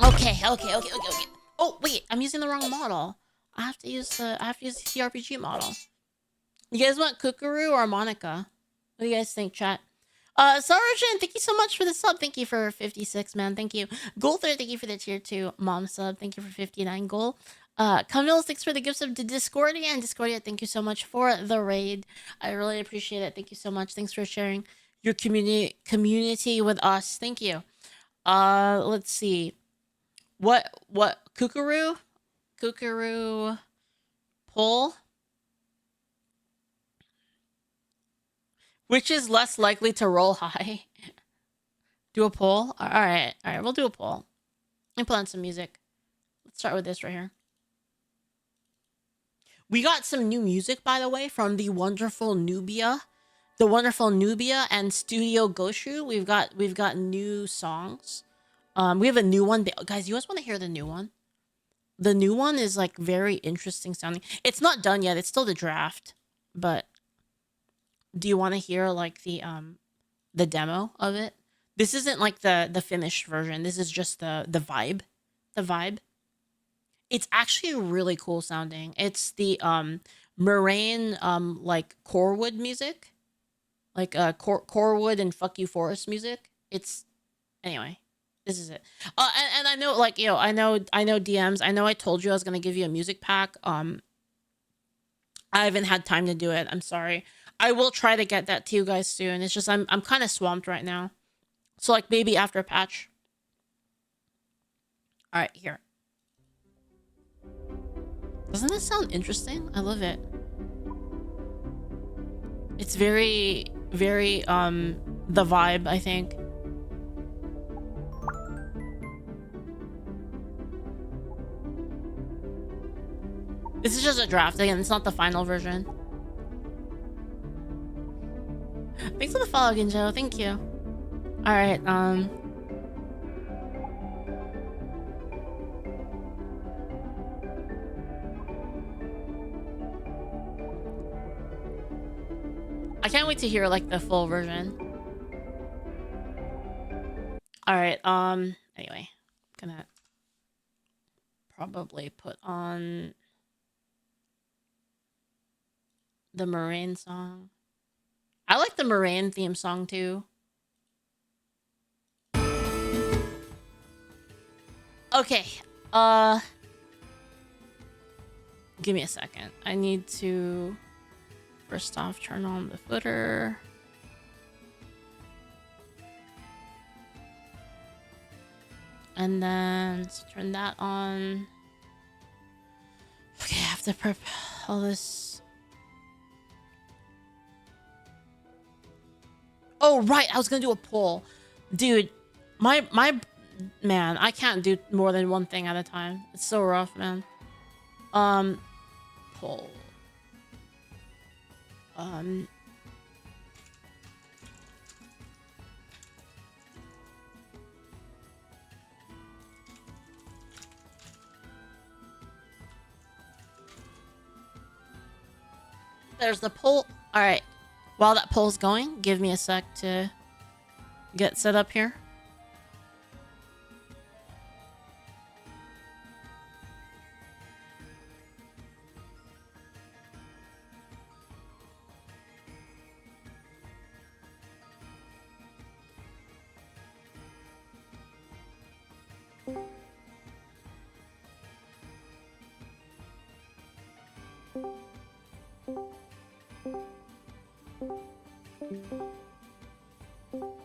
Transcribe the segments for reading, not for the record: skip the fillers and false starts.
Okay. Oh wait, I'm using the wrong model. I have to use the CRPG model. You guys want Kukuru or Monica? What do you guys think, chat? Sarojin, thank you so much for the sub. Thank you for 56, man. Thank you. Golther, thank you for the tier 2 mom sub. Thank you for 59 gold. Camille, thanks for the gifts of the Discordia. And Discordia, thank you so much for the raid. I really appreciate it. Thank you so much. Thanks for sharing your community with us. Thank you. Let's see. What Kukuru pull? Which is less likely to roll high? Do a poll? All right, we'll do a poll. And put on some music. Let's start with this right here. We got some new music, by the way, from the wonderful Nubia. And Studio Goshu. We've got new songs. We have a new one. Guys, you guys want to hear the new one? The new one is like very interesting sounding. It's not done yet. It's still the draft. But do you want to hear like the demo of it? This isn't like the finished version. This is just the vibe. The vibe. It's actually really cool sounding. It's the Mirane like Corewood music. Like Corewood and Fuck You Forest music. It's anyway. This is it. And I know, like, you know, I know DMs. I know I told you I was gonna give you a music pack. I haven't had time to do it. I'm sorry. I will try to get that to you guys soon. It's just I'm kind of swamped right now. So like maybe after a patch. All right, here. Doesn't this sound interesting? I love it. It's very the vibe, I think. This is just a draft. Again, it's not the final version. Thanks for the follow, Ginjo. Thank you. Alright, I can't wait to hear, like, the full version. Alright, anyway. I'm gonna probably put on the Mirane song. I like the Mirane theme song too. Okay, give me a second. I need to first off turn on the footer. And then turn that on. Okay, I have to prep all this. Oh, right. I was going to do a poll. Dude, my man, I can't do more than one thing at a time. It's so rough, man. Poll. There's the poll. All right. While that poll's going, give me a sec to get set up here.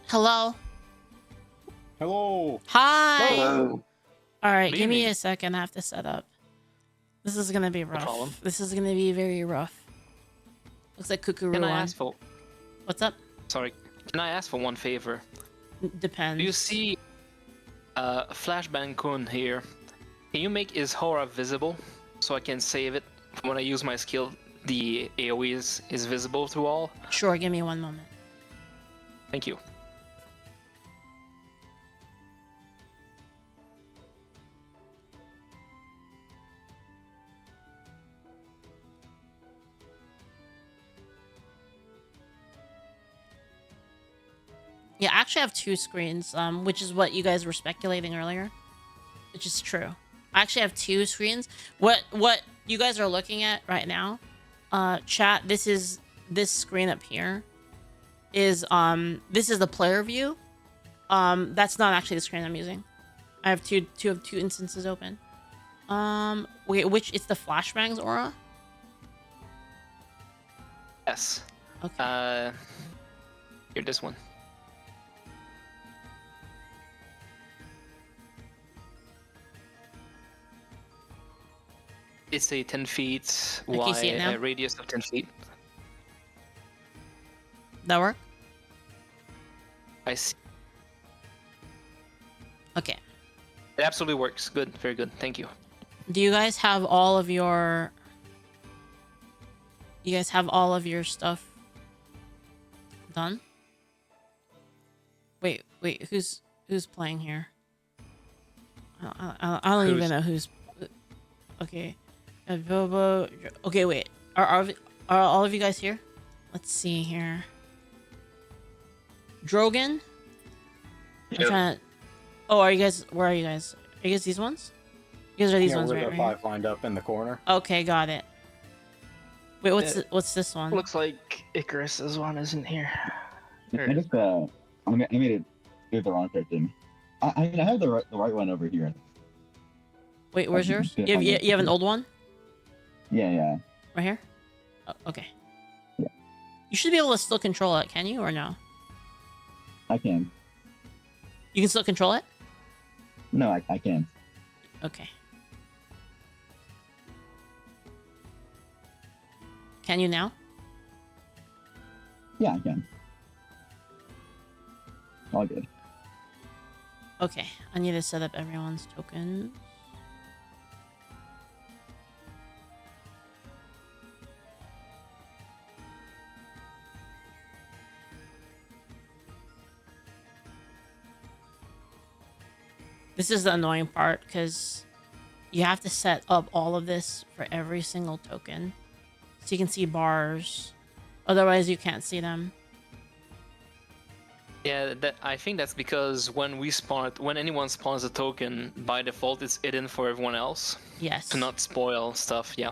Hello. Hello. Hi. Hello. All right, give me a second. I have to set up. This is gonna be rough. No this is gonna be very rough. Looks like Kukuru. Can I ask for? What's up? Sorry. Can I ask for one favor? Depends. Do you see Flashbang Kun here? Can you make his aura visible so I can save it when I use my skill? The AoE is visible to all. Sure. Give me one moment. Thank you. Yeah, I actually have two screens, which is what you guys were speculating earlier. which is true. I actually have 2 screens. What you guys are looking at right now, chat, this screen up here is this is the player view. That's not actually the screen I'm using. I have two instances open. Wait, it's the flashbangs aura? Yes. Okay. Here, this one. It's a 10 feet Can you see it now? wide radius of 10 feet. That work? I see. Okay. It absolutely works. Good. Very good. Thank you. Do you guys have all of your... You guys have all of your stuff done? Wait, who's playing here? I don't even know who's... Okay. Bobo... Okay, wait. Are all of you guys here? Let's see here. Drogan? I'm trying to... Oh, are you guys... Where are you guys? Are you guys these ones? You guys are these ones, we're right? the 5 lined up in the corner. Okay, got it. Wait, what's this one? Looks like Icarus's one isn't here. I just I made it do the wrong thing. I have the right one over here. Wait, where's yours? You have an old one? Yeah. Right here? Oh, okay. Yeah. You should be able to still control it, can you, or no? I can. You can still control it? No, I can. Okay. Can you now? Yeah, I can. All good. Okay, I need to set up everyone's tokens. This is the annoying part because you have to set up all of this for every single token so you can see bars. Otherwise, you can't see them. Yeah, I think that's because when anyone spawns a token, by default it's hidden for everyone else. Yes. To not spoil stuff, yeah.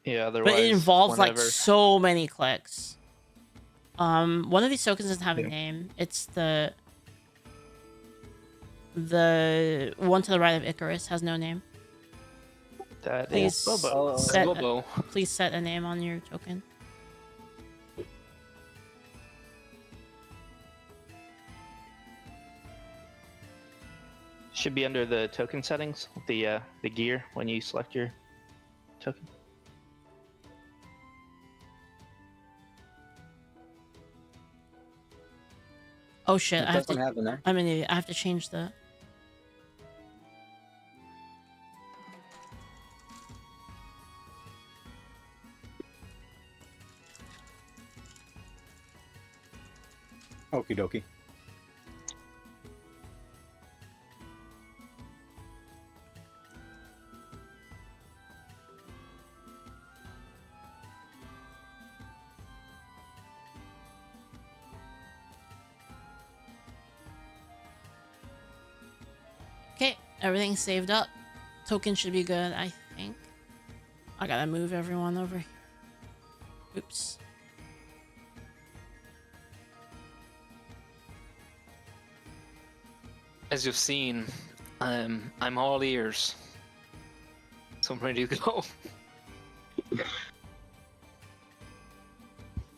Yeah, otherwise. But it involves like whenever- so many clicks. One of these tokens doesn't have a name. It's the one to the right of Icarus has no name. That Please is Bobo. Bobo. Please set a name on your token. Should be under the token settings, the gear when you select your token. Oh shit! It I have doesn't to. have in there. I'm an idiot. I have to change the. Okie dokie. Okay, everything's saved up. Token should be good, I think. I gotta move everyone over here. Oops. As you've seen, I'm all ears. So I'm ready to go.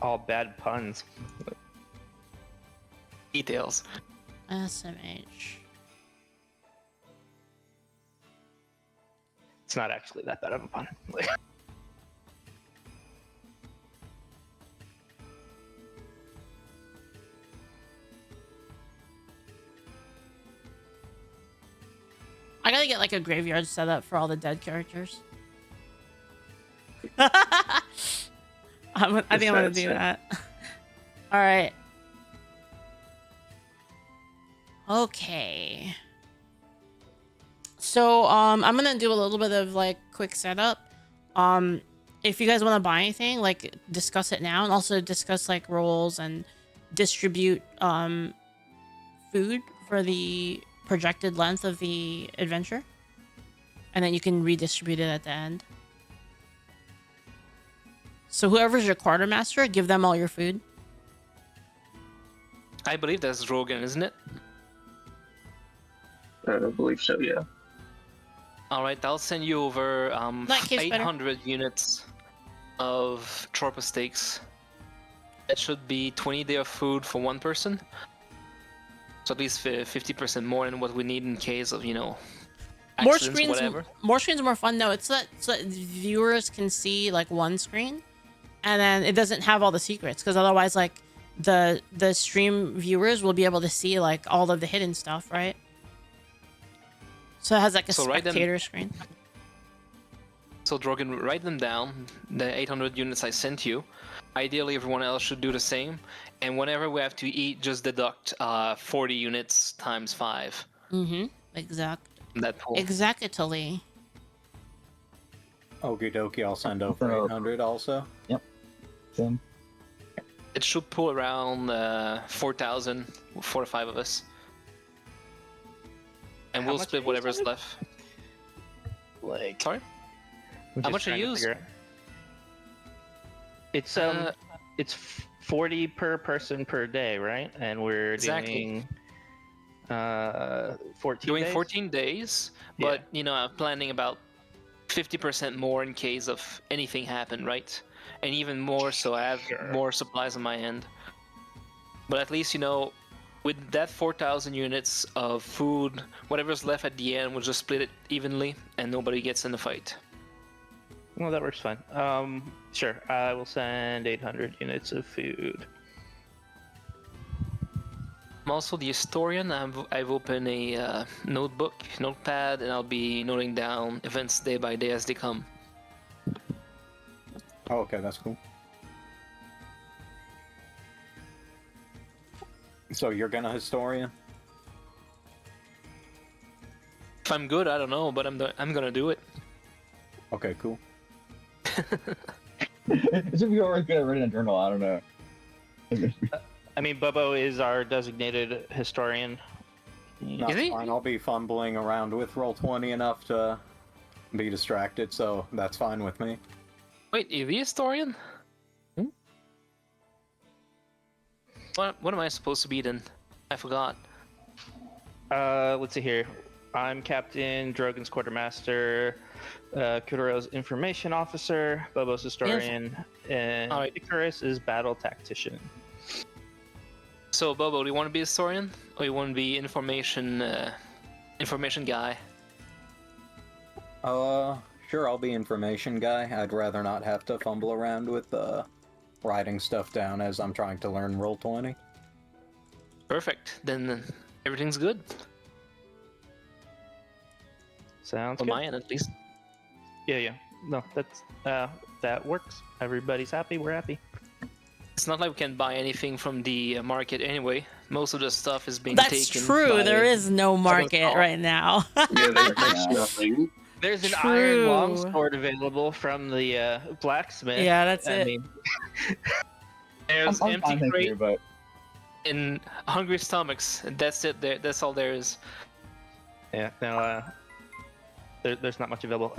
All bad puns. Details. SMH. It's not actually that bad of a pun. I gotta get like a graveyard set up for all the dead characters. I think I'm gonna do that. All right. Okay. So I'm gonna do a little bit of like quick setup. If you guys want to buy anything, like discuss it now, and also discuss like roles and distribute food for the projected length of the adventure, and then you can redistribute it at the end. So whoever's your quartermaster, give them all your food. I believe that's Drogan, isn't it? I believe so, yeah. All right, I'll send you over That case better. 800 units of Chorpa steaks. That should be 20 day of food for one person. So at least 50% more than what we need in case of, you know, More accidents, screens, whatever. more screens are more fun. No, it's so that viewers can see like one screen, and then it doesn't have all the secrets, because otherwise, like the stream viewers will be able to see like all of the hidden stuff, right? So it has like a So write them- spectator screen. So Drogan, write them down, the 800 units I sent you. Ideally, everyone else should do the same. And whenever we have to eat, just deduct 40 units times 5. Mm-hmm. That pool. Exactly. Okie dokie, I'll send over 800 also. Same. It should pull around 4,000, 4 or 5 of us. And How we'll much split are you whatever's sending? left. Like, Sorry? I'm How just much are trying to you? figure out. It's 40 per person per day, right? And we're Exactly. doing 14 Doing days? 14 days, but you know, I'm planning about 50% more in case of anything happen, right? And even more so, I have more supplies on my end. But at least, you know, with that 4,000 units of food, whatever's left at the end, we'll just split it evenly, and nobody gets in the fight. Well, that works fine. Sure. I will send 800 units of food. I'm also the historian. I've opened a notepad, and I'll be noting down events day by day as they come. Oh, okay, that's cool. So you're gonna historian? If I'm good, I don't know, but I'm gonna do it. Okay, cool. It should be always good at writing a journal. I don't know. I mean, Bobo is our designated historian. That's Is he? fine. I'll be fumbling around with Roll20 enough to be distracted, so that's fine with me. Wait, is he a historian? What am I supposed to be then? I forgot. Let's see here. I'm Captain, Drogan's quartermaster, Kuro's information officer, Bobo's historian, and Alright. Icarus is battle tactician. So, Bobo, do you want to be a historian, or you want to be information guy? Sure, I'll be information guy. I'd rather not have to fumble around with writing stuff down as I'm trying to learn Roll20. Perfect. Then everything's good. Sounds On good. my end, at least. Yeah. No, that's that works. Everybody's happy. We're happy. It's not like we can buy anything from the market anyway. Most of the stuff is being That's taken. true. by- There is no market Evenfall. right now. Yeah, there's nothing. There's an True. iron longsword available from the blacksmith. Yeah, that's I it. mean, There's I'm empty fine, thank crate you, but and hungry stomachs. And that's it. That's all there is. yeah, no, there's not much available.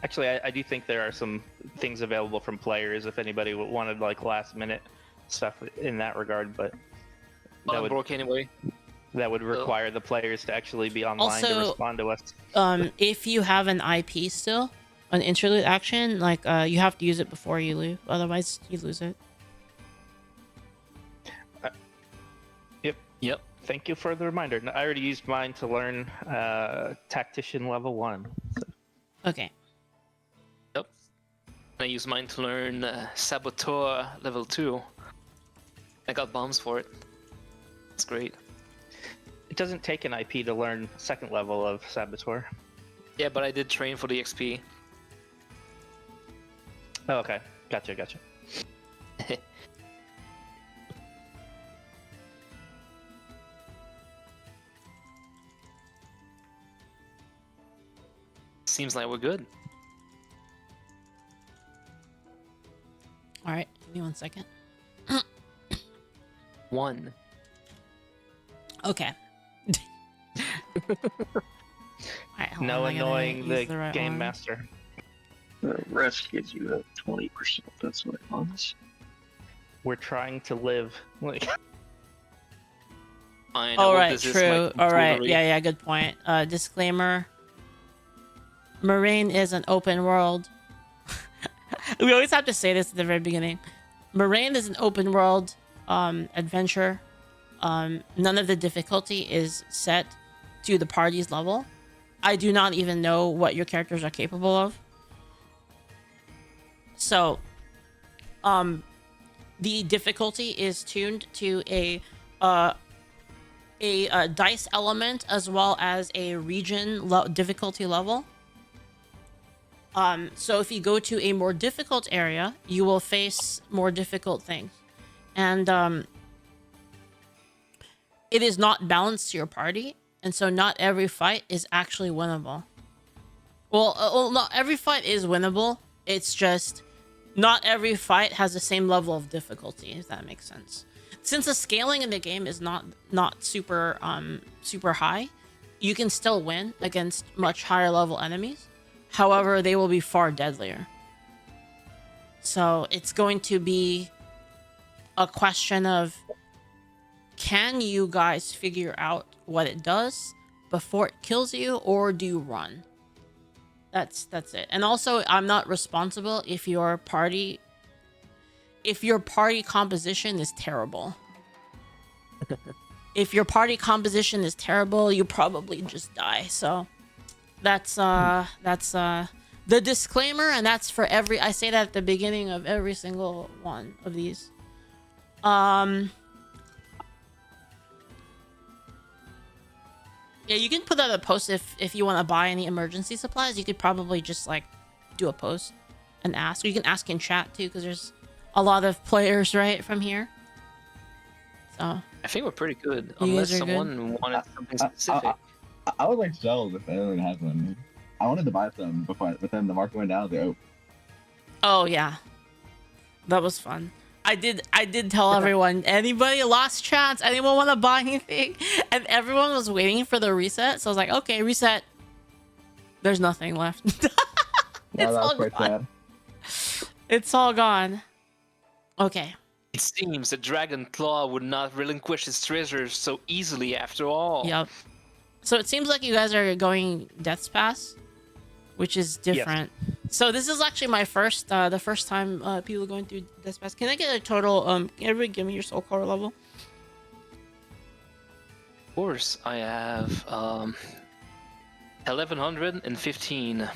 Actually, I do think there are some things available from players if anybody wanted like last minute stuff in that regard, but But I'm would- broke anyway. that would require the players to actually be online to Also- respond to us. If you have an IP still, an interlude action, like you have to use it before you leave, otherwise you lose it. Yep. Thank you for the reminder. No, I already used mine to learn tactician level 1. Okay. I use mine to learn Saboteur level 2. I got bombs for it. It's great. It doesn't take an IP to learn second level of Saboteur. Yeah, but I did train for the XP. Oh, okay. Gotcha. Seems like we're good. All right. Give me 1 second. 1. Okay. Alright, hold No on, I gotta annoying use the, the right game one. master. The rest gives you a 20%. That's what it was. We're trying to live. Like, Fine. All well, right, this is true. my All right, tomfoolery. yeah, good point. Disclaimer: Mirane is an open world. We always have to say this at the very beginning. Mirane is an open world adventure. None of the difficulty is set to the party's level. I do not even know what your characters are capable of. So, the difficulty is tuned to a dice element as well as a region difficulty level. So if you go to a more difficult area, you will face more difficult things. And it is not balanced to your party, and so not every fight is actually winnable. Well, not every fight is winnable. It's just not every fight has the same level of difficulty, if that makes sense. Since the scaling in the game is not super super high, you can still win against much higher level enemies. However, they will be far deadlier. So it's going to be a question of, can you guys figure out what it does before it kills you, or do you run? That's it. And also, I'm not responsible if your party composition is terrible. If your party composition is terrible, you probably just die. So that's the disclaimer, and that's for every, I say that at the beginning of every single one of these. Yeah, you can put out a post if you want to buy any emergency supplies. You could probably just like do a post and ask. Or you can ask in chat too, because there's a lot of players right from here. So I think we're pretty good, You unless guys are good? someone wanted something specific. I would like shells if anyone has one. I wanted to buy some before, but then the market went down. I was like, oh yeah, that was fun. I did tell everyone, anybody lost chance, anyone want to buy anything, and everyone was waiting for the reset. So I was like, okay, reset. There's nothing left. yeah, that was all quite gone. sad. It's all gone. Okay. It seems that Dragon Claw would not relinquish his treasures so easily after all. Yep. So it seems like you guys are going Death's Pass, which is different. So this is actually my first, the first time people are going through Death's Pass. Can I get a total? Can everybody give me your soul color level? Of course, I have 1115.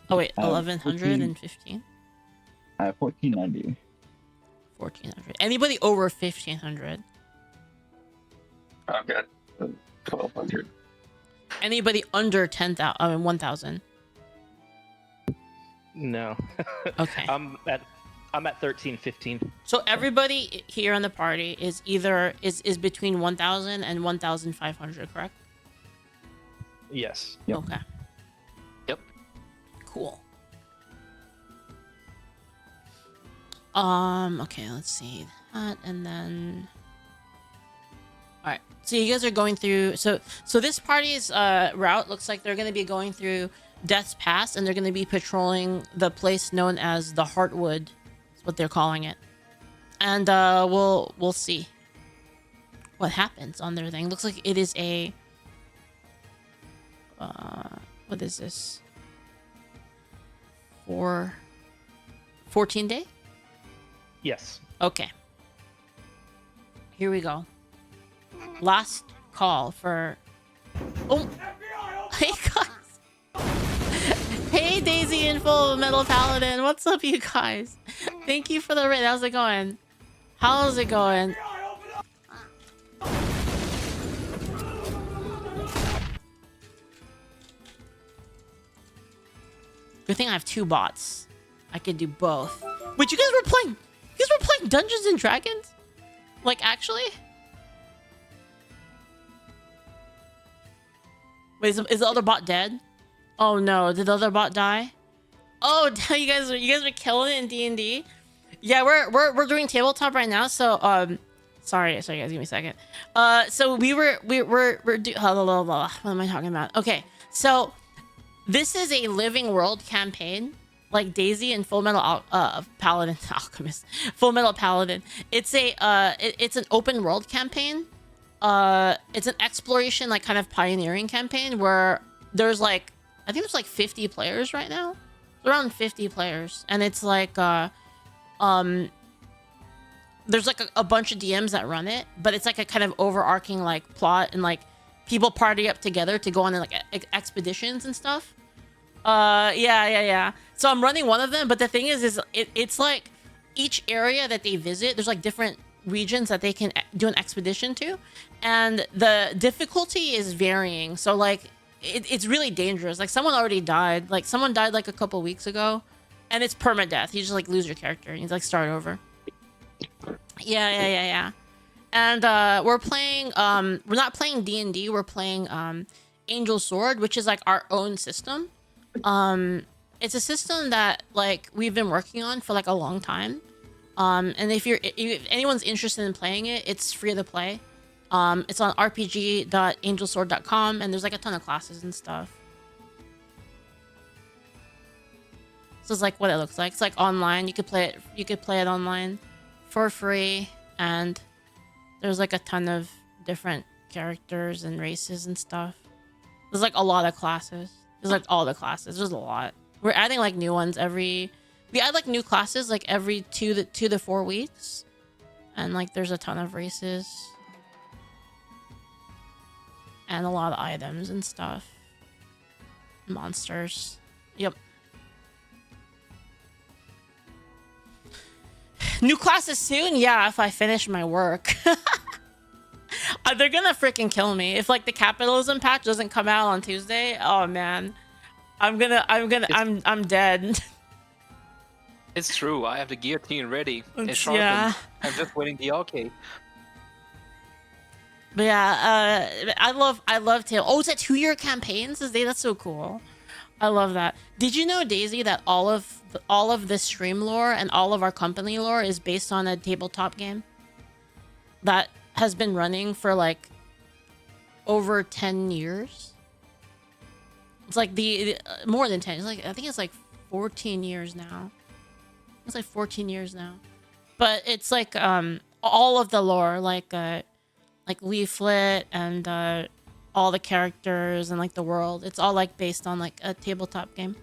Oh wait, I have 1115. I have 1490. 1400. Anybody over 1500? I've got 1200. Anybody under 10,000? I mean 1000. no. Okay. I'm at 13, 15. So everybody here in the party is either is between 1000 and 1500, correct? Yes. Yep. Okay. Yep. Cool. Okay, let's see that, and then all right, so you guys are going through, so this party's route looks like they're going to be going through Death's Pass, and they're going to be patrolling the place known as the Heartwood. That's what they're calling it. And we'll see what happens on their thing. Looks like it is a what is this, 14 day? Yes. Okay. Here we go. Last call for... Oh! Hey, guys! Hey, Daisy and Full Metal Paladin! What's up, you guys? Thank you for the raid. How's it going? How's it going? Good thing I have 2 bots. I could do both. Wait, you guys were playing Dungeons and Dragons? Like, actually? Wait, is the other bot dead? Oh no, did the other bot die? Oh, you guys are killing it in D&D? Yeah, we're doing tabletop right now. So Sorry, guys, give me a second. So we're what am I talking about? Okay, so this is a living world campaign, like Daisy and Full Metal Paladin Alchemist, Full Metal Paladin. It's it's an open world campaign. It's an exploration, like kind of pioneering campaign where there's like, I think there's like 50 players right now, around 50 players, and it's like there's like a bunch of DMs that run it, but it's like a kind of overarching like plot, and like people party up together to go on like expeditions and stuff. Yeah. So I'm running one of them, but the thing is it's like each area that they visit, there's like different regions that they can do an expedition to, and the difficulty is varying. So like it's really dangerous. Like someone already died. Like someone died like a couple weeks ago, and it's permadeath. You just like lose your character and you like start over. Yeah. And we're playing we're not playing D&D, we're playing Angel Sword, which is like our own system. It's a system that like we've been working on for like a long time. And if anyone's interested in playing it, it's free to play. It's on rpg.angelsword.com, and there's like a ton of classes and stuff. So it's like what it looks like. It's like online. You could play it online for free, and there's like a ton of different characters and races and stuff. There's like a lot of classes. There's like all the classes. There's a lot. We're adding like new ones we add like new classes like every 2 to 4 weeks, and like there's a ton of races and a lot of items and stuff. Monsters. Yep. New classes soon? Yeah, if I finish my work. They're gonna freaking kill me. If like the capitalism patch doesn't come out on Tuesday, oh man. I'm dead. It's true. I have the guillotine ready. It's sharpened. Yeah. I'm just waiting the okay. But yeah, I love Tail. Oh, it's a 2-year campaign? That's so cool. I love that. Did you know, Daisy, that all of the stream lore and all of our company lore is based on a tabletop game that has been running for like over 10 years? It's like the more than 10. It's like I think it's like 14 years now. It's like 14 years now. But it's like all of the lore, like Leaflet and all the characters and like the world. It's all like based on like a tabletop game.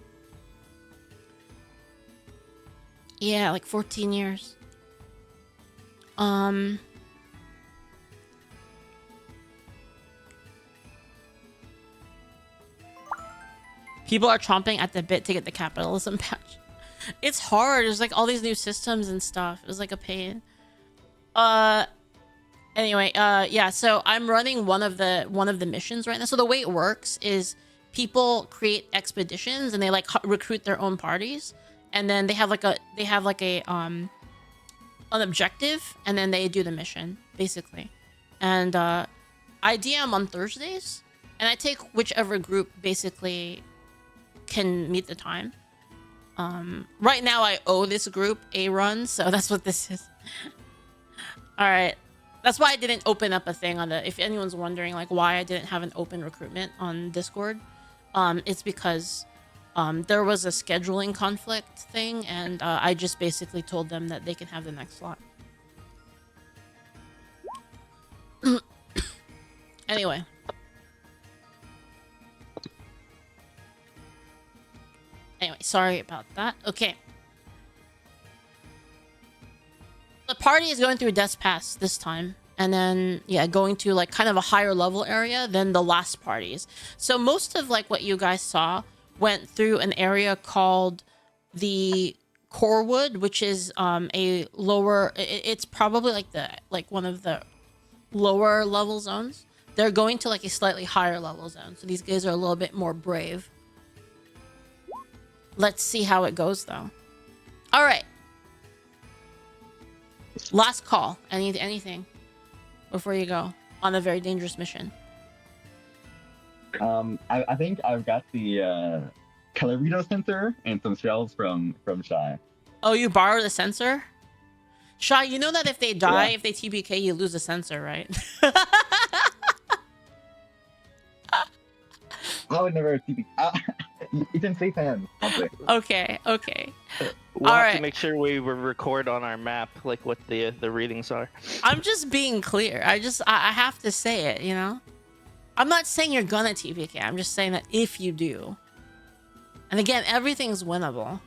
Yeah, like 14 years. People are chomping at the bit to get the capitalism patch. It's hard. There's like all these new systems and stuff. It was like a pain. Anyway, yeah, so I'm running one of the missions right now. So the way it works is people create expeditions and they like recruit their own parties, and then they have like an objective, and then they do the mission basically. And I DM on Thursdays, and I take whichever group basically can meet the time. Right now I owe this group a run, so that's what this is. All right. That's why I didn't open up a thing on the, if anyone's wondering like why I didn't have an open recruitment on Discord, it's because there was a scheduling conflict thing, and I just basically told them that they can have the next slot. Anyway. Anyway, sorry about that. Okay. The party is going through Death's Pass this time, and then yeah, going to like kind of a higher level area than the last parties. So most of like what you guys saw went through an area called the Corewood, which is a lower, it's probably like one of the lower level zones. They're going to like a slightly higher level zone, so these guys are a little bit more brave. Let's see how it goes though. All right. Last call. Anything before you go on a very dangerous mission? I think I've got the Calorito sensor and some shells from Charre. Oh, you borrowed the sensor? Shy, you know that if they die, Yeah. if they TPK, you lose a sensor, right? I would never TP. It's in safe hands. I'll say. Okay, okay. We'll have Alright. to make sure we record on our map like what the readings are. I'm just being clear. I have to say it, you know? I'm not saying you're gonna TPK. I'm just saying that if you do. And again, everything's winnable.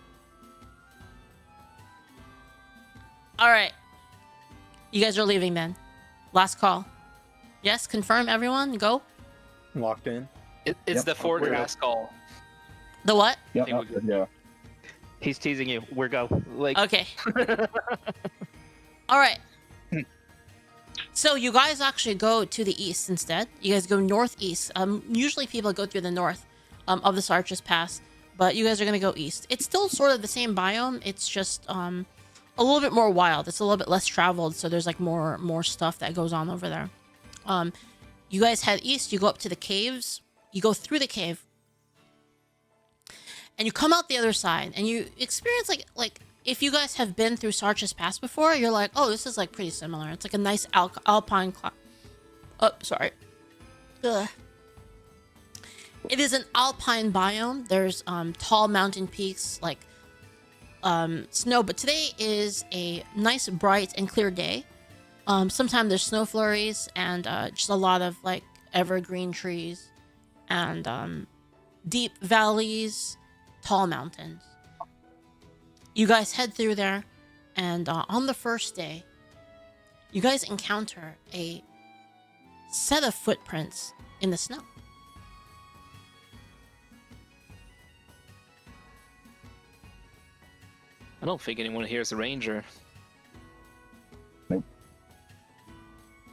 Alright. You guys are leaving then. Last call. Yes, confirm everyone. Go. Locked in. It's Yep. the Ford We're last call. The what? Yeah, think we're good. yeah. He's teasing you. We're go. Like Okay. Alright. So you guys actually go to the east instead. You guys go northeast. Usually people go through the north of the Sarchus Pass, but you guys are gonna go east. It's still sort of the same biome. It's just a little bit more wild. It's a little bit less traveled, so there's like more stuff that goes on over there. You guys head east. You go up to the caves. You go through the cave, and you come out the other side, and you experience like. If you guys have been through Sarchus Pass before, you're like, oh, this is like pretty similar. It's like a nice alpine oh, sorry. Ugh. It is an alpine biome. There's tall mountain peaks, like snow. But today is a nice, bright, and clear day. Sometimes there's snow flurries and just a lot of like evergreen trees and deep valleys, tall mountains. You guys head through there, and on the first day, you guys encounter a set of footprints in the snow. I don't think anyone here is a ranger. Nope.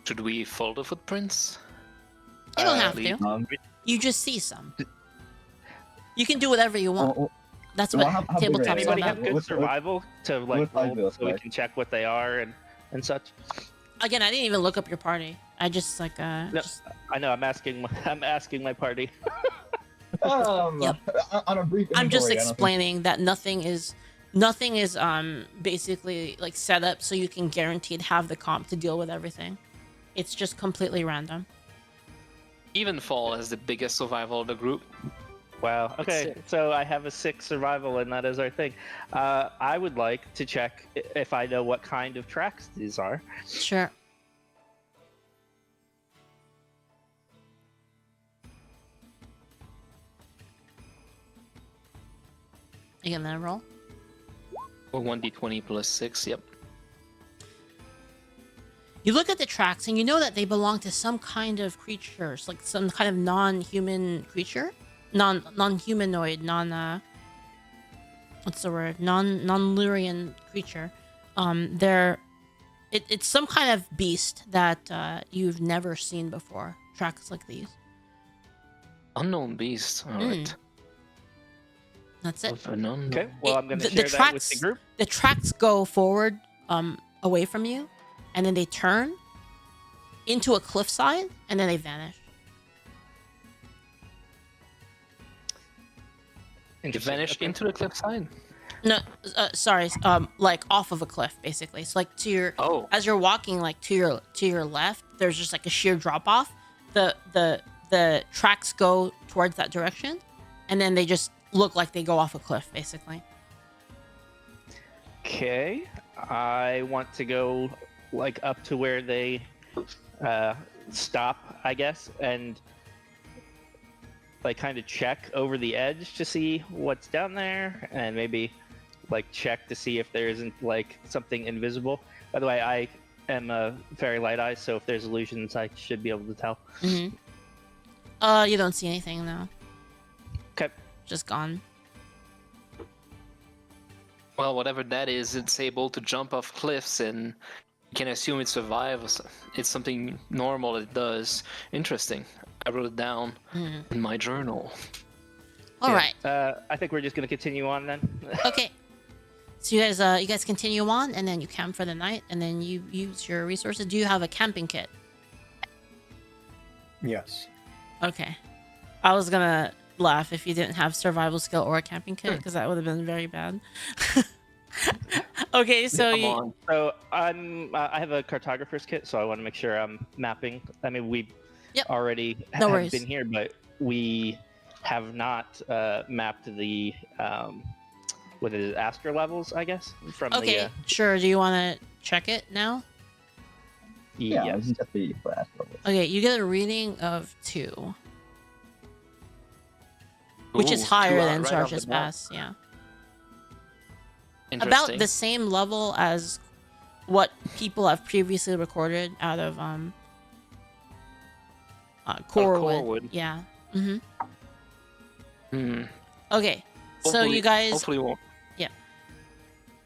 Should we follow the footprints? You don't have lead. to. You just see some. You can do whatever you want. Well, That's well, what how big are tabletop's they? all anybody about. have good What's- survival to like what's my roll build so we like? can check what they are and such? Again, I didn't even look up your party. I just like No, just I know. I'm asking my party. Yep. On a brief I'm just inventory, I don't think- explaining that nothing is basically like set up so you can guaranteed have the comp to deal with everything. It's just completely random. Evenfall is the biggest survival of the group. Wow. Okay, so I have a 6 survival, and that is our thing. I would like to check if I know what kind of tracks these are. Sure. You gonna roll? Or 1d20 plus 6, yep. You look at the tracks and you know that they belong to some kind of creatures, like some kind of non-human creature, non-humanoid, what's the word? Non-Lurian creature. It's some kind of beast that you've never seen before. Tracks like these. Unknown beast. Alright. That's it. Of an unknown. Okay. Well, I'm going to The share that with tracks- the group. The tracks go forward, away from you, and then they turn into a cliffside, and then they vanish. You Interesting. vanish Okay. into the cliffside? No, sorry, like off of a cliff, basically. So like to your, Oh. as you're walking, like to your left, there's just like a sheer drop off. The tracks go towards that direction, and then they just look like they go off a cliff, basically. Okay. I want to go like up to where they stop, I guess, and like kind of check over the edge to see what's down there, and maybe like check to see if there isn't like something invisible. By the way, I am a very light eye, so if there's illusions, I should be able to tell. Mm-hmm. You don't see anything now. Okay. Just gone. Well, whatever that is, it's able to jump off cliffs, and you can assume it survives. It's something normal it does. Interesting. I wrote it down in my journal. All right. I think we're just gonna continue on then. Okay. So you guys continue on, and then you camp for the night, and then you use your resources. Do you have a camping kit? Yes. Okay. I was gonna laugh if you didn't have survival skill or a camping kit, because that would have been very bad. Okay, so Come you, on. So I have a cartographer's kit, so I want to make sure I'm mapping. I mean, we Yep. already No have worries. been here, but we have not mapped the what is it, astro levels, I guess, from okay, the sure. Do you want to check it now? Yeah, yes. it's just the last level. Okay, you get a reading of 2, which is Ooh, higher 2 than right off the Charge's bat. Pass. Yeah, about Interesting. the same level as what people have previously recorded out of Corewood. Corewood. Yeah. Mm-hmm. Hmm. Okay, so Hopefully- you guys, Hopefully won't. Yeah.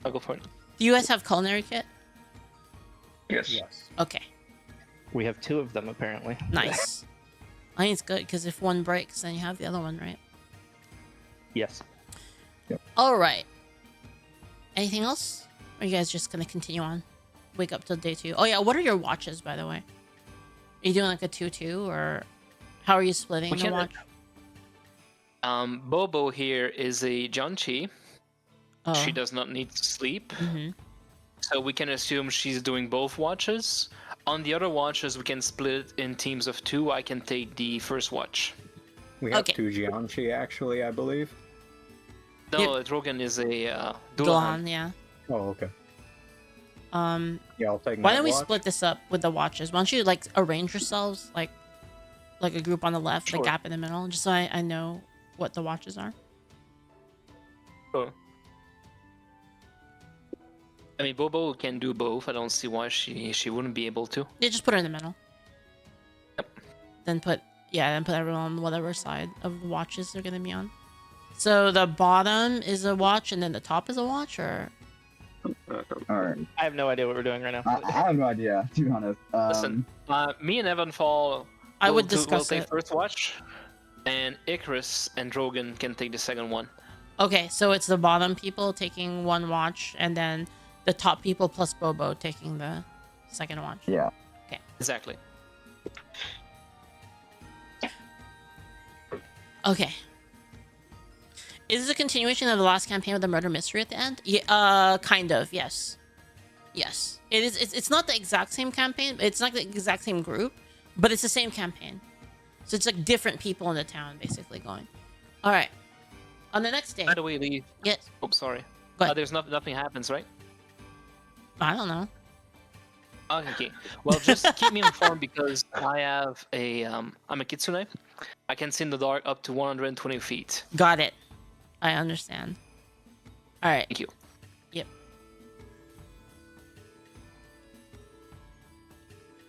I'll go for it. do you guys have culinary kit? Yes. Yes. Okay, We have 2 of them apparently. nice. I think it's good because if one breaks, then you have the other one, right? Yes. All right. Anything else? Or are you guys just gonna continue on? Wake up till day 2. Oh yeah, what are your watches, by the way? Are you doing like a 2-2, or how are you splitting We the can- watch? Bobo here is a Janchi. Oh. She does not need to sleep. Mm-hmm. So we can assume she's doing both watches. On the other watches, we can split it in teams of 2. I can take the first watch. We have Okay. 2 Gianchi, actually, I believe. No, Drogan is a Dulan. Gohan, yeah. Oh, okay. Why Yeah, I'll take don't night we watch. split this up with the watches? Why don't you like arrange yourselves like a group on the left, the Sure. gap in the middle, just so I know what the watches are. Sure. I mean, Bobo can do both. I don't see why she wouldn't be able to. Yeah, just put her in the middle. Yep. Then put everyone on whatever side of the watches they're gonna be on. So the bottom is a watch and then the top is a watch, or All right. I have no idea what we're doing right now. I have no idea, to be honest. Listen, me and Evenfall I will would discuss take it. first watch, and Icarus and Drogan can take the second one. Okay, so it's the bottom people taking one watch, and then the top people plus Bobo taking the second watch. Yeah. Exactly. Okay. Is this a continuation of the last campaign with the murder mystery at the end? Yeah, kind of. Yes. Yes. It is. It's not the exact same campaign. It's not the exact same group, but it's the same campaign. So it's like different people in the town basically going. All right. On the next day. By the way, Lee. Yes. Oh, sorry. Go ahead. There's nothing happens, right? I don't know. Okay. Well, just keep me informed because I have I'm a kitsune. I can see in the dark up to 120 feet. Got it. I understand. All right. Thank you. Yep.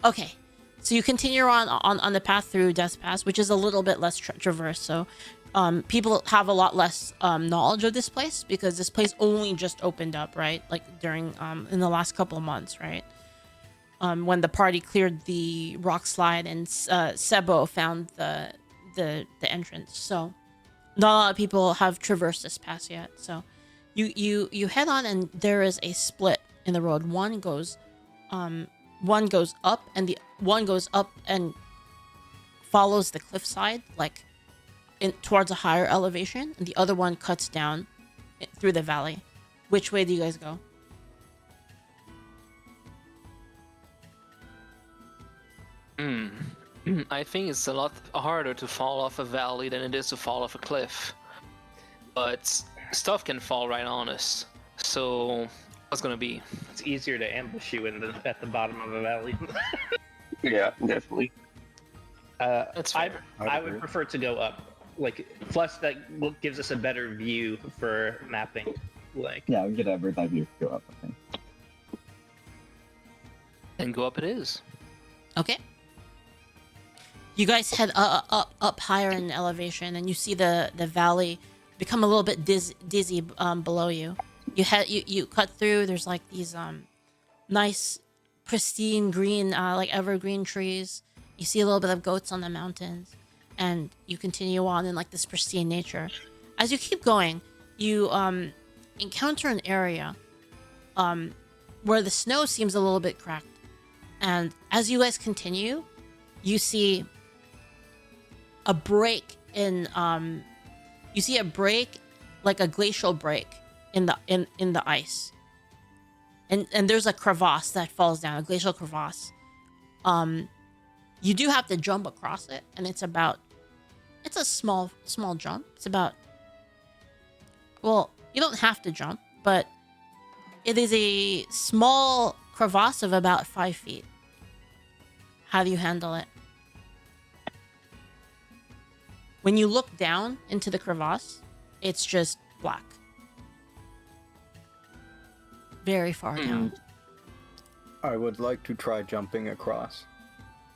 Okay. So you continue on the path through Death's Pass, which is a little bit less traversed. So people have a lot less knowledge of this place because this place only just opened up, right? Like during in the last couple of months, right? When the party cleared the rock slide and Sebo found the entrance. So not a lot of people have traversed this pass yet. So you head on and there is a split in the road. One goes up and the one goes up and follows the cliffside like towards a higher elevation, and the other one cuts down through the valley. Which way do you guys go? I think it's a lot harder to fall off a valley than it is to fall off a cliff. But stuff can fall right on us. So what's gonna be? It's easier to ambush you at the bottom of a valley. Yeah, definitely. That's I fair. I would prefer to go up. Like, plus that gives us a better view for mapping. Like, Yeah, we get a bird's eye view to go up, I think. And go up it is. Okay. You guys head up higher in elevation, and you see the valley become a little bit dizzy below you. You cut through. There's like these nice, pristine green like evergreen trees. You see a little bit of goats on the mountains, and you continue on in like this pristine nature. As you keep going, you encounter an area where the snow seems a little bit cracked, and as you guys continue, you see a break in you see a break, like a glacial break in the ice, and there's a crevasse that falls down, a glacial crevasse. You do have to jump across it, and it's a small jump. It's about, well, you don't have to jump, but it is a small crevasse of about 5 feet. How do you handle it? When you look down into the crevasse, it's just black. Very far down. I would like to try jumping across.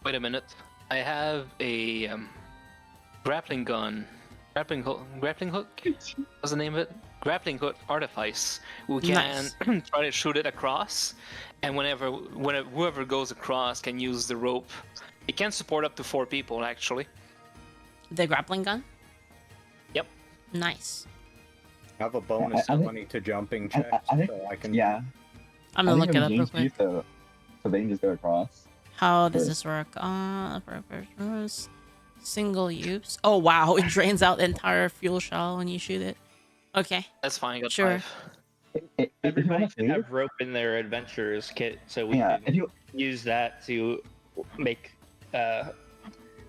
Wait a minute. I have a grappling gun. Grappling hook? What's the name of it? Grappling hook artifice. We can Nice. try to shoot it across, and whoever goes across can use the rope. It can support up to 4 people, actually. The grappling gun? Yep. Nice. I have a bonus I think- 20 to jumping checks, I think, so I can. yeah. I'm I gonna think look it I'm up real James quick. too, so they can just go across. How does Sure. this work? Single use. Oh wow, it drains out the entire fuel shell when you shoot it. Okay. That's fine. I got Sure. 5. If you Everybody want should to have rope in their adventurers kit, so we yeah, can if you use that to make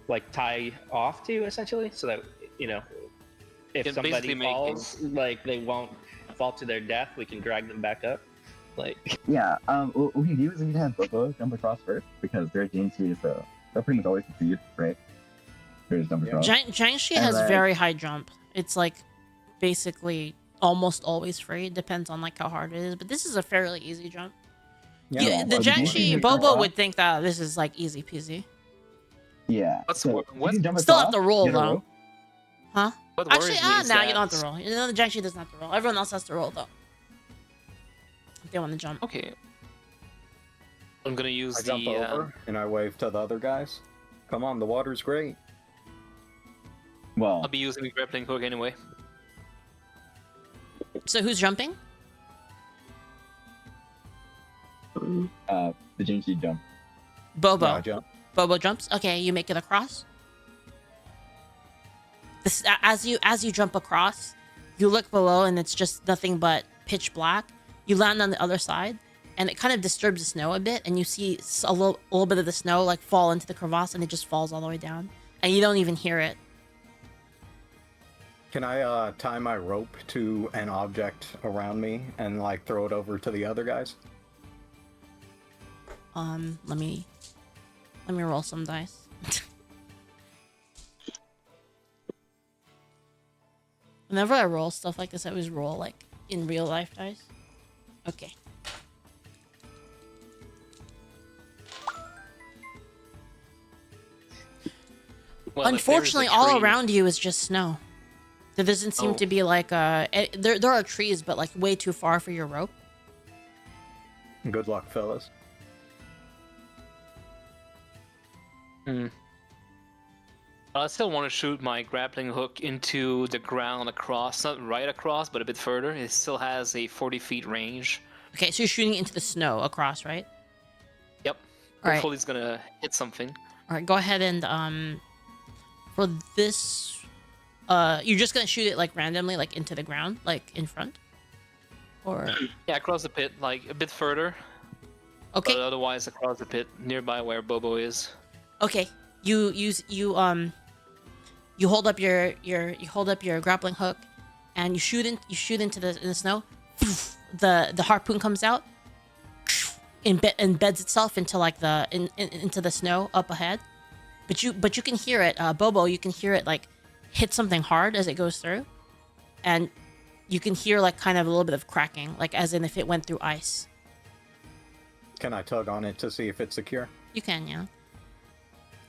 like tie off to, essentially, so that if Can somebody basically make falls, like they won't fall to their death. We can drag them back up. Like yeah, what we can do is we can have Bobo jump across first because they're James, so they'll pretty much always succeed, right? They're just jump Yeah. across. Jiangxi And has like- very high jump. It's like basically almost always free. It depends on like how hard it is, but this is a fairly easy jump. Yeah, The well, Jiangxi you Bobo can- would think that this is like easy peasy. Yeah. What's so what- you what- can jump Still have across, to roll, get a though. rope. Huh? What Actually, worries me is now you that- don't have to roll. The Jiangxi doesn't have to roll. Everyone else has to roll though. If they want to jump. Okay. I'm gonna use I jump over and I wave to the other guys. Come on, the water's great. Well, I'll be using the grappling hook anyway. So who's jumping? the James jump. Bobo. No, I jump. Bobo jumps. Okay, you make it across. This as you jump across, you look below and it's just nothing but pitch black. You land on the other side, and it kind of disturbs the snow a bit, and you see a little bit of the snow like fall into the crevasse, and it just falls all the way down, and you don't even hear it. Can I tie my rope to an object around me and like throw it over to the other guys? Let me roll some dice. Whenever I roll stuff like this, I always roll like in real life dice. Okay. Well, if there is a Unfortunately, all tree- around you is just snow. There doesn't seem Oh. to be like there are trees, but like way too far for your rope. Good luck, fellas. I still want to shoot my grappling hook into the ground across, not right across, but a bit further. It still has a 40 feet range. Okay, so you're shooting into the snow across, right? Yep. All right. Hopefully it's gonna hit something. All right, go ahead and for this, you're just gonna shoot it like randomly, like into the ground, like in front, or Yeah, across the pit, like a bit further. okay, But otherwise across the pit, nearby where Bobo is. okay. You hold up your grappling hook, and you shoot into the snow. The harpoon comes out, embeds itself into like into the snow up ahead. But you can hear it, Bobo. You can hear it like hit something hard as it goes through, and you can hear like kind of a little bit of cracking, like as in if it went through ice. Can I tug on it to see if it's secure? You can, yeah.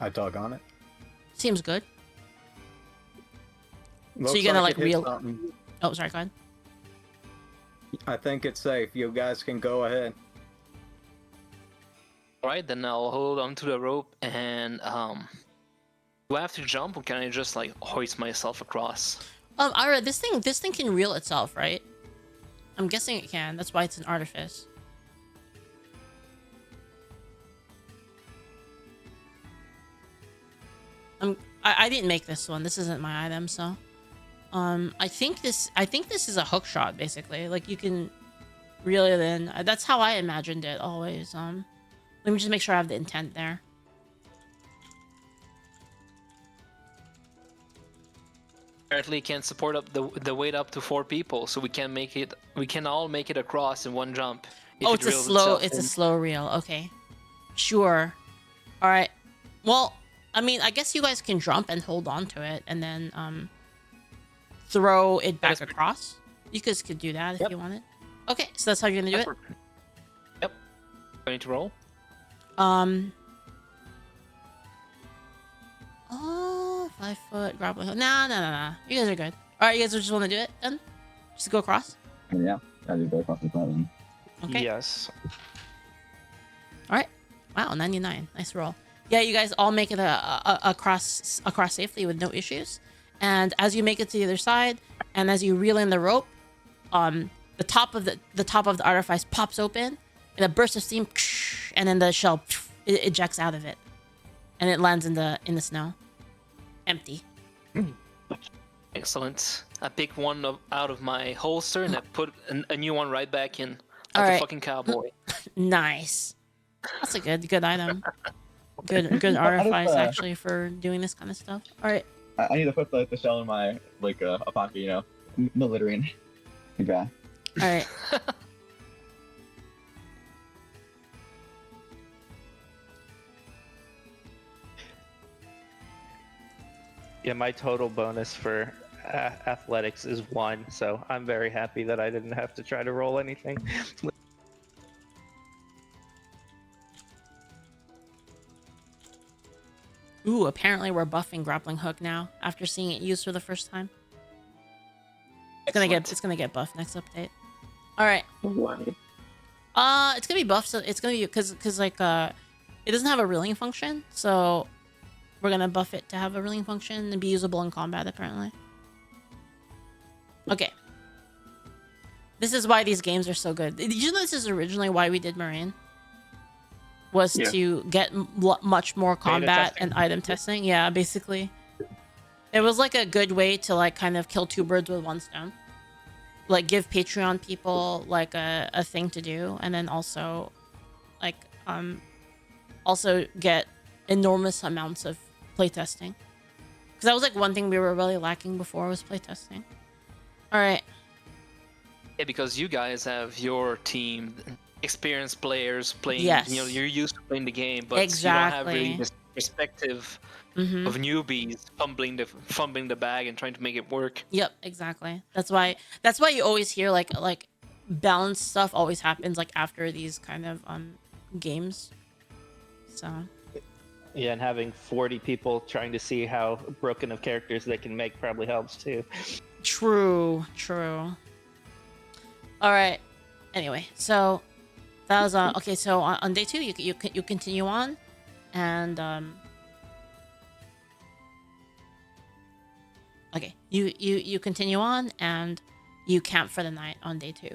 I tug on it. Seems good. Looks you're gonna, like, it hit reel- something. Oh, sorry, go ahead. I think it's safe. You guys can go ahead. Alright, then I'll hold onto the rope and do I have to jump or can I just like hoist myself across? Ira, this thing can reel itself, right? I'm guessing it can. That's why it's an artifice. I didn't make this one. This isn't my item, so I think this is a hook shot basically. Like you can reel it in. That's how I imagined it always. Let me just make sure I have the intent there. Apparently can't support up the weight up to 4 people, so we can all make it across in one jump. If Oh, it it's a reels slow. itself It's a in. slow reel. Okay, sure. All right. Well, I mean, I guess you guys can jump and hold on to it, and then throw it back across. You guys could do that if Yep. you wanted. Okay, so that's how you're gonna do it. Yep. Going to roll. Oh, 5 foot grappling hook. Nah. You guys are good. All right, you guys just want to do it then? Just go across. Yeah, I just go across the front one. Okay. Yes. All right. Wow, 99. Nice roll. Yeah, you guys all make it across safely with no issues. And as you make it to the other side, and as you reel in the rope, the top of the artifice pops open, and a burst of steam, and then the shell it ejects out of it, and it lands in the snow, empty. Excellent. I pick one out of my holster and I put a new one right back in. Like All a right. fucking cowboy. Nice. That's a good item. Good artifice actually for doing this kind of stuff. All right. I need to put the shell in my a pocket, you know, no littering. Okay. All right. Yeah, my total bonus for athletics is 1, so I'm very happy that I didn't have to try to roll anything. Ooh, apparently we're buffing grappling hook now after seeing it used for the first time. It's gonna get buffed next update. All right. Why? It's gonna be buffed. So it's gonna be because like it doesn't have a reeling function, so we're gonna buff it to have a reeling function and be usable in combat apparently. Okay. This is why these games are so good. Did you know this is originally why we did Mirane? Was Yeah. to get much more combat testing. and item testing. Yeah, basically. It was like a good way to like kind of kill 2 birds with 1 stone. Like give Patreon people like a thing to do, and then also like also get enormous amounts of playtesting. Because that was like one thing we were really lacking before was playtesting. Alright. Yeah, because you guys have your team, experienced players playing. Yes. You know, you're used to playing the game, but you don't have Exactly. really this perspective Mm-hmm. of newbies fumbling the bag and trying to make it work. Yep, exactly. That's why you always hear like balanced stuff always happens like after these kind of games. So Yeah, and having 40 people trying to see how broken of characters they can make probably helps too. true. All right. Anyway, so that was okay. So on day 2, you continue on, and okay, you continue on and you camp for the night on day 2.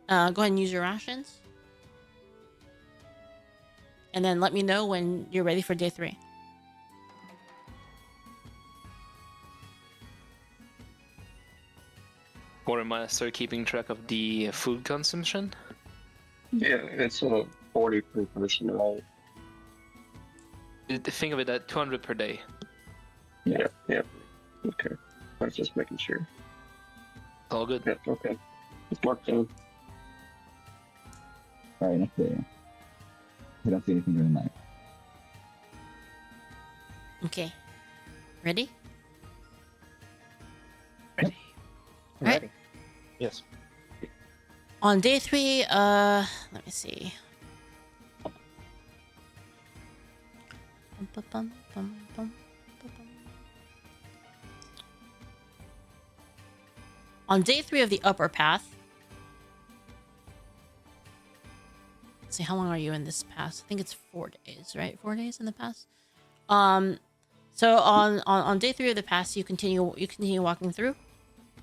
Go ahead and use your rations, and then let me know when you're ready for day 3. Or am I start keeping track of the food consumption? Yeah, it's 40 per person, right? Think of it at 200 per day. Yeah. Okay. I was just making sure. All good. Yeah, okay. It's marked down. Alright, next day. I don't see anything during the night. Okay, ready? Ready. Right. Ready? Yes. On day 3, let me see. On day 3 of the upper path. Let's see, how long are you in this pass? I think it's 4 days, right? 4 days in the pass. So on day 3 of the pass, you continue walking through,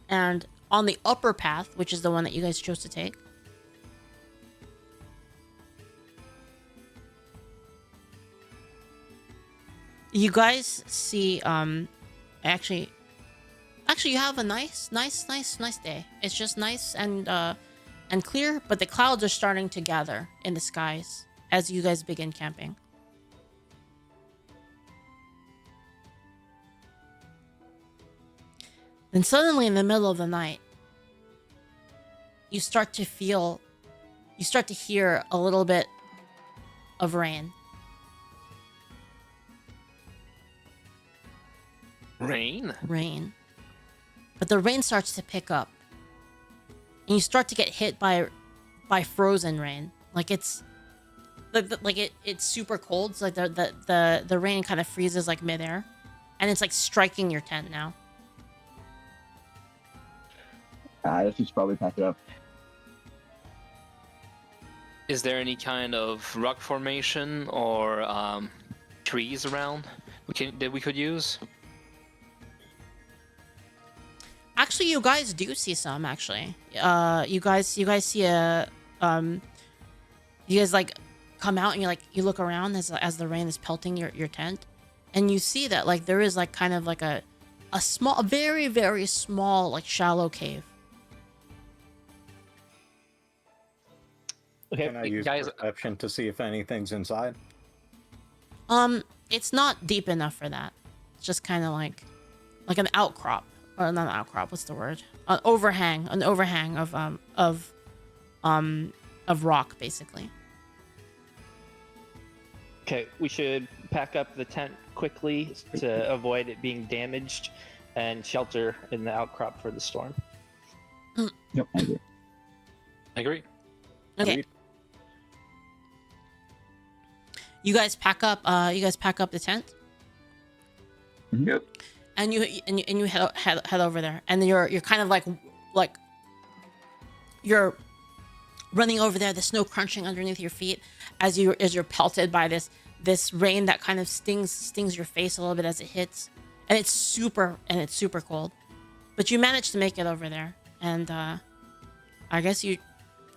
and on the upper path, which is the one that you guys chose to take, you guys see actually Actually, you have a nice day. It's just nice and clear, but the clouds are starting to gather in the skies as you guys begin camping. Then suddenly in the middle of the night, you start to hear a little bit of rain. Rain. But the rain starts to pick up. And you start to get hit by frozen rain. Like it's it's super cold. It's like the rain kind of freezes like midair. And it's like striking your tent now. I should probably pack it up. Is there any kind of rock formation or trees around that we could use? Actually, you guys do see some. Actually, you guys see a you guys like come out and you look around as the rain is pelting your tent, and you see that like there is like kind of like a small, very very small like shallow cave. Okay, Can I use guys- perception to see if anything's inside? It's not deep enough for that. It's just kind of like an outcrop, or not an outcrop. What's the word? An overhang of rock, basically. Okay, we should pack up the tent quickly to avoid it being damaged and shelter in the outcrop for the storm. Yep, I agree. I agree. Okay. Agreed. You guys pack up the tent, Yep. and you head over there, and you're kind of like you're running over there, the snow crunching underneath your feet as you're pelted by this rain that kind of stings your face a little bit as it hits, and it's super cold, but you manage to make it over there, and I guess you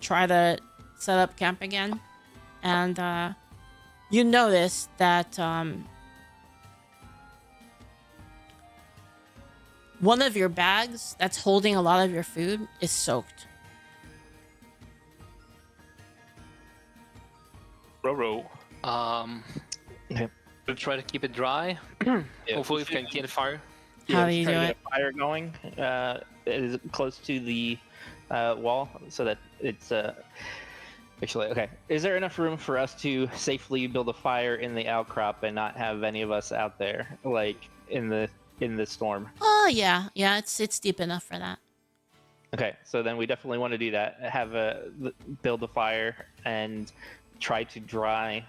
try to set up camp again, and you notice that one of your bags that's holding a lot of your food is soaked. Roro. Okay. We'll try to keep it dry. Yeah, Hopefully we can get a fire. How do you try do to it? get a fire going. It is close to the wall, so that it's actually okay. Is there enough room for us to safely build a fire in the outcrop and not have any of us out there, like in the storm? Oh yeah, it's deep enough for that. Okay, so then we definitely want to do that. Build a fire and try to dry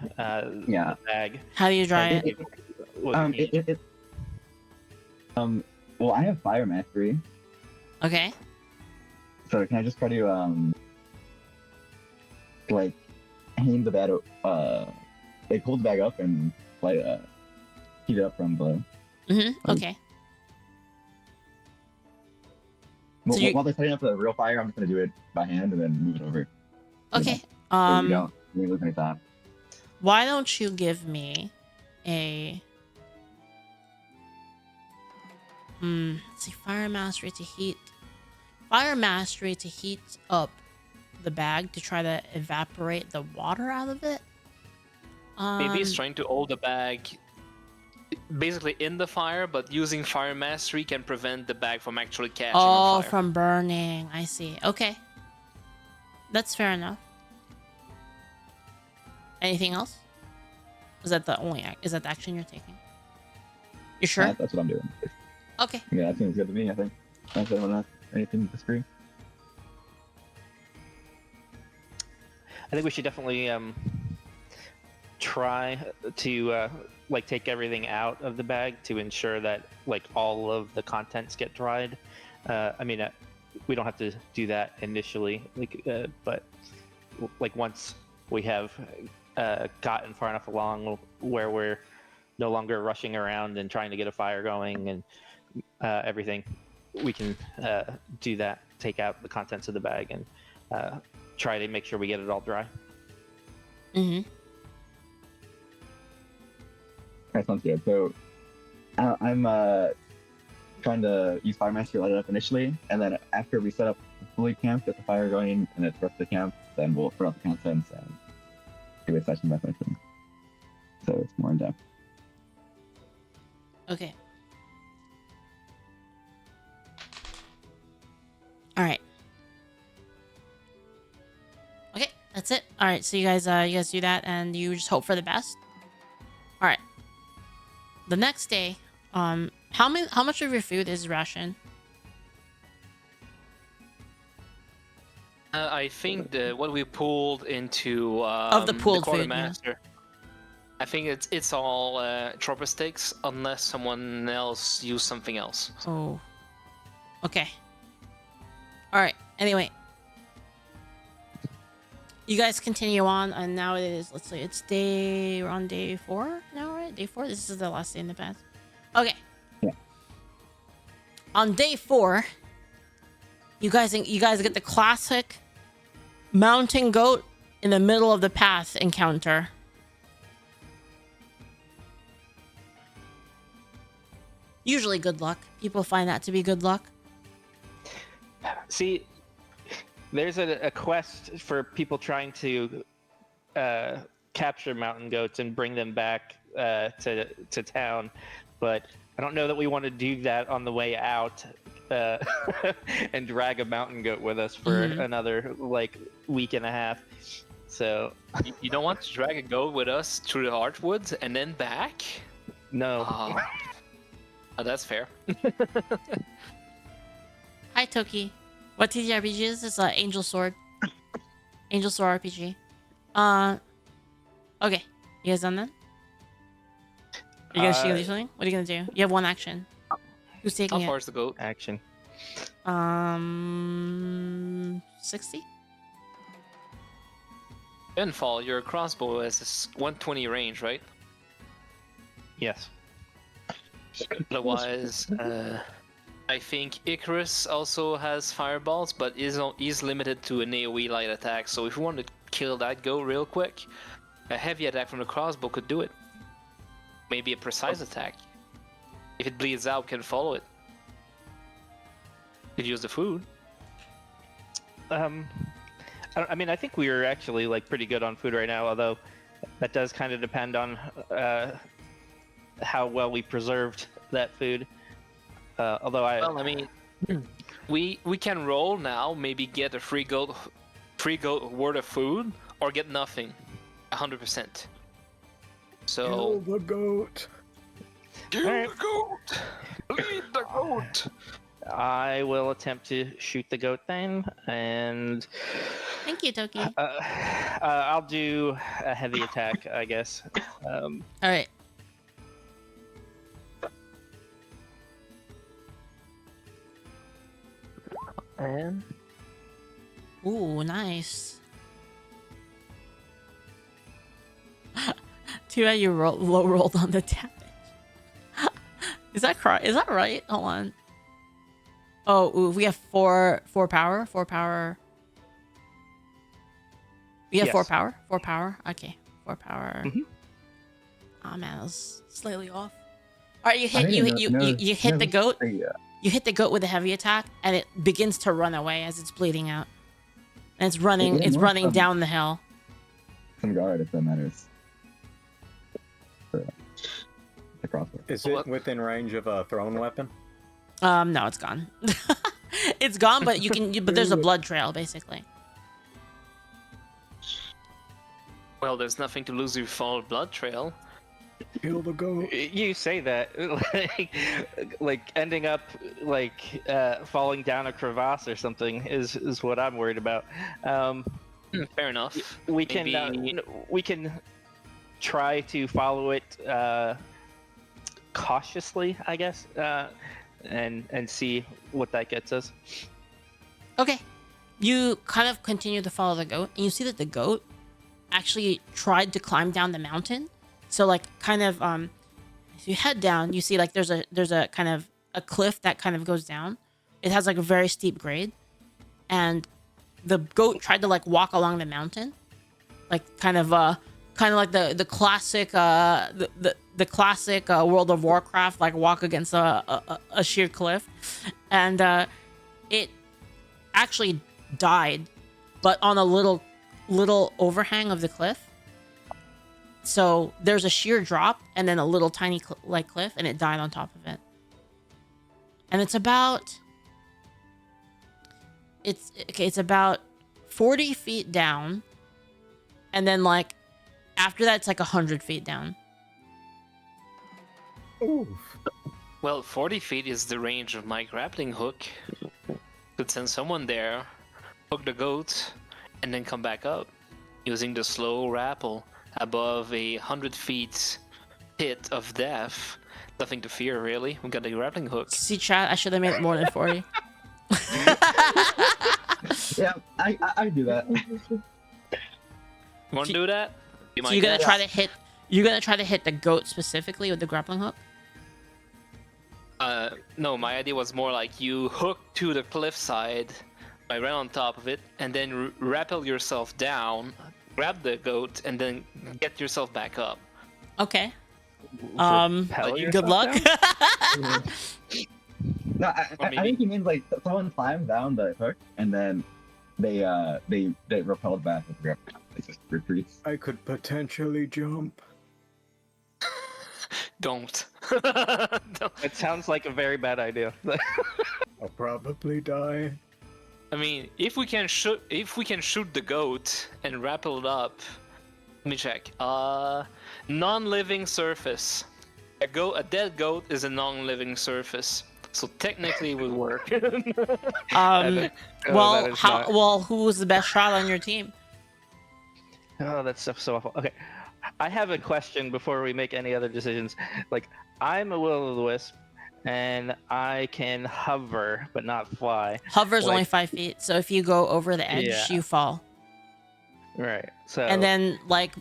Yeah. the bag. How do you dry it? Well, I have fire mastery, Okay. so can I just try to like hang the bag, like hold the bag up and like heat it up from below. Okay. Well, you- while they're setting up the real fire, I'm just gonna do it by hand and then move it over. Okay. So we don't lose any time. Why don't you give me a let's see, fire mastery to heat up the bag to try to evaporate the water out of it. Maybe it's trying to hold the bag basically in the fire, but using fire mastery can prevent the bag from actually catching on fire. From burning. I see. Okay. That's fair enough. Anything else? Is that the action you're taking? You sure? That's what I'm doing. Okay. Yeah, that seems good to me. I think. Unless anyone has anything to disagree. I think we should definitely try to like take everything out of the bag to ensure that like all of the contents get dried. I mean, we don't have to do that initially, but like once we have gotten far enough along where we're no longer rushing around and trying to get a fire going and everything, we can do that, take out the contents of the bag and try to make sure we get it all dry. That sounds good. So I'm trying to use Fire Master to light it up initially, and then after we set up fully camp, get the fire going, and it's the rest of the camp, then we'll put out the contents and do a session by session. So it's more in depth. Okay. All right. Okay, that's it. All right, so you guys do that, and you just hope for the best. All right. The next day, how much of your food is ration? I think what we pulled into Of the pooled food, quartermaster. I think it's all chopper steaks unless someone else used something else. Oh. Okay. All right. Anyway, you guys continue on, and now it is. Let's see. We're on day 4 now, right? Day 4. This is the last day in the path. Okay. Yeah. On day 4, you guys get the classic mountain goat in the middle of the path encounter. Usually good luck. People find that to be good luck. See, there's a quest for people trying to capture mountain goats and bring them back to town, but I don't know that we want to do that on the way out and drag a mountain goat with us for another like week and a half. So You don't want to drag a goat with us through the Heartwoods and then back? no. Oh, that's fair. Hi, Toki. What TTRPG is this? Angel Sword. Angel Sword RPG. Okay. You guys done then? Are you guys gonna do something? What are you gonna do? You have one action. Who's taking How far it? is the goat? Action. 60? Evenfall, your crossbow has this 120 range, right? Yes. Otherwise, I think Icarus also has fireballs, but is limited to an AoE light attack. So if we want to kill that goat real quick, a heavy attack from the crossbow could do it. Maybe a precise attack. If it bleeds out, we can follow it. Could use the food. I mean, I think we are actually like pretty good on food right now, although that does kind of depend on how well we preserved that food. Although Well, I mean, we can roll now. Maybe get a free goat worth of food, or get nothing, 100%. So the goat. kill the goat. Lead the goat. I will attempt to shoot the goat then, and Thank you, Toki. I'll do a heavy attack, I guess. All right. And Ooh, nice. Too bad you low rolled on the damage. Is that right? Hold on. Oh, ooh, we have four power. 4 power. We have Yes. 4 power. 4 power. Okay, 4 power. Mhm. Oh man, that was slightly off. All right, you I hit didn't you know- hit the goat. Yeah. You hit the goat with a heavy attack, and it begins to run away as it's bleeding out. And it's running. Yeah, It's more running fun. down the hill. Some guard if that matters. For, the crossbow. Is it within range of a thrown weapon? No, it's gone. It's gone, but but there's a blood trail basically. well, there's nothing to lose if you follow blood trail. Kill the goat. You say that, like ending up like falling down a crevasse or something is what I'm worried about. Fair enough. We can Maybe- we can try to follow it cautiously, I guess, and see what that gets us. Okay, you kind of continue to follow the goat, and you see that the goat actually tried to climb down the mountain. So like kind of if you head down, you see like there's a kind of a cliff that kind of goes down. It has like a very steep grade, and the goat tried to like walk along the mountain, like kind of kind of like the classic the classic World of Warcraft, like walk against a sheer cliff, and it actually died, but on a little overhang of the cliff. So there's a sheer drop and then a little tiny like cliff, and it died on top of it. And it's about 40 feet down, and then like after that it's like 100 feet down. Ooh. Well, 40 feet is the range of my grappling hook. Could send someone there, hook the goat, and then come back up using the slow rappel above 100 feet pit of death. Nothing to fear, really. We got the grappling hook. See, chat, I should have made it more than 40. Yeah, I do that. You want to do that? So you're gonna try to hit. You're gonna try to hit the goat specifically with the grappling hook. No, my idea was more like you hook to the cliffside, I ran on top of it, and then rappel yourself down, grab the goat, and then get yourself back up. Okay. Propel Good yourself luck. down? No, I think he means like someone climbs down the hook and then they repelled back with grip. It just retreats. I could potentially jump. Don't. Don't. It sounds like a very bad idea. I'll probably die. I mean, if we can shoot the goat and rappel it up. Let me check. Non-living surface. A dead goat is a non-living surface, so technically it would work. Well, who was the best shot on your team? Oh, that stuff's so awful. Okay, I have a question before we make any other decisions. Like, I'm a will-o'-the-wisp, and I can hover but not fly. Hover's Like- only 5 feet, so if you go over the edge, Yeah. you fall. Right. So. And then, like,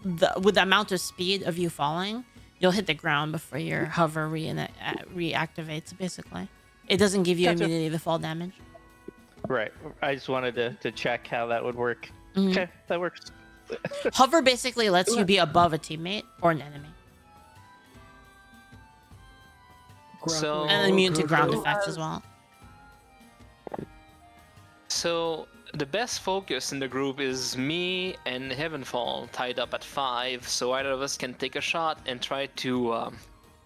with the amount of speed of you falling, you'll hit the ground before your hover reactivates. Basically, it doesn't give you Gotcha. immunity to fall damage. Right. I just wanted to check how that would work. Mhm. Okay, that works. Hover basically lets you be above a teammate or an enemy, So- and immune to ground effects as well. So the best focus in the group is me and Evenfall tied up at 5, so either of us can take a shot and try to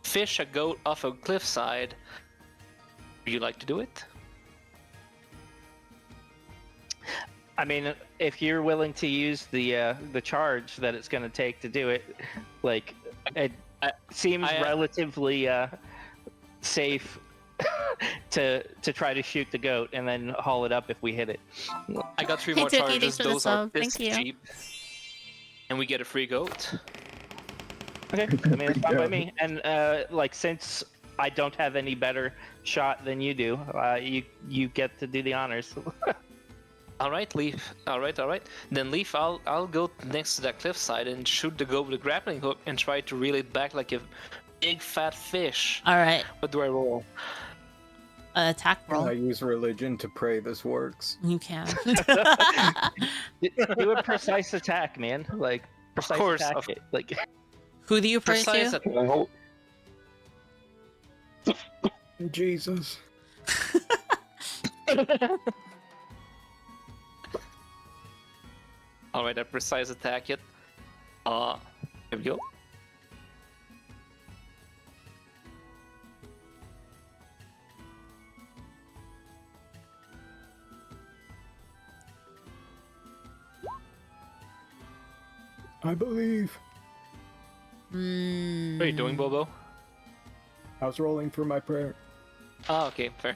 fish a goat off a cliffside. Would you like to do it? I mean, if you're willing to use the charge that it's going to take to do it, like it seems relatively safe to try to shoot the goat and then haul it up if we hit it. I got 3 Hey, more Tookie, charges. thanks for the Those are sub. Thank you. cheap. And we get a free goat. Okay, I mean, it's fine by me. And like, since I don't have any better shot than you do, you get to do the honors. All right, Leaf. All right. Then Leaf, I'll go next to that cliffside and shoot the goat with a grappling hook and try to reel it back like a big fat fish. All right, What do I roll? attack roll. I use religion to pray this works. You can. Do a precise attack, man. Like, precise course, attack. of- Like, Who do you pray Precise to? Well, Jesus. All right, a precise attack it. Here we go. I believe. What are you doing, Bobo? I was rolling for my prayer. Oh, okay, fair.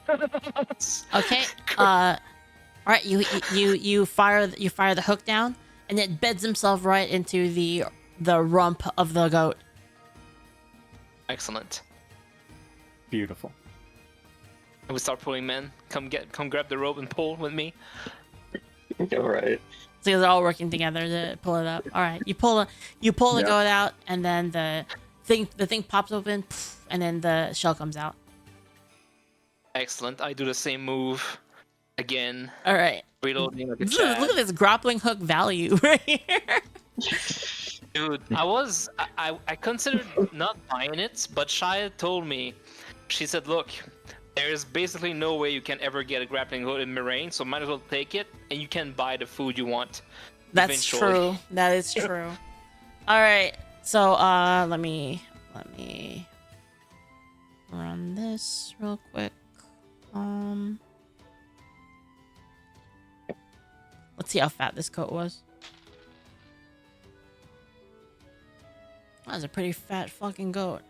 Okay. All right. You fire the hook down, and it beds himself right into the rump of the goat. Excellent. Beautiful. And we start pulling men. Come grab the rope and pull with me. all right. So they're all working together to pull it up. All right. You pull the Yeah. goat out, and then the thing pops open, and then the shell comes out. Excellent. I do the same move again. All right. Reloading like a Look Chad. at this grappling hook value right here. Dude, I considered not buying it, but Shia told me, she said, look, there's basically no way you can ever get a grappling hook in Mirane, so might as well take it, and you can buy the food you want. That's eventually. true. That is true. All right. So let me run this real quick. Let's see how fat this coat was. That was a pretty fat fucking goat.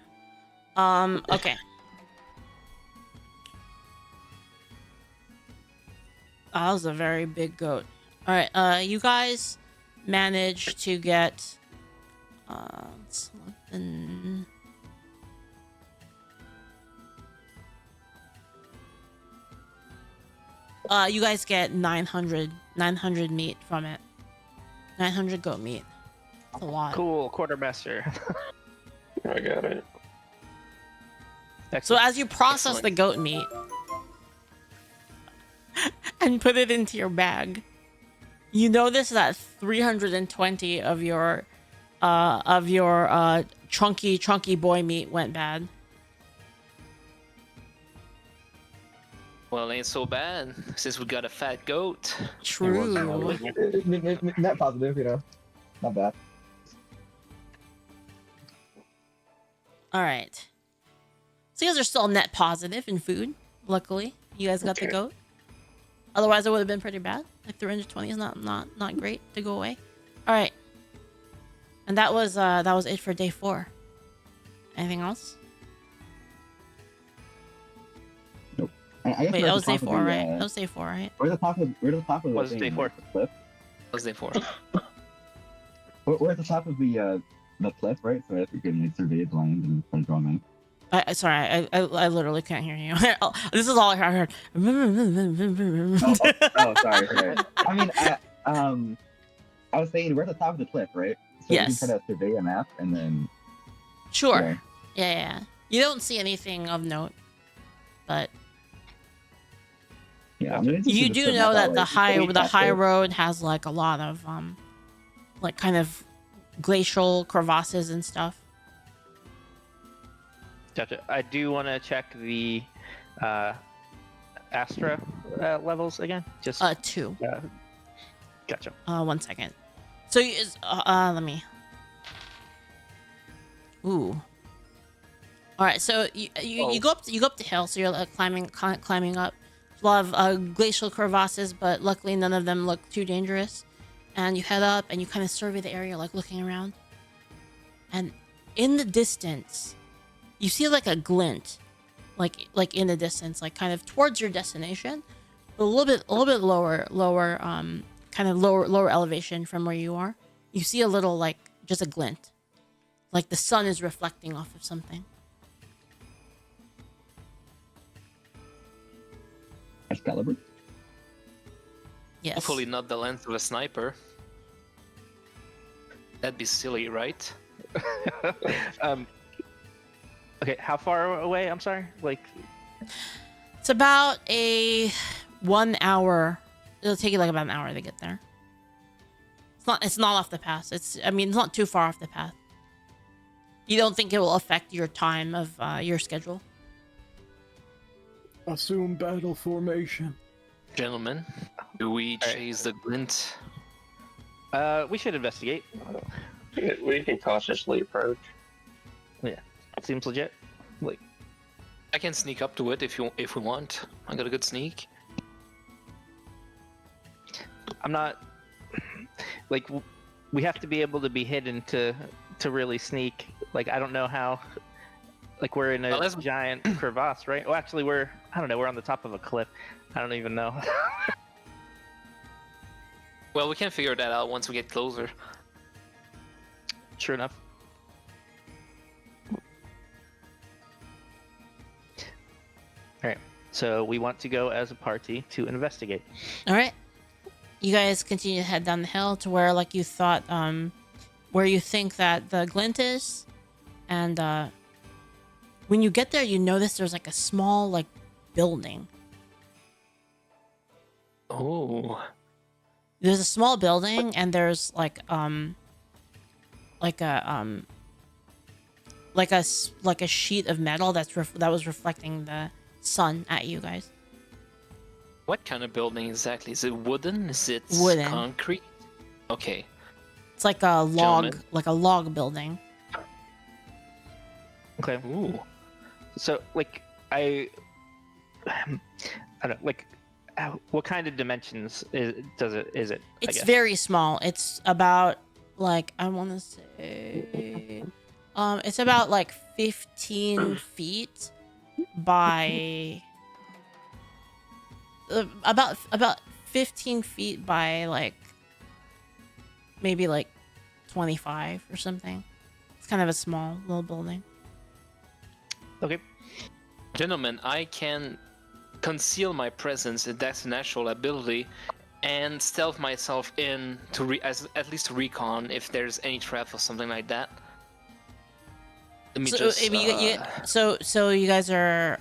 Okay. Oh, that was a very big goat. All right, you guys managed to get something. You guys get 900 meat from it. 900 goat meat. That's a lot. Cool, quartermaster. I got it. So as you process Excellent. the goat meat and put it into your bag, you notice that 320 of your chunky boy meat went bad. Well, ain't so bad, since we got a fat goat. True. Net positive, you know. Not bad. All right. So you guys are still net positive in food. Luckily, you guys got the Okay. goat. Otherwise, it would have been pretty bad. Like 320 is not great to go away. All right. And that was it for day 4. Anything else? I guess Wait, we're that at was the day top of 4, the, right? That was day 4, right? We're at the top of the Was thing, day 4? the cliff. That was day 4. We're at the top of the cliff, right? So if we can survey the land and start drawing. Sorry, I literally can't hear you. This is all I heard. Sorry. I mean, I was saying we're at the top of the cliff, right? So we Yes. can try to survey a map and then. Sure. Yeah. You don't see anything of note, but Yeah, I mean, it's just you to do map know out, that like, the high we passed it. road has like a lot of like kind of glacial crevasses and stuff. Gotcha. I do want to check the Astra levels again. Just 2. gotcha. 1 second. So let me. Ooh. All right. So you go up the hill. So you're like climbing up. A lot of glacial crevasses, but luckily none of them look too dangerous. And you head up and you kind of survey the area, like looking around. And in the distance, you see like a glint, like in the distance, like kind of towards your destination, but a little bit lower, kind of lower elevation from where you are. You see a little, like, just a glint, like the sun is reflecting off of something. Excalibur. Yes. Hopefully not the length of a sniper. That'd be silly, right? Okay, how far away? I'm sorry. Like, It's about a 1 hour. It'll take you like about an hour to get there. It's not off the path. It's not too far off the path. You don't think it will affect your time of your schedule? Assume battle formation. Gentlemen, do we chase the glint? we should investigate. We can cautiously approach. Seems legit. Like, I can sneak up to it if we want. I got a good sneak. I'm not like we have to be able to be hidden to really sneak. Like, I don't know how. Like, we're in a Well, giant crevasse, right? Well, actually, we're on the top of a cliff. I don't even know. Well, we can figure that out once we get closer. Sure enough. All right. So we want to go as a party to investigate. All right. You guys continue to head down the hill to where, like, you thought, where you think that the glint is, and when you get there, you notice there's like a small, like, building. Oh. There's a small building, and there's like a like a sheet of metal that was reflecting the sun at you guys. What kind of building exactly? Is it wooden? Is it Wooden. concrete? Okay. It's like a log, Gentlemen. like a log building. Okay. Ooh. So, like, I don't know, like, what kind of dimensions is it? I It's guess? very small. It's about like I want to say, it's about like 15 feet by about 15 feet by like maybe like 25 or something. It's kind of a small little building. Okay. Gentlemen, I can conceal my presence, that's a natural ability, and stealth myself in to at least to recon if there's any trap or something like that. Let me So, just. so you guys are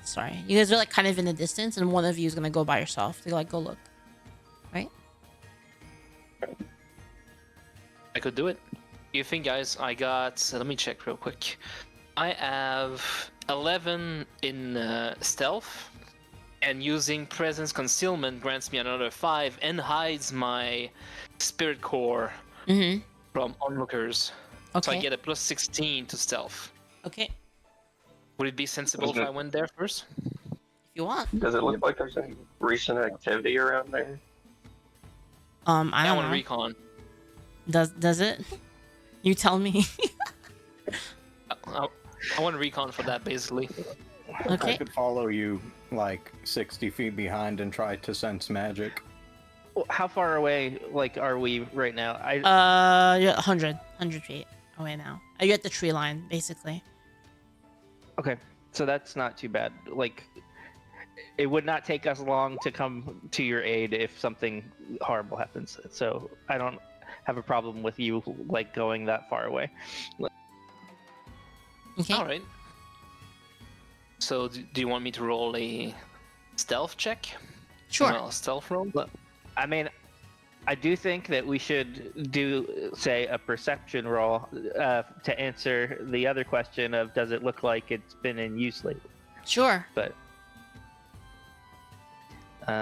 sorry, you guys are like kind of in the distance, and one of you is gonna go by yourself to like go look, right? I could do it. You think, guys? I got. Let me check real quick. I have 11 in stealth, and using presence concealment grants me another 5 and hides my spirit core from onlookers. Okay. So I get a plus 16 to stealth. Okay, Would it be sensible if I went there first? if you want. Does it look like there's any recent activity around there? I I don't want to know. recon. Does it? You tell me. I want to recon for that, basically. I Okay. could follow you like 60 feet behind and try to sense magic. Well, how far away, like, are we right now? Yeah, 100 feet away now. Are you at the tree line, basically? Okay, so that's not too bad. Like, it would not take us long to come to your aid if something horrible happens. So I don't have a problem with you like going that far away. Okay. All right. So, do you want me to roll a stealth check? Sure. No, stealth roll? I mean, I do think that we should do, say, a perception roll to answer the other question of does it look like it's been in use lately? Sure. But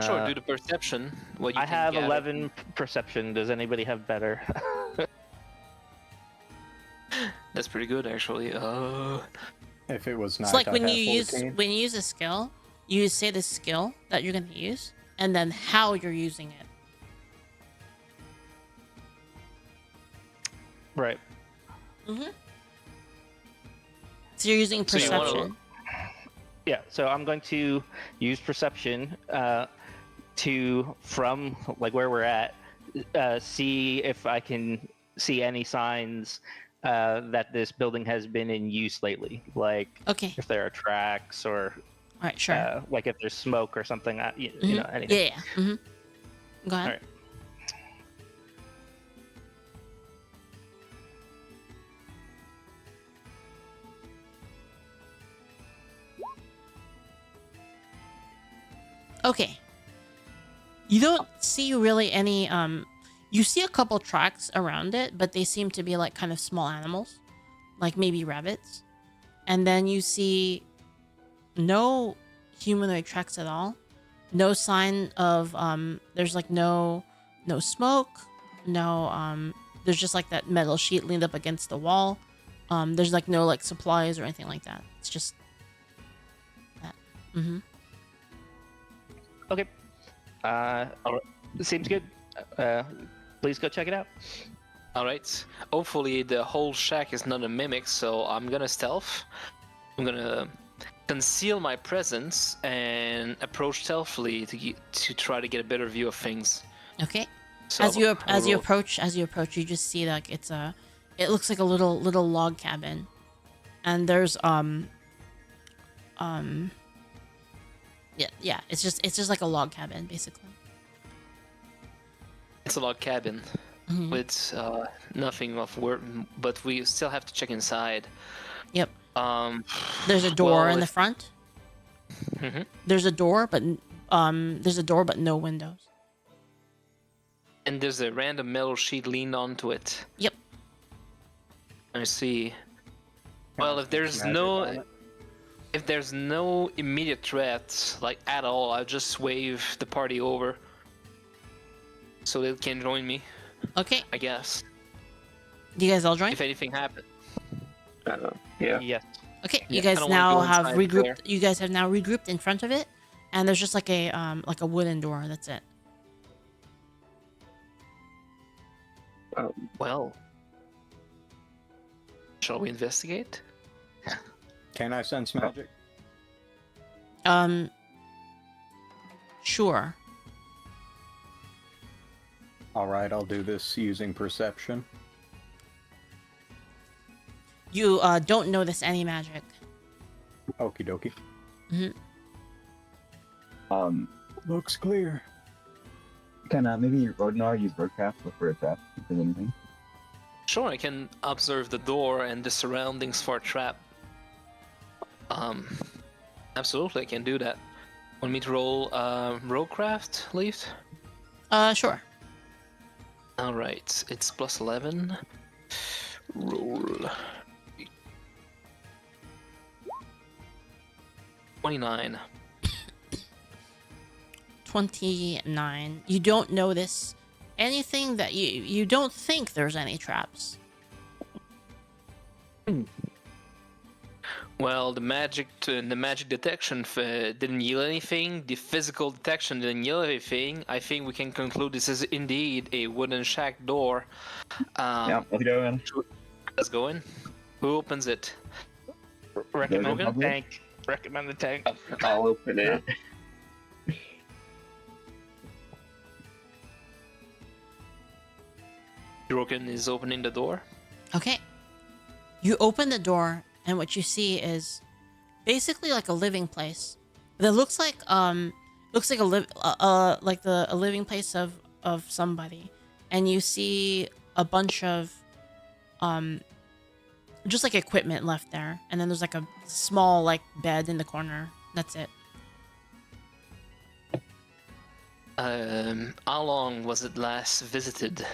Sure, do the perception. What you I can have gather. 11 perception. Does anybody have better? That's pretty good, actually. If it was night, It's like I'd when have you 14. use a skill, you say the skill that you're gonna use, and then how you're using it. Right. So you're using So you wanna- perception. Yeah, so I'm going to use perception to, from like where we're at, see if I can see any signs that this building has been in use lately. Like Okay. if there are tracks or All right. Sure. like if there's smoke or something, you know, anything. Yeah. Go ahead. All right. Okay. You don't see really any you see a couple tracks around it, but they seem to be like kind of small animals, like maybe rabbits. And then you see no humanoid tracks at all. No sign of there's like no smoke, no there's just like that metal sheet leaned up against the wall. There's like no like supplies or anything like that. It's just that. Okay. Seems good. Please go check it out. All right. Hopefully, the whole shack is not a mimic, so I'm gonna stealth. I'm gonna conceal my presence and approach stealthily to try to get a better view of things. Okay. So As you roll- approach, you just see like it looks like a little log cabin, and there's yeah, it's just like a log cabin basically. It's a log cabin with nothing of work, but we still have to check inside. Yep. There's a door in the if- front. Mhm. There's a door, but no windows. And there's a random metal sheet leaned onto it. Yep. I see. Well, if Magic on it. there's no immediate threat, like at all, I'll just wave the party over, so they can join me. Okay. I guess Do you guys all join? if anything happens. Yeah. Yes. Okay. Yeah, You guys I don't wanna now go have inside regrouped. there. You guys have now regrouped in front of it, and there's just like a wooden door. That's it. Well, shall we investigate? Can I sense magic? Sure. All right, I'll do this using perception. You don't notice any magic. Okie dokie. Looks clear. Can maybe Rognar use Roadcraft, look for a trap if there's anything? Sure, I can observe the door and the surroundings for a trap. Absolutely, I can do that. Want me to roll rollcraft, Leaf? Sure. All right, it's plus 11. Roll. 29. 29. You don't notice anything that you don't think there's any traps. Well, the magic detection didn't yield anything. The physical detection didn't yield anything. I think we can conclude this is indeed a wooden shack door. Yeah, let's go in. Let's go in. Who opens it? Recommend the Drogan? tank. Recommend the tank. I'll open it. Drogan is opening the door. Okay. You open the door, and what you see is basically like a living place. That looks like a living place of somebody, and you see a bunch of just like equipment left there, and then there's like a small like bed in the corner. That's it. How long was it last visited?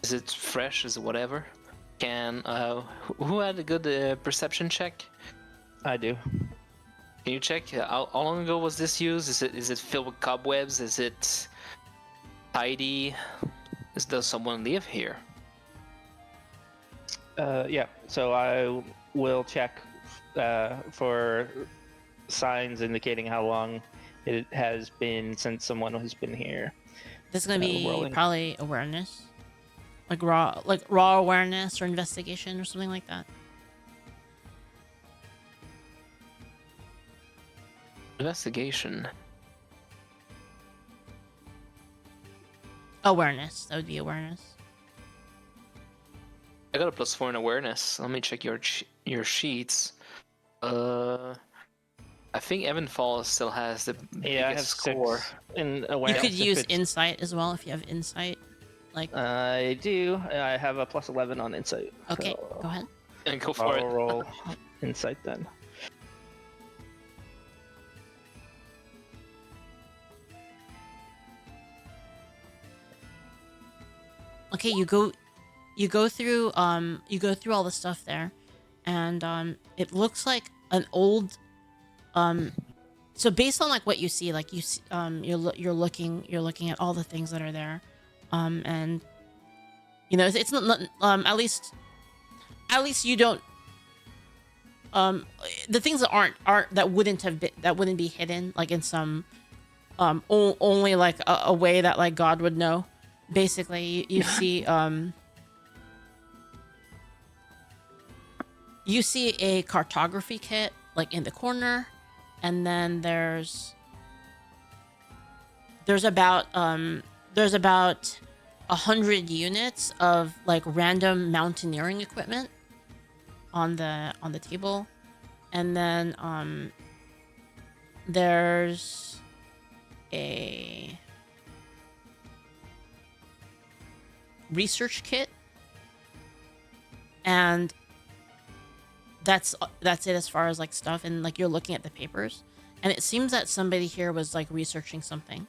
Is it fresh? Is it whatever? Who had a good perception check? I do. Can you check how long ago was this used? Is it filled with cobwebs? Is it tidy? Does someone live here? Yeah. So I will check for signs indicating how long it has been since someone has been here. This is gonna be rolling. probably awareness, like raw awareness or investigation or something like that. Investigation. Awareness. That would be awareness. I got a +4 in awareness. Let me check your sheets. I think Evenfall still has the Yeah, I have biggest score. 6 in You awareness. could if use it's- insight as well if you have insight. Like, I do. I have a +11 on insight. okay, so go ahead. And go for I'll it. roll insight then. Okay, you go through all the stuff there, and it looks like an old so based on like what you see, like you're looking at all the things that are there, and you know it's not at least you don't the things that aren't that wouldn't be hidden like in some only like a way that like God would know. Basically, you see a cartography kit like in the corner, and then there's about 100 units of like random mountaineering equipment on the table, and then there's a research kit, and that's it as far as like stuff. And like you're looking at the papers, and it seems that somebody here was like researching something.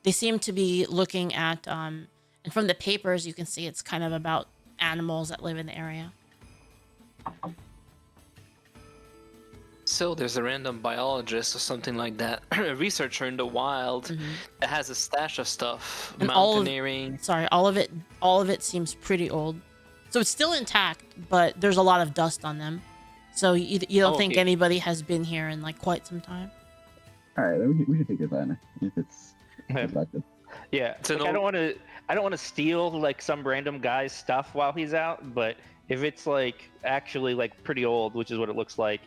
They seem to be looking at and from the papers you can see it's kind of about animals that live in the area. So there's a random biologist or something like that, a researcher in the wild that has a stash of stuff, And mountaineering. all of it seems pretty old. So it's still intact, but there's a lot of dust on them. So you don't think Okay. anybody has been here in like quite some time? All right, then we can take it then if it's Okay. effective. Yeah, So like, I don't want to steal like some random guy's stuff while he's out, but if it's like actually like pretty old, which is what it looks like,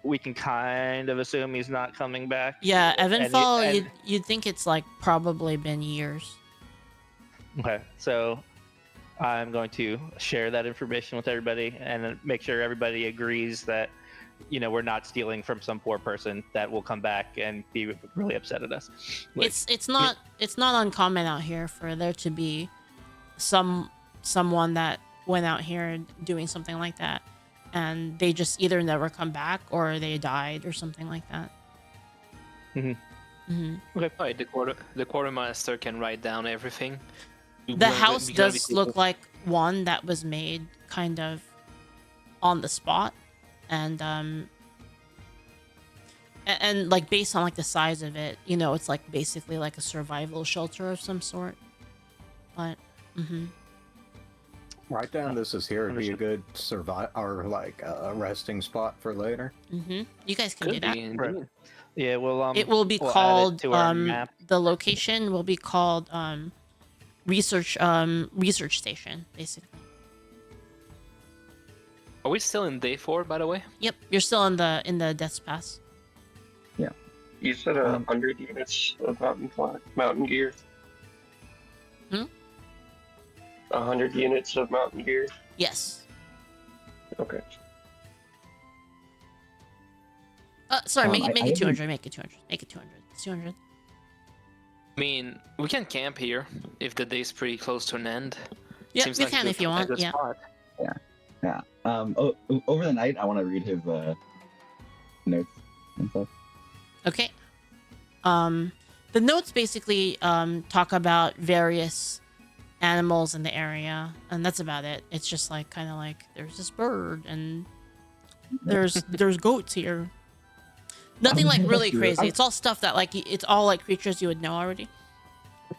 we can kind of assume he's not coming back. Yeah, Evenfall, and- you'd think it's like probably been years. Okay, so I'm going to share that information with everybody and then make sure everybody agrees that, you know, we're not stealing from some poor person that will come back and be really upset at us. Like, It's not uncommon out here for there to be someone that went out here doing something like that, and they just either never come back or they died or something like that. Right, the quartermaster can write down everything. The house does look like one that was made kind of on the spot, and like based on like the size of it, you know, it's like basically like a survival shelter of some sort. But Write down this is here. It'd be a good resting spot for later. you guys can do Could that. be indeed. Right. Yeah, well, It will be we'll add it called to our map. the location will be called research station, basically. Are we still in day 4, by the way? Yep, you're still in the Death's Pass. You said 100 units of mountain gear. 100 units of mountain gear. Yes. Okay. Sorry, make I it agree. 200. Make it 200. Make it 200. It's 200. I mean, we can camp here if the day's pretty close to an end. Yeah, Seems you like a can good- if you a want. good Yeah. spot. Yeah. Over the night, I want to read his notes and stuff. Okay. The notes basically talk about various animals in the area, and that's about it. It's just like kind of like there's this bird and there's goats here. Nothing like really crazy. It's all stuff that like it's all like creatures you would know already.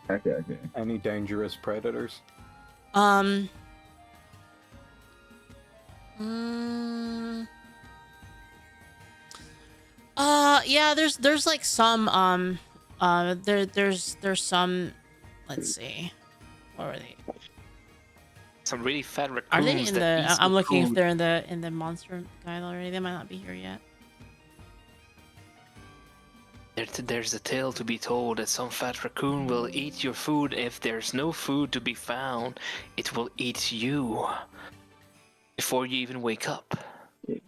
Okay. Any dangerous predators? Yeah, there's like some there's some, let's see, where are they? Some really fat raccoons. Are they in that the? eat I'm looking if food. they're in the monster guide already. They might not be here yet. There's a tale to be told that some fat raccoon will eat your food. If there's no food to be found, it will eat you before you even wake up.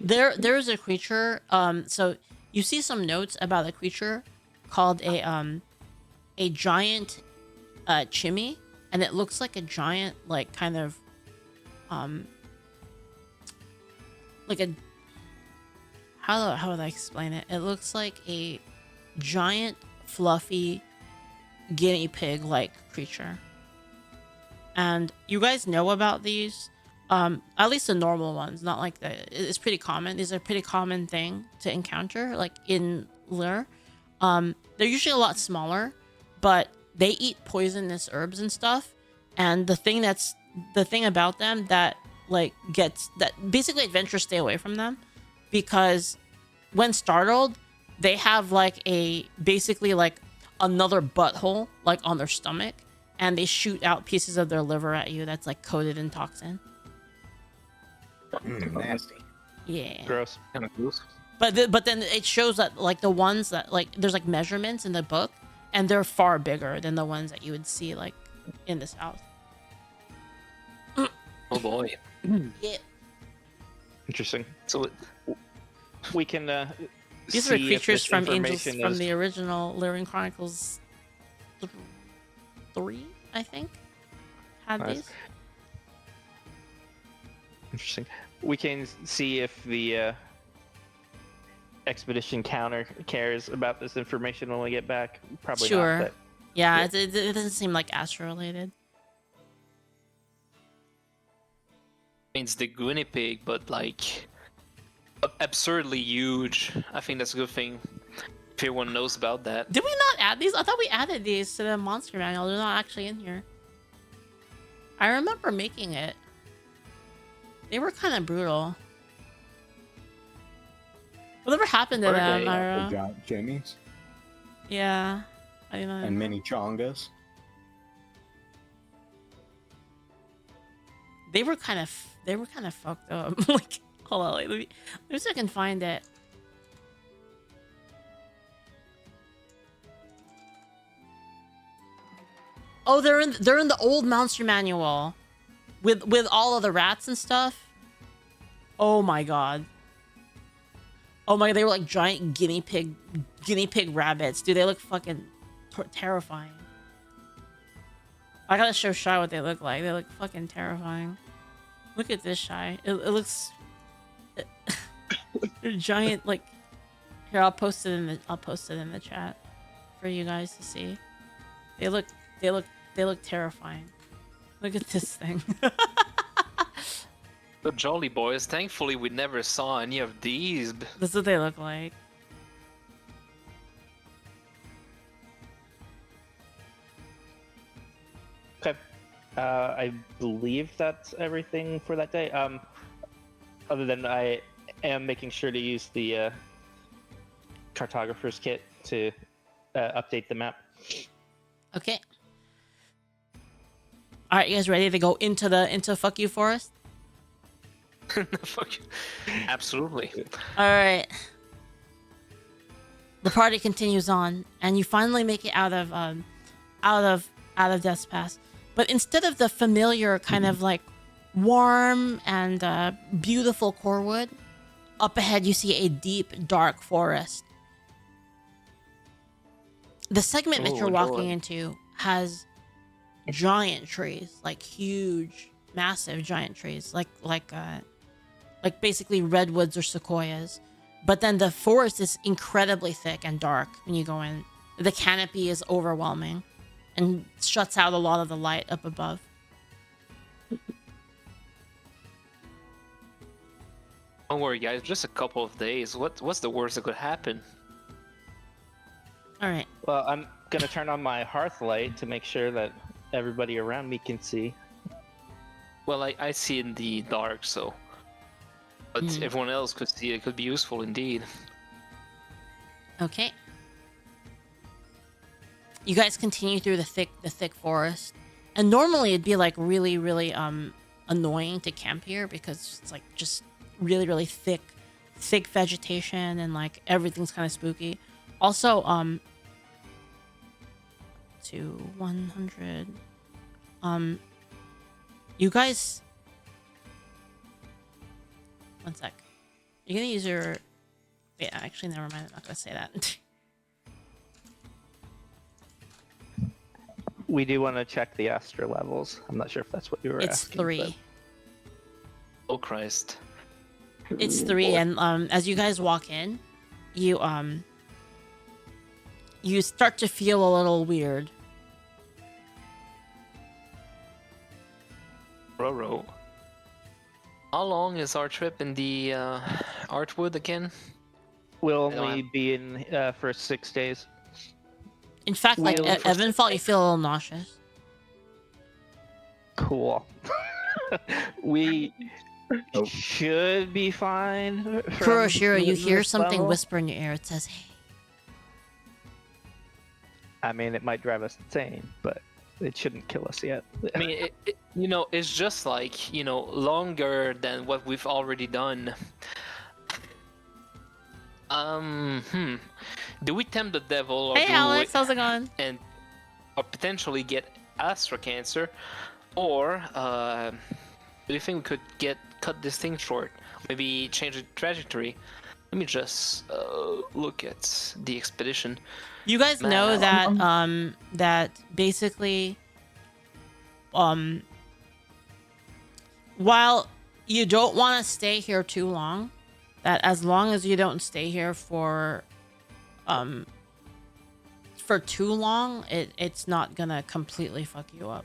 There's a creature. So you see some notes about a creature called a giant chimney, and it looks like a giant like kind of like a how would I explain it? It looks like a giant fluffy guinea pig like creature. And you guys know about these, at least the normal ones, not like it's pretty common. These are a pretty common thing to encounter like in lure. They're usually a lot smaller, but they eat poisonous herbs and stuff. And the thing about them that like gets that basically adventurers stay away from them, because when startled, they have like basically like another butthole like on their stomach, and they shoot out pieces of their liver at you that's like coated in toxin. Nasty. Yeah. Gross. Kind of gross. But then it shows that like the ones that like there's like measurements in the book, and they're far bigger than the ones that you would see like in the south. Oh boy. Yeah. Interesting. So We can. These are see if creatures this from Angels information from is- the original Lyrian Chronicles 3, I think. Had Nice. these. Interesting. We can see if the expedition counter cares about this information when we get back. Probably Sure. not. But Yeah, it doesn't seem like astro related. It's the guinea pig, but like absurdly huge. I think that's a good thing. If everyone knows about that. Did we not add these? I thought we added these to the monster manual. They're not actually in here. I remember making it. They were kind of brutal. Whatever happened to Were them? they? I The don't know. giant jimmies Yeah. I don't know. and mini chongas. They were kind of fucked up. Like, hold on, let me see if I can find it. Oh, they're in the old monster manual, with all of the rats and stuff. Oh my god. Oh my god, they were like giant guinea pig rabbits, dude. They look fucking terrifying. I gotta show Shy what they look like. They look fucking terrifying. Look at this, Shy. It looks. They're giant. Like, here, I'll post it in the chat for you guys to see. They look terrifying. Look at this thing. The Jolly Boys. Thankfully, we never saw any of these. That's what they look like. Okay. I believe that's everything for that day. Other than I am making sure to use the cartographer's kit to update the map. Okay. All right, you guys ready to go into fuck you forest? Fuck you. Absolutely. All right. The party continues on, and you finally make it out of Death's Pass. But instead of the familiar kind of like warm and beautiful Corewood, up ahead you see a deep, dark forest. The segment that Oh, you're walking Lord. into has giant trees, like huge, massive giant trees, like basically redwoods or sequoias. But then the forest is incredibly thick and dark when you go in. The canopy is overwhelming and shuts out a lot of the light up above. Don't worry, guys. Just a couple of days. What's the worst that could happen? All right. Well, I'm gonna turn on my hearth light to make sure that everybody around me can see. Well, I see in the dark, so. But Hmm. everyone else could see it. Could be useful indeed. Okay. You guys continue through the thick forest, and normally it'd be like really annoying to camp here because it's like just really thick vegetation and like everything's kind of spooky. Also, to 100. You guys. One sec. You're gonna use your. Yeah, actually, never mind. I'm not gonna say that. We do want to check the Astra levels. I'm not sure if that's what you were It's asking. 3. Oh Christ. It's 3, and as you guys walk in, you start to feel a little weird. Roro. How long is our trip in the Artwood again? We'll I don't only be in for 6 days. In fact, like We'll- at Evenfall, you feel a little nauseous. Cool. We Oh. should be fine. from Kuroshiro, you hear this something level. whisper in your ear. It says, "Hey." I mean, it might drive us insane, but it shouldn't kill us yet. I mean, it's just like, longer than what we've already done. Do we tempt the devil, or Hey, do Alex, we, how's it going? or potentially get Astra cancer, or do you think we could cut this thing short? Maybe change the trajectory. Let me just look at the expedition. You guys Man, know I- that that basically while you don't want to stay here too long, that as long as you don't stay here for too long, it's not gonna completely fuck you up.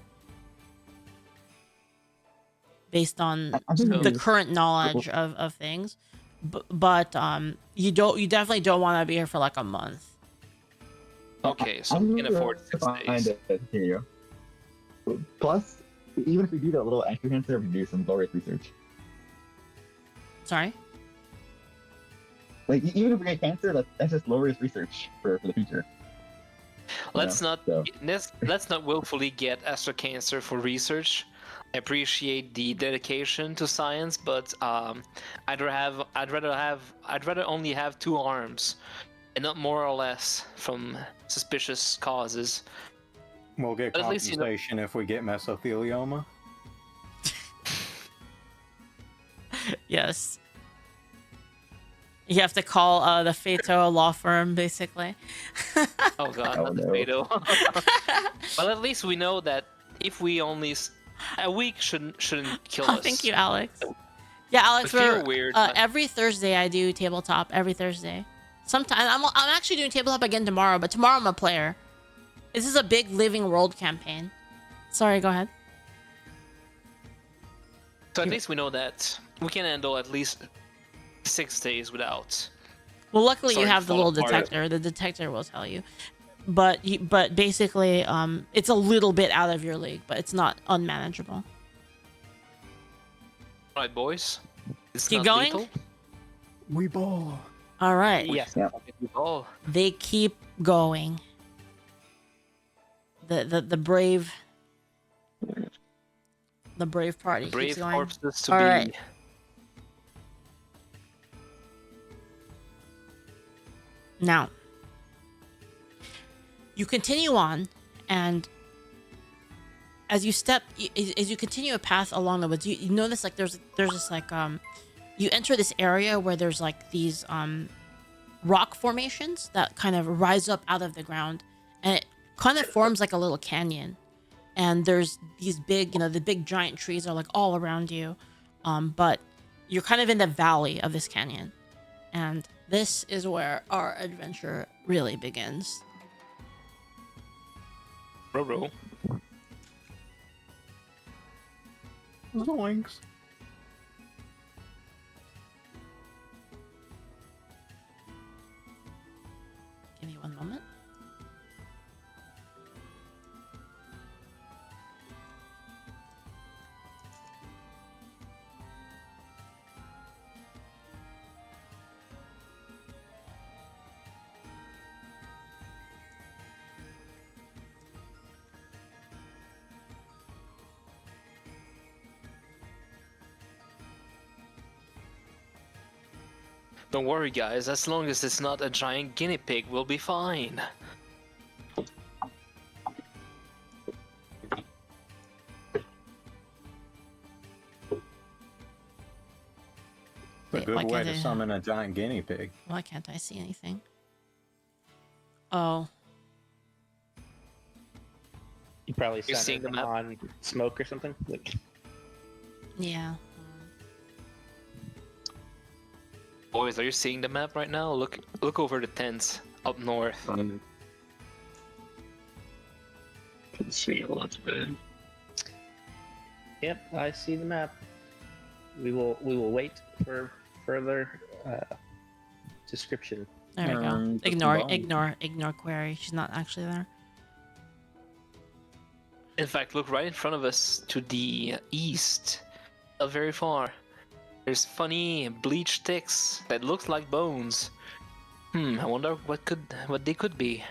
based on I think the it's- current knowledge of things. But you definitely don't want to be here for like a month. Okay, so we can afford 6 days. Here you go. Plus, even if we do that little entry cancer, we do some low-risk research. Sorry. Like, even if we get cancer, that's just low-risk research for the future. Let's Yeah, not so- let's not willfully get Astro Cancer for research. I appreciate the dedication to science, but I'd rather only have 2 arms, and not more or less from suspicious causes. We'll get But at least, compensation if we get mesothelioma. Yes. You have to call the Fato law firm, basically. Oh god, Oh, not the no. Fato. Well, at least we know that if we only a week shouldn't kill Oh, us. thank you, Alex. Yeah, Alex, I feel weird, but- every Thursday I do tabletop. Every Thursday. Sometimes I'm actually doing tabletop again tomorrow, but tomorrow I'm a player. This is a big Living World campaign. Sorry, go ahead. So at least we know that we can handle at least 6 days without. Well, luckily you Sorry to have the fall little apart. detector. The detector will tell you. But basically, it's a little bit out of your league, but it's not unmanageable. Right, boys. It's Keep not going? lethal. We ball. All right. Yes. Oh, They keep going. The brave party keeps brave going. corpses to All be. right. Now, you continue on, and as you continue a path along the woods, you notice like there's this like you enter this area where there's like these rock formations that kind of rise up out of the ground, and it kind of forms like a little canyon. And there's these big, the big giant trees are like all around you, but you're kind of in the valley of this canyon, and this is where our adventure really begins. Bro. Zoinks. Give me one moment. Don't worry, guys. As long as it's not a giant guinea pig, we'll be fine. It's a Wait, why good way can't to I- summon a giant guinea pig. Why can't I see anything? Oh, You probably You're seeing centered the map? on smoke or something. Like, yeah. Boys, are you seeing the map right now? Look over the tents up north. Can see a lot bad. yep, I see the map. We will wait for further description. There we go. Just combine. Ignore query. She's not actually there. In fact, look right in front of us to the east. Not very far. There's funny bleached sticks that look like bones. I wonder what they could be.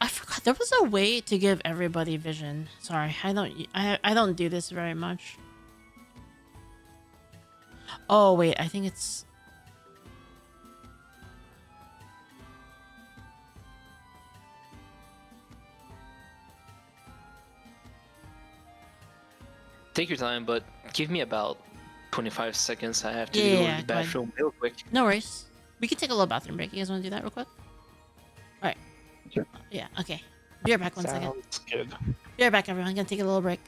I forgot there was a way to give everybody vision. Sorry, I don't do this very much. Oh wait, I think it's. Take your time, but give me about 25 seconds. I have to Yeah, go to yeah, the go ahead. bathroom real quick. No worries. We can take a little bathroom break. You guys want to do that real quick? All right. Sure. Yeah. Okay. Be right back. One second. Sounds good. Be right back, everyone. Gonna take a little break.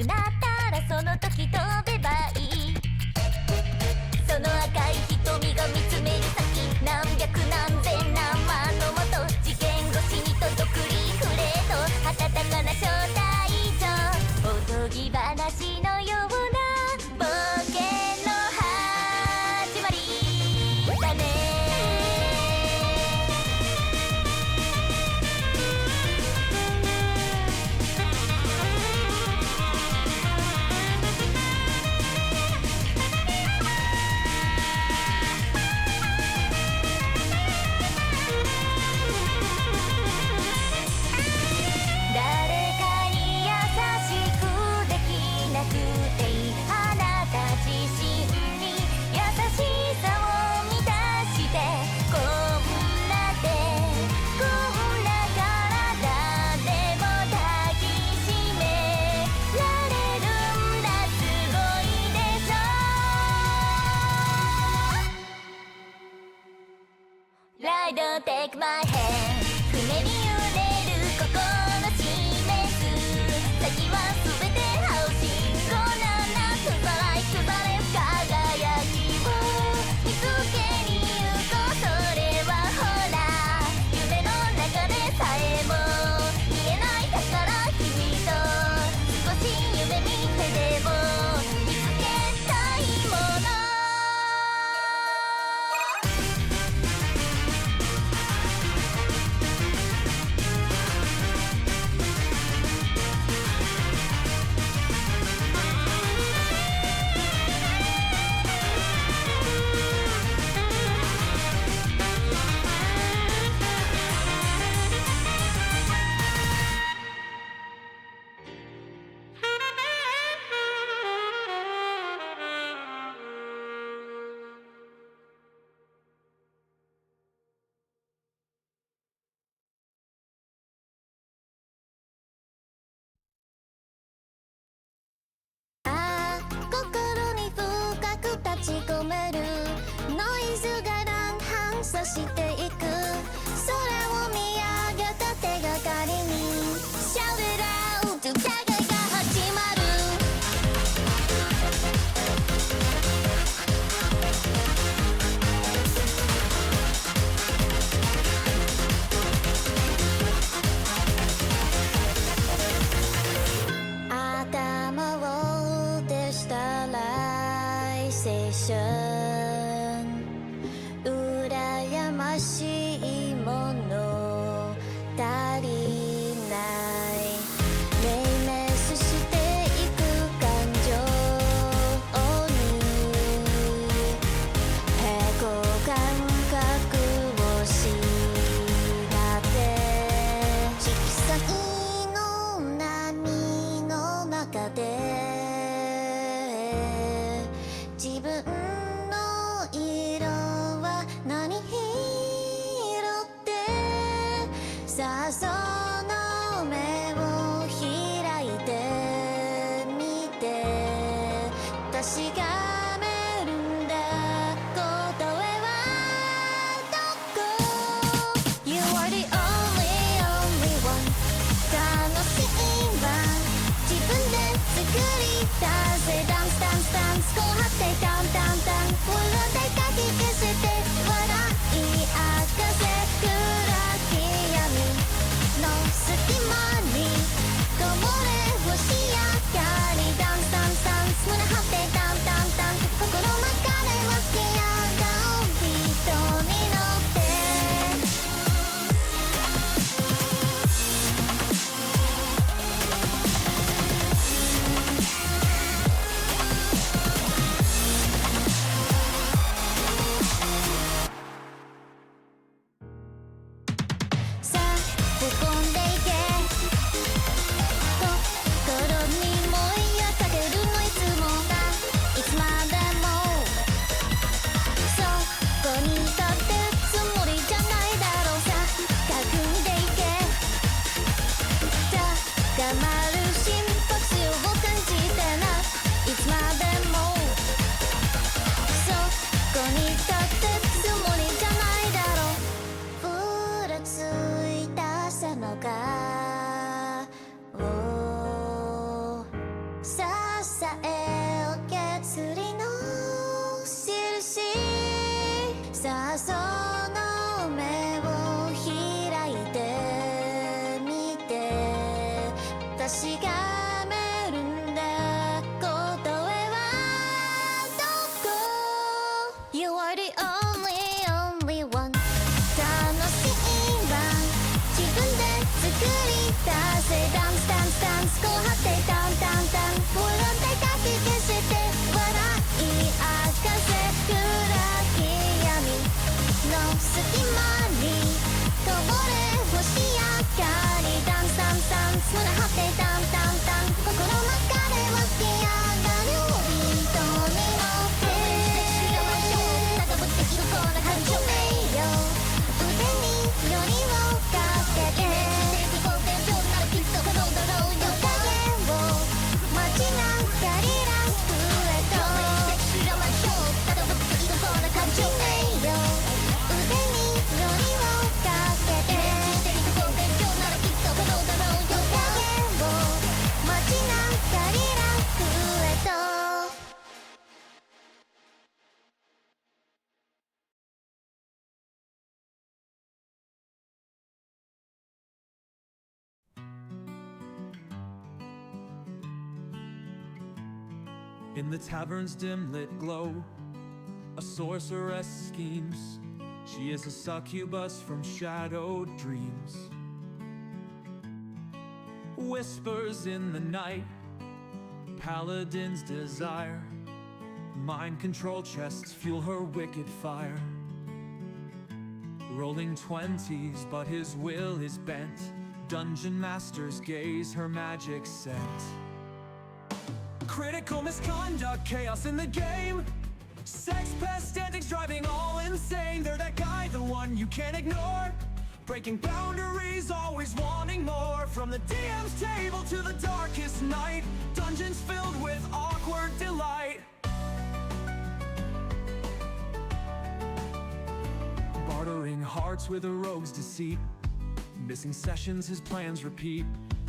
くなったらその時飛べばいい。その赤い瞳が見つめる先、何百何千何万のもと、次元越しに届くリフレート、温かな招待状、おとぎ話のような冒険の始まりだね。Don't take my hand 船に揺れる心示す先は全て青信号なんとさらいつばれ輝きを見つけに行こう。それはほら夢の中でさえも見えない宝君と少し夢見てでも見つけたいもの。心に深く立ち込めるノイズが乱反射していく。それを見上げた手がかりに Shout it out 戦いが始まる。頭を出したライセーション、羨ましいもの足りない。明滅していく感情に平衡感覚を失って色彩の波の中で自分の色は何色ってさあその目を開いてみて確かめるんだ。答えはどこ You are the only one 楽しいわ自分で作り出せダンスダンスダンスこう張ってダウンダウンダウン笑ってかき消して笑い明かせ暗き闇の隙間にこぼれ星明かりダンスダンスダンス胸張ってダウンダウンダウン心の中で湧き上がる人に乗って In the tavern's dim lit glow, a sorceress schemes. She is a succubus from shadowed dreams. Whispers in the night, paladin's desire. Mind control chests fuel her wicked fire. Rolling 20s, but his will is bent. Dungeon masters gaze her magic scent. Critical misconduct, chaos in the game. Sex pest antics driving all insane. They're that guy, the one you can't ignore. Breaking boundaries, always wanting more. From the DM's table to the darkest night. Dungeons filled with awkward delight. Bartering hearts with a rogue's deceit. Missing sessions, his plans repeat.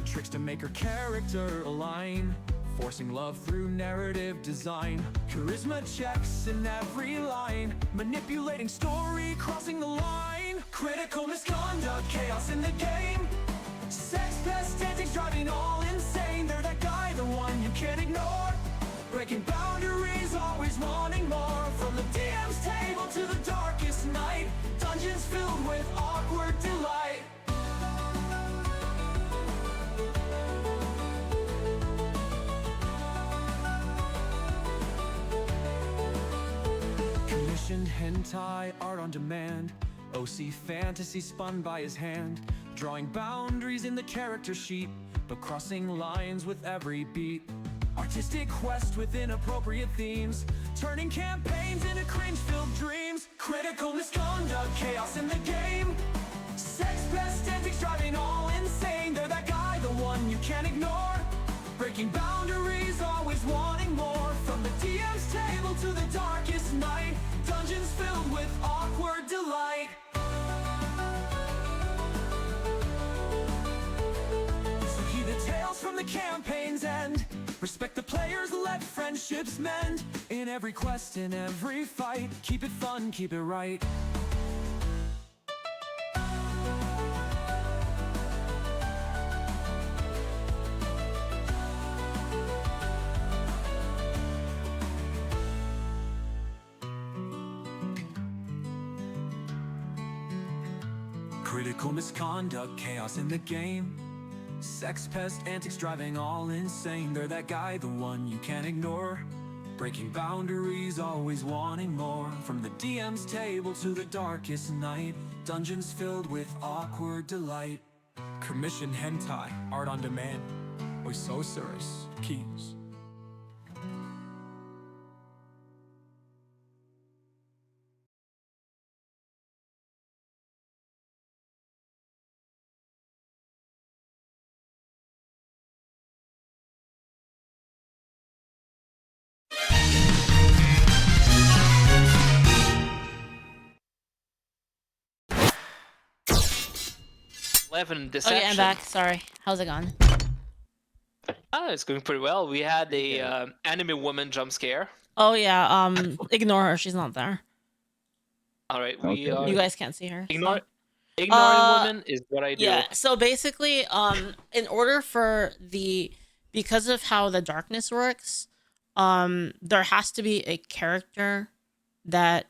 Tricks to make her character align. Forcing love through narrative design. Charisma checks in every line. Manipulating story, crossing the line. Critical misconduct, chaos in the game. Sex pest antics driving all insane. They're that guy, the one you can't ignore. Breaking boundaries, always wanting more. From the DM's table to the darkest night. Dungeons filled with awkward delight. Commissioned hentai, art on demand. OC fantasy spun by his hand. Drawing boundaries in the character sheet, but crossing lines with every beat. Artistic quest with inappropriate themes. Turning campaigns into cringe-filled dreams. Critical misconduct, chaos in the game. Sex pest antics driving all insane. They're that guy, the one you can't ignore. Breaking boundaries, always wanting more. From the DM's table to the darkest night. Dungeons filled with awkward delight. So heed the tales from the campaign's end. Respect the players, let friendships mend. In every quest, in every fight. Keep it fun, keep it right. Critical misconduct, chaos in the game. Sex pest antics driving all insane. They're that guy, the one you can't ignore. Breaking boundaries, always wanting more. From the DM's table to the darkest night. Dungeons filled with awkward delight. Commission hentai, art on demand. Oi sorceress, keys. Deception. Okay, I'm back. Sorry. How's it going? Oh, it's going pretty well. We had a anime woman jump scare. Oh yeah. Ignore her. She's not there. All right, Okay. You guys can't see her. ignore so. ignoring women is what I do. Yeah. So basically, in order for because of how the darkness works, there has to be a character that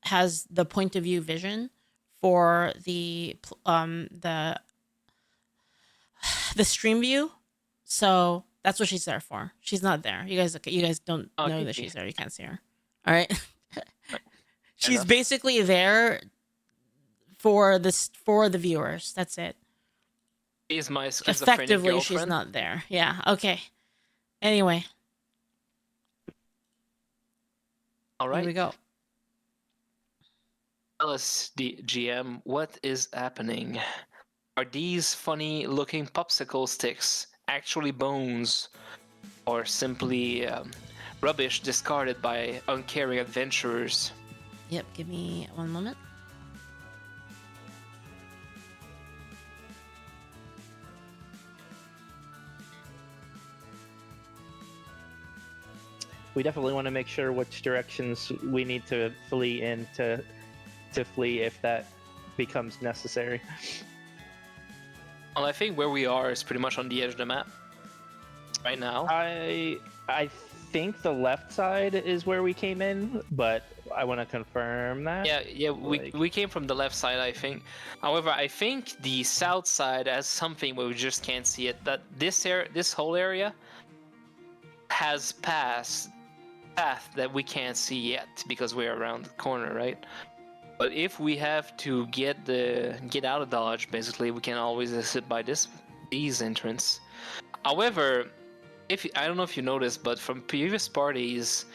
has the point of view vision for the stream view. So that's what she's there for. She's not there. You guys don't know that she's there. You can't see her. All right. She's enough. basically there for the viewers. That's it. She's my schizophrenic Effectively, girlfriend. she's not there. Yeah. Okay. Anyway, All right. here we go. Tell us, the GM, what is happening? Are these funny-looking popsicle sticks actually bones, or simply rubbish discarded by uncaring adventurers? Yep. Give me one moment. We definitely want to make sure which directions we need to flee in to flee if that becomes necessary. Well, I think where we are is pretty much on the edge of the map right now. I think the left side is where we came in, but I want to confirm that. Yeah, we came from the left side, I think. However, I think the south side has something where we just can't see it. That this whole area has path that we can't see yet because we're around the corner, right? But if we have to get out of Dodge, basically, we can always exit by these entrance. However, I don't know if you noticed, but from previous parties,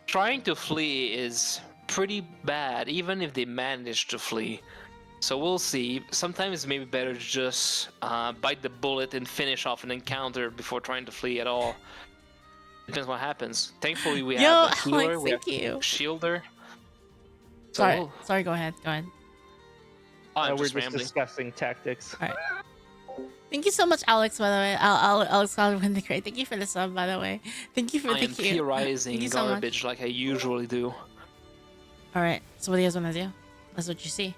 trying to flee is pretty bad, even if they manage to flee. So we'll see. Sometimes it's maybe better to just bite the bullet and finish off an encounter before trying to flee at all. Depends what happens. Thankfully, we have a healer, Alex, we have thank you. a shielder. Sorry, go ahead. I'm we're just just rambling. discussing tactics. All right. Thank you so much, Alex, by the way. Alex Godwin the Great. Thank you for the sub, by the way. Thank you. I am theorizing Thank you so much. garbage like I usually do. All right. So what do you guys want to do? That's what you see.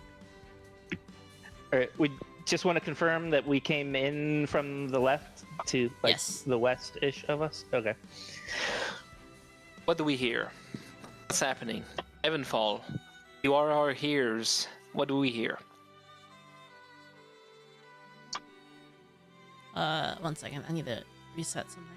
All right, we just want to confirm that we came in from the left to Yes. the west-ish of us. Okay. What do we hear? What's happening? Evenfall. You are our hearers. What do we hear? 1 second. I need to reset something.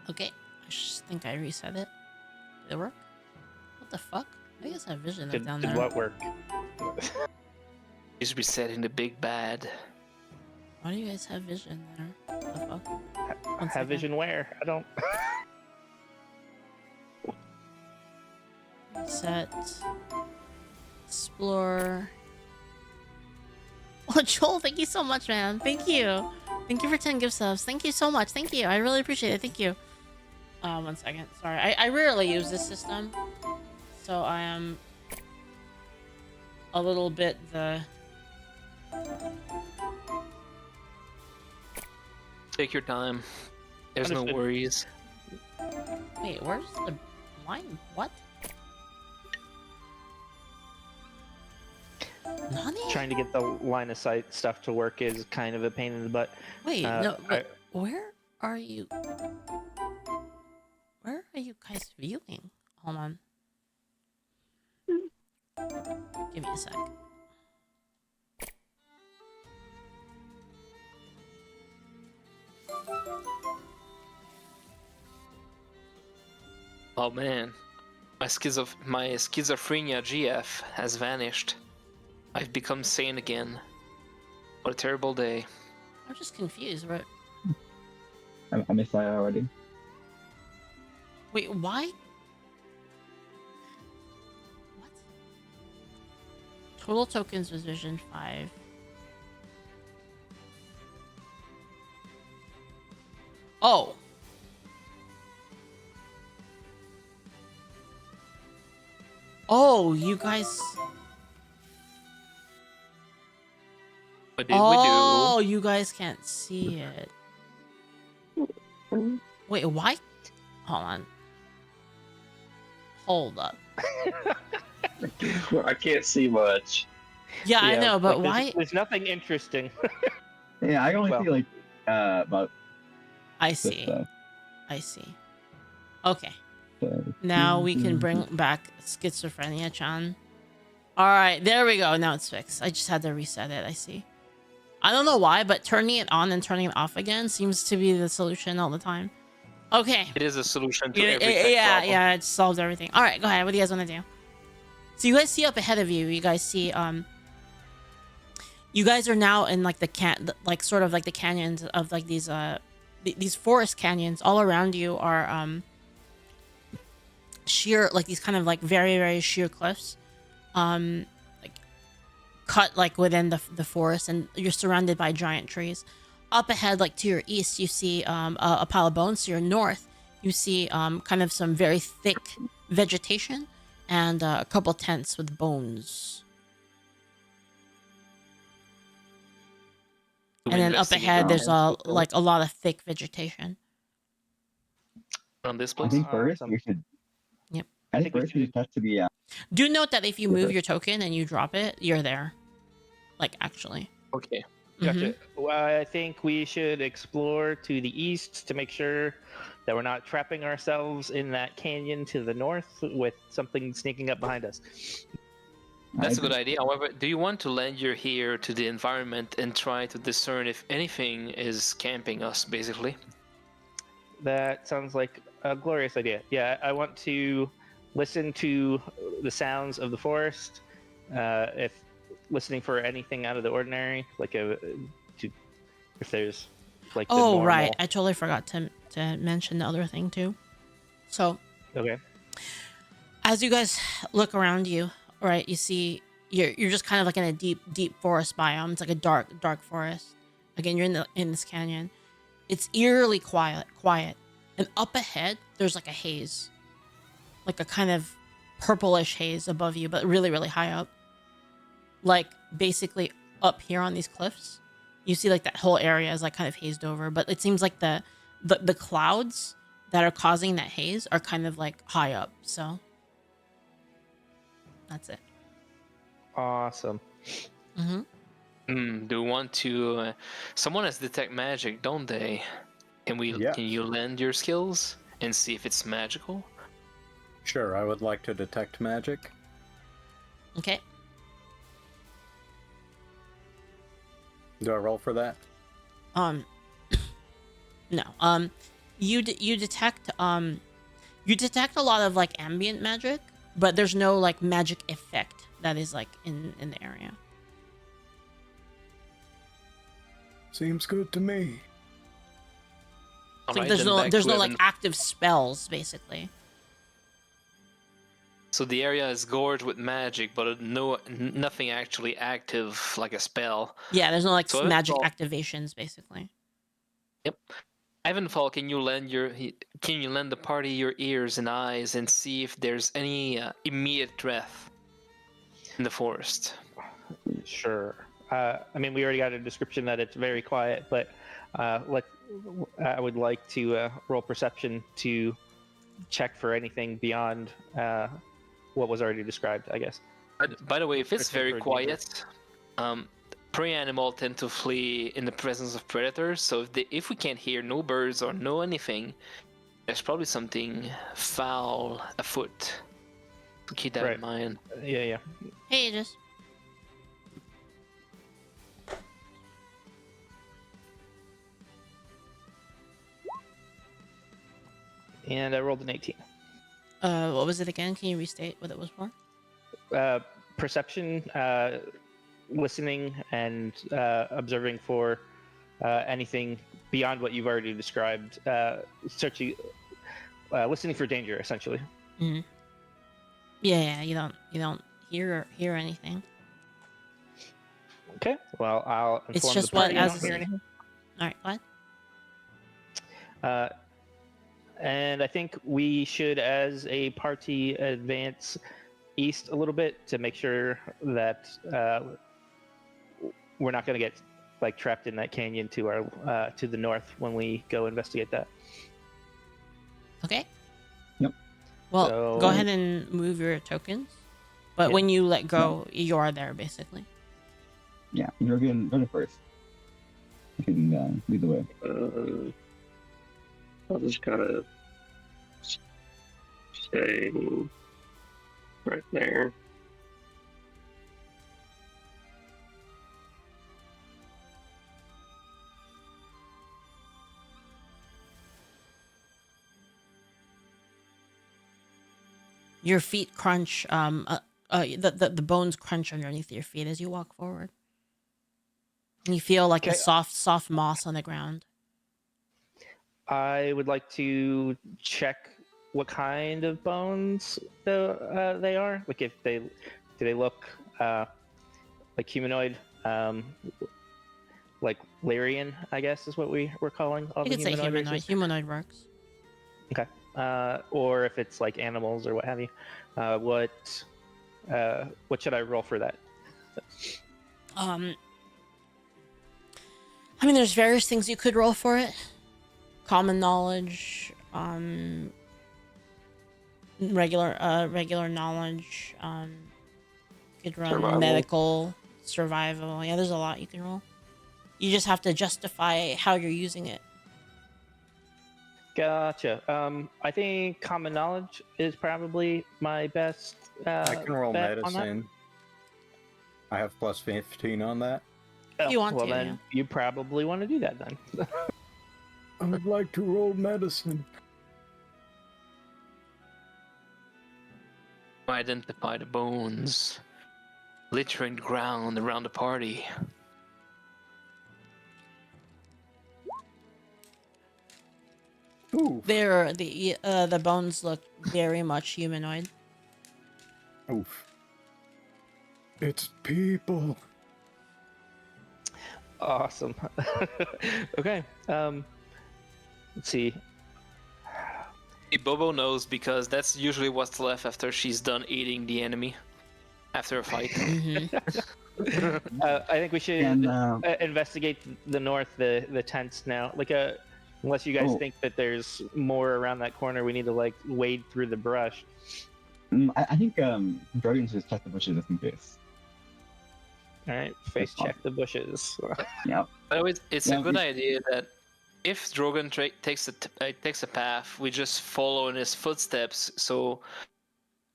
Okay. I just think I reset it. Did it work? What the fuck? I guess I have vision Did down there. what work? He's resetting the big bad. Why do you guys have vision there? What the fuck? One Have second. vision where? I don't. Reset. Explore. Oh, Joel, thank you so much, man. Thank you. Thank you for 10 gift subs. Thank you so much. Thank you. I really appreciate it. Thank you. 1 second. Sorry. I rarely use this system. So I am a little bit Take your time. There's no Understood. worries. Wait, where's the line? What? Nani? Trying to get the line of sight stuff to work is kind of a pain in the butt. Wait, Uh, no, but where are you? Where are you guys viewing? Hold on. Give me a sec. Oh man. My schizophrenia GF has vanished. I've become sane again. What a terrible day. I'm just confused. Right? I missed that already. Wait, why? What? Total tokens was Vision 5. Oh. Oh, you guys. What did we Oh, do? you guys can't see it. Wait, why? Hold on. Hold up. I can't see much. Yeah, I know, but like, why? There's nothing interesting. Yeah, I only Well. see like about I this see. stuff. I see. Okay. So, Now we can bring back schizophrenia, Chan. All right, there we go. Now it's fixed. I just had to reset it. I see. I don't know why, but turning it on and turning it off again seems to be the solution all the time. Okay. It is a solution to Yeah, every tech problem. yeah, it solves everything. All right, go ahead. What do you guys want to do? So you guys see up ahead of you. You guys see you guys are now in like like sort of like the canyons of like these forest canyons. All around you are sheer, like these kind of like very, very sheer cliffs. Like cut like within the forest, and you're surrounded by giant trees. Up ahead, like to your east, you see a pile of bones. To your north, you see kind of some very thick vegetation and a couple tents with bones. To And then up investigate ahead, the there's potential like a lot of thick vegetation. on this I place. think first Awesome. we should. Yep. I think think we first we should- just have to be. Do note that if you Yeah, move but- your token and you drop it, you're there. Like actually. Okay. Gotcha. Well, I think we should explore to the east to make sure that we're not trapping ourselves in that canyon to the north with something sneaking up behind us. That's a good agree. idea. However, do you want to lend your ear to the environment and try to discern if anything is camping us, basically? That sounds like a glorious idea. Yeah, I want to listen to the sounds of the forest. If listening for anything out of the ordinary, like if there's like the Oh normal. right, I totally forgot to mention the other thing too. So Okay. as you guys look around you, right, you see you're just kind of like in a deep forest biome. It's like a dark forest. Again, you're in this canyon. It's eerily quiet, and up ahead there's like a haze, like a kind of purplish haze above you, but really high up. Like basically up here on these cliffs, you see like that whole area is like kind of hazed over, but it seems like the clouds that are causing that haze are kind of like high up. So that's it. Awesome. Do you want to? Someone has detect magic, don't they? Can we? Yes. Can you lend your skills and see if it's magical? Sure, I would like to detect magic. Okay. Do I roll for that? No. You detect you detect a lot of like ambient magic, but there's no like magic effect that is like in the area. Seems good to me. It's like Alright, there's then back no to like Evan. active spells basically. So the area is gorged with magic, but nothing actually active like a spell. Yeah, there's no like So magic Evenfall- activations basically. Yep. Evenfall, can you lend the party your ears and eyes and see if there's any immediate threat in the forest? Sure. I mean, we already got a description that it's very quiet, but I would like to roll perception to check for anything beyond what was already described, I guess. By the way, if it's Looking very for quiet, prey animals tend to flee in the presence of predators. So if we can't hear no birds or no anything, there's probably something foul afoot. So keep that Right. in mind. Yeah. Hey, Aegis. And I rolled an 18. What was it again? Can you restate what it was for? Perception, listening, and observing for anything beyond what you've already described. Searching, listening for danger, essentially. Mm-hmm. Yeah, you don't hear anything. Okay. Well, I'll inform It's just the party what I as don't hear anything. all right, what? And I think we should, as a party, advance east a little bit to make sure that we're not going to get like trapped in that canyon to our to the north when we go investigate that. Okay. Yep. Well, So- go ahead and move your tokens. But Yeah. when you let go, you are there basically. Yeah, Drogan, go to first. You can lead the way. I'll just kind of stay right there. Your feet crunch. The bones crunch underneath your feet as you walk forward. And you feel like the Okay. soft moss on the ground. I would like to check what kind of bones they are. Like if do they look like humanoid, like Lyrian, I guess is what we're calling all You the could say humanoid humanoid. races? Humanoid works. Okay. Or if it's like animals or what have you. What should I roll for that? I mean, there's various things you could roll for it. Common knowledge. regular knowledge. You could run Survival. medical, survival. Yeah, there's a lot you can roll. You just have to justify how you're using it. Gotcha. I think common knowledge is probably my best. I can roll bet on that. medicine. I have plus 15 on that. If you want well, to, then yeah. you probably want to do that then. I would like to roll medicine. Identify the bones littering the ground around the party. Oof. The bones look very much humanoid. Oof. It's people. Awesome. Okay. Let's see. Bobo knows because that's usually what's left after she's done eating the enemy after a fight. I think we should And investigate the north, the tents now. Like unless you guys Oh. think that there's more around that corner, we need to like wade through the brush. I think Drogan should just check the bushes just in case. All right, face check the bushes. Yeah. By the way, it's Yeah, a good we- idea that if Drogan takes a path, we just follow in his footsteps. So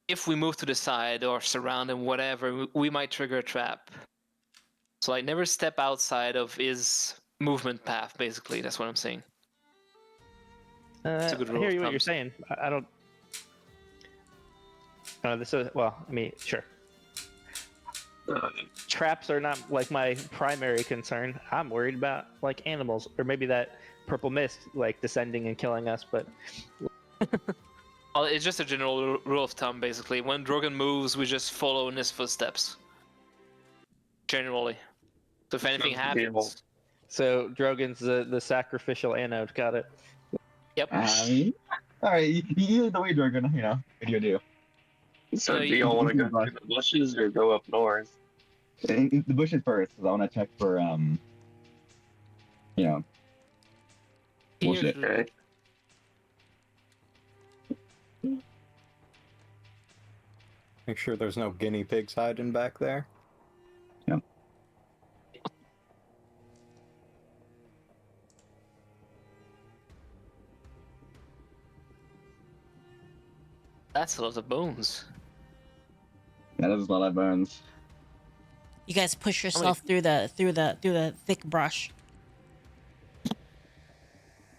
if we move to the side or surround him, whatever, we might trigger a trap. So like, never step outside of his movement path. Basically, that's what I'm saying. It's a good I rule hear of you what thumb. you're saying. I don't. This is well. I mean, sure. Traps are not like my primary concern. I'm worried about like animals, or maybe that purple mist like descending and killing us. But Well, it's just a general rule of thumb, basically. When Drogan moves, we just follow in his footsteps. Generally. So if anything Sounds reasonable. happens... so Drogan's the sacrificial anode. Got it. Yep. Alright, you lead the way, Drogan, you know, what do you do? So No, do y'all want to go through the bushes or go up north? The bushes first, because I want to check for, you know, bullshit. Okay. Make sure there's no guinea pigs hiding back there. Yep. That's a lot of bones. Yeah, that is a lot of bones. You guys push yourself through the thick brush.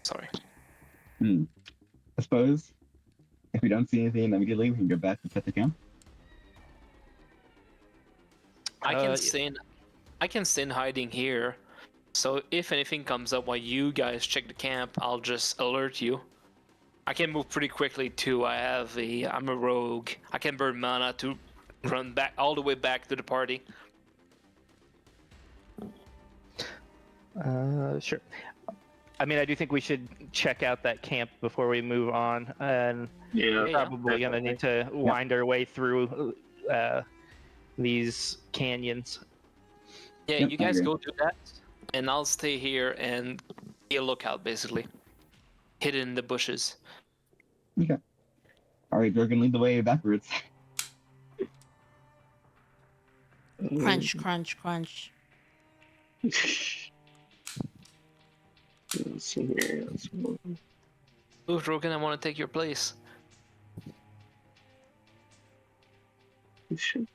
Sorry. I suppose, if we don't see anything immediately, we can go back and set the camp. I can stay in hiding here. So if anything comes up while you guys check the camp, I'll just alert you. I can move pretty quickly too. I'm a rogue. I can burn mana to run back all the way back to the party. Sure. I mean, I do think we should check out that camp before we move on, and Yeah. we're probably gonna need to wind our way through these canyons. Yeah, Yep, you I guys agree. go do that, and I'll stay here and be a lookout, basically. Hidden in the bushes. Okay. Alright, Drogan, lead the way backwards. Crunch, crunch, crunch. Let's see here. Ooh, Drogan, I want to take your place. Here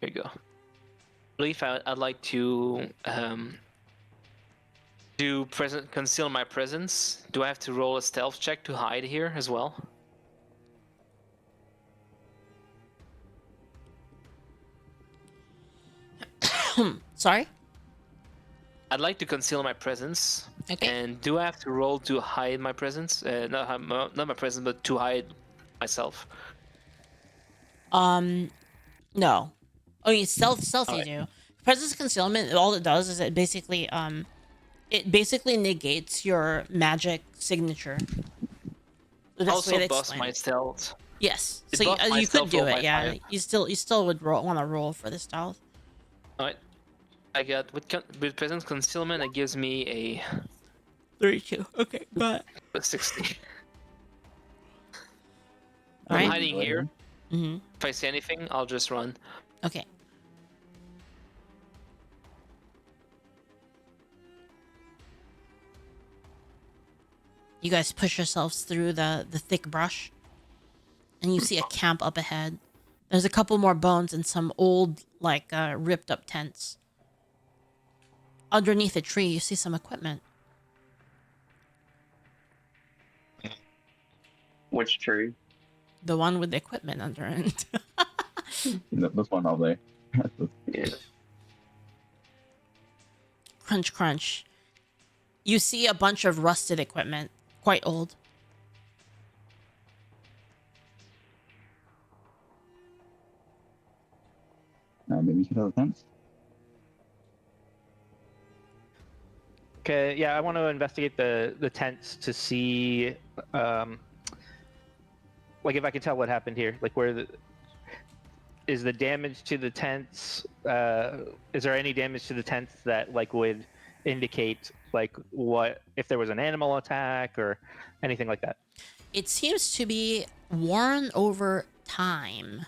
you go. Leaf, I'd like to do conceal my presence. Do I have to roll a stealth check to hide here as well? Sorry? I'd like to conceal my presence. Okay. And do I have to roll to hide my presence? Not my presence, but to hide myself. No. Oh, you stealth you Alright. do. Presence concealment, all it does is it basically negates your magic signature. The best way Also to bust explain my it. stealth. Yes. It So buffs my you could stealth do roll it, by yeah. 5. You still would want to roll for the stealth. Alright. I got with presence concealment, it gives me a 32. Okay, but 60. I'm Alright. hiding here. Mm-hmm. If I see anything, I'll just run. Okay. You guys push yourselves through the thick brush, and you see a camp up ahead. There's a couple more bones and some old, like, ripped up tents. Underneath a tree, you see some equipment. Which tree? The one with the equipment under it. This one all day. Yeah. Crunch, crunch. You see a bunch of rusted equipment, quite old. Maybe you should have a fence. Okay, yeah, I want to investigate the tents to see, like, if I can tell what happened here. Like, is the damage to the tents? Is there any damage to the tents that like would indicate like what if there was an animal attack or anything like that? It seems to be worn over time.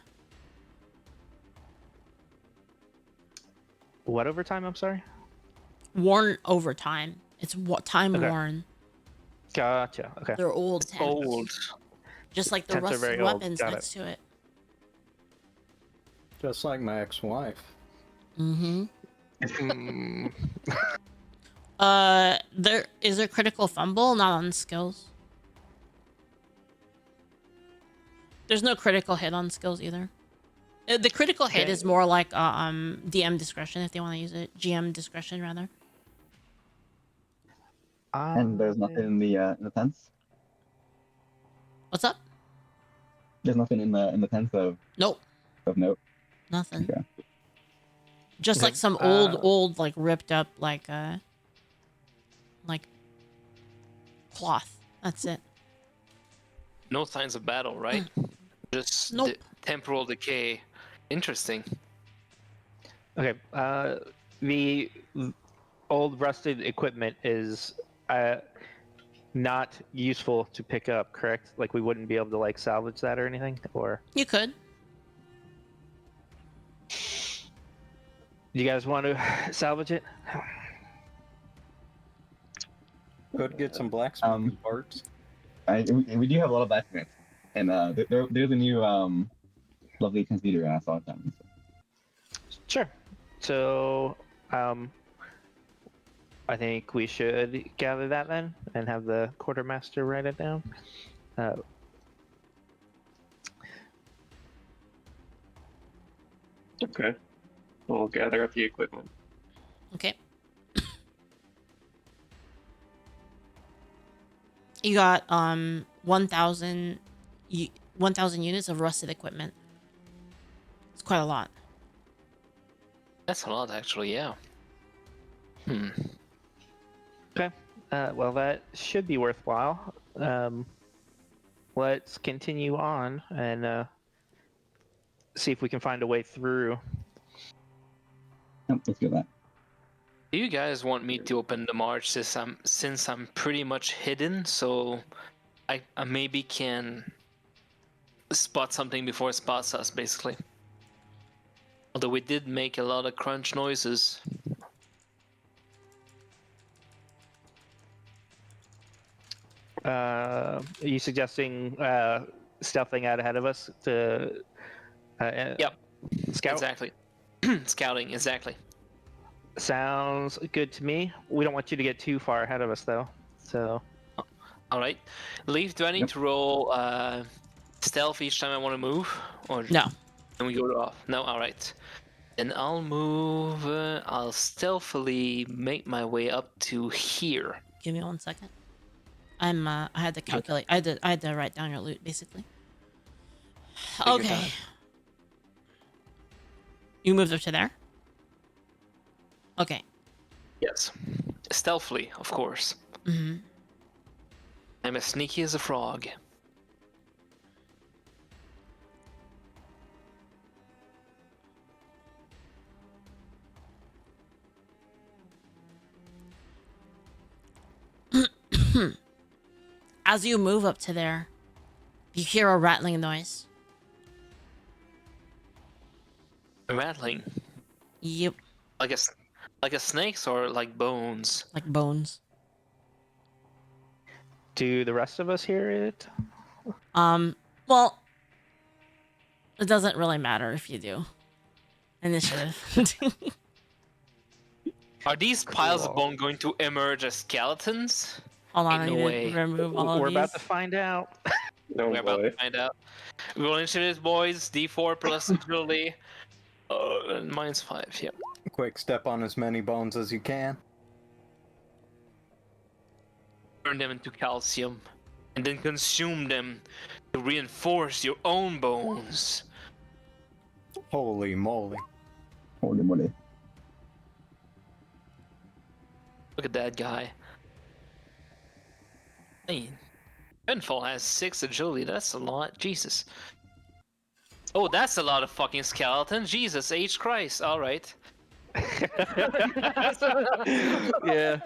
What over time? I'm sorry. Worn over time. It's time Okay. worn. Gotcha. Okay. They're old tents. Old. Just like the Tents are rusted very old. weapons Got next to it. Just like my ex-wife. Mm-hmm. Mm, There is a critical fumble, not on skills. There's no critical hit on skills either. The critical hit Okay. is more like DM discretion if they want to use it. GM discretion rather. And there's nothing in the tents. What's up? There's nothing in the tents of Nope, note. nothing. Okay. Just Okay, like some old like ripped up like cloth. That's it. no signs of battle, right? Just Nope. temporal decay. Interesting. Okay. The old rusted equipment is not useful to pick up, correct? Like we wouldn't be able to like salvage that or anything, or You could. you guys want to salvage it? Could get some blacksmithing parts. We do have a lot of blacksmiths, and there's a new lovely transmuter I saw them. Sure. So, I think we should gather that then and have the quartermaster write it down. Okay. We'll gather up the equipment. Okay. You got 1,000 units of rusted equipment. It's quite a lot. That's a lot, actually. Yeah. Okay. Well, that should be worthwhile. Let's continue on and see if we can find a way through. Yep, let's do that. Do you guys want me to open the march since I'm pretty much hidden, so I maybe can spot something before it spots us, basically. Although we did make a lot of crunch noises. Are you suggesting stealthing out ahead of us to Yep. scout? Exactly. Scouting, exactly. Sounds good to me. We don't want you to get too far ahead of us, though. So, All right. Leaf, do I need to roll stealth each time I want to move? Or No. and we go off? No? All right. Then I'll move. I'll stealthily make my way up to here. Give me 1 second. I had to calculate. I had to write down your loot, basically. your Okay. time. You moved up to there? Okay. Yes. Stealthily, of course. Mm-hmm. I'm as sneaky as a frog. As you move up to there, You hear a rattling noise. Rattling. Yep, Like a snake's or like bones. like bones. Do the rest of us hear it? Well, it doesn't really matter if you do. Initiative. Are these piles of Cool. bone going to emerge as skeletons? Hold on, I Ain't need no to way. remove all of We're these. about to find out. No We're about boy. to find out. Roll initiative, boys. D4 plus agility. Mine's 5. Yep. Quick, step on as many bones as you can. Turn them into calcium, and then consume them to reinforce your own bones. Holy moly. Holy moly. Look at that guy. Hey, Evenfall has 6 agility. That's a lot. Jesus. Oh, that's a lot of fucking skeletons. Jesus H. Christ. All right. Yeah.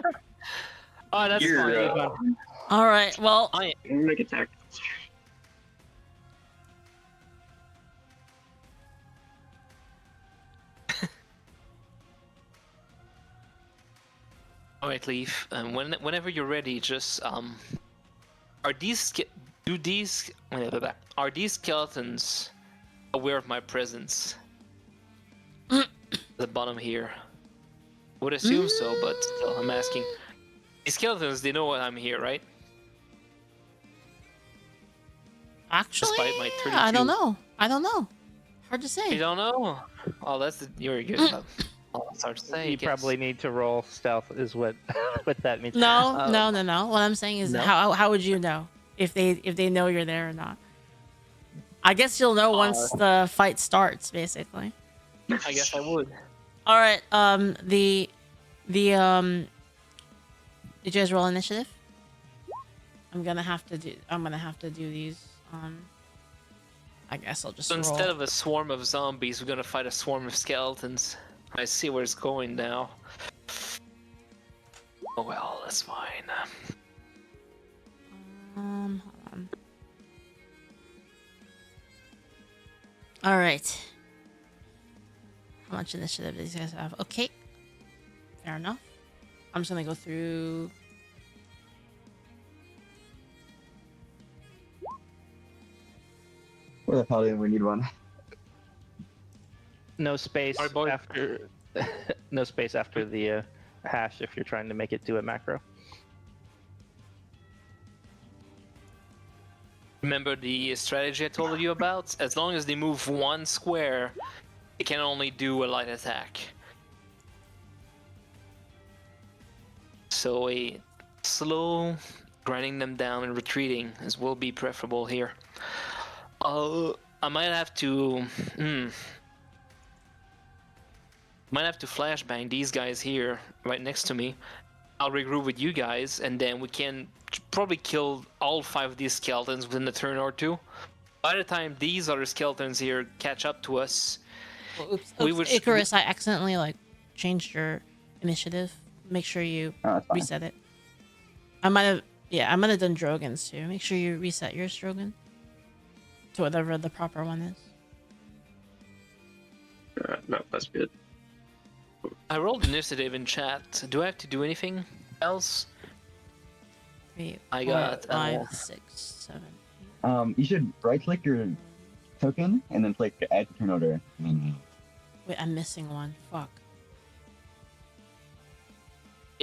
Oh, that's You're, fine. All right. Well, Make attack. All right, Leaf. Whenever you're ready, just are these are these skeletons aware of my presence? The bottom here. Would assume so, but still, I'm asking. These skeletons, they know what I'm here, right? actually, Despite my I don't 32. know. I don't know. Hard to You say. don't know? Oh, you're good. Oh, it's hard to say. I You guess. probably need to roll stealth, is what what that means. No, Um, no. What I'm saying is, no? how would you know if they know you're there or not? I guess you'll know once the fight starts, basically. I guess I would. All right. Did you guys roll initiative? I'm gonna have to do these. I guess I'll just So roll. instead of a swarm of zombies, we're gonna fight a swarm of skeletons. I see where it's going now. Oh well, that's fine. Hold on. All right. How much initiative do these guys have? Okay. Fair enough. I'm just gonna go through. For the paladin, we need one. No space Sorry, boy. after no space after the hash if you're trying to make it do a macro. Remember the strategy I told you about? As long as they move 1 square, they can only do a light attack. So a slow grinding them down and retreating will be preferable here. I might have to flashbang these guys here right next to me. I'll regroup with you guys, and then we can probably kill all 5 of these skeletons within a turn or 2. By the time these other skeletons here catch up to us, Oops, we would- Icarus, I accidentally changed your initiative. Make sure you Oh, that's fine. reset it. I might have done Drogan's too. Make sure you reset yours, Drogan, to whatever the proper one is. No, that's good. I rolled initiative in chat. Do I have to do anything else? 3, I 4, got, 5, 6, 7. You should right-click your token and then click Add to Turn Order. Wait, I'm missing one. Fuck.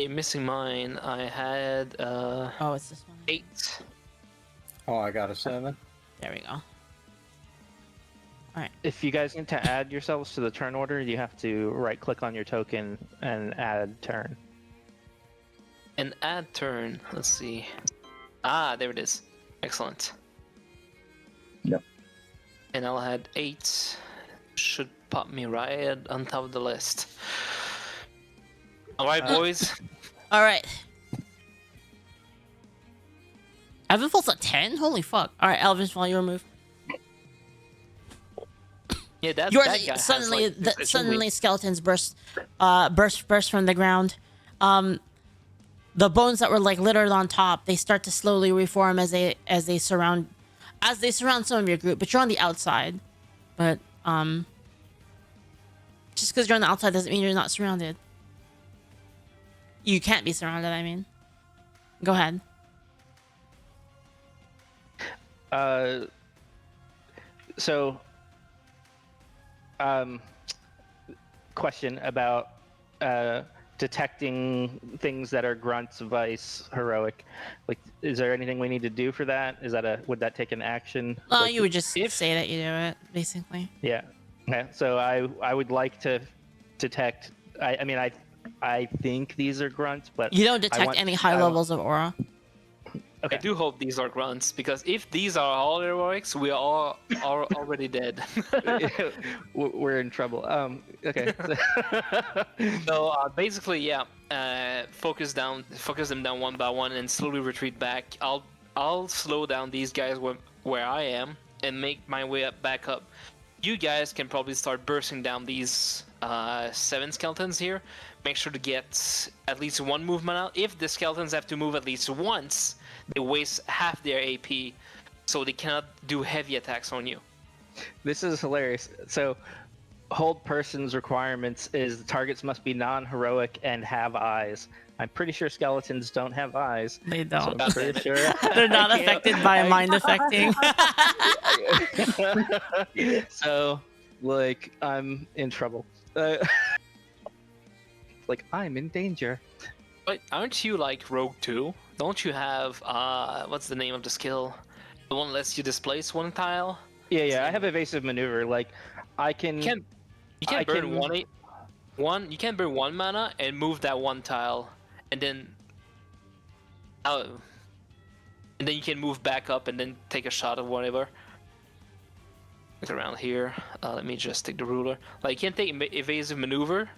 Missing mine. I had Oh, it's this one. 8. Oh, I got a 7. There we go. If you guys need to add yourselves to the turn order, you have to right click on your token and add turn. An add turn. Let's see. Ah, there it is. Excellent. Yep. And I'll add 8. Should pop me right on top of the list. All right, boys. All right. Evenfall's a 10? Holy fuck. All right, Evenfall, your move. Yeah, that Yours guy has, suddenly like, this suddenly agility. skeletons burst from the ground. The bones that were littered on top, they start to slowly reform as they surround as they surround some of your group, but you're on the outside. But just because you're on the outside doesn't mean you're not surrounded. You can't be surrounded, I mean. Go ahead. So, question about detecting things that are grunts, vice, heroic. Like, is there anything we need to do for that? Would that take an action? Like, You would just say that you do it, basically. Yeah. Okay. So I would like to detect. I mean, I think these are grunts, but You don't detect any high levels of aura. Okay. I do hope these are grunts, because if these are all heroics, we are already dead. We're in trouble. Okay. So basically, yeah, focus them down one by one, and slowly retreat back. I'll slow down these guys where I am and make my way back up. You guys can probably start bursting down these 7 skeletons here. Make sure to get at least 1 movement out. If the skeletons have to move at least once, they waste half their AP, so they cannot do heavy attacks on you. This is hilarious. So, hold person's requirements is the targets must be non-heroic and have eyes. I'm pretty sure skeletons don't have eyes. They don't. So I'm pretty sure They're not affected by mind affecting. So, like, I'm in trouble. Like, I'm in danger. But aren't you like Rogue 2? Don't you have what's the name of the skill? The one that lets you displace one tile? Yeah. I have evasive maneuver. Like, I can. You can burn one. You can burn 1 mana and move that 1 tile, and then you can move back up and then take a shot of whatever. Look around here. Let me just take the ruler. Like, you can take evasive maneuver,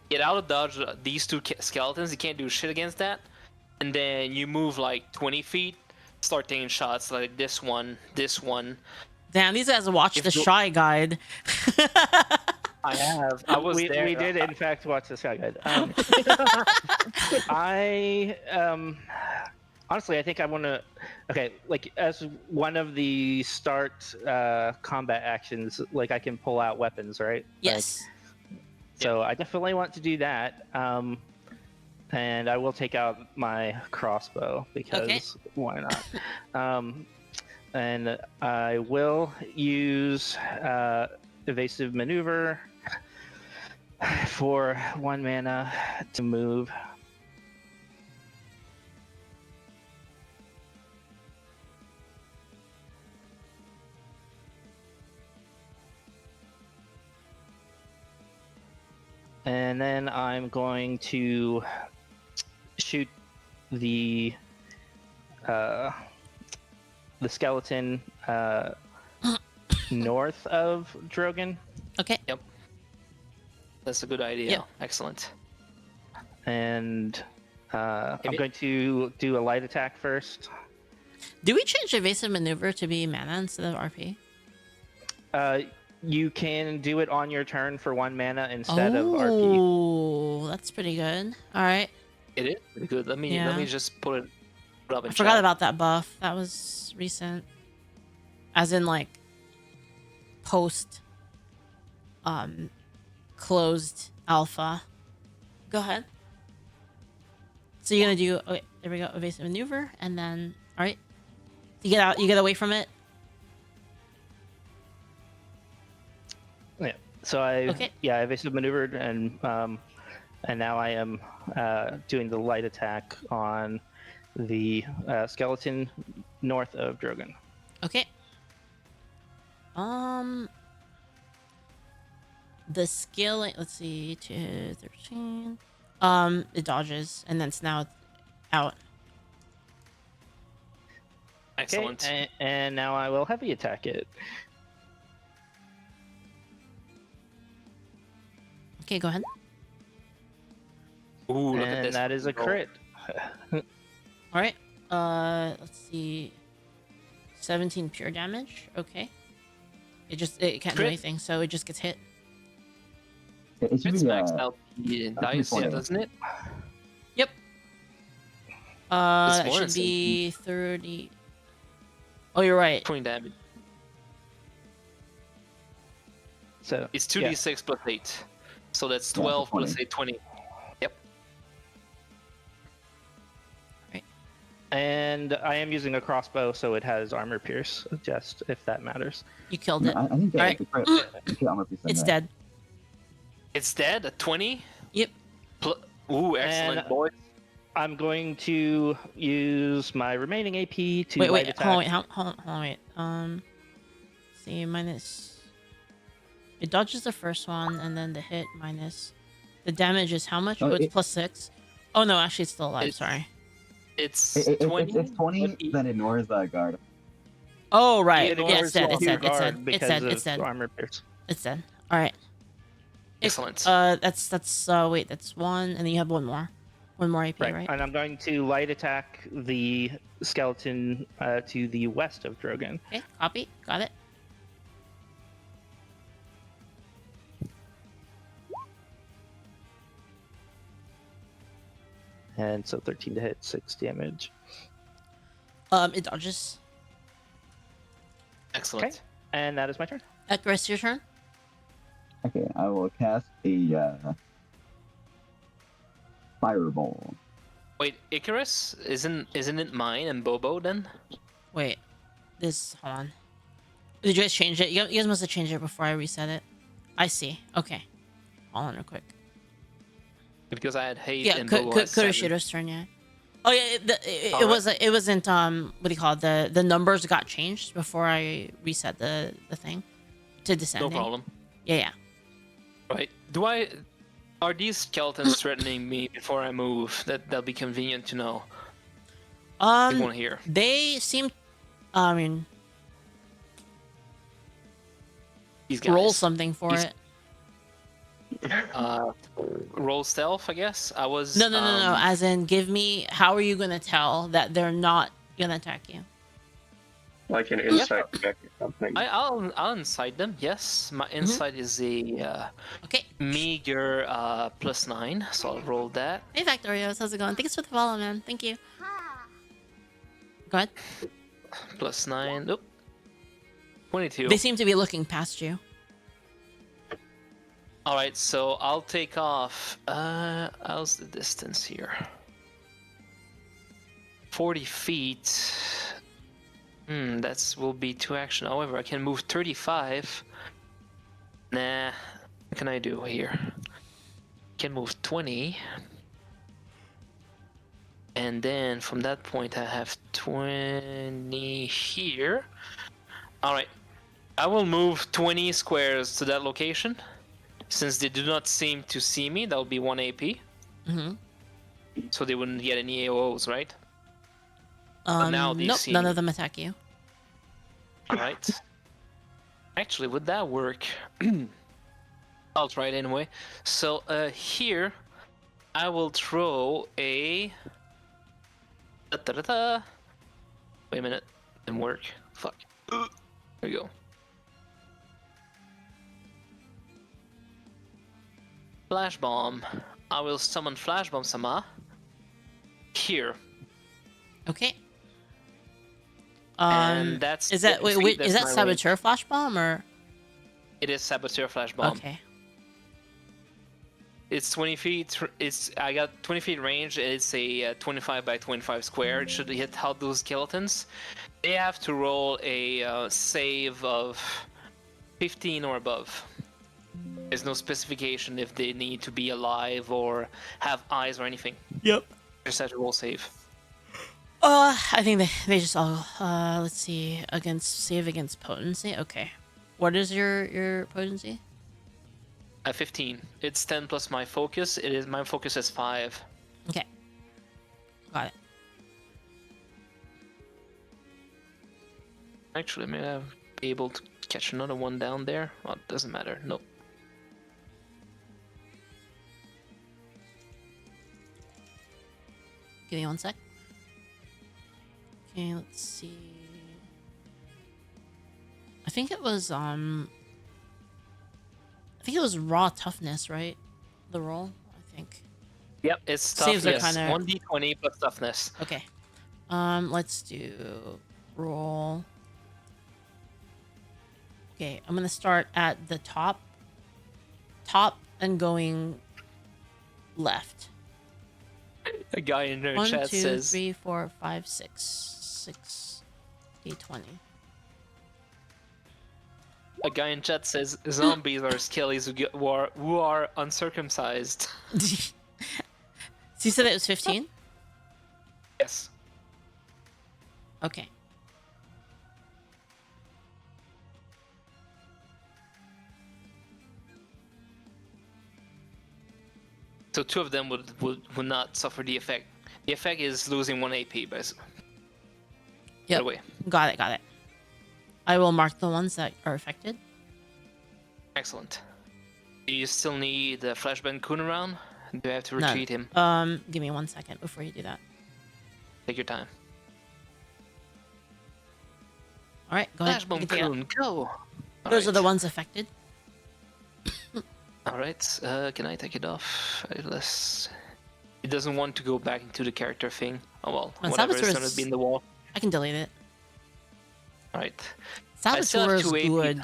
get out of dodge these 2 skeletons. You can't do shit against that, and then you move like 20 feet. Start taking shots like this one. Damn, these guys watch the Shy Guide. I have. I was we there. We did, in fact, watch this guy. Honestly, I think I want to. Okay, like, as one of the start combat actions, like, I can pull out weapons, right? Yes. Like, so I definitely want to do that. And I will take out my crossbow because why not? And I will use evasive maneuver for 1 mana to move. And then I'm going to shoot the skeleton north of Drogan. Okay. Yep. That's a good idea. Yep. Excellent. And I'm going to do a light attack first. Do we change evasive maneuver to be mana instead of RP? You can do it on your turn for 1 mana instead of RP. Oh, that's pretty good. All right. It is pretty good. Let me just put it up in I forgot chat. about that buff. That was recent. As in, like, post closed alpha. Go ahead. So you're gonna do, okay, there we go, evasive maneuver, and then, all right. You get out, you get away from it. Yeah. So I evasive maneuvered, and now I am doing the light attack on the skeleton north of Drogan. Okay. The skill, let's see, 2, 13. It dodges, and then it's now out. Excellent. Okay, and now I will heavy attack it. Okay, go ahead. Ooh, look at And this. that is a roll. crit. All right. Let's see. 17 pure damage. Okay. It can't do Crit. anything, so it just gets hit. It should It's be maxed out the dice, yeah, 20. doesn't it? Yep. It's That more should than be 30. Oh, you're right. 20 damage. So It's yeah. 2d6 plus 8. So that's Yeah, 12 plus 20. 8, 20. And I am using a crossbow, so it has armor pierce, just if that matters. You killed No, it. I think Alright. the crit armor piece in It's there. dead. It's dead at 20? Yep. Ooh, excellent, And- boys. I'm going to use my remaining AP to Wait, light wait, attack. hold on, wait. See, minus. It dodges the first one, and then the hit minus. The damage is how much? Oh, Oh, it's it- plus 6. Oh no, actually, it's still alive. It's- Sorry. It's If 20. it's 20, but then ignores the guard. Oh right. It Yeah, ignores it's dead. It's your dead. It's guard dead. It's because dead. of It's dead. armor pierce. It's dead. All right. Excellent. That's wait, that's one, and then you have one more AP, right? And I'm going to light attack the skeleton to the west of Drogan. Okay, copy. Got it. And so 13 to hit, 6 damage. It dodges. Excellent. Okay. And that is my turn. Icarus, your turn. Okay, I will cast a fireball. Wait, Icarus? Isn't it mine and Bobo then? Wait, hold on. Did you guys change it? You guys must have changed it before I reset it. I see. Okay. Hold on real quick. Because I had hate Yeah, and Bobo had 7. Kuroshiro's turn, yeah. Oh yeah, it Alright. wasn't what do you call it? The numbers got changed before I reset the thing to No descending. problem. Yeah. Right. Are these skeletons threatening me before I move? That'll be convenient to know. They won't hear. They seem. I mean, These guys. roll something for These- it. Roll stealth, I guess. I was. No. As in, give me. How are you gonna tell that they're not gonna attack you? Like an insight check or something. I'll incite them. Yes, my insight is a Okay. meager +9, so I'll roll that. Hey, Factorios, how's it going? Thanks for the follow, man. Thank you. Go ahead. +9. Oop. 22. They seem to be looking past you. All right, so I'll take off. How's the distance here? 40 feet. Will be 2 action. However, I can move 35. Nah. What can I do here? Can move 20. And then from that point, I have 20 here. All right. I will move 20 squares to that location. Since they do not seem to see me, that'll be 1 AP. Mm-hmm. So they wouldn't get any AOs, right? But now they Nope, see none me. of them attack you. Alright. Actually, would that work? I'll try it anyway. So, here, I will throw a... Da-da-da-da. Wait a minute. Didn't work. Fuck. There we go. Flash Bomb. I will summon Flash Bomb Sama. Here. Okay. And that's... Is that wait? that's Is that my range. Saboteur Flash Bomb or? It is Saboteur Flash Bomb. Okay. It's 20 feet. I got 20 feet range. It's a 25 by 25 square. It should hit how those skeletons. They have to roll a save of 15 or above. There's no specification if they need to be alive or have eyes or anything. Yep. Just have to roll save. I think they just all let's see, save against potency. Okay. What is your potency? 15. It's 10 plus my focus. My focus is 5. Okay. Got it. Actually, may I be able to catch another one down there? Well, it doesn't matter. Nope. Give me one sec. Okay, let's see. I think it was raw toughness, right? The roll, I think. Yep, it's Saves are toughness. kinda- 1d20 plus toughness. Okay. Let's do roll. Okay, I'm gonna start at the top and going left. A guy in their 1, chat 2, says 3, 4, 5, 6 D20. a guy in chat says zombies are skellies who are uncircumcised. So you said it was 15? Yes. Okay. So 2 of them would not suffer the effect. The effect is losing 1 AP, basically. Yep. By the way. Got it. I will mark the ones that are affected. Excellent. Do you still need the Flashbang Kun around? Do I have to No. retreat him? Give me 1 second before you do that. Take your time. All right, go ahead. You Flashbang can take it out. Kun, go! Those are the Alright. ones affected. Alright, can I take it off? Less. It doesn't want to go back into the character thing. Oh well, When whatever, it's Saboteur gonna is- be in the wall. I can delete it. Alright. I still Saboteur have is 2 AP. good.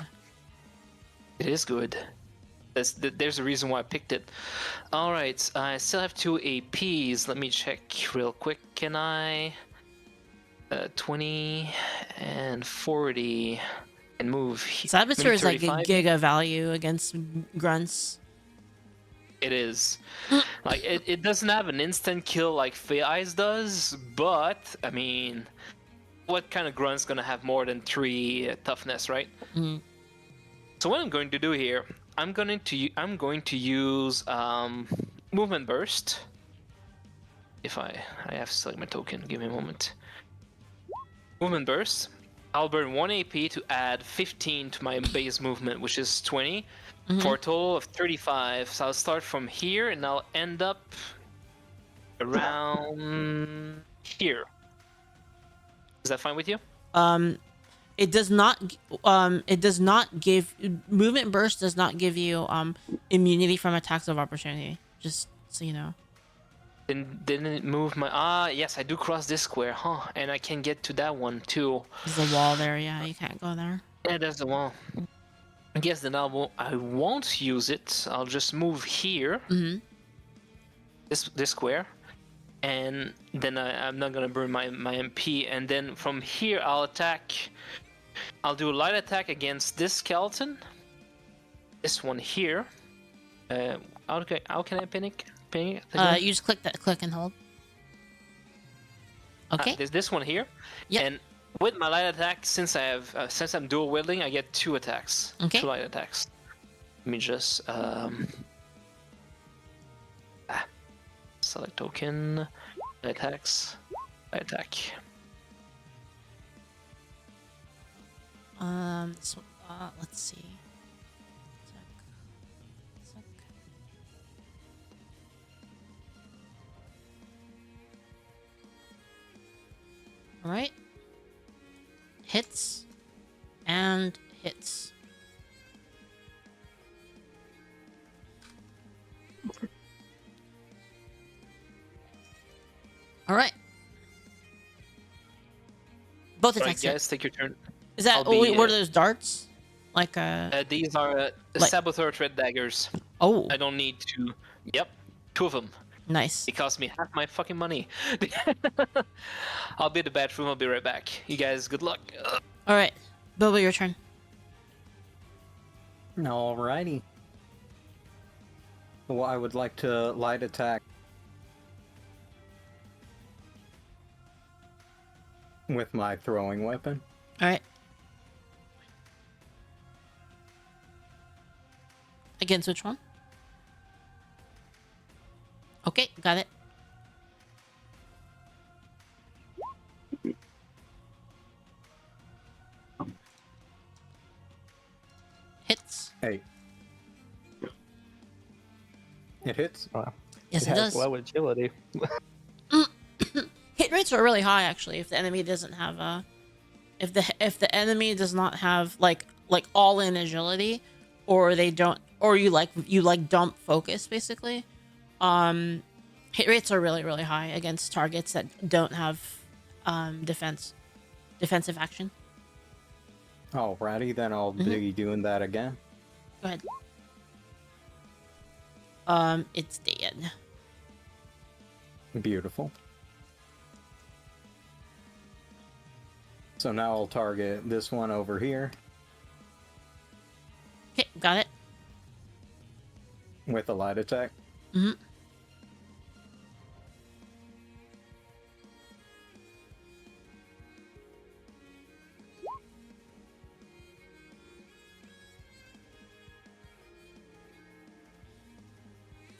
It is good. There's a reason why I picked it. Alright, I still have 2 APs. Let me check real quick. Can I... 20 and 40 and move. Saboteur maybe is like a 35? giga value against grunts. It is. Like, it doesn't have an instant kill like Eyes does, but, I mean, what kind of grunt's gonna have more than 3 toughness, right? Mhm. So what I'm going to do here, I'm going to use movement burst. If I have to select my token, give me a moment. Movement burst. I'll burn 1 AP to add 15 to my base movement, which is 20, for a total of 35. So I'll start from here and I'll end up around here. Is that fine with you? It does not. It does not give movement burst. Does not give you immunity from attacks of opportunity. Just so you know. Didn't it move my... yes, I do cross this square, huh? And I can get to that one too. There's a wall there. Yeah, you can't go there. Yeah, there's the wall. I guess then I won't use it. I'll just move here. Mm-hmm. This square. And then I'm not gonna burn my MP. And then from here I'll attack. I'll do a light attack against this skeleton. This one here. How can I panic? You just click and hold. Okay. There's this one here. Yep. And with my light attack, since I'm dual wielding, I get 2 attacks. Okay. 2 light attacks. Let me just select token, light attacks, light attack. So, let's see. Sec. All right. Hits and hits. All right. Both Alright, attacks hit. guys, take your turn. Is that I'll be, what are those darts? Like These are Like- Saboteur Thread Daggers. oh, I don't need to... Yep, 2 of them. nice. It cost me half my fucking money. I'll be in the bathroom, I'll be right back. You guys, good luck. All right, Bobo, your turn. Alrighty. Well, I would like to light attack with my throwing weapon. All right. Against which one? Okay, got it. Hits. Hey. It hits. Yes, it has does. low agility. Hit rates are really high actually if the enemy doesn't have a if the enemy does not have like all in agility, or they don't, or you dump focus basically. Hit rates are really, really high against targets that don't have defensive action. Alrighty, then I'll be doing that again. Go ahead. It's dead. Beautiful. So now I'll target this one over here Okay, got it. with a light attack. Mm-hmm.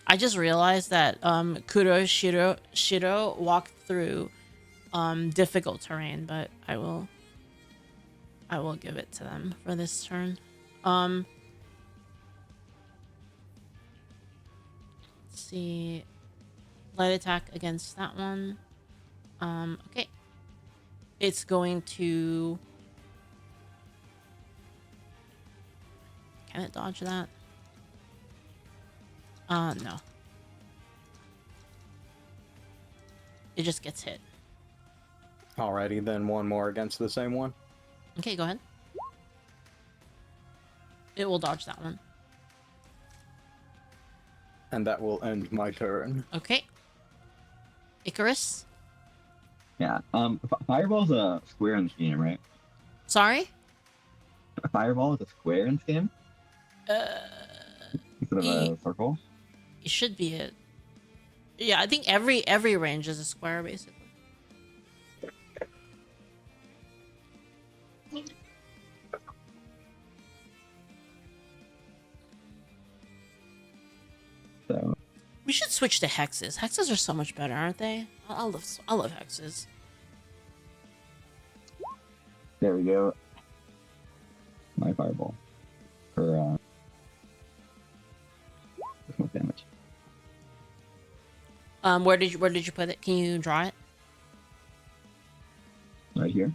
I just realized that Kuroshiro walked through difficult terrain, but I will give it to them for this turn. Let's see. Light attack against that one. Okay. It's going to... Can it dodge that? No. It just gets hit. Alrighty, then one more against the same one. Okay, go ahead. It will dodge that one. And that will end my turn. Okay. Icarus? Yeah. Fireball's a square in this game, right? Sorry? A fireball is a square in this game instead of a circle. It should be it. Yeah, I think every range is a square, basically. So We should switch to hexes. Hexes are so much better, aren't they? I love hexes. there we go. My fireball for this much damage. Where did you put it? Can you draw it? Right here.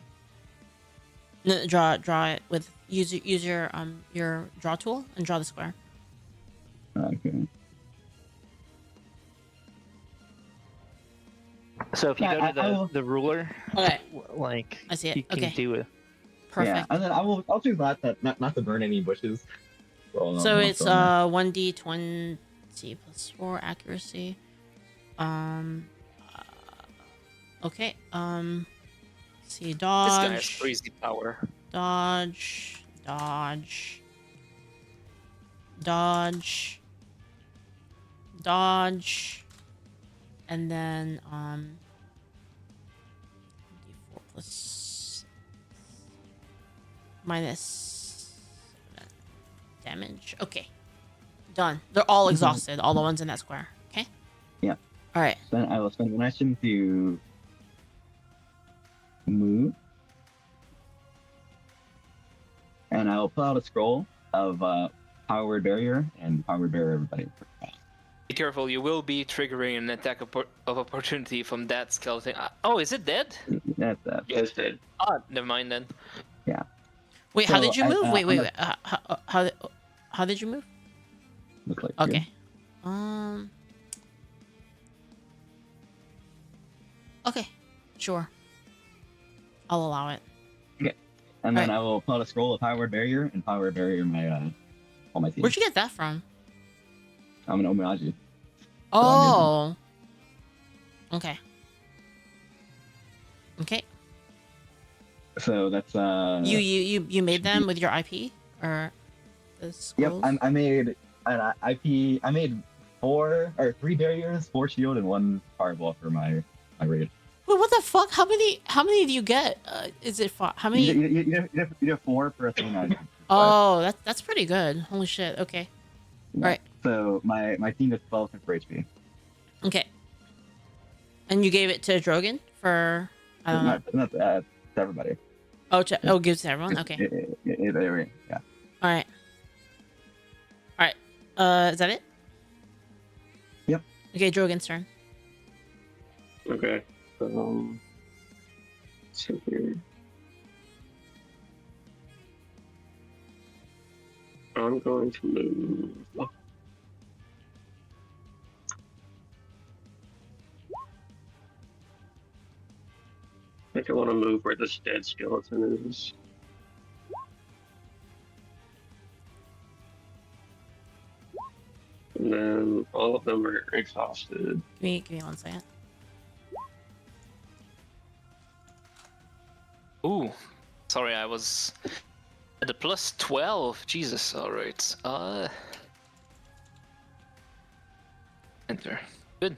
No, draw it with use your draw tool and draw the square. Okay. So if you Yeah, go to the ruler, Okay, like I see it. you can Okay. do it. perfect. Yeah, and then I'll choose not to burn any bushes. Well, So no, it's still in there. 1d20 plus 4 accuracy. Okay. Let's see, This guy has dodge, crazy power. dodge, dodge, dodge, dodge, and then d4 plus minus 7 damage. Okay, done. They're all exhausted. All the ones in that square. Okay. Yeah. All right. Then I will spend one action to move, and I will pull out a scroll of Power Barrier and Power Barrier everybody. Be careful, you will be triggering an attack of opportunity from that skeleton. Oh, is it dead? That's that. Yeah, it's dead. Ah, never mind then. Wait, how So did you I- move? Wait, I'm wait, gonna- wait. How did you move? Looks like here. Okay. Okay. Sure. I'll allow it. And then Alright. I will pull out a scroll of Power Barrier and Power Barrier my all my team. Where'd you get that from? I'm an Omiyaji. Oh. Okay. Okay. So that's You made them with your IP or the Yep, scrolls? I made an IP. I made 3 barriers, 4 shield, and 1 fireball for my raid. Wait, what the fuck? How many do you get? Is it how many? You have 4 per thing. Oh, that's pretty good. Holy shit. Okay. Right. So my team is 12 for HP. Okay. And you gave it to Drogan for I don't know. Not to everybody. Oh, give it to everyone. Okay. Yeah. All right. All right. Is that it? Yep. Okay, Drogan's turn. Okay. So here. I'm going to move. I think I want to move where this dead skeleton is. of them are exhausted. Give me 1 second. Ooh, sorry, I was at the plus 12. Jesus, all right. Enter. Good.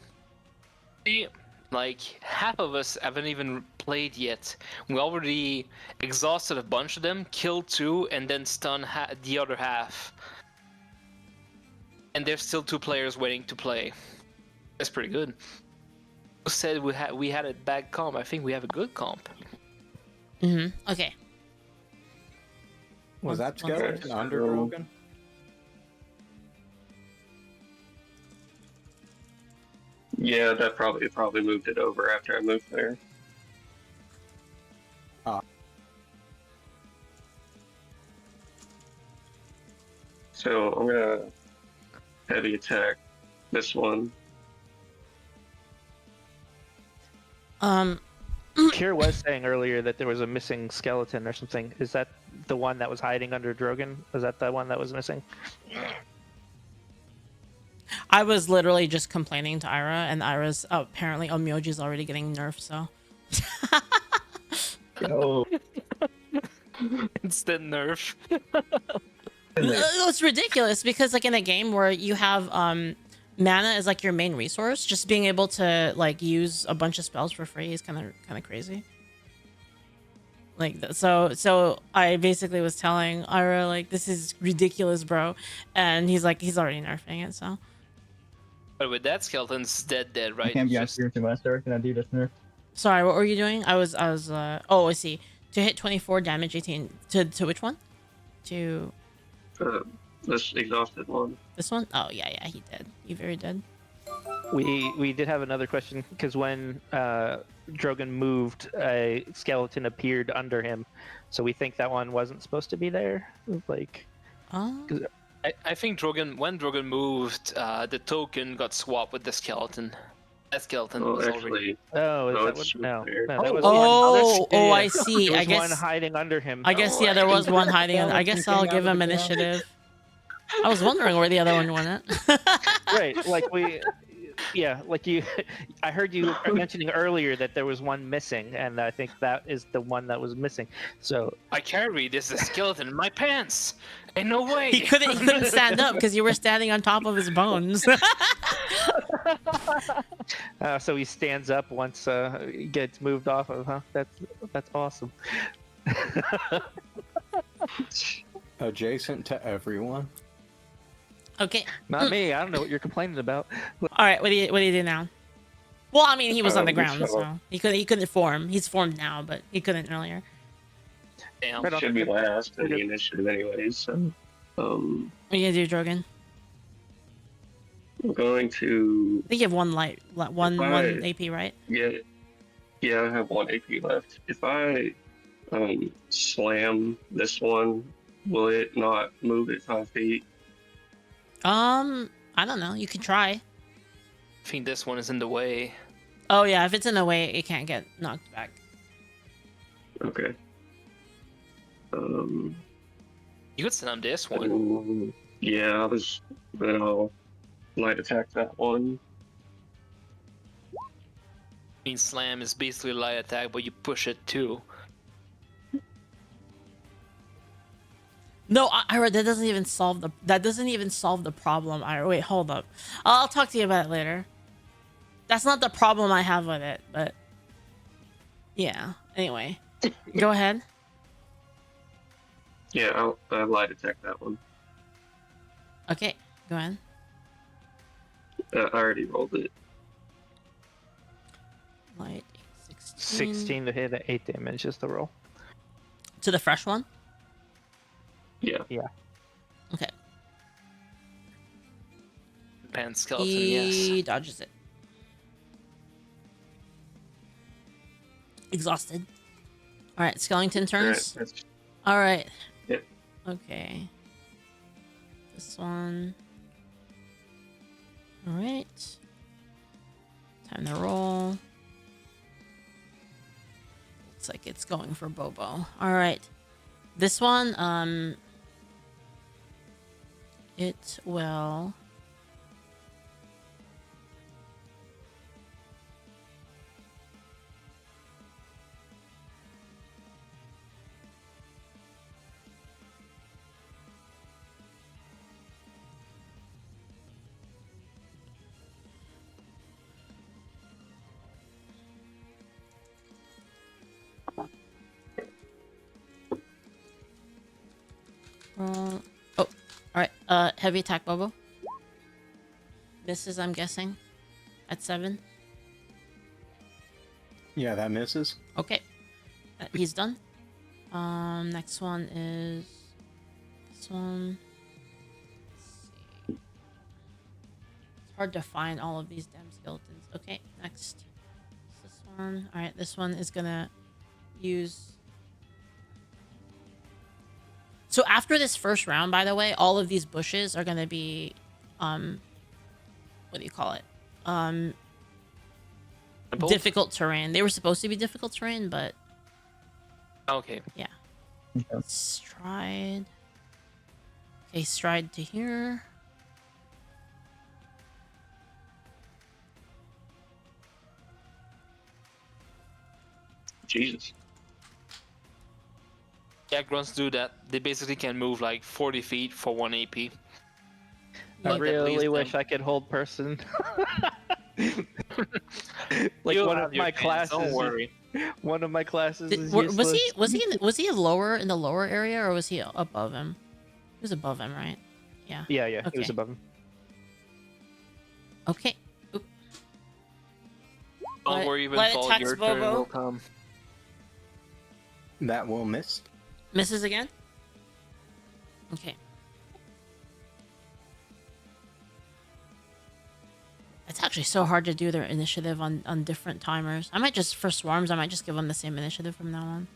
See, like half of us haven't even played yet. We already exhausted a bunch of them, killed 2, and then stunned the other half. And there's still 2 players waiting to play. That's pretty good. Who said we had a bad comp? I think we have a good comp. Okay. Was that One skeleton second. under Drogan? Yeah, that probably moved it over after I moved there. Ah. So I'm gonna heavy attack this one. Kier was saying earlier that there was a missing skeleton or something. Is that the one that was hiding under Drogan? Was that the one that was missing? I was literally just complaining to Ira, and Ira's apparently Onmyoji's already getting nerfed, so. Oh, Instant nerf. It's ridiculous because like in a game where you have mana is like your main resource, just being able to like use a bunch of spells for free is kind of crazy. Like so I basically was telling Ira like this is ridiculous, bro, and he's already nerfing it. So But with that skeleton's dead, right? I can't be on Just- spiritual master. Can I do this nerf? sorry, what were you doing? I was oh, I see. To hit 24 damage, 18 to which one? To this exhausted one. this one? Oh yeah, he dead. He very dead. We did have another question because when Drogan moved, a skeleton appeared under him, so we think that one wasn't supposed to be there. Like, Oh. I think when Drogan moved, the token got swapped with the skeleton. That skeleton Oh, was already. actually, oh, is No, that it's what? No, there. no, that was Oh, one. I see. There I was one guess hiding under him. I guess yeah, there was one hiding. I guess I'll give him initiative. I was wondering where the other one went. Right, like yeah, like you. I heard you mentioning earlier that there was one missing, and I think that is the one that was missing. So I carried this skeleton in my pants. Ain't no way. He couldn't stand up because you were standing on top of his bones. so he stands up once he gets moved off of. Huh? That's awesome. Adjacent to everyone. Okay. Not me. I don't know what you're complaining about. All right. What do you do now? Well, I mean, he was on the ground, so- so he couldn't form. He's formed now, but he couldn't earlier. Damn. Right on. should be last in the initiative anyways. So, What are you gonna do, Drogan? I'm going to I think you have one one Right. AP, right? get. Yeah, I have 1 AP left. If I slam this one, will it not move it 5 feet? I don't know. You can try. I think this one is in the way. Oh yeah, if it's in the way, it can't get knocked back. Okay. You could send him this one. Yeah, then I'll light attack that one. I mean, slam is basically a light attack, but you push it too. No, Ira, that doesn't even solve the problem. Ira, wait, hold up. I'll talk to you about it later. That's not the problem I have with it, but yeah. Anyway, go ahead. Yeah, I'll light attack that one. Okay, go ahead. I already rolled it. Light 16. 16 to hit at 8 damage is the roll. To the fresh one. Yeah. Okay. Pan skeleton, He yes. dodges it. Exhausted. All right, skeleton turns. That's- All right. Yep. Okay. This one. All right. Time to roll. Looks like it's going for Bobo. All right. This one, it will Heavy attack, Bobo. Misses, I'm guessing. At 7. Yeah, that misses. Okay. He's done. Next one is this one. Let's see. It's hard to find all of these damn skeletons. Okay, next. This one. All right, this one is gonna use. So after this first round, by the way, all of these bushes are gonna be, what do you call it? Difficult terrain. They were supposed to be difficult terrain, but Okay. yeah. Stride. Okay, stride to here. Jesus. Yeah, grunts do that. They basically can move like 40 feet for 1 AP. I Like, that really leaves wish them- I could hold person. Like You'll one have of your my chance, classes. Don't worry. One of my classes is Was he lower in the lower area, or was he above him? He was above him, right? Yeah. Yeah, he was Okay. above him. Okay. Oop. Don't Let- worry, let it Evenfall, tax your turn Bobo. will come. That will miss. Misses again. Okay. It's actually so hard to do their initiative on different timers. I might just, for swarms, I might just give them the same initiative from now on.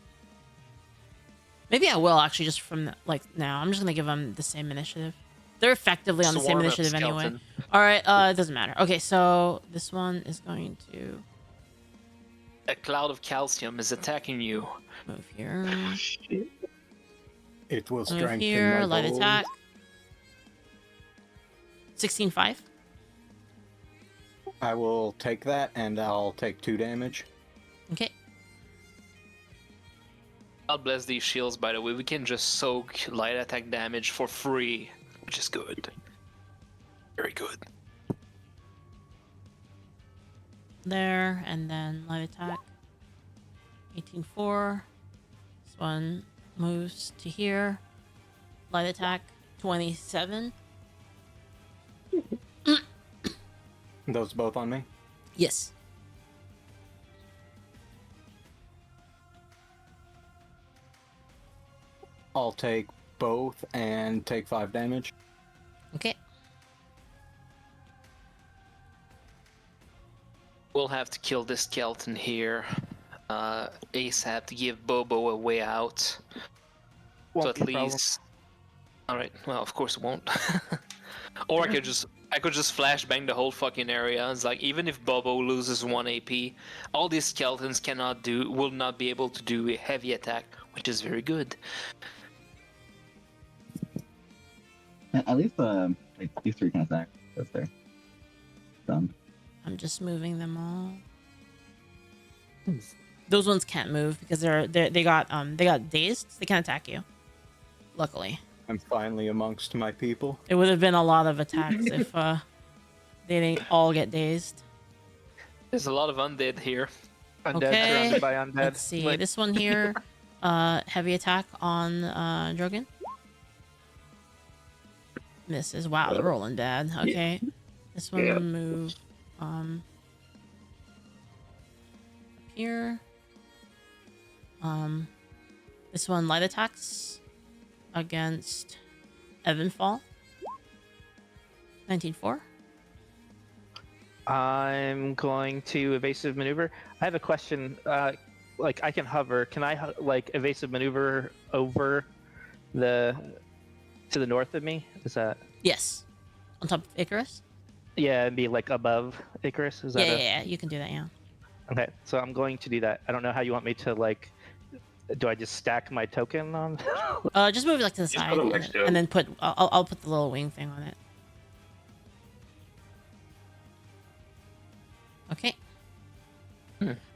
Maybe I will actually just from like now. I'm just gonna give them the same initiative. They're effectively on the same Swarm up initiative anyway. skeleton. All right, it doesn't matter. Okay, so this one is going to A cloud of calcium is attacking you. move here. Shit. It will Move strengthen here. my Light bow. attack. 16-5. I will take that, and I'll take 2 damage. Okay. God bless these shields, by the way. We can just soak light attack damage for free, which is good. Very good. There, and then light attack. 18-4. This one moves to here. Light attack. 27. Those both on me? Yes. I'll take both and take 5 damage. Okay. We'll have to kill this skeleton here. ASAP to give Bobo a way out. So Won't at be a problem. least. All right. Well, of course it won't. Or I could just flashbang the whole fucking area. It's like even if Bobo loses 1 AP, all these skeletons will not be able to do a heavy attack, which is very good. At least like these 3 can attack. That's fair. Done. I'm just moving them all. Those ones can't move because they got dazed. They can't attack you. Luckily. I'm finally amongst my people. It would have been a lot of attacks if they didn't all get dazed. There's a lot of undead here. Undead Okay. surrounded by undead. Let's see. Like, This one here, heavy attack on Drogan. Misses. Wow, they're rolling bad. Okay. This one Yeah. will move up here. This one light attacks against Evenfall. 19-4. I'm going to evasive maneuver. I have a question. Like I can hover. Can I like evasive maneuver over to the north of me? Is that? Yes. On top of Icarus? Yeah, and be like above Icarus. Is that? Yeah, you can do that, yeah. Okay, so I'm going to do that. I don't know how you want me to like. Do I just stack my token on? Just move it like to the Just side, put 'em next to him. and then I'll put the little wing thing on it. Okay.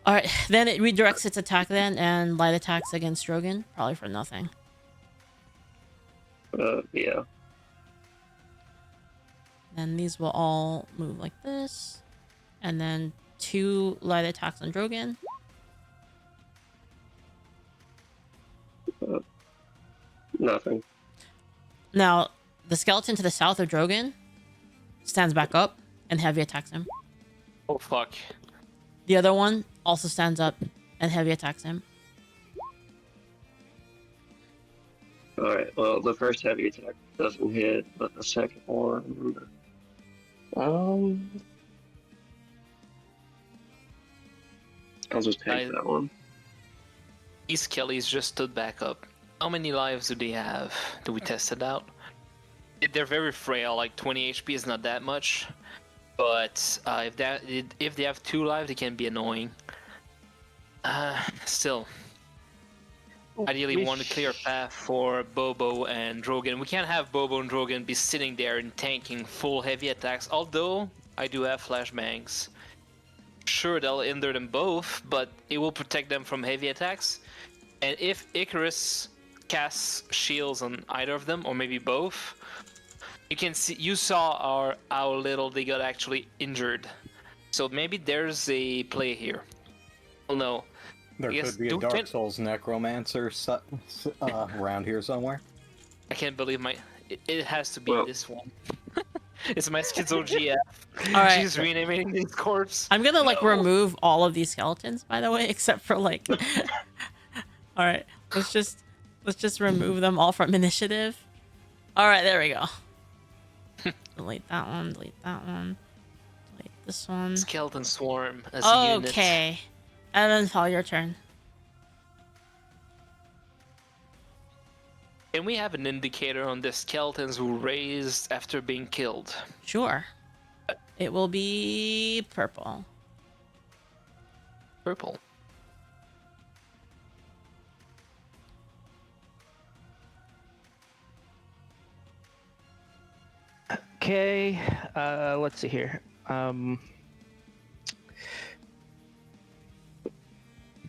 All right, then it redirects its attack then, and light attacks against Drogan, probably for nothing. Yeah. Then these will all move like this, and then 2 light attacks on Drogan. Nothing. Now, the skeleton to the south of Drogan stands back up and heavy attacks him. Oh fuck. The other one also stands up and heavy attacks him. Alright, well, the first heavy attack doesn't hit, but the second one. I'll just take that one. These Kellys just stood back up. How many lives do they have? Do we test it out? They're very frail, like 20 HP is not that much. But if they have 2 lives, they can be annoying. Still. Ideally, we want to clear a path for Bobo and Drogan. We can't have Bobo and Drogan be sitting there and tanking full heavy attacks, although I do have flashbangs. Sure, they'll hinder them both, but it will protect them from heavy attacks. And if Icarus casts shields on either of them, or maybe both, you saw how little they got actually injured. So maybe there's a play here. Well, no. There could be a Dark Souls necromancer around here somewhere. I can't believe it has to be this one. It's my schizo GF. Alright. She's renaming these corpse. I'm gonna remove all of these skeletons, by the way, except for Alright, let's just remove them all from initiative. Alright, there we go. Delete that one, delete this one. Skeleton swarm as a unit. Okay. Evenfall, your turn. Can we have an indicator on the skeletons who raised after being killed? Sure. It will be purple. Purple. Okay, let's see here.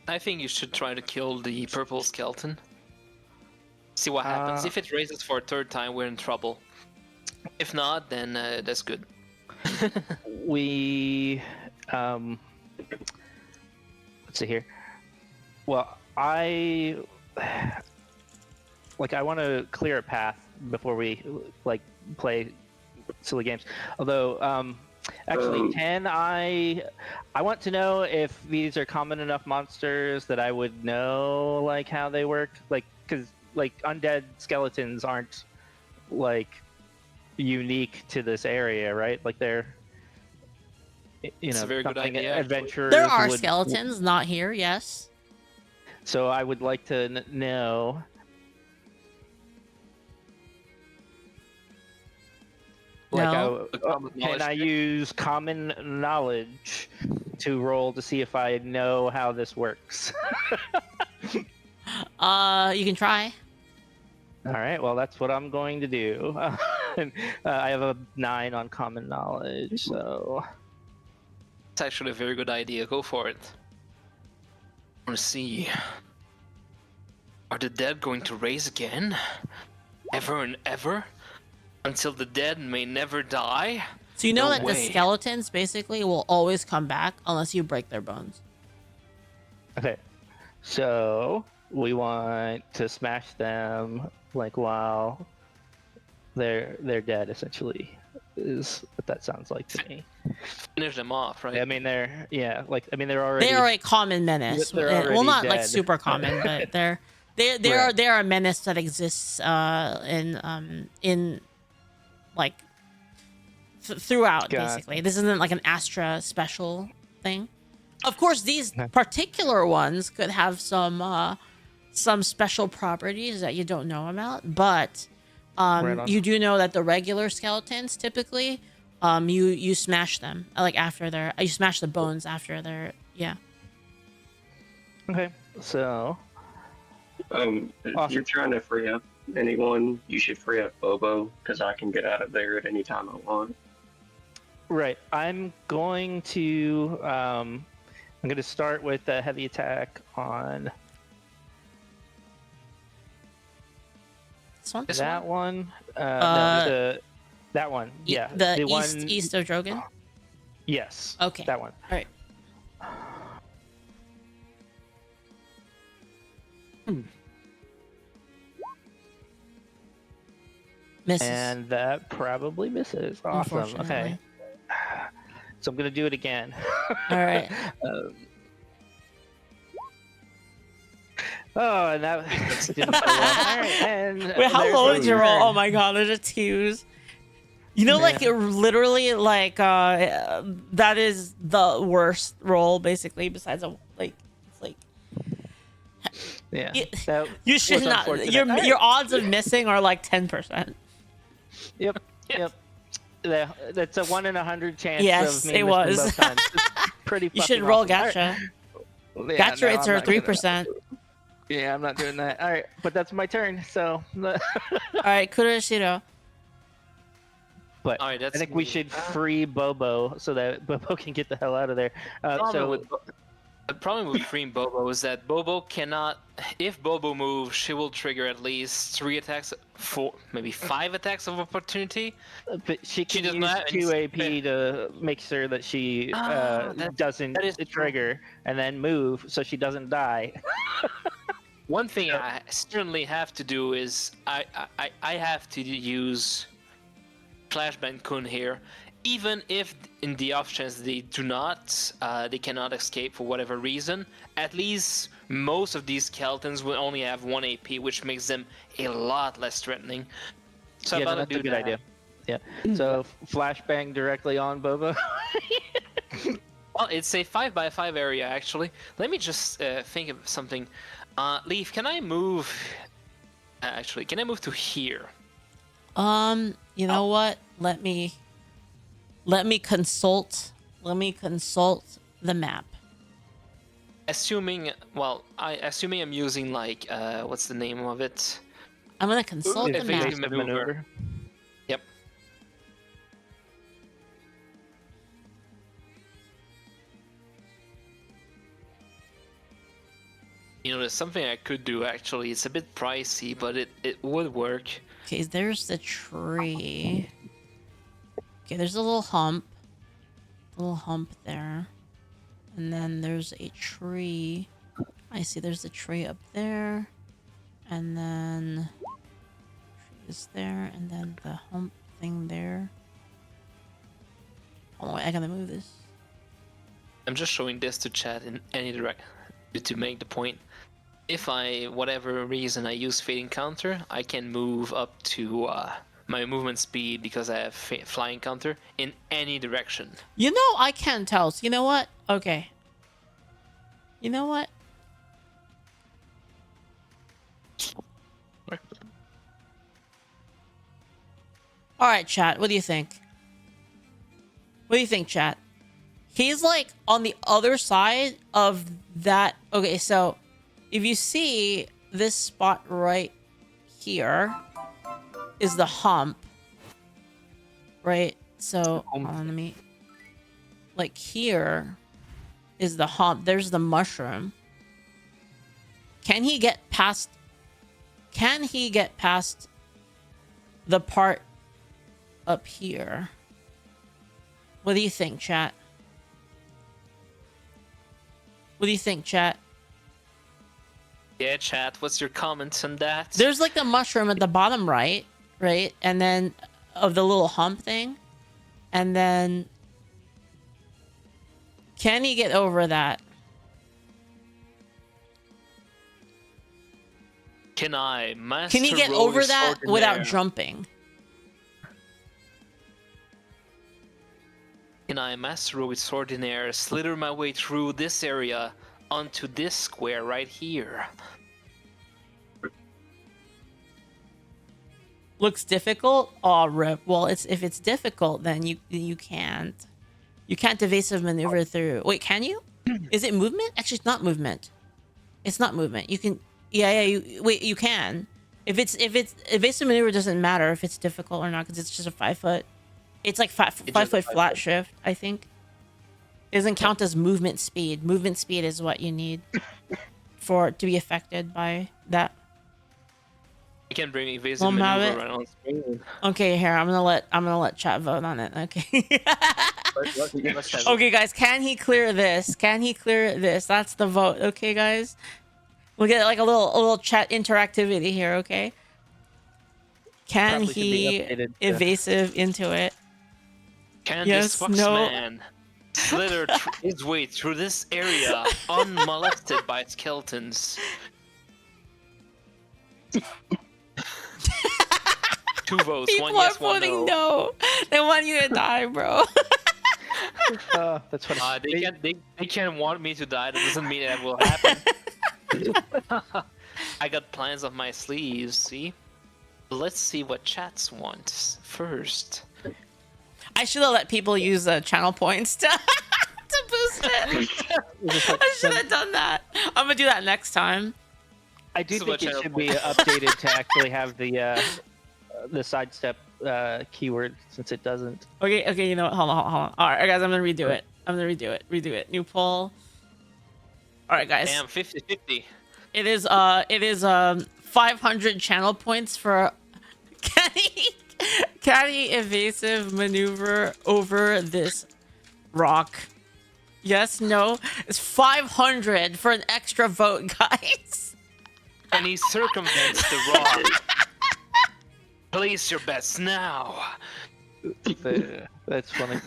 I think you should try to kill the purple skeleton. See what happens. If it raises for a 3rd time, we're in trouble. If not, then that's good. We let's see here. Well, I want to clear a path before we play silly games. Although actually 10, I want to know if these are common enough monsters that I would know how they work, because undead skeletons aren't unique to this area, right? They're It's a very good idea, adventurers There are skeletons, not here, yes. So I would like to know. No. Can I use common knowledge to roll to see if I know how this works? You can try. All right, well, that's what I'm going to do. I have a 9 on common knowledge, so... It's actually a very good idea. Go for it. I want to see. Are the dead going to raise again? Ever and ever? Until the dead may never die? So you know No that the way. skeletons basically will always come back unless you break their bones. Okay, so we want to smash them while they're dead, essentially, is what that sounds like to me. Finish them off, right? I mean, they're already... They are a common menace. They're Well, already not dead. super common, but they're Right. are a menace that exists in throughout. Got it. Basically, this isn't an Astra special thing. Of course, these particular ones could have some special properties that you don't know about, but Right on. you do know that the regular skeletons typically you smash them after you smash the bones after they're Okay, so... If you're trying to free up anyone, you should free up Bobo, because I can get out of there at any time I want. Right. I'm going to start with a heavy attack on this one. that one. That one. Yeah. The one east of Drogan. Yes. Okay. That one. All right. Misses. And that probably misses. Awesome. Okay. Unfortunately. So I'm gonna do it again. All right. Oh, and that didn't go well. All right, and Wait, how there's low my did you roll? turn. Oh my god, there's a twos. You know, like Yeah. it literally, like that is the worst roll, basically. Besides, it's like Yeah. you, That you should was not. unfortunate. Your All right. your odds of missing are like 10%. Yep. That's a 1 in 100 chance Yes, of me it missing was. both times. It's pretty. You should fucking roll awesome. All right. gacha. Yeah, Gacha no, rates I'm are not gonna- 3%. Yeah, I'm not doing that. All right, but that's my turn. So, All right, Kuroshiro. but All right, I that's think we me. should free Bobo so that Bobo can get the hell out of there. The problem with freeing Bobo is that Bobo cannot. If Bobo moves, she will trigger at least 3 attacks, 4, maybe 5 attacks of opportunity. But she can does use not- 2 AP to make sure that she doesn't that is trigger and then move so she doesn't die. One thing I certainly have to do is I have to use Flashbang Kun here, even if in the off chance they do not, they cannot escape for whatever reason. At least most of these skeletons will only have 1 AP, which makes them a lot less threatening. So Yeah, I'm no, about that's to a do good that. idea. Yeah. So flashbang directly on Bobo. Well, it's a 5x5 area actually. Let me just think of something. Leaf, can I move? Actually, can I move to here? You know what? Let me consult. Let me consult the map. Assuming, well, assuming I'm using like, what's the name of it? I'm gonna consult the map. Evasive maneuver. Yep. You know, there's something I could do actually. It's a bit pricey, but it would work. Okay, there's the tree. Okay, there's a little hump. There. And then there's a tree. I see there's a tree up there. And then tree is there, and then the hump thing there. Oh wait, I gotta move this. I'm just showing this to chat in any direct to make the point. If whatever reason I use Fading Counter, I can move up to my movement speed because I have Flying Counter in any direction. You know, I can't tell. So you know what? Okay. You know what? All right, chat. What do you think? What do you think, chat? He's like on the other side of that. Okay, so if you see this spot right here is the hump, right? So hold on, let me. Like here is the hump. There's the mushroom. Can he get past? Can he get past the part up here? What do you think, chat? What do you think, chat? Yeah, chat. What's your comments on that? There's like the mushroom at the bottom right, right? And then of the little hump thing. And then can he get over that? Can I master Can he get roll over that extraordinaire? without jumping? Can I master roll extraordinaire, slither my way through this area onto this square right here? Looks difficult? Oh, rip. Well, if it's difficult, then you can't. You can't evasive maneuver through. Wait, can you? Is it movement? Actually, it's not movement. It's not movement. You can. Yeah. You can. If it's evasive maneuver doesn't matter if it's difficult or not because it's just a 5 foot. It's like five foot flat shift. I think. It doesn't count as movement speed. Movement speed is what you need to be affected by that. You can bring evasive Won't have maneuver it? right on screen. Okay, here I'm gonna let chat vote on it. Okay. Okay, guys, can he clear this? Can he clear this? That's the vote. Okay, guys, we'll get like a little chat interactivity here. Okay. Can Probably should be he updated to- evasive into it? Can Yes, this fox no. man slither his way through this area unmolested by skeletons? 2 votes, People one are yes, one voting no. no. They want you to die, bro. That's funny. They can't want me to die. That doesn't mean that will happen. I got plans up my sleeves. See, let's see what chats want first. I should have let people use channel points to to boost it. I should have done that. I'm gonna do that next time. I do So think much it channel should be updated to actually have the sidestep keyword, since it doesn't. Okay, you know what? Hold on. All right, guys, I'm gonna redo it. Redo it. New poll. All right, guys. Damn, 50-50. It is 500 channel points for can he evasive maneuver over this rock? Yes, no. It's 500 for an extra vote, guys. And he circumvents the rock. Place your bets now. That's funny.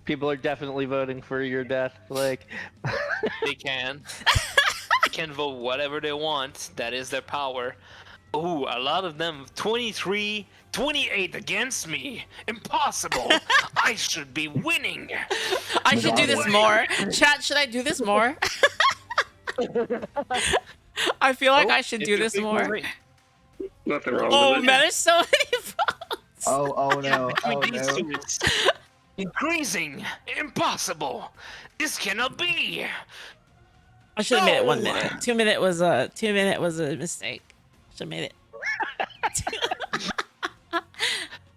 People are definitely voting for your death. Like, They can. They can vote whatever they want. That is their power. Ooh, a lot of them. 23, 28 against me. Impossible. I should be winning. I should do this more. Chat, should I do this more? I feel like I should do this more. Nothing wrong Oh with it. man, there's so many votes. Oh no! Oh Between these no! two, it's increasing. Impossible. This cannot be. I should have made it 1 No! minute. 2 minute was a 2 minute was a mistake. Should have made it.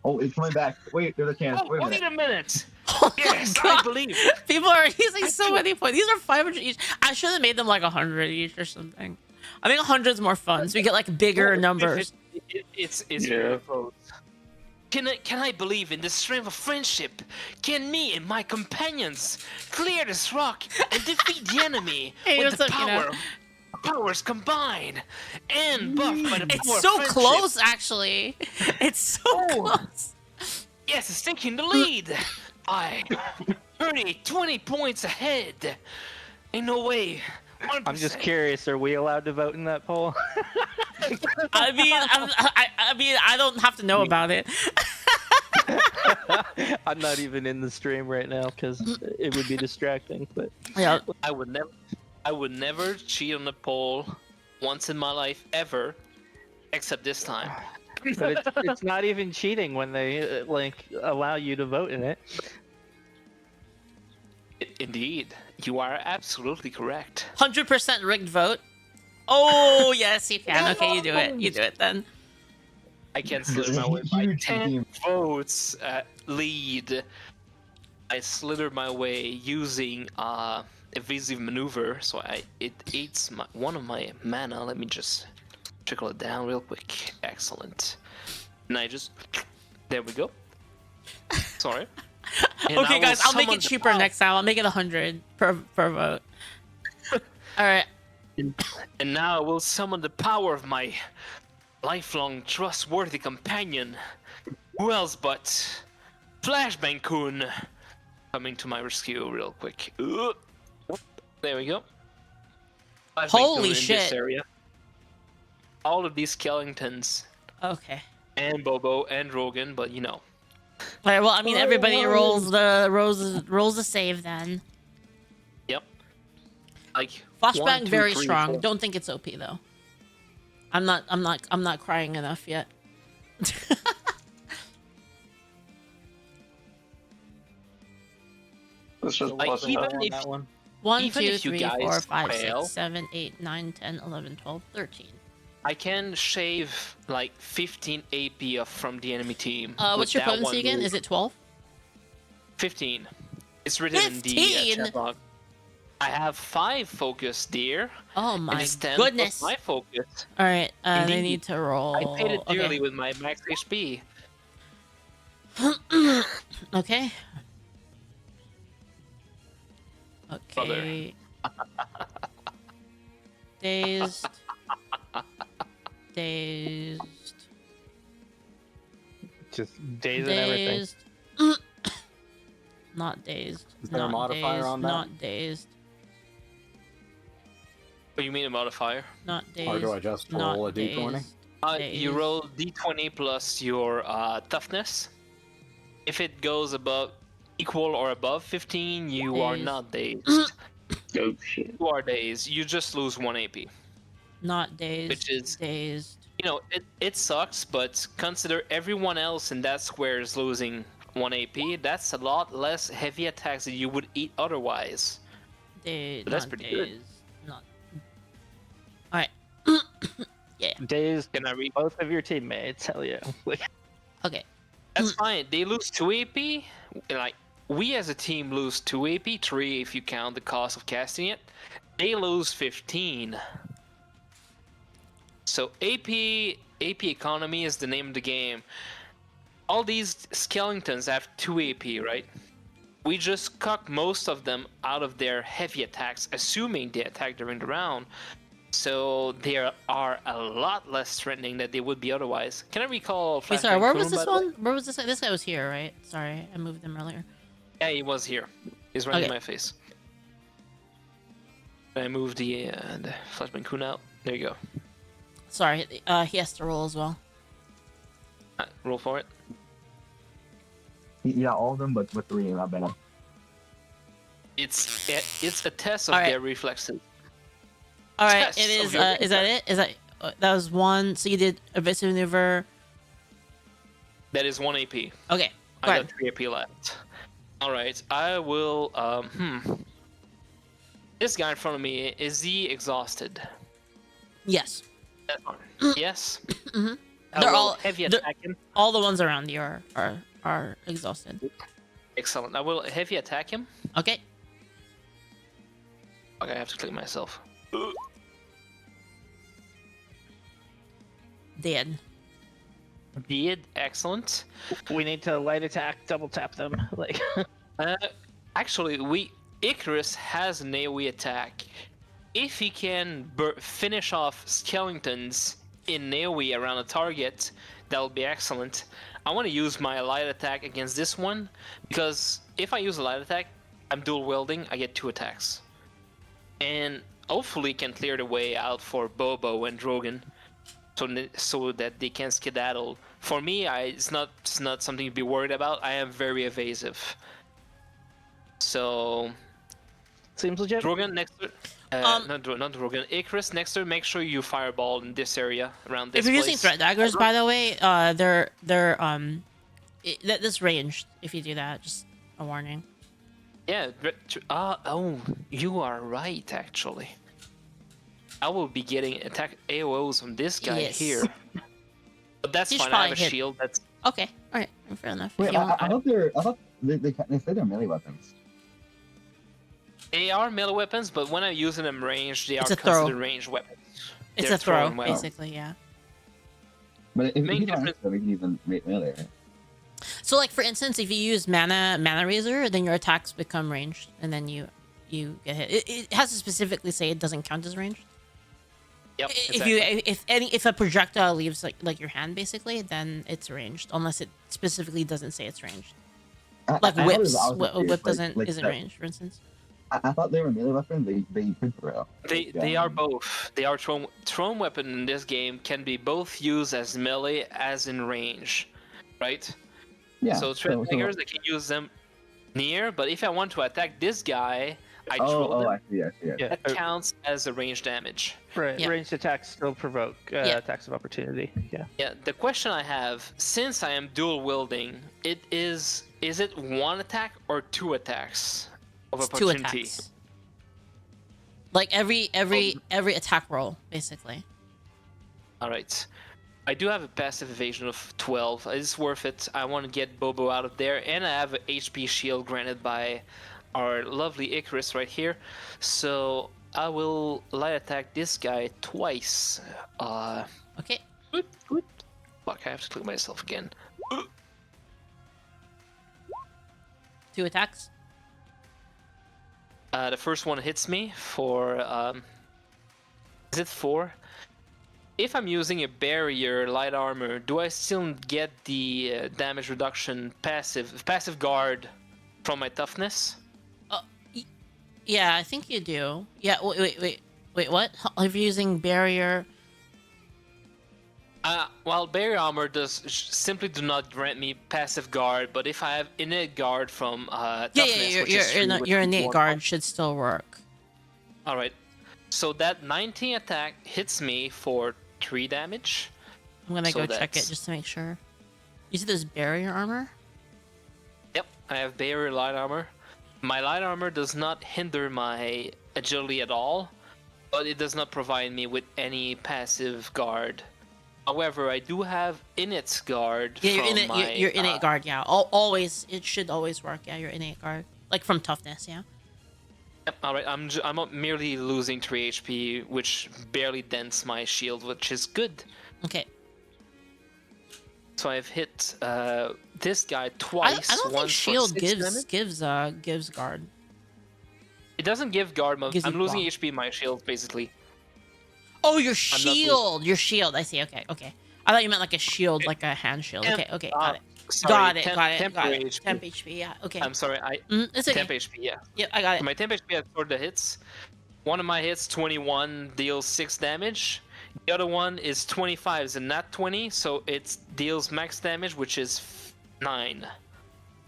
Oh, it's coming back. Wait, there's a chance. Oh, Wait a wait minute. a minute. Oh my Yes, I God. believe. People are using so many points. These are 500 each. I should have made them like 100 each or something. I think 100 is more fun, so we get like bigger numbers. It's Yeah. close. Can I believe in the strength of friendship? Can me and my companions clear this rock and defeat the enemy Hey, with what's the up, Kina? powers combined and buffed by the It's power of so friendship? close, actually. It's so close. Yes, it's taking the lead. I 20 points ahead. Ain't no way. 1%. I'm just curious. Are we allowed to vote in that poll? I mean, I don't have to know about it. I'm not even in the stream right now because it would be distracting. But Yeah. I would never cheat on a poll once in my life ever, except this time. it's not even cheating when they like allow you to vote in it. Indeed, you are absolutely correct. 100% rigged vote. Oh, yes, you can. Okay, you do it. You do it then. I can slither my way by Huge 10 team. votes lead. I slither my way using evasive maneuver, so it eats one of my mana. Let me just trickle it down real quick. Excellent. And I just there we go. Sorry. And I Okay, will guys, I'll make summon it the cheaper power- next time. I'll make it 100 per vote. All right. And now I will summon the power of my lifelong trustworthy companion. Who else but Flashbang-kun coming to my rescue real quick. There we go. Flashbang-kun Holy in shit. This area. All of these skeletons Okay. and Bobo and Drogan, but you know. All right. Well, I mean, everybody rolls the save then. Yep. Like Flashbang 1, 2, very 3, strong. 4. Don't think it's OP though. I'm not crying enough yet. Let's just Like, bust it even out. if- that one. 1, Even 2, if you 3, guys 4, 5, fail- 6, 7, 8, 9, 10, 11, 12, 13. I can shave like 15 AP off from the enemy team. What's with your that potency one again? move. Is it 12? 15. It's written in the 15? chat log. I have 5 focus, dear. Oh And my it's 10 goodness. plus my focus. All right. They Indeed. need to roll. I paid it dearly Okay. with my max HP. Okay. Okay. Dazed. Dazed. Just days and everything. Dazed. Not dazed. Is there a Not modifier dazed. on that? Not dazed. What do you mean a modifier? Not dazed. Or do I just not roll a d20? dazed, You dazed. roll d20 plus your toughness. If it goes above, equal or above 15, you are Dazed. not dazed. Oh shit. You are dazed. You just lose 1 AP. Not dazed. Which is- dazed. You know, it sucks, but consider everyone else in that square is losing 1 AP. That's a lot less heavy attacks that you would eat otherwise. Dazed. But that's not pretty good. dazed. Not. All right. Yeah. Dazed Can I read? both of your teammates. Hell yeah. Okay. That's fine. They lose 2 AP. Like, we as a team lose 2 AP, 3 if you count the cost of casting it. They lose 15. So AP economy is the name of the game. All these skeletons have 2 AP, right? We just cut most of them out of their heavy attacks, assuming they attack during the round. So they are a lot less threatening than they would be otherwise. Can I recall? Wait, sorry. Flashbang Where was Kurum, this by the way? one? Where was this? This guy was here, right? Sorry, I moved him earlier. Yeah, he was here. He's right in Okay. my face. I moved the Flashbang Kun out. There you go. Sorry. He has to roll as well. Roll for it. Yeah, all of them, but with 3, not bad. It's a test of All right. their reflexes. All right. Test It of is. your Is that it? Is that that was one? So you did evasive maneuver. That is 1 AP. Okay. I Go got ahead. 3 AP left. All right. I will. This guy in front of me, is he exhausted? Yes. That's fine. Yes. Mhm. I They're will all- heavy they're- attack him. All the ones around you are exhausted. Excellent. I will heavy attack him. Okay. Okay, I have to click myself. Dead. Did excellent. We need to light attack, double tap them. Like, Actually, Icarus has an AoE attack. If he can finish off skeletons in AoE around a target, that will be excellent. I want to use my light attack against this one because if I use a light attack, I'm dual wielding. I get 2 attacks, and hopefully can clear the way out for Bobo and Drogan, so that they can skedaddle. For me, it's not something to be worried about. I am very evasive. So, seems legit. Drogan next to not Drogan, Icarus next to make sure you fireball in this area around this If you're using place. threat daggers, by the way, this ranged. If you do that, just a warning. Yeah, oh, you are right actually. I will be getting attack AOs from this guy Yes. here. But that's You should fine, I have a probably hit. shield, that's Okay. All right. Fair enough. If Wait, you want- I thought they said they're melee weapons. they are melee weapons, but when I'm using them ranged, they It's are a throw. considered ranged weapons. it's They're a throw, throwing weapons. basically. Yeah. But if Main you don't difference- hit them, we can even melee, right? So, like for instance, if you use mana razor, then your attacks become ranged, and then you get hit. It has to specifically say it doesn't count as ranged. Yep, If a projectile leaves like your hand, basically, then it's ranged, unless it specifically doesn't say it's ranged. Like I thought it was whips, the opposite, whip doesn't like isn't that- ranged, for instance. I thought they were melee weapons. They could throw. They are both. They are thrown weapon in this game can be both used as melee as in range, right? Yeah. So threat daggers, I can use them near, but if I want to attack this guy, I throw them. I see. Yeah, That counts as a range damage. right. Yeah. Ranged attacks still provoke Yeah. attacks of opportunity. Yeah. Yeah, the question I have, since I am dual wielding, is it 1 attack or 2 attacks of It's 2 opportunity? attacks. Like every attack roll, basically. All right. I do have a passive evasion of 12. It's worth it. I want to get Bobo out of there, and I have a HP shield granted by our lovely Icarus right here. So I will light attack this guy twice. Okay. Fuck, I have to click myself again. 2 attacks. The first one hits me for is it 4? if I'm using a barrier light armor, do I still get the damage reduction passive guard from my toughness? Yeah, I think you do. Yeah, wait, what? If you're using barrier... Well, barrier armor does simply do not grant me passive guard, but if I have innate guard from toughness, your innate guard should still work. All right, so that 19 attack hits me for 3 damage. I'm gonna go check it just to make sure. You said there's barrier armor? Yep, I have barrier light armor. My light armor does not hinder my agility at all, but it does not provide me with any passive guard. However, I do have innate guard. Yeah, your innate guard. Yeah, always it should always work. Yeah, your innate guard, like from toughness. Yeah. Yep. All right. I'm merely losing 3 HP, which barely dents my shield, which is good. Okay. So I've hit this guy twice. I don't think shield gives guard. It doesn't give guard. I'm losing block. HP in my shield, basically. Oh, your shield! Your shield. I see. Okay. I thought you meant like a shield, like a hand shield. Okay. Got it. Sorry, got it. HP. Temp HP. Yeah. Okay. I'm sorry. It's okay. Temp HP. Yeah. Yep, I got it. My temp HP has 4 hits. One of my hits, 21, deals 6 damage. The other one is 25, is a nat 20, so it deals max damage, which is 9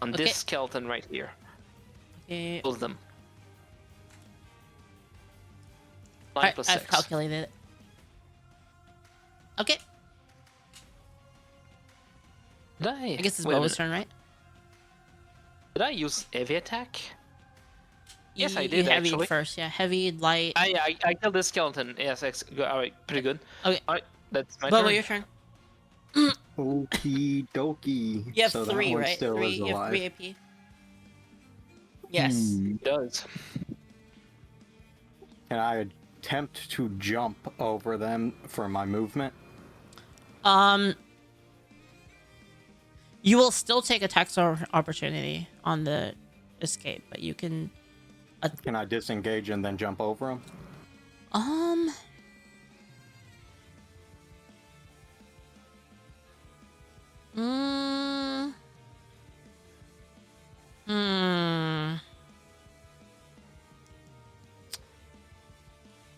on this skeleton right here. Okay. Both of them. 9 Alright, plus I've 6. calculated it. Okay. I guess it's Bobo's turn, right? Did I use heavy attack? Yes, I did heavy actually. First, yeah. Heavy, light. I killed this skeleton. Yes, alright, pretty good. Okay. Alright, that's my Bobo, turn. your turn. Okie dokie. You have so 3, that one right? still 3. is You have alive. 3 AP. Yes. It does. Can I attempt to jump over them for my movement? You will still take attacks or opportunity on the escape, but you can. Can I disengage and then jump over them?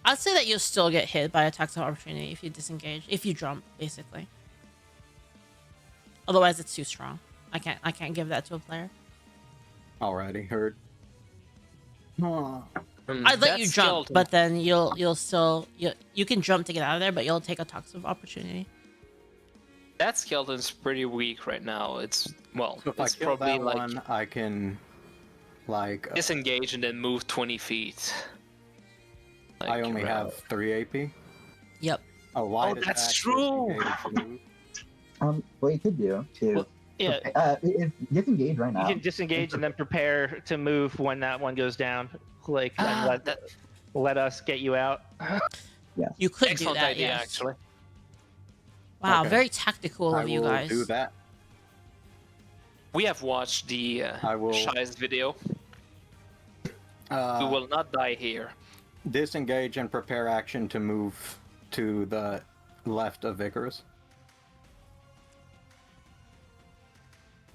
I'd say that you'll still get hit by attacks of opportunity if you disengage, if you jump, basically. Otherwise, it's too strong. I can't give that to a player. Alrighty, heard. I'd let you jump, but then you'll still you can jump to get out of there, but you'll take attacks of opportunity. That skeleton's pretty weak right now. It's So if it's I kill probably that like one, I can disengage and then move 20 feet. Like, I only have 3 AP. Yep. Oh, light that's attack, true. disengage, move. What you could do is Well, yeah, disengage right now. you can disengage and then prepare to move when that one goes down. Like let us get you out. You could Excellent do that. idea, Yes. actually. Wow, Okay. very tactical I of you will guys. do that. We have watched the I will Shai's video. We will not die here. disengage and prepare action to move to the left of Icarus.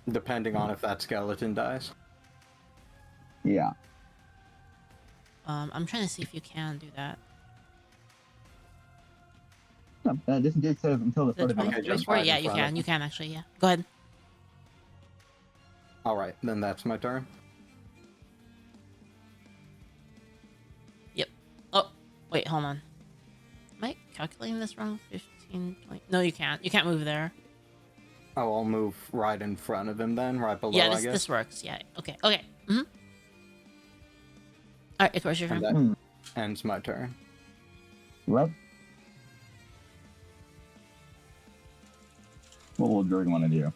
Depending on if that skeleton dies. Yeah. I'm trying to see if you can do that. No, disengage says until the Is it start of 20? Okay, just 24? right Yeah, in you front of can. me. You can actually. Yeah. Go ahead. Alright, then that's my turn. Yep. Oh, wait, hold on. Am I calculating this wrong? 15, 20. No, you can't. You can't move there. Oh, I'll move right in front of him then, right below, Yeah, I this guess. this works. Yeah. Okay. Okay. Mm-hmm. All right, Icarus, your And turn. that ends my turn. What? What will Drogan want to do?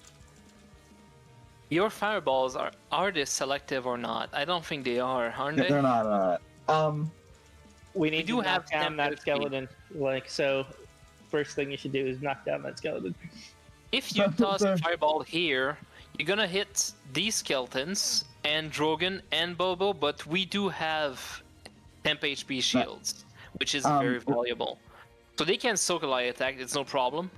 Your fireballs are they selective or not? I don't think they are, aren't they? They're not. We need do to have knock down that tempered skeleton. Like so, first thing you should do is knock down that skeleton. If you toss a fireball here, you're gonna hit these skeletons and Drogan and Bobo, but we do have temp HP shields, which is very valuable. So they can Sokolai attack, it's no problem.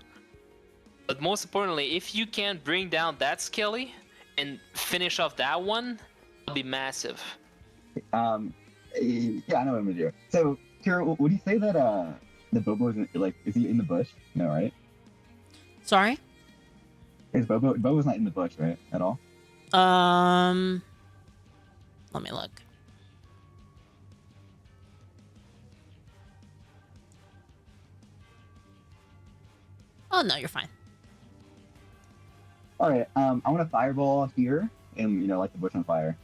But most importantly, if you can bring down that Skelly and finish off that one, it'll be massive. Yeah, I know what I'm gonna do. So, Kira, would you say that the Bobo is like, is he in the bush? No, right? Sorry. Is Bobo's not in the bush, right? At all? Let me look. Oh no, you're fine. All right. I want to fireball here, and light the bush on fire.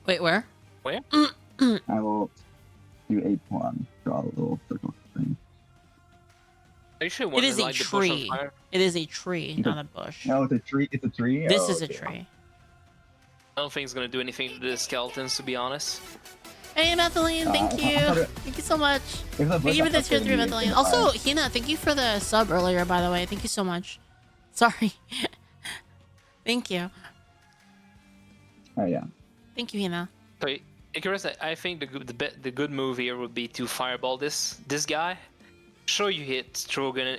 Wait, where? Where? I will do a pawn. Draw a little circle thing. Are you sure It is a tree. It is a tree, Okay. not a bush. No, it's a tree. It's a tree. This Oh, is a okay. tree. I don't think it's gonna do anything to the skeletons, to be honest. Hey, Methylene, thank I you. thought it- Thank you so much. If the bush Thank you for the up tier there, 3, it'd be Methylene. in Also, fire. Hina, thank you for the sub earlier, by the way. Thank you so much. Sorry. Thank you. Oh yeah. Thank you, Hina. So, Icarus, I think the good move here would be to fireball this guy. Sure, you hit Drogan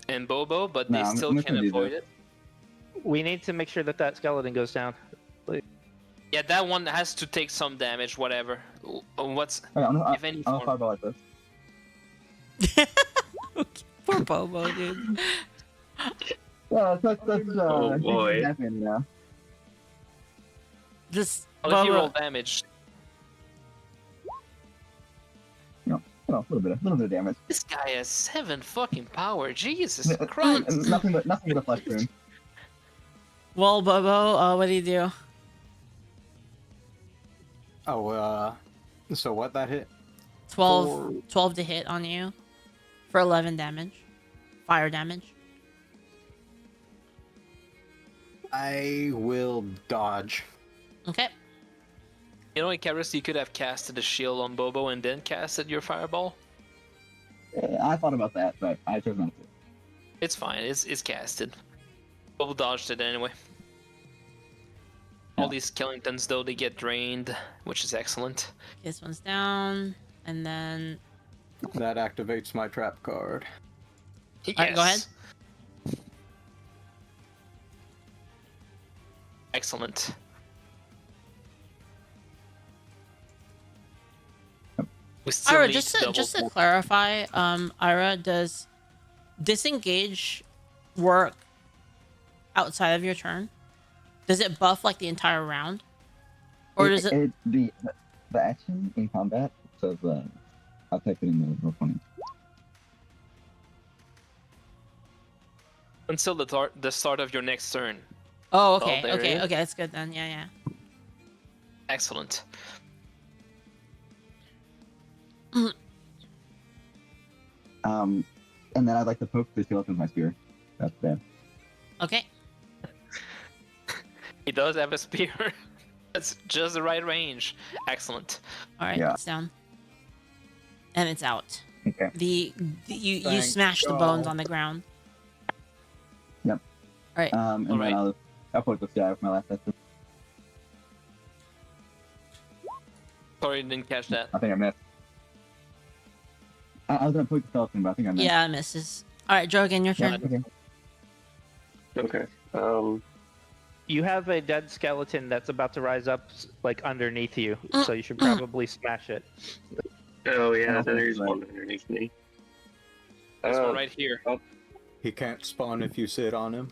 and Bobo, but No, they I'm still just can gonna do avoid this. it. We need to make sure that skeleton goes down. Yeah, that one has to take some damage, whatever. What's Okay, if any I'm gonna form? fireball like this. Poor Bobo, dude. Yeah, that's Oh, boy. happen, Just Well, if you roll Bobo. damage, A little bit of damage. this guy has 7 fucking power. Jesus Christ! Nothing but a flesh wound. Well, Bobo, what do you do? Oh, so what that hit? 12 to hit on you for 11 damage. Fire damage. I will dodge. Okay. You know, Icarus, you could have casted a shield on Bobo and then casted your fireball. I thought about that, but I chose not to. It's fine. It's casted. Bobo dodged it anyway. All these skeletons, though, they get drained, which is excellent. This one's down. And then... That activates my trap card. Alright, go ahead. Excellent. We still Ira, need just double to pull. clarify, Ira, does disengage work outside of your turn? Does it buff like the entire round? Or does it... The action in combat says I'll type it in the roll 20. Until the start of your next turn. Oh, okay, there okay, it is. okay, that's good then. Yeah, yeah. Excellent. And then I'd like to poke the skeleton with my spear. That's bad. Okay. He does have a spear. That's just the right range. Excellent. All right, Yeah. it's down. And it's out. Okay. You Thank smash the bones God. on the ground. Yep. All right. And then Alright. I'll poke this guy with my last action. Sorry, didn't catch that. I think I missed. I was gonna poke the skeleton, but I think I missed. Yeah, it misses. All right, Drogan, your Yeah, turn. okay. Okay. You have a dead skeleton that's about to rise up, like underneath you, so you should Mm. probably smash it. Oh yeah, Oh, there's right. one underneath me. This one right here. He can't spawn if you sit on him.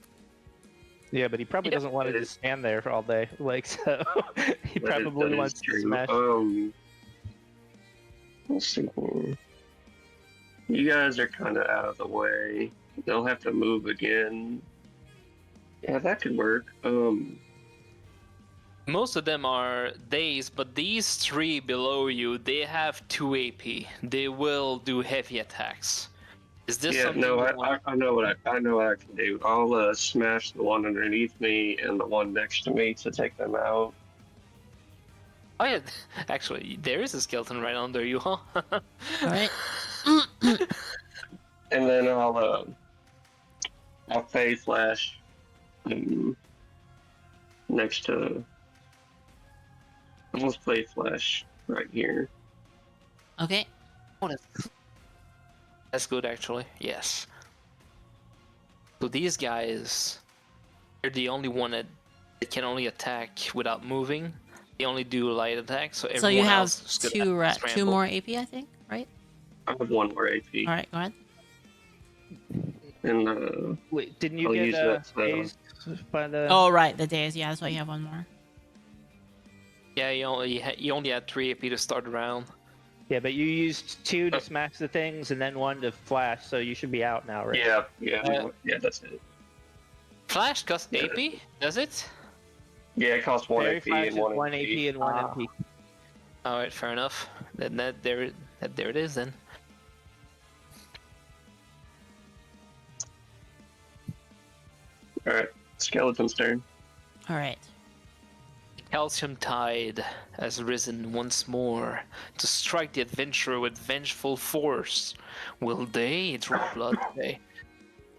Yeah, but he probably Yeah, doesn't want to it just stand there all day, like so. He That is- probably that is wants to true. smash. Let's see here. You guys are kind of out of the way. They'll have to move again. Yeah, that could work. Most of them are dazed, but these 3 below you, they have 2 AP. They will do heavy attacks. Is this Yeah, something no, you want? I know what I know what I can do. I'll smash the one underneath me and the one next to me to take them out. Oh yeah, actually, there is a skeleton right under you, huh? All right. And then I'll Fey Flash next to. I'll Fey Flash right here. Okay. What is- That's good, actually. Yes. So these guys, they're the only one that can only attack without moving. They only do light attacks, so everyone So you have else is gonna have to two scramble. more AP, I think, right? I have 1 more AP. All right, go ahead. And Wait, didn't you I'll get use that, dazed by the? Oh, right, the days. Yeah, that's why you have one more. Yeah, you only had 3 AP to start the round. Yeah, but you used 2 to smash the things and then 1 to flash, so you should be out now, right? yeah, that's it. Flash costs AP, does it? Yeah, it costs 1 Fairy AP Flash and is 1 1 AP and 1 MP. All right, fair enough. Then there it is then. All right, skeleton's turn. All right. Calcium tide has risen once more to strike the adventurer with vengeful force. Will they draw blood today?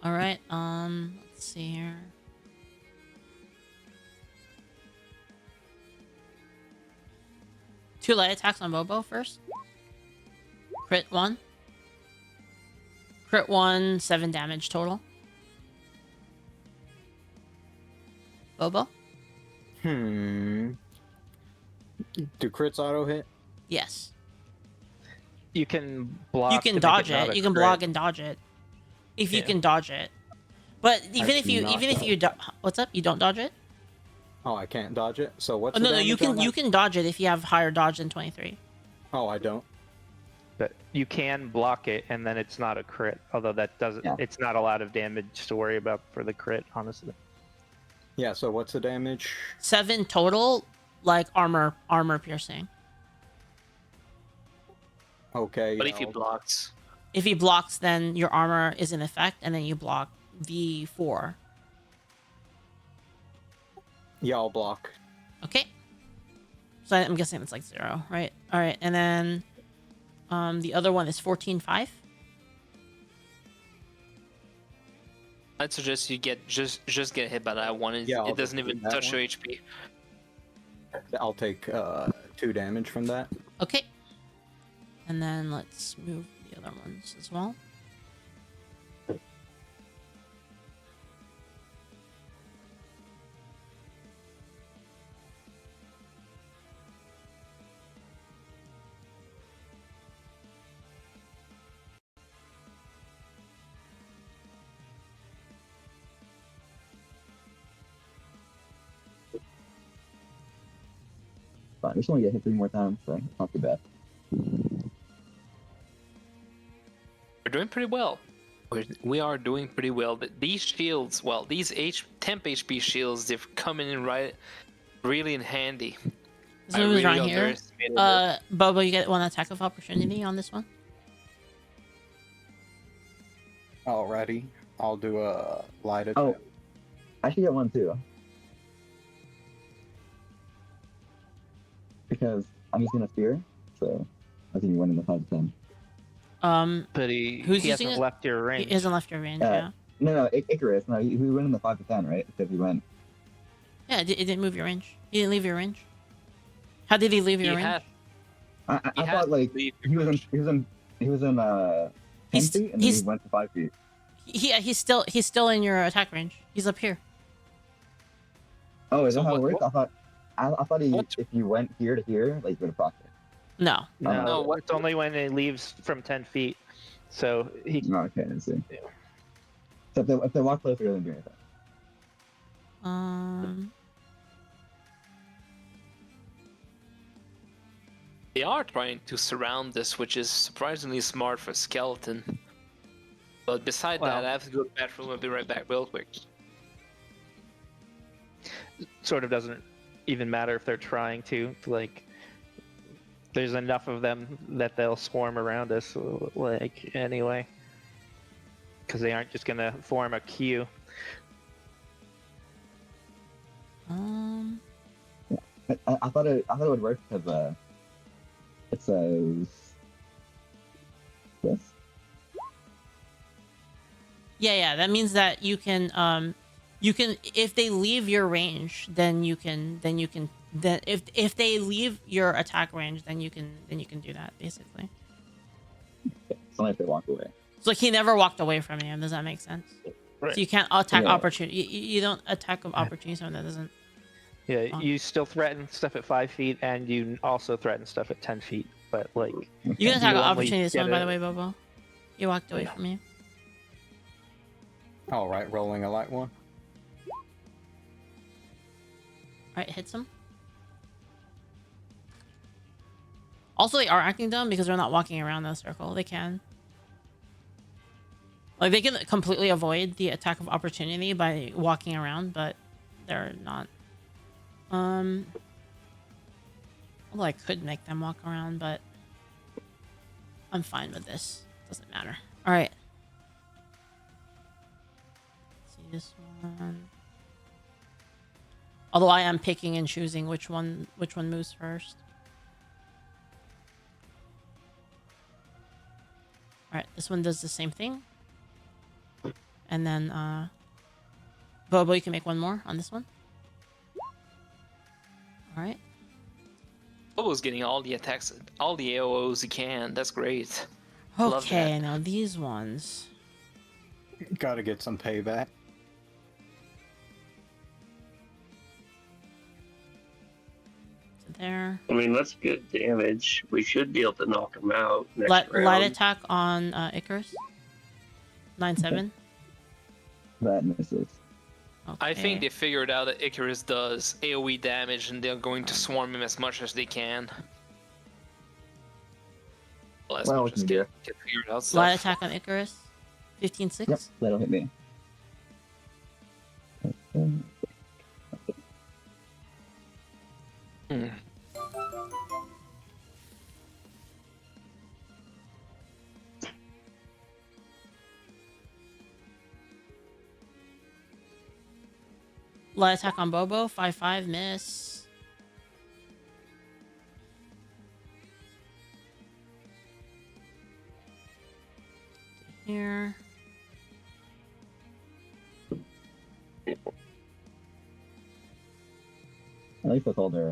All right. Let's see here. Two light attacks on Bobo first. Crit 1. Crit 1, 7 damage total. Bobo? Do crits auto hit? Yes. You can block. You to can make dodge not it. a You can crit. block and dodge it. If you Yeah. can dodge it. But even if you cannot what's up? You don't dodge it? Oh, I can't dodge it. So what's Oh, the no, damage you can on that? you can dodge it if you have higher dodge than 23. Oh, I don't. But you can block it, and then it's not a crit. Although that doesn't. Yeah. It's not a lot of damage to worry about for the crit, honestly. Yeah. So what's the damage? 7 total, like armor piercing. Okay. But yeah, if he I'll- blocks, If he blocks, then your armor is in effect, and then you block V4. Yeah, I'll block. Okay. So I'm guessing it's like 0, right? All right, and then the other one is 14-5. I'd suggest you get just get hit by that one. Yeah, I'll It doesn't just do even that touch one. your HP. I'll take 2 damage from that. Okay. And then let's move the other ones as well. Fine. We just want to get hit 3 more times, so it's not too bad. We're doing pretty well. We are doing pretty well. These shields, well, these temp HP shields, they've come in right, really in handy. This one is right here. underestimated it. Bobo, you get one attack of opportunity on this one. Alrighty. I'll do a light attack. Oh, I should get one too. Because I'm using a spear, so I think you went in the 5 to 10. But he Who's he using hasn't it? left your range. He hasn't left your range, Yeah. yeah. No, Icarus. No, he went in the 5 to 10, right? Because he went. Yeah, it didn't move your range. He didn't leave your range. How did he leave He your range? had- I he had thought like to leave he was in 10 He's- feet, and then he's- he went to 5 feet. He's still in your attack range. He's up here. Oh, is So that how it what- works? I thought what- if you went here to here, like you would have procced it. No. No, No, what- it's only when it leaves from 10 feet. So he. No, okay, I see. Yeah. So if they walk closer, it doesn't do anything. They are trying to surround this, which is surprisingly smart for skeleton. But beside Well- that, I have to go to the bathroom. I'll be right back real quick. Sort of doesn't even matter if they're trying to. Like, there's enough of them that they'll swarm around us, like, anyway. Because they aren't just gonna form a queue. I thought it would work because it says this. Yeah, that means that you can if they leave your range, then if they leave your attack range, then you can do that basically. It's only if they walk away. So he never walked away from you. Does that make sense? Right. So you can't attack Yeah. opportunity. You don't attack of opportunity. Someone that doesn't. Yeah, you still threaten stuff at 5 feet, and you also threaten stuff at 10 feet. But like, You can attack You of only opportunity. This get one, by it- the way, Bobo. You walked away from you. All right, rolling a light one. All right, hits him. Also, they are acting dumb because they're not walking around the circle. They can. Like, they can completely avoid the attack of opportunity by walking around, but they're not. Although I could make them walk around, but I'm fine with this. Doesn't matter. All right. Let's see this one. Although I am picking and choosing which one moves first. All right, this one does the same thing. And then Bobo, you can make one more on this one. All right. Bobo's getting all the attacks, all the AOs he can. That's great. Love Okay, that. now these ones. Gotta get some payback. So there. I mean, that's good damage. We should be able to knock him out next Light round. attack on Icarus. 9-7. That misses. Okay. I think they figured out that Icarus does AoE damage, and they're going to swarm him as much as they can. Well, as Well, much we as can get do. figured out Light stuff. attack on Icarus. 15-6. Yep, that'll hit me. Hmm. Light attack on Bobo. 5-5. Miss. Here. At least that's all their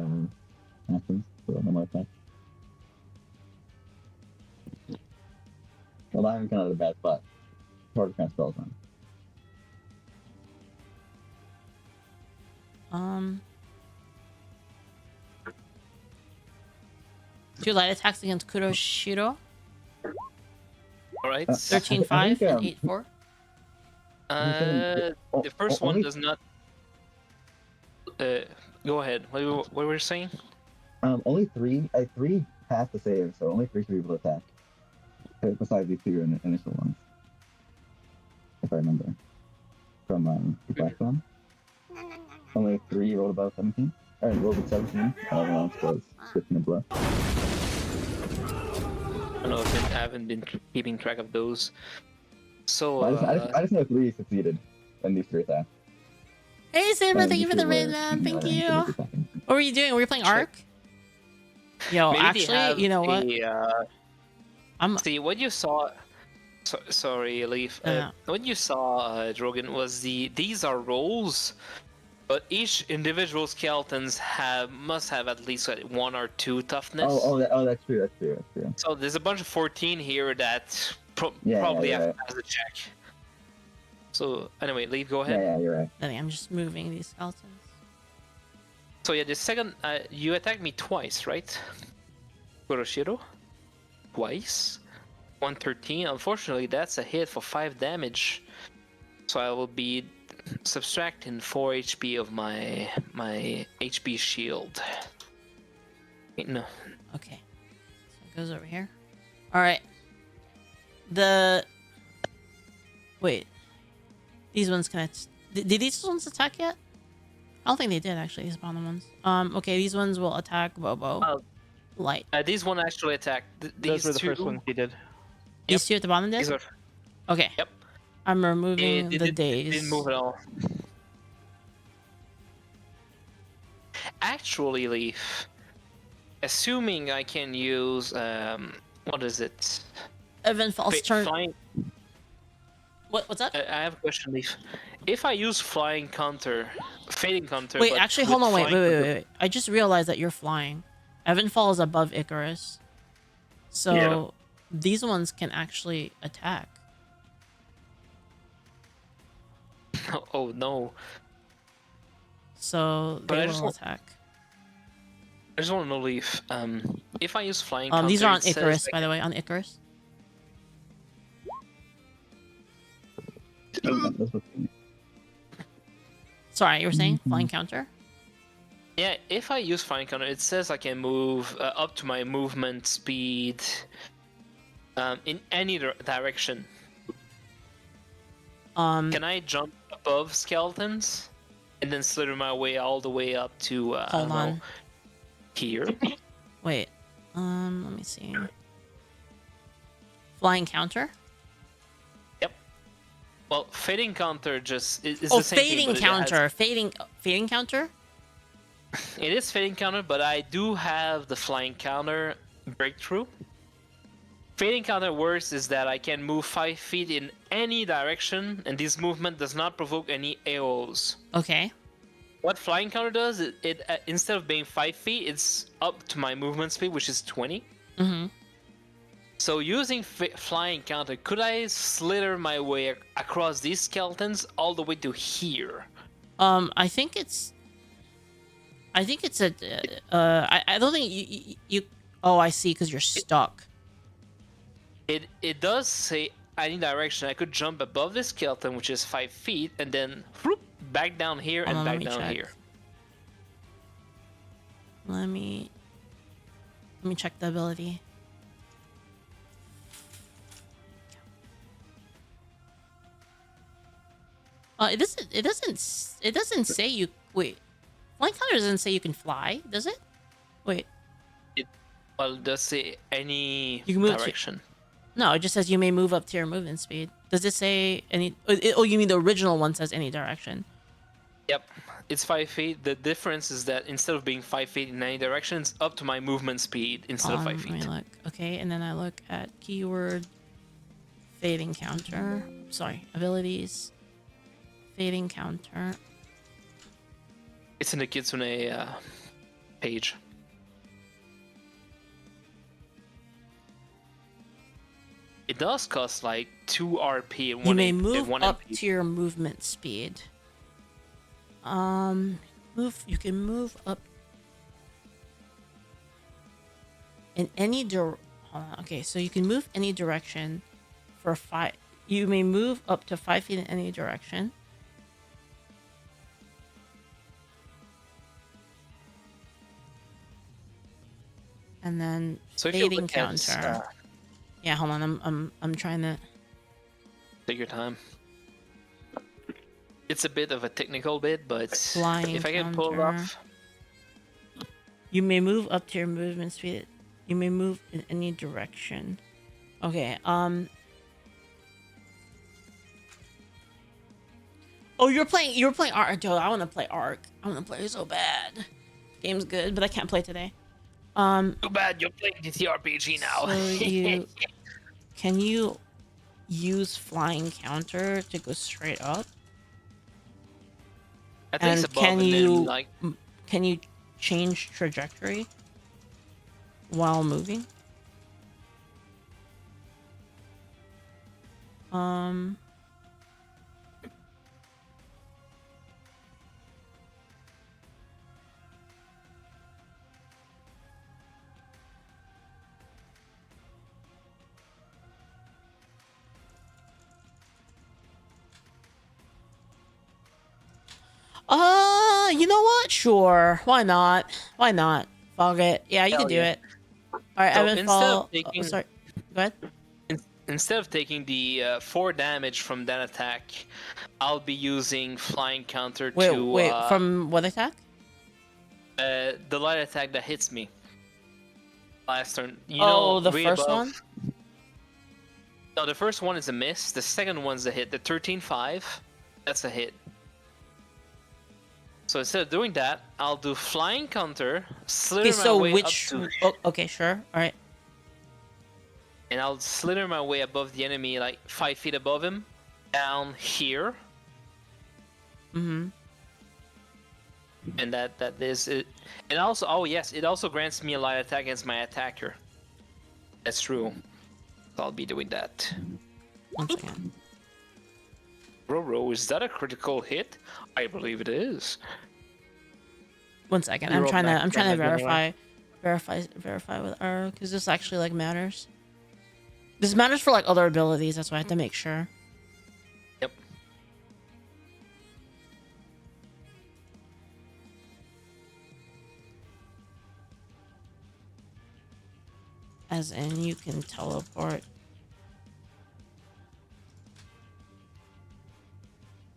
actions. So no more attack. Well, I'm kind of the bad spot. Hard defense spells on. Two light attacks against Kuroshiro. All right. 13-5 I think, and 8-4. The first one only- does not. Go ahead. What were you saying? Only three passed the save, so only three should be able to attack. Besides these two initial ones. If I remember. From the last one. Only three rolled above 17. Or rolled above 17. Everyone else was 15 and below. I don't know if I haven't been keeping track of those. So, I just know three succeeded in these three attacks. Hey, Saber, And thank you these for the two raid, were man. Thank ignoring you. the What attacking. were you doing? Were you playing Ark? Yo, maybe they actually, have you know what? I'm See, what you saw. Sorry, Leaf. Yeah. What you saw, Drogan, was these are rolls, but each individual skeletons must have at least one or two toughness. That's true. So there's a bunch of 14 here that Yeah, probably you're have right. as a check. So anyway, Leaf, go ahead. Yeah, you're right. I think I'm just moving these skeletons. So yeah, the second you attacked me twice, right? Kuroshiro? Twice? 113. Unfortunately, that's a hit for 5 damage. So I will be subtracting 4 HP of my HP shield. No. Okay. So it goes over here. Alright. Wait. These ones can... Did these ones attack yet? I don't think they did, actually, these bottom ones. Okay, these ones will attack Bobo. Light. These one actually attacked. These those were the two. first ones he did. These two at the bottom did? These are. Okay. Yep. I'm removing They the didn't days. move at all. Actually, Leaf, assuming I can use what is it? Evenfall's turn. Flying. What's that? I have a question, Leaf. If I use flying counter, fading counter. Wait, but actually, with hold on. Wait. flying counter- Wait. I just realized that you're flying. Evenfall is above Icarus. So Yeah. these ones can actually attack. Oh no. So But they I just will want- attack. I just want to know if I use flying counter, These are on it says Icarus, I by the way, on Icarus. That's what- Sorry, you were saying Mm-hmm. flying counter? Yeah, if I use flying counter, it says I can move up to my movement speed in any direction. Can I jump above skeletons and then slither my way all the way up to I Hold don't know, on. here? Wait. Let me see. Flying counter? Yep. Well, fading counter just is Oh, the same thing, fading but it counter. Fading counter? It is fading counter, but I do have the flying counter breakthrough. Fading counter works is that I can move 5 feet in any direction, and this movement does not provoke any AOs. Okay. What flying counter does, it instead of being 5 feet, it's up to my movement speed, which is 20. Mm-hmm. So using flying counter, could I slither my way across these skeletons all the way to here? I think it's a. I don't think you. Oh, I see. Because you're stuck. It does say any direction. I could jump above the skeleton, which is 5 feet, and then whoop, back down here Hold and on, let back me down check. here. Let me check the ability. It doesn't say you. Wait. Flying counter doesn't say you can fly, does it? Wait. Well, it does say any You can move to- direction. No, it just says you may move up to your movement speed. Does it say any? Oh, you mean the original one says any direction? Yep, it's 5 feet. The difference is that instead of being 5 feet in any direction, it's up to my movement speed instead of 5 Let feet. me look. Okay, and then I look at keyword fading counter. Sorry, abilities. Fading counter. It's in the Kitsune page. It does cost like 2 RP and You 1 may AP move 1 up MP. to your movement speed. You can move up in any okay, so you can move any direction for 5. You may move up to 5 feet in any direction. And then So if you fading look at, counter. Yeah, hold on. I'm trying to. take your time. It's a bit of a technical bit, but Flying if I can pull it counter. off. You may move up to your movement speed. You may move in any direction. Okay. Oh, you're playing Ark. Dude, I want to play Ark. I want to play so bad. Game's good, but I can't play today. Too bad you're playing the TRPG now. So can you use flying counter to go straight up? I think it's And above can and you then like can you change trajectory while moving? You know what? Sure. Why not? Why not? Fog it. Yeah, you Hell can do yeah. it. All right, So instead Evenfall. of taking- Sorry. Go ahead. instead of taking the 4 damage from that attack, I'll be using flying counter Wait, to from what attack? the light attack that hits me last turn. You Oh, know, the way first above- one? No, the first one is a miss. The second one's a hit. The 13-5, that's a hit. So instead of doing that, I'll do flying counter, slither Okay, my so way which? up to, Oh, okay, sure. All right. and I'll slither my way above the enemy, like 5 feet above him, down here, Mm-hmm. and that is it. And also, oh yes, it also grants me a light attack against my attacker. That's true. So I'll be doing that. One second. Roro, is that a critical hit? I believe it is. 1 second. You I'm rolled trying to max damage anyway. verify with R because this actually like matters. This matters for like other abilities. That's why I have to make sure. Yep. As in, you can teleport.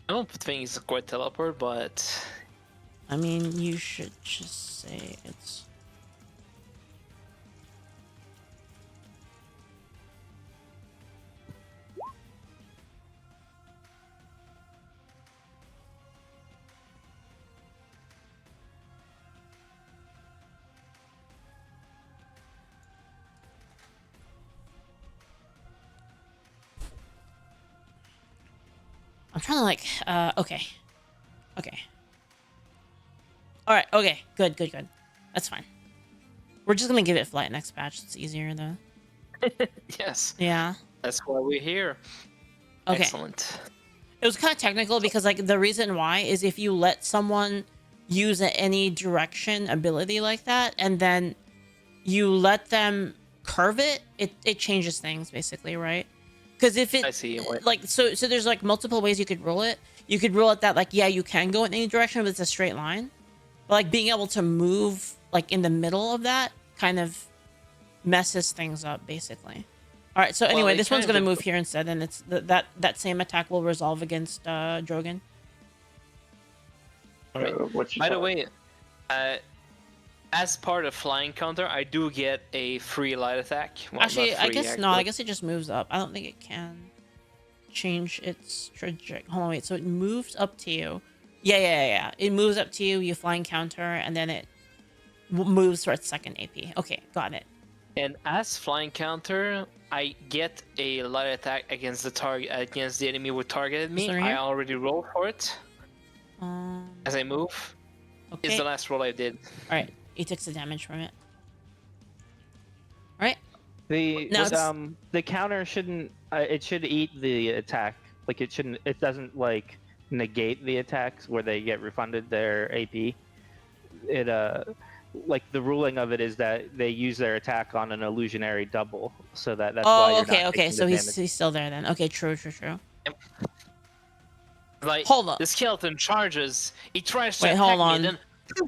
I don't think it's quite teleport, but I mean, you should just say it's. I'm trying to like, okay. Okay. Alright, okay. Good. That's fine. We're just gonna give it flight next patch. It's easier though. yes, Yeah. that's why we're here. Okay. Excellent. It was kind of technical because like the reason why is if you let someone use any direction ability like that and then you let them curve it, it changes things basically, right? Because if it I see. like so there's like multiple ways you could rule it. You could rule it that like yeah, you can go in any direction but it's a straight line. But like being able to move like in the middle of that kind of messes things up basically. All right, so anyway, this one's gonna move here instead, and it's that same attack will resolve against Drogan. All right. By the way, as part of flying counter, I do get a free light attack. Well, Actually, I guess actually. no. I guess it just moves up. I don't think it can change its trajectory. Hold on, wait. So it moves up to you. Yeah. It moves up to you. You flying counter, and then it moves for its second AP. Okay, got it. And as flying counter, I get a light attack against the target, against the enemy who targeted me. This one here? I already rolled for it. As I move, Okay. is the last roll I did. All right. He takes the damage from it. All right. The counter shouldn't. It should eat the attack. Like it shouldn't. It doesn't like negate the attacks where they get refunded their AP. It like the ruling of it is that they use their attack on an illusionary double, so that's why. Oh, You're okay. not So taking the he's damage. still there then. Okay, true. Yep. Like, Hold up. the skeleton charges. He tries to Wait, attack hold me, on. and then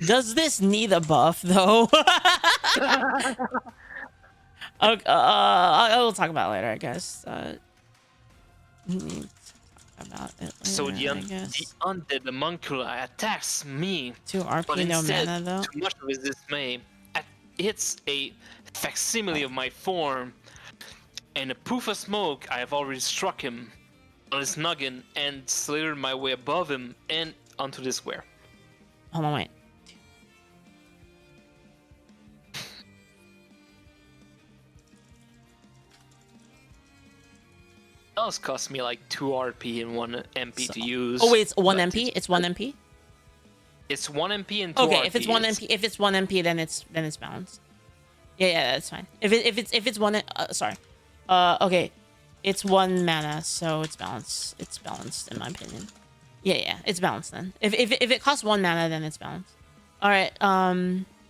Does this need a buff though? Okay, I will talk about it later, I guess. We need to talk about it later, so the I guess. undead homunculi attacks me. 2 RP, But no instead, mana though. to much of his dismay, hits a facsimile of my form, and a poof of smoke. I have already struck him on his noggin and slithered my way above him and onto the square. Hold on, wait. That cost me like 2 RP and 1 MP to use. Oh wait, it's 1 but MP. It's 1 MP. It's 1 MP and 2 Okay, RP. if it's 1 MP, if it's 1 MP, then it's balanced. Yeah, that's fine. If it's 1, sorry. Okay, it's 1 mana, so it's balanced. It's balanced in my opinion. Yeah, it's balanced then. If it costs 1 mana, then it's balanced. All right.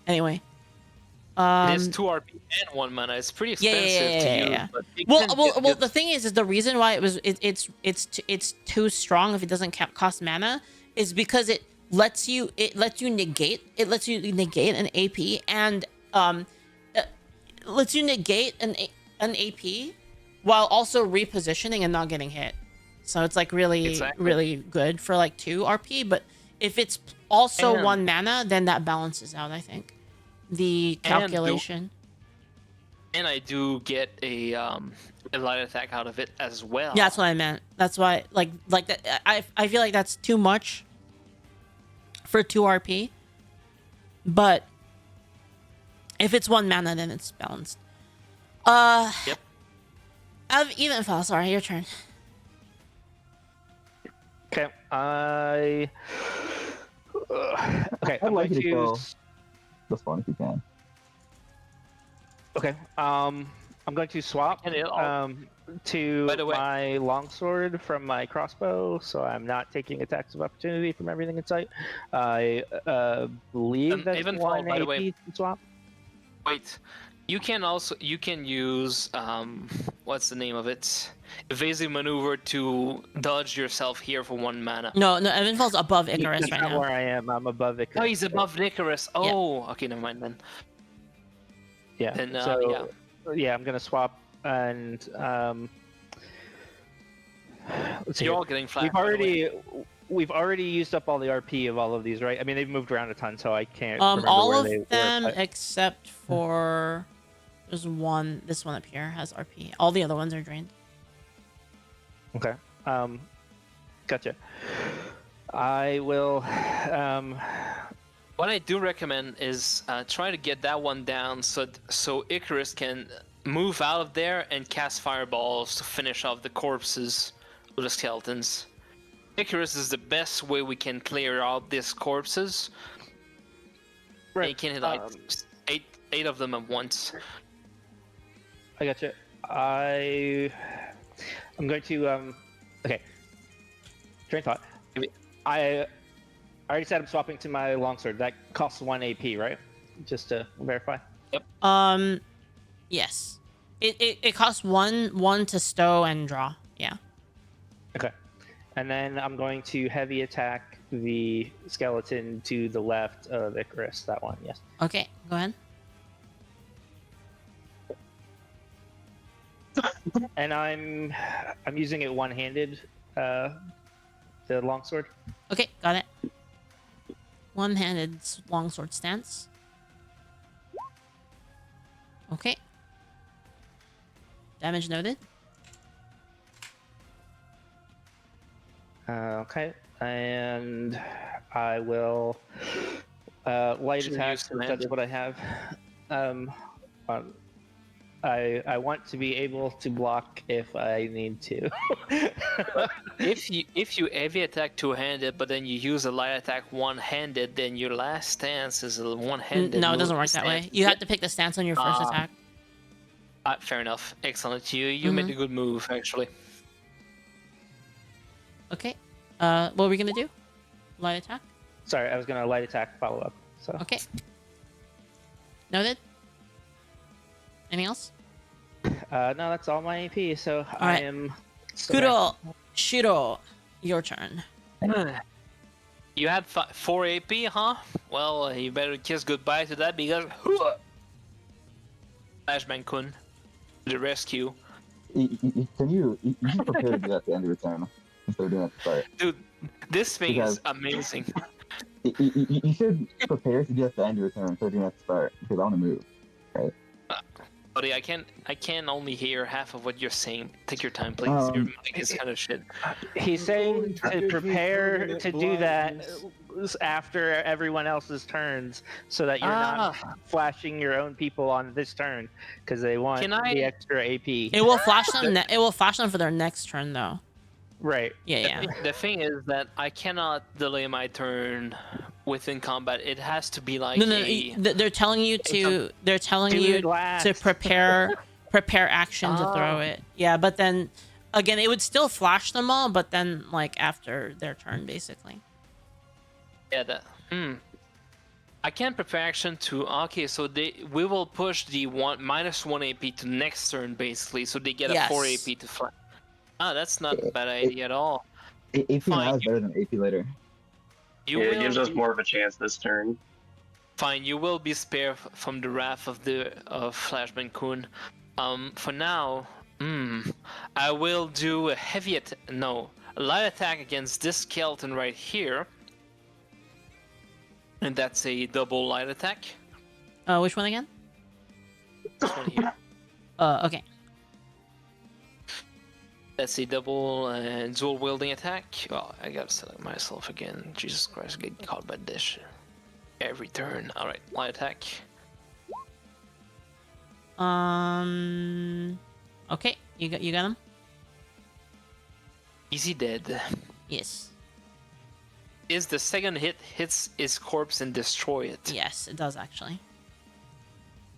Anyway. It is 2 RP and 1 mana. It's pretty expensive to use. Yeah. But it Well, can well, get well. good. The thing is the reason why it's too strong if it doesn't cost mana is because it lets you negate an AP and lets you negate an AP while also repositioning and not getting hit. So it's like really good for like 2 RP. But if it's also 1 mana, then that balances out, I think. The calculation. And I do get a light attack out of it as well. Yeah, that's what I meant. That's why, like that. I feel like that's too much for 2 RP. But if it's 1 mana, then it's balanced. Yep. Evenfall, sorry, your turn. Okay, okay. I'd I'm like going you to go use- this one if you can. Okay. I'm going to swap And it to By the way- my longsword from my crossbow, so I'm not taking attacks of opportunity from everything in sight. I believe that's Evenfall, 1 by the AP way- to swap. Wait, you can use what's the name of it? Evasive maneuver to dodge yourself here for 1 mana. No, Evenfall's above Icarus That's right not now. where I am. I'm above Icarus. Oh, he's above Icarus. Oh, okay, never mind then. Yeah. Then, so yeah, I'm gonna swap and let's see. You're here. all getting flat. by the way. We've already used up all the RP of all of these, right? I mean, they've moved around a ton, so I can't remember All where of they them were. But... except for there's one. This one up here has RP. All the other ones are drained. Okay. Gotcha. I will. What I do recommend is try to get that one down so Icarus can move out of there and cast fireballs to finish off the corpses with the skeletons. Icarus is the best way we can clear out these corpses. Right. You can hit like eight of them at once. I gotcha. I'm going to okay. Train of thought. I already said I'm swapping to my longsword. That costs 1 AP, right? Just to verify. Yes. It costs one to stow and draw. Yeah. Okay. And then I'm going to heavy attack the skeleton to the left of Icarus. That one, yes. Okay, go ahead. And I'm using it one-handed, the longsword. Okay, got it. One-handed longsword stance. Okay. Damage noted. Okay. And I will light Should attack. use Since command. that's what I have. I want to be able to block if I need to. If you heavy attack two-handed, but then you use a light attack one-handed, then your last stance is a one-handed. No, it doesn't work that way. stance. You have to pick the stance on your first Ah. attack. Fair enough. Excellent. You made a good move, actually. Okay. What were we gonna do? Light attack? Sorry, I was gonna light attack follow up. So Okay. Noted. Anything else? no, that's all my AP. So I right. am. still back. Kuroshiro, your turn. You had 4 AP, huh? Well, you better kiss goodbye to that because Flashbang-kun to the rescue. You should prepare to do that at the end of your turn instead of doing that at the start. Dude, this thing Because- is amazing. You should prepare to do that at the end of your turn instead of doing that at the start because I want to move. Buddy, I can only hear half of what you're saying. Take your time, please. Your mic is kind of shit. He's saying to prepare to do that after everyone else's turns, so that you're not flashing your own people on this turn because they want Can I- the extra AP. It will flash them. It will flash them for their next turn, though. Right. Yeah. The thing is that I cannot delay my turn within combat. It has to be like No. a... They're telling you to. They're telling Do you it last. to prepare action to throw it. Yeah, but then again, it would still flash them all, but then like after their turn, basically. Yeah, I can prepare action to... Okay, so we will push the -1 AP to next turn, basically, so they get a 4 Yes. AP to flash. That's not a bad idea at all. AP now Fine. is better than AP later. You Yeah, will it gives us be- more of a chance this turn. Fine, you will be spared from the wrath of Flashbang-kun. For now, I will do a heavy a light attack against this skeleton right here. And that's a double light attack. Which one again? This one here. Okay. That's a double dual wielding attack. Oh, I gotta select myself again. Jesus Christ, get caught by this every turn. Alright, light attack. Okay. You got him. Easy dead. Yes. Is the second hits his corpse and destroy it. Yes, it does actually.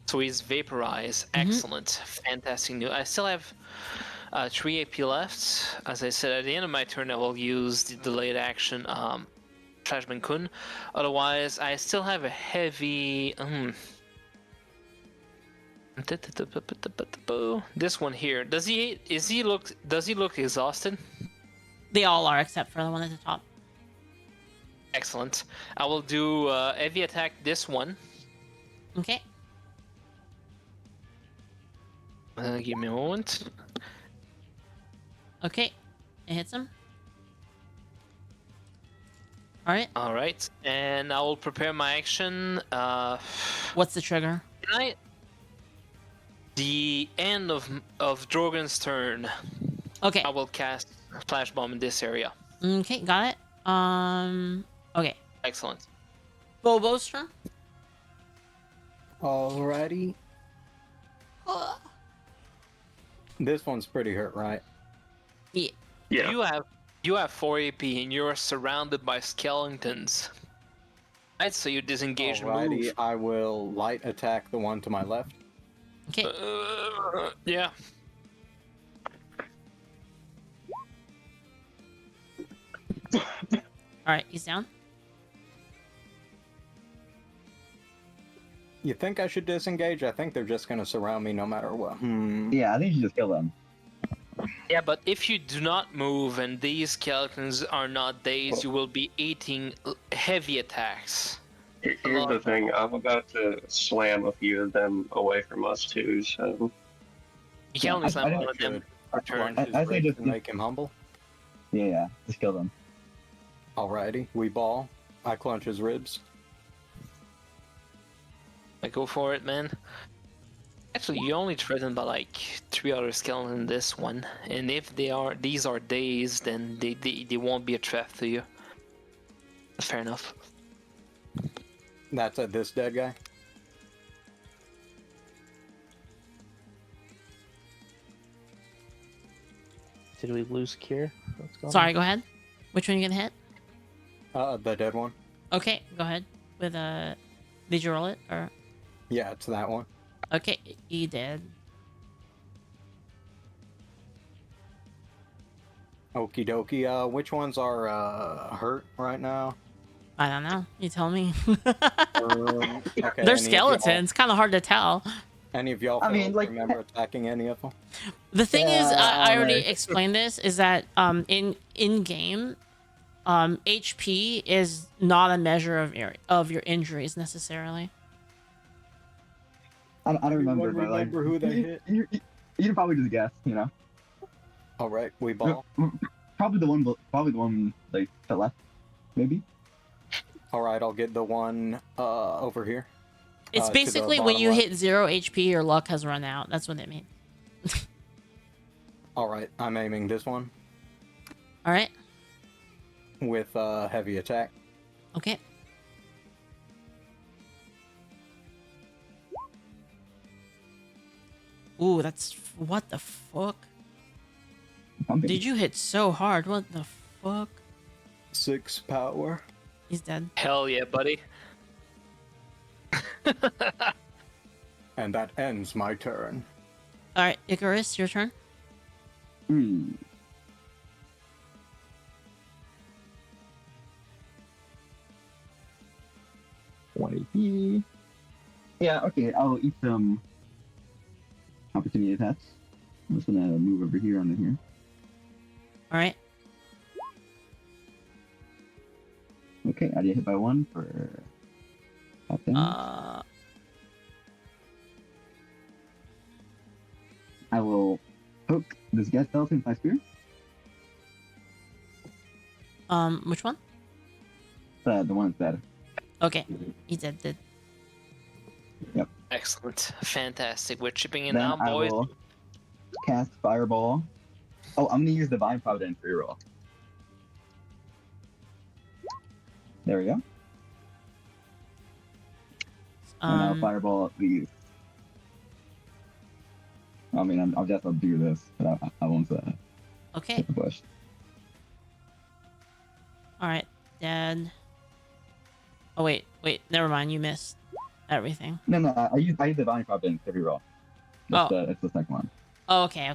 So he's vaporized. Excellent. Fantastic news. I still have 3 AP left. As I said, at the end of my turn, I will use the delayed action Flashman Kun. Otherwise, I still have a heavy... This one here. Does he look exhausted? They all are except for the one at the top. Excellent. I will do heavy attack this one. Okay. Give me a moment. Okay. It hits him. Alright. Alright, and I will prepare my action. What's the trigger? The end of Drogan's turn. Okay. I will cast Flash Bomb in this area. Okay, got it. Okay. Excellent. Bobo's turn. Alrighty. This one's pretty hurt, right? Yeah. Yeah. You have 4 AP and you are surrounded by skeletons. Right, so you disengage and Alrighty, move. I will light attack the one to my left. Okay. Yeah. Alright, he's down. You think I should disengage? I think they're just gonna surround me no matter what. Yeah, I think you should just kill them. Yeah, but if you do not move and these skeletons are not dazed, you will be eating heavy attacks. Here's the thing, I'm about to slam a few of them away from us too, so... You can only I slam don't one of them per turn. Crunch his I say ribs just- to make him humble. Yeah, just kill them. Alrighty, we ball. I clench his ribs. I go for it, man. Actually, you're only threatened by like 3 other skeletons in this one, and if these are dazed, then they won't be a threat to you. Fair enough. That's at this dead guy. Did we lose Kier? What's going Sorry, on? go ahead. Which one you gonna hit? The dead one. Okay, go ahead. With did you roll it or? Yeah, it's that one. Okay, he did. Okie dokie. Which ones are hurt right now? I don't know. You tell me. Okay, They're any of skeletons. Kind of hard to tell. Any of y'all I mean, like- remember attacking any of them? The thing is, I already like- explained this. Is that in game, HP is not a measure of your injuries necessarily. I don't remember, Anyone but like... remember who they hit? You can probably just guess, you know? Alright, we ball. Probably the one, like, that left, maybe? Alright, I'll get the one over here. It's To the basically when bottom you left. hit 0 HP, your luck has run out. That's what it means. Alright, I'm aiming this one All right. with heavy attack. Okay. Ooh, that's what the fuck? Pumping. Did you hit so hard? What the fuck? 6 power. He's dead. Hell yeah, buddy. And that ends my turn. All right, Icarus, your turn. Hmm. What AP? Yeah, okay, I'll eat some opportunity attacks. I'm just gonna move over here onto here. All right. Okay, I get hit by 1 for top damage. I will poke this gas skeleton with my spear. Which one? The one that's dead. Okay, he's dead. Excellent. Fantastic. We're chipping in Then now, I boys. will cast Fireball. Oh, I'm gonna use Divine Providence reroll. There we go. And I'll Fireball these. I mean, I'll just do this, but I won't Okay. hit the bush. All right, dead. Oh wait, never mind. You missed. everything. No, I use the Bounty Prop in every roll. It's the second one. Oh, okay.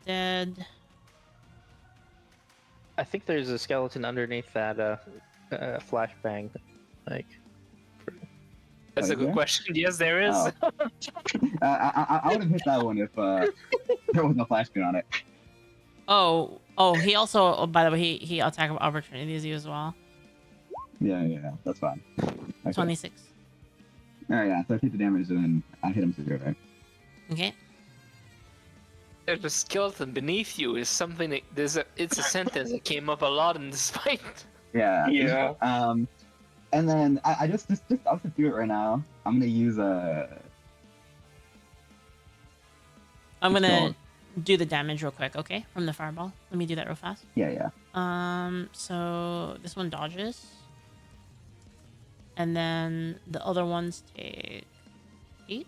Dead. I think there's a skeleton underneath that flashbang. Like, That's a good question. Yes, there is. Oh. I would have hit that one if there was no flashbang on it. Oh, he also. Oh, by the way, he attack of opportunities you as well. Yeah, that's fine. Okay. 26. Alright, yeah. So I take the damage and then I hit him severe, right? Okay. There's a skeleton beneath you is something that it's a sentence that came up a lot in this fight. Yeah. Yeah. And then I just I'll just do it right now. I'm gonna use I'm gonna do the damage real quick, okay? From the fireball. Let me do that real fast. Yeah. So this one dodges. And then the other ones take 8.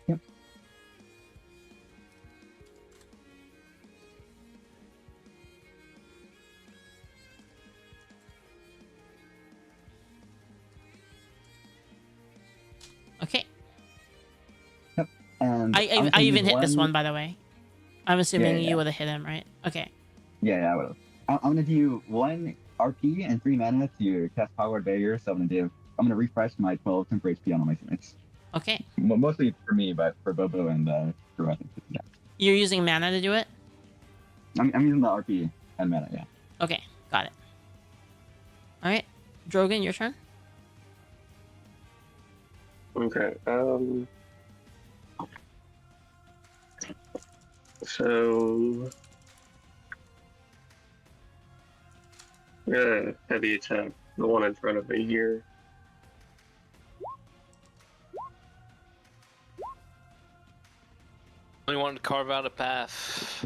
Yep. Okay. And I even hit this one, by the way. I'm assuming Yeah. you would have hit him, right? Okay. Yeah, I would have. I'm gonna do 1 RP and 3 mana to cast Powered Barrier. So I'm gonna refresh my 12 temporary HP on all my teammates. Okay. Mostly for me, but for Bobo and Drew, I think. Yeah. You're using mana to do it? I'm using the RP and mana. Yeah. Okay, got it. All right, Drogan, your turn. Okay. So. Yeah, heavy attack. The one in front of me here. We wanted to carve out a path.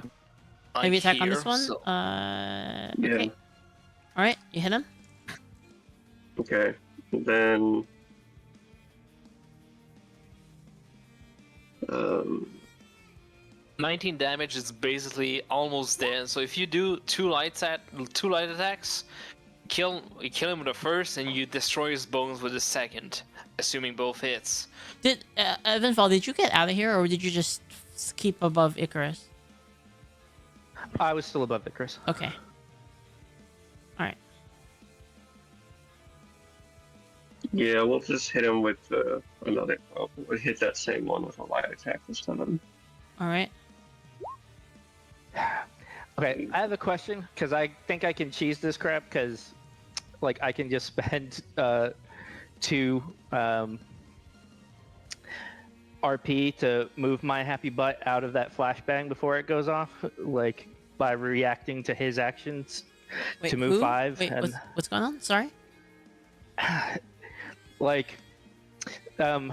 Like Heavy attack on here, this one. so- Okay. Yeah. All right, you hit him. Okay. Then. 19 damage is basically almost dead. So if you do two light attacks, you kill him with the first, and you destroy his bones with the second, assuming both hits. Did Evenfall, did you get out of here, or did you just keep above Icarus? I was still above Icarus. Okay. All right. Yeah, we'll just hit him with another. We'll hit that same one with a light attack this time. All right. Okay, I have a question because I think I can cheese this crap because, like, I can just spend 2 RP to move my happy butt out of that flashbang before it goes off, like by reacting to his actions to move who? 5. Wait, and what's going on? Sorry. like, the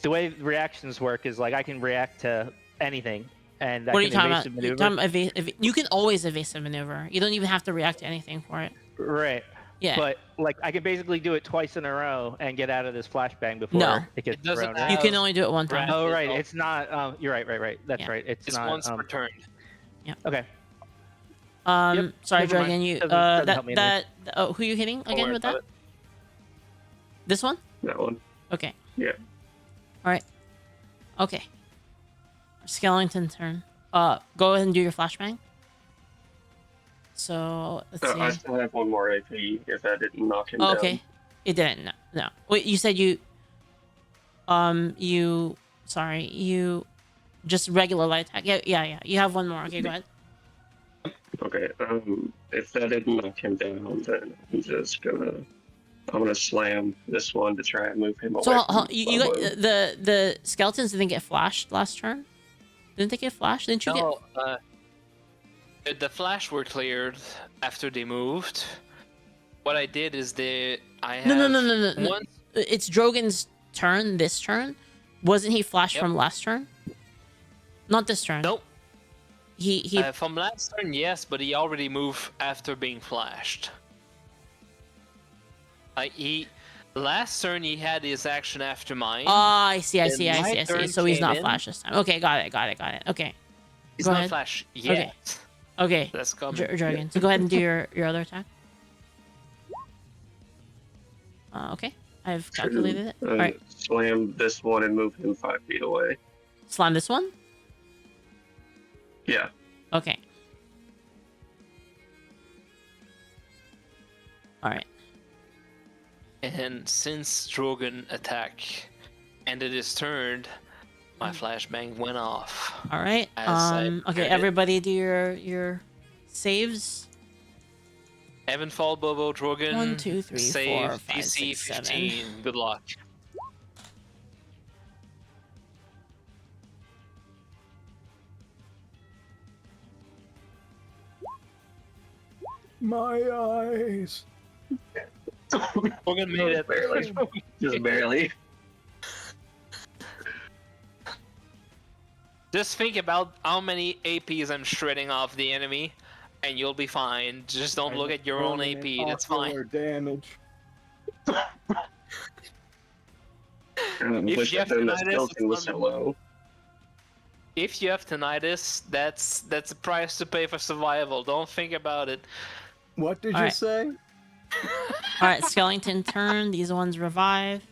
way reactions work is like I can react to anything. And What are you talking about? evasive You're talking about you can always evasive maneuver. You don't even have to react to anything for it. Right. Yeah. But like I can basically do it twice in a row and get out of this flashbang before No. it gets It doesn't thrown have- out. You can only do it one time. Oh right, Oh. it's not. You're right. That's Yeah. right. It's not. Once per turn. Okay. Sorry, never Dragon. mind. You Doesn't help me who are you hitting Don't again worry with about that? This one? That one. Okay. Yeah. All right. Okay. Skeleton turn. Go ahead and do your flashbang. So let's see. I still have 1 more AP if that didn't knock him Oh, down. okay. It didn't. No. Wait, you said you just regular light attack. Yeah. You have 1 more. Okay, go ahead. Okay. If that didn't knock him down, then I'm gonna slam this one to try and move him away. So from you got Bobo. the skeletons didn't get flashed last turn? Didn't they get flashed? Didn't you No, the flash were cleared after they moved. What I did is I have No. one. It's Drogan's turn this turn. Wasn't he flashed Yep. from last turn? Not this turn. Nope. He From last turn, yes, but he already moved after being flashed. Last turn he had his action after mine. I see. And my turn So he's came not in. flashed this time. Okay, got it. Okay. He's go not ahead. flashed yet. Okay, That's coming. Drogan. So go ahead and do your other attack. Okay, I've calculated it. All right, Slam this one and move him 5 feet away. slam this one. Yeah. Okay. All right. And since Drogan attack ended his turn, my flashbang went off. All right. As I Okay, prepared it. everybody do your saves. Evenfall, Bobo, Drogan. 1, 2, 3, save 4, 5, DC 6, 7. 15. Good luck. My eyes. Drogan made it. Barely. Just barely. Just think about how many APs I'm shredding off the enemy, and you'll be fine. Just don't look at your own AP. That's fine. Damage. If you have then the tinnitus, skeleton was it's so low. If you have tinnitus, that's a price to pay for survival. Don't think about it. What did you Alright. say? All right, skeleton turn. These ones revive.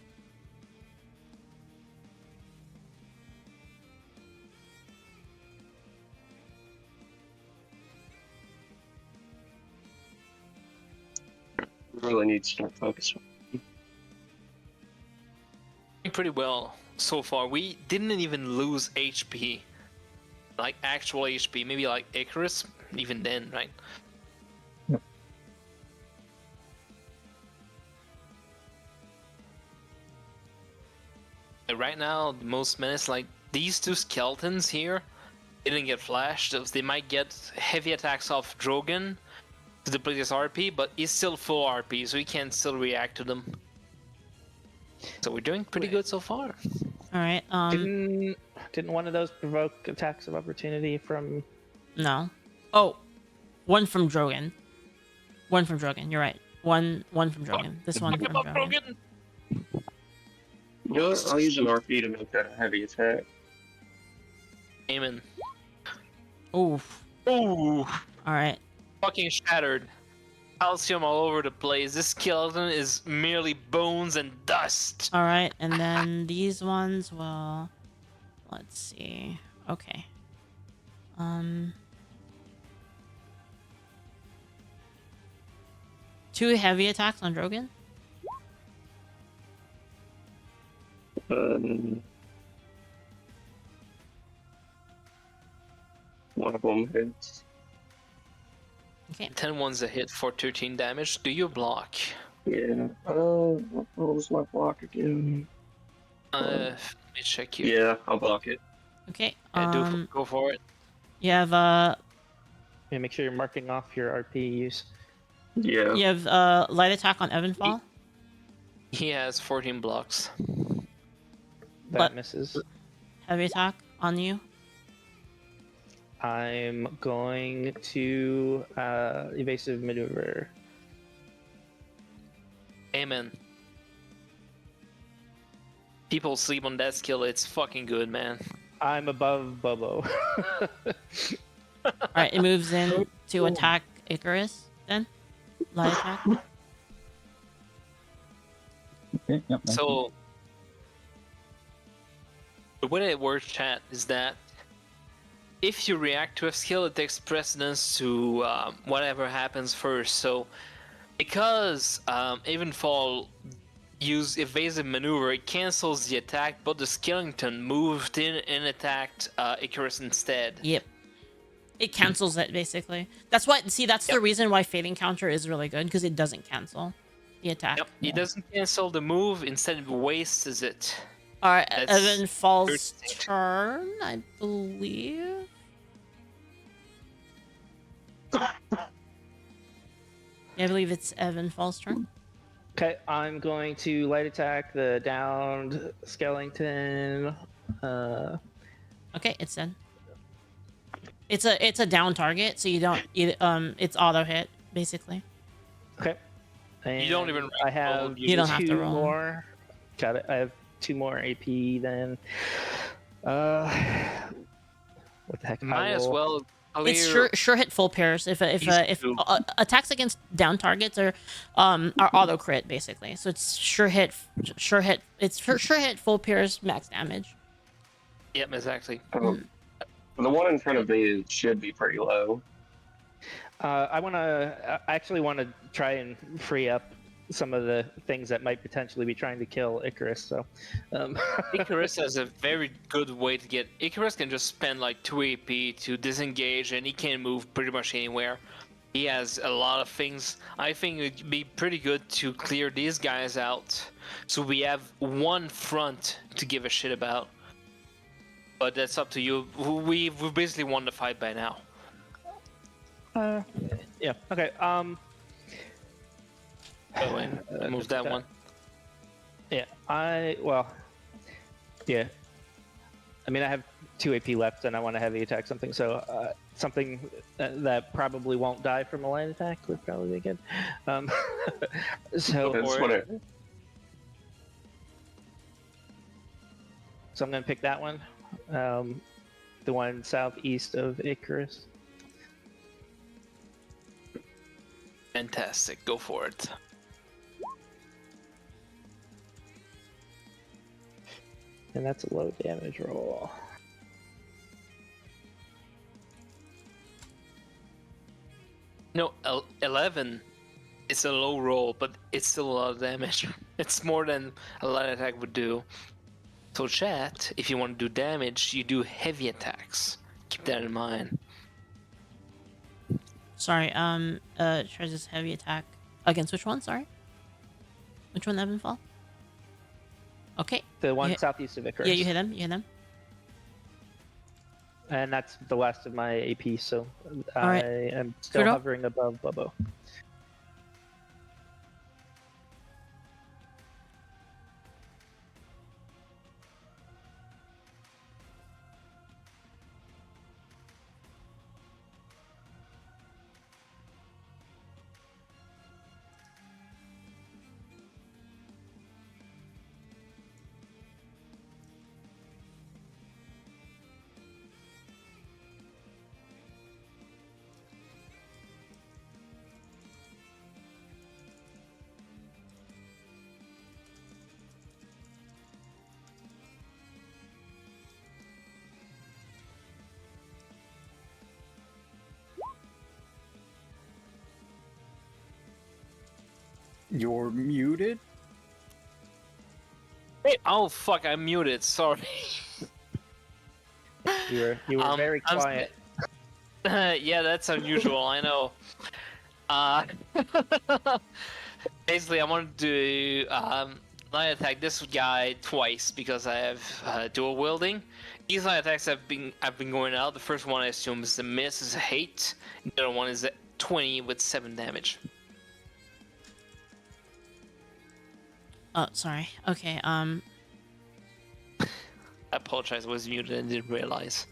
Really need to start focusing. Pretty well so far. We didn't even lose HP. Like actual HP. Maybe like Icarus. Even then, right? Right now, the most menace, like these two skeletons here, didn't get flashed. They might get heavy attacks off Drogan to deplete his RP, but he's still full RP, so he can still react to them. So we're doing pretty good so far. All right. Didn't one of those provoke attacks of opportunity from? No. Oh, one from Drogan. One from Drogan. You're right. One from Drogan. This one from Drogan. You know what? I'll use an RP to make that a heavy attack. Amen. Oof. Ooh, All right. fucking shattered. Calcium all over the place. This skeleton is merely bones and dust. All right, and then these ones will. Let's see. Okay. Two heavy attacks on Drogan. One of them hits. Okay. 10 ones a hit for 13 damage. Do you block? Yeah. What was my block again? Let me check you. Yeah, I'll block it. Okay. Go for it. You have Yeah, make sure you're marking off your RP use. Yeah. you have light attack on Evenfall. He has 14 blocks. That But- misses. Heavy attack on you. I'm going to evasive maneuver. Amen. People sleep on that skill. It's fucking good, man. I'm above Bobo. All right, it moves in to attack Icarus. Then light attack. Okay, yep. that's it. So the way it works, chat, is that if you react to a skill, it takes precedence to whatever happens first. So because Evenfall used evasive maneuver, it cancels the attack, but the skeleton moved in and attacked Icarus instead. Yep. It cancels it basically. That's why. See, that's the reason why Fading Counter is really good because it doesn't cancel the attack. Yep, it doesn't cancel the move, instead it wastes it. All right, That's Evenfall's 13. turn, I believe. Yeah, I believe it's Evenfall's turn. Okay, I'm going to light attack the downed skeleton. Okay, it's done. It's a down target, so you don't. It's auto hit basically. Okay. And You don't even I roll, have you don't have to two roll. more. Got it. I have 2 more AP then. What the heck? Might as well It's clear. sure hit full pairs if These two. attacks against down targets are auto crit basically. So it's sure hit. It's sure hit full pairs max damage. Yep, exactly. The one in front of me should be pretty low. I actually want to try and free up some of the things that might potentially be trying to kill Icarus. So, Icarus has a very good way to get. Icarus can just spend like 2 AP to disengage, and he can move pretty much anywhere. He has a lot of things. I think it'd be pretty good to clear these guys out, so we have one front to give a shit about. But that's up to you. We've basically won the fight by now. yeah. Okay. Go in. Move that one. Yeah. Yeah. I mean, I have 2 AP left, and I want to heavy attack something. So something that probably won't die from a line attack would probably be good. So That's what it. I'm gonna pick that one. The one southeast of Icarus. Fantastic. Go for it. And that's a low damage roll. No, 11. It's a low roll, but it's still a lot of damage. It's more than a light attack would do. So chat, if you want to do damage, you do heavy attacks. Keep that in mind. Sorry. Tries this heavy attack against which one? Sorry. Which one? Evenfall. Okay. The one You hit- southeast of Icarus. Yeah, you hit them. You hit them. And that's the last of my AP, so All right. I am still Kuro? hovering above Bobo. You're muted? Hey, oh fuck, I'm muted. Sorry. You were very quiet. Yeah, that's unusual. I know. Basically, I wanted to light attack this guy twice because I have dual wielding. These light attacks have been going out. The first one I assume is a miss, is a hate. The other one is a 20 with 7 damage. Oh, sorry. Okay. I apologize. I was muted and didn't realize.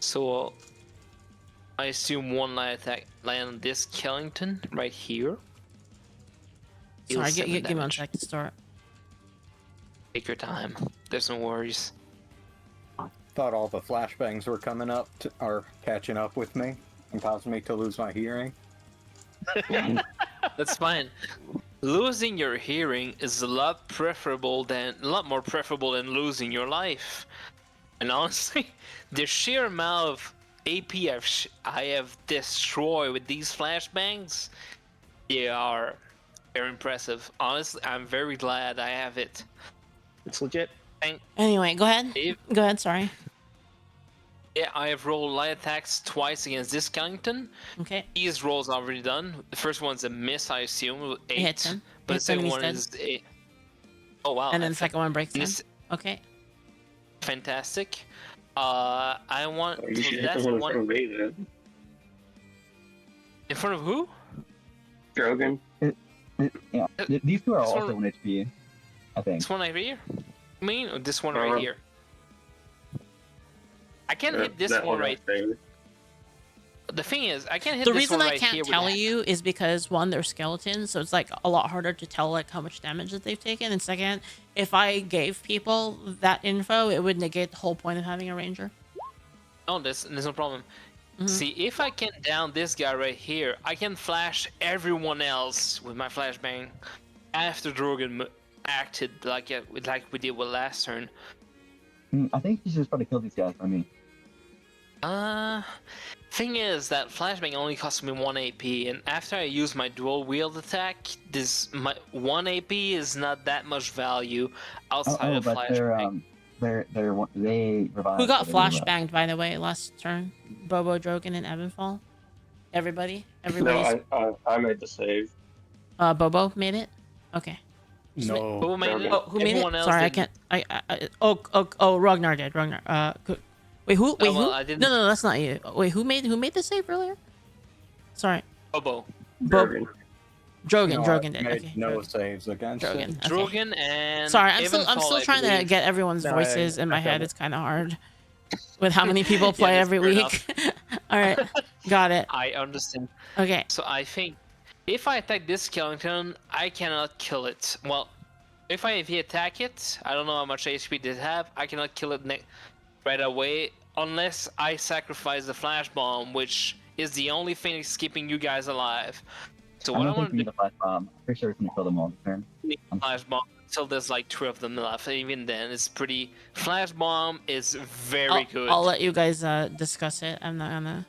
So, I assume one light attack land on this Kellington right here. Sorry. Deals Give 7 me one damage. sec to start. Take your time. There's no worries. Thought all the flashbangs were coming up or catching up with me and causing me to lose my hearing. That's fine. Losing your hearing is a lot more preferable than losing your life. And honestly, the sheer amount of AP I have destroyed with these flashbangs, they are very impressive. Honestly, I'm very glad I have it. It's legit. Anyway, go ahead. Go ahead. Sorry. Yeah, I have rolled light attacks twice against this Kellington. Okay. These rolls are already done. The first one's a miss, I assume, with 8. hits him. But the Hits him and second he's one dead. is a... Oh wow. And then the second one breaks him. This Okay. fantastic. I want You should hit that's the one in one front of me then. in front of who? Drogan. Yeah, these two are This also one- 1 HP, I think. This one right here? You mean or this one Uh-huh. right here? I can hit this That one right. there. the thing is, I can't hit The this reason one I right can't here with tell that. you is because one, they're skeletons, so it's like a lot harder to tell like how much damage that they've taken. And second, if I gave people that info, it would negate the whole point of having a ranger. Oh, there's no problem. Mhm. See, if I can down this guy right here, I can flash everyone else with my flashbang after Drogan acted like we did with last turn. I think you should just probably kill these guys for me. Thing is that flashbang only costs me 1 AP, and after I use my dual wield attack, my 1 AP is not that much value outside of but flashbang. they revived. Who got so they revived. flashbanged, by the way, last turn? Bobo, Drogan, and Evenfall? Everybody? No, Everybody's... I made the save. Bobo made it? Okay. No. Who made it? Oh, who made Everyone it? else Sorry, I didn't. can't... Oh, Rognar did. Rognar. Wait, who? Wait, well, who? I didn't- No, that's not you. Wait, who made the save earlier? Sorry. Bobo. Drogan. Drogan did. Made Okay. no Drogan. saves against it. Okay. Drogan and Sorry, I'm still Evenfall, I trying to believe. get everyone's No, voices in my I got head. it. It's kind of hard with how many people play that's every fair week. All right, got it. I understand. Okay. So I think if I attack this skeleton, I cannot kill it. Well, if I attack it, I don't know how much HP it have. I cannot kill it right away unless I sacrifice the flash bomb, which is the only thing that's keeping you guys alive. So I what I don't think want we to need a flash bomb. I'm pretty sure it's gonna kill them all this turn. do is flash bomb until there's like 3 of them left. Even then, it's pretty. Flash bomb is very good. I'll let you guys discuss it. I'm not gonna.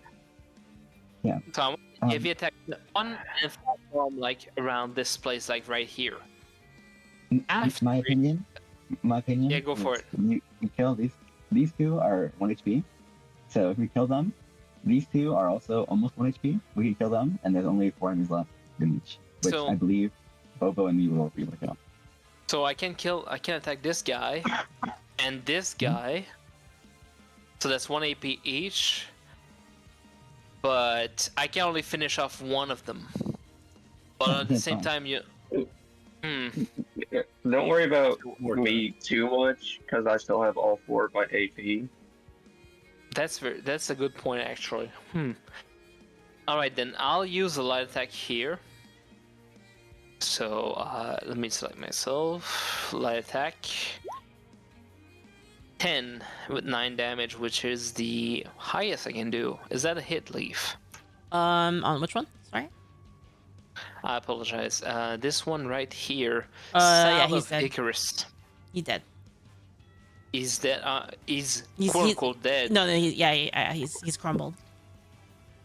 So I want if you attack one and flash bomb like around this place, like right here. After My opinion. Yeah, go for is You kill these two are 1 HP. So if we kill them, these two are also almost 1 HP. We can kill them, and there's only 4 enemies left in each, which So- I believe Bobo and me will be able to kill. So I can attack this guy and this guy. So that's 1 AP each. But I can only finish off one of them. But at the That's same fine. time, you. Don't worry about me too much, because I still have all 4 of my AP. That's a good point actually. All right then, I'll use a light attack here. So let me select myself. Light attack. 10 with 9 damage, which is the highest I can do. Is that a hit, Leaf? On which one? Sorry. I apologize. This one right here. Yeah, south he's of dead. Icarus. He dead. Is that he's He's- quote unquote dead? No, he's crumbled.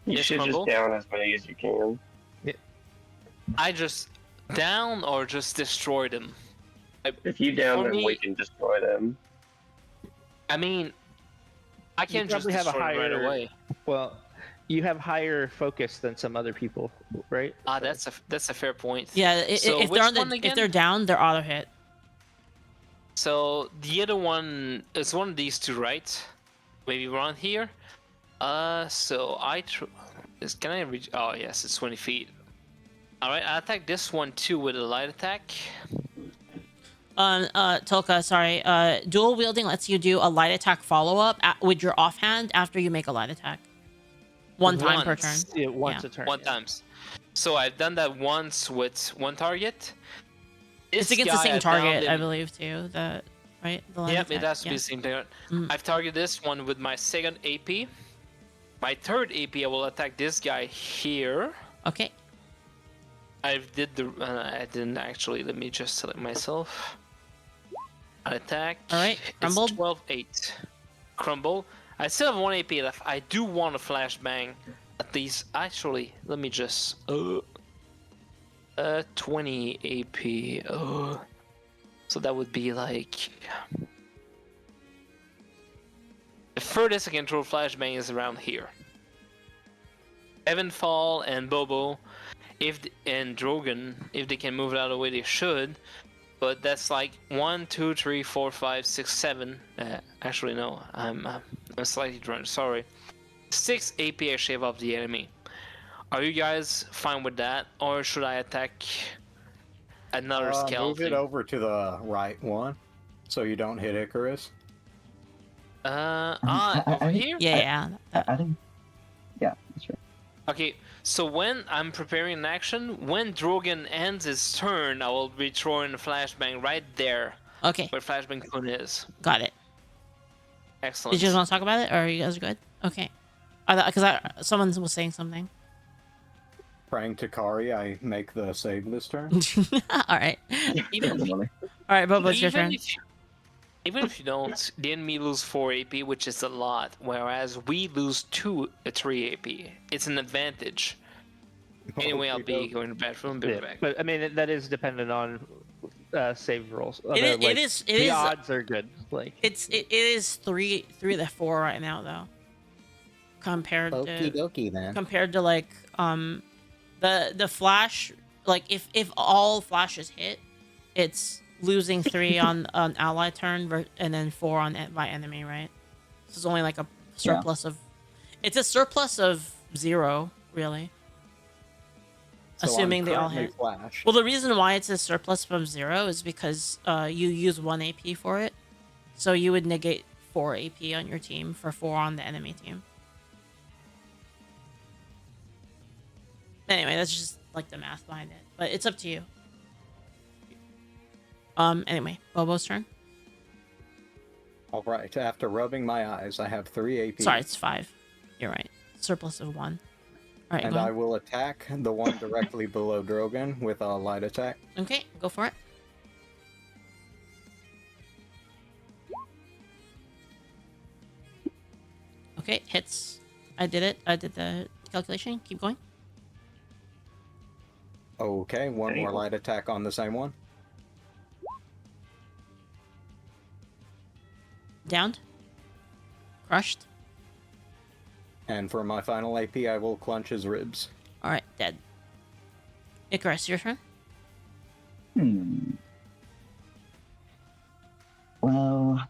You Yes, should Crumble? just down as many as you can. I just down or just destroyed him. If you down For them, me- we can destroy them. I mean, I can't just probably have a destroy him right higher- away. Well, you have higher focus than some other people, right? That's a fair point. Yeah, So if which they're on one the again? if they're down, they're auto hit. So the other one is one of these two, right? Maybe around here. So can I reach? Oh yes, it's 20 feet. All right, I attack this one too with a light attack. Tolka, sorry. Dual wielding lets you do a light attack follow up with your offhand after you make a light attack. One time per turn. Once. Yeah, once Yeah. a turn. One yeah. times. So I've done that once with one target. It's This against the guy, same I've downed target, I him- believe, too. Right? The light Yep, it attack, has to yeah. be the same target. Mm. I've targeted this one with my second AP. My third AP, I will attack this guy here. Okay. I didn't actually. Let me just select myself. Attack. Alright, It's crumbled. 12-8. Crumble. I still have 1 AP left. I do want a flashbang. At least, actually, let me just. 20 AP. So that would be like. The furthest I can throw flashbang is around here. Evenfall and Bobo, and Drogan, if they can move it out of the way, they should. But that's like 1, 2, 3, 4, 5, 6, 7. Actually, no, I'm slightly drunk. Sorry. 6 AP I shave off the enemy. Are you guys fine with that, or should I attack another Move skeleton? it over to the right one, so you don't hit Icarus. Over I- here? Yeah. I think. Yeah, sure. Okay, so when I'm preparing an action, when Drogan ends his turn, I will be throwing a flashbang right there Okay, where Flashbang Kun is. got it. Excellent. Did you guys want to talk about it, or are you guys good? Okay. Because someone was saying something. Praying to Kari, I make the save this turn. All right. Even if, All right, Bobo, it's your even turn. if even if you don't, the enemy lose 4 AP, which is a lot, whereas we lose 3 AP. It's an advantage. Anyway, I'll be going to the bathroom. Be Yeah, right back. but I mean that is dependent on save rolls. It is. The odds are good. Like It is 3 to 4 right now though. Compared Okie to dokie then. like the flash, like if all flashes hit, it's losing 3 on an ally turn and then 4 on my enemy, right? So it's only like a surplus of, it's a surplus of 0 really. So Assuming I'm they all currently hit. flashed. Well, the reason why it's a surplus from 0 is because you use 1 AP for it. So you would negate 4 AP on your team for 4 on the enemy team. Anyway, that's just like the math behind it. But it's up to you. Anyway, Bobo's turn. Alright, after rubbing my eyes, I have 3 AP. Sorry, it's 5. You're right. Surplus of 1. All right, And go I on. will attack the one directly below Drogan with a light attack. Okay, go for it. Okay, hits. I did it. I did the calculation. Keep going. Okay, one more Dang. light attack on the same one. Downed. Crushed. And for my final AP, I will clutch his ribs. All right, dead. Icarus, your turn. Well,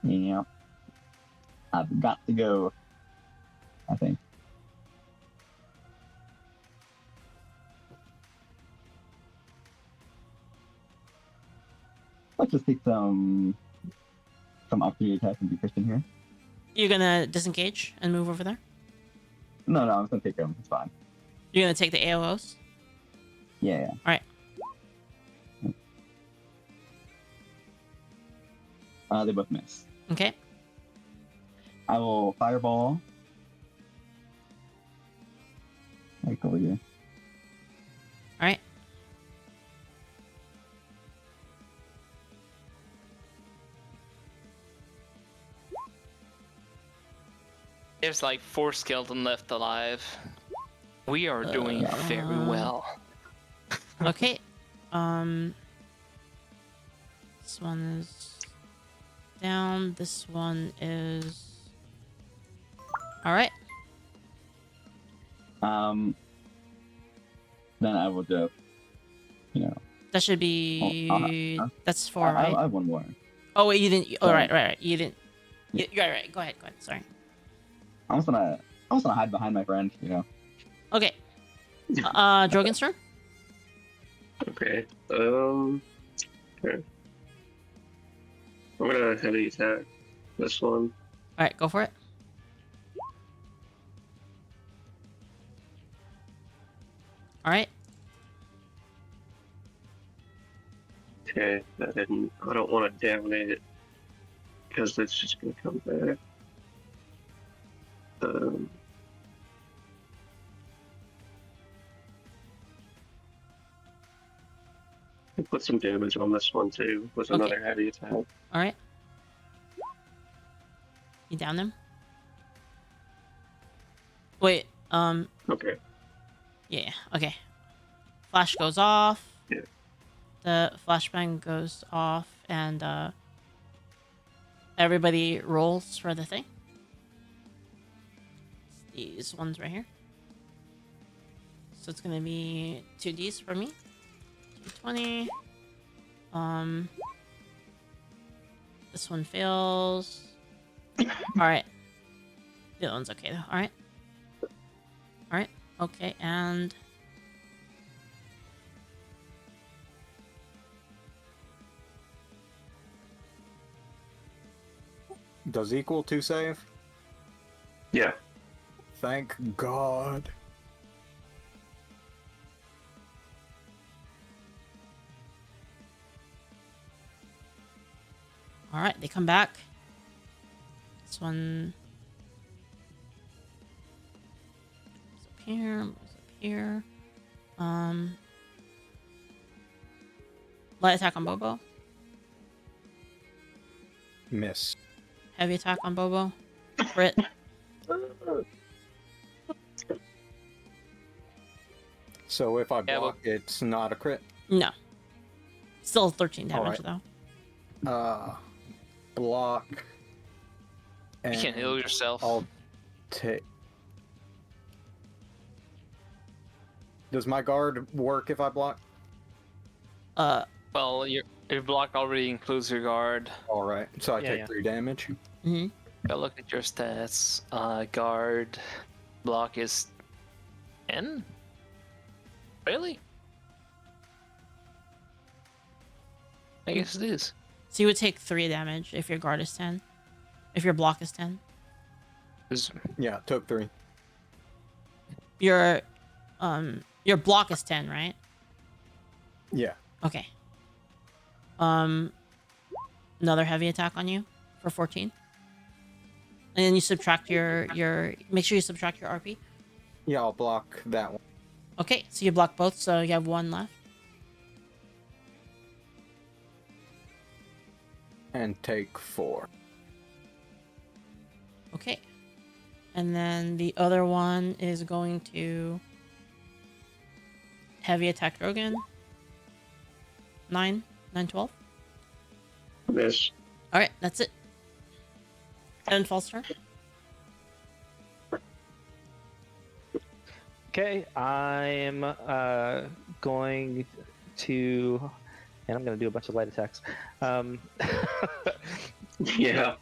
yeah, I've got to go, I think. Let's just take some opportunity attack and be Christian here. You're gonna disengage and move over there. No, I'm just gonna take him. It's fine. You're gonna take the AOs. Yeah. All right. They both miss. Okay. I will fireball. Like over here. All right. There's like 4 skeleton left alive. We are doing very well. Okay. This one is down. This one is. All right. Then I will just, That should be. That's 4, I right? have one more. Oh wait, you didn't. Oh Yeah. right. You didn't. You're right. Go ahead. Sorry. I'm just gonna hide behind my friend. Okay. Drogan's turn. Okay. Okay. I'm gonna heavy attack this one. All right, go for it. All right. Okay, that didn't. I don't want to down it because it's just gonna come back. I put some damage on this one too with Okay. another heavy attack. All right. You down them? Wait. Okay. Yeah. Okay. Flash goes off. Yeah. The flashbang goes off, and everybody rolls for the thing. These ones right here. So it's gonna be 2Ds for me. 220. This one fails. All right. The other one's okay though. All right. All right. Okay, and Does equal 2 save? Yeah. Thank God. All right, they come back. This one moves up here, moves up here. Light attack on Bobo. Miss. Heavy attack on Bobo. Crit. So if I Yeah, block, it's not a crit. No. Still 13 All damage right. though. Block. You can heal and yourself. I'll take. Does my guard work if I block? Well, your block already includes your guard. All right, so I Yeah, take yeah. 3 damage. Mm-hmm. Go look at your stats. Guard block is 10. Really? I guess it is. So you would take 3 damage if your guard is 10. If your block is 10. Yeah, took 3. Your block is 10, right? Yeah. Okay. Another heavy attack on you for 14. And then you subtract your make sure you subtract your RP. Yeah, I'll block that one. Okay, so you block both, so you have 1 left. And take 4. Okay. And then the other one is going to heavy attack Drogan. 9, 12. Miss. All right, that's it. Evenfall's turn. Okay, I'm going to, and I'm going to do a bunch of light attacks. Yeah.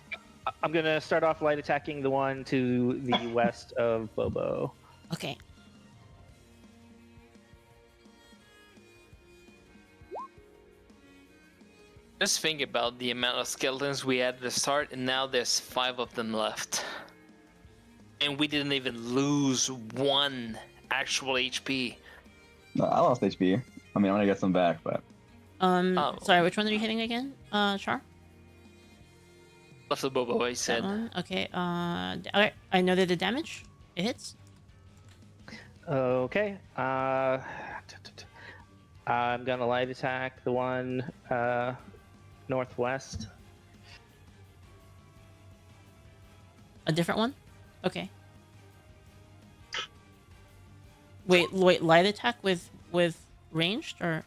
I'm going to start off light attacking the one to the west of Bobo. Okay. Just think about the amount of skeletons we had at the start, and now there's 5 of them left. And we didn't even lose 1 actual HP. No, I lost HP. I mean, I'm gonna get some back, but Oh. Sorry, which one are you hitting again? Char? Left the Bobo, I That said. one? Okay, okay, I know that the damage. It hits. Okay, I'm going to light attack the one northwest. A different one? Okay. Wait, light attack with ranged or?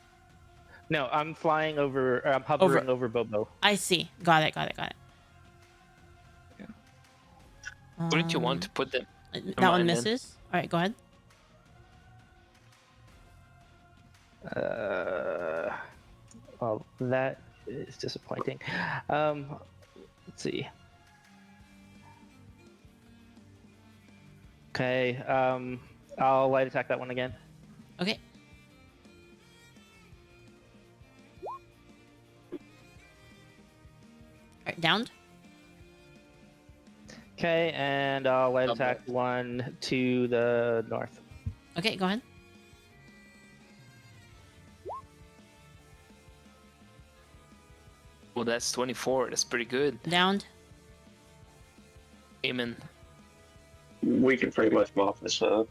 No, I'm flying over, I'm hovering over Bobo. I see. Got it. Wouldn't you want to put them? That Come one on, then. misses. All right, go ahead. Well, that is disappointing. Let's see. Okay, I'll light attack that one again. Okay. All right, downed. Okay, and I'll light attack one to the north. Okay, go ahead. Well, that's 24. That's pretty good. Downed. Amen. We can pretty much mop this up.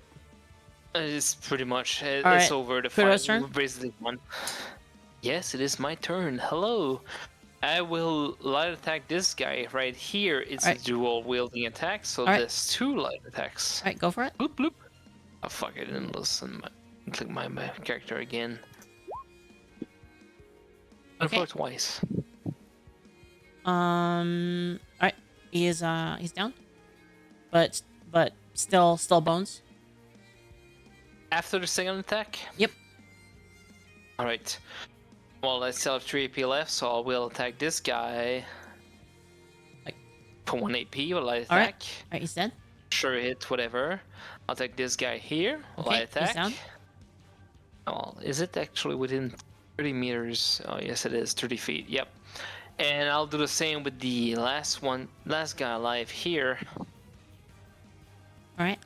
It's pretty much it's Alright, over. The Kuro's fight. turn? We basically won. Yes, it is my turn. Hello. I will light attack this guy right here. It's Alright. a dual wielding attack, so Alright. there's 2 light attacks. All right, go for it. Bloop bloop. Oh fuck! I didn't listen. Click my character again. And Okay. for twice. All right, he's down, but still bones. After the second attack. Yep. All right. Well, I still have 3 AP left, so I will attack this guy. Like- For 1 AP, will I attack? All right, he's dead. Sure hit, whatever. I'll take this guy here. Will I Okay, he's attack? down. Oh, is it actually within 30 meters? Oh, yes, it is. 30 feet. Yep. And I'll do the same with the last guy alive here. All right.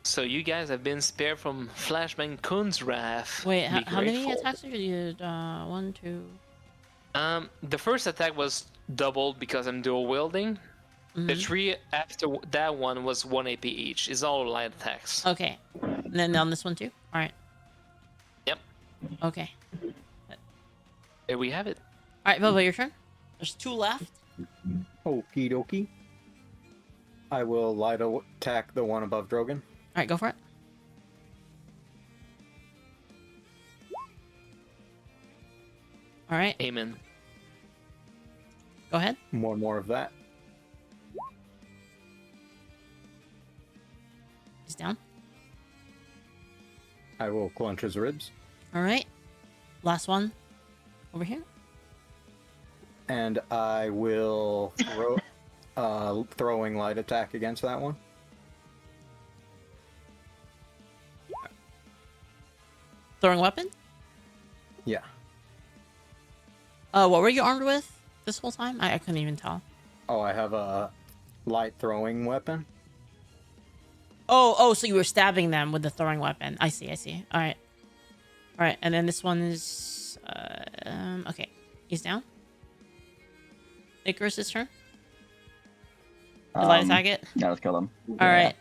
So you guys have been spared from Flashbang Kun's wrath. Wait, Be how many grateful. attacks did you did? 1, 2. The first attack was doubled because I'm dual wielding. The 3 after that one was 1 AP each. It's all light attacks. Okay. And then on this one too. All right. Yep. Okay. There we have it. All right, Bobo, your turn. There's 2 left. Okie dokie. I will light attack the one above Drogan. All right, go for it. All right, Amen. go ahead. More of that. He's down. I will clench his ribs. All right. Last one. Over here. And I will throw throwing light attack against that one. Throwing weapon. Yeah. What were you armed with this whole time? I couldn't even tell. Oh, I have a light throwing weapon. Oh, so you were stabbing them with the throwing weapon. I see. All right. And then this one is, okay. He's down. Icarus' turn. Does light attack it? Yeah, let's kill them. All right.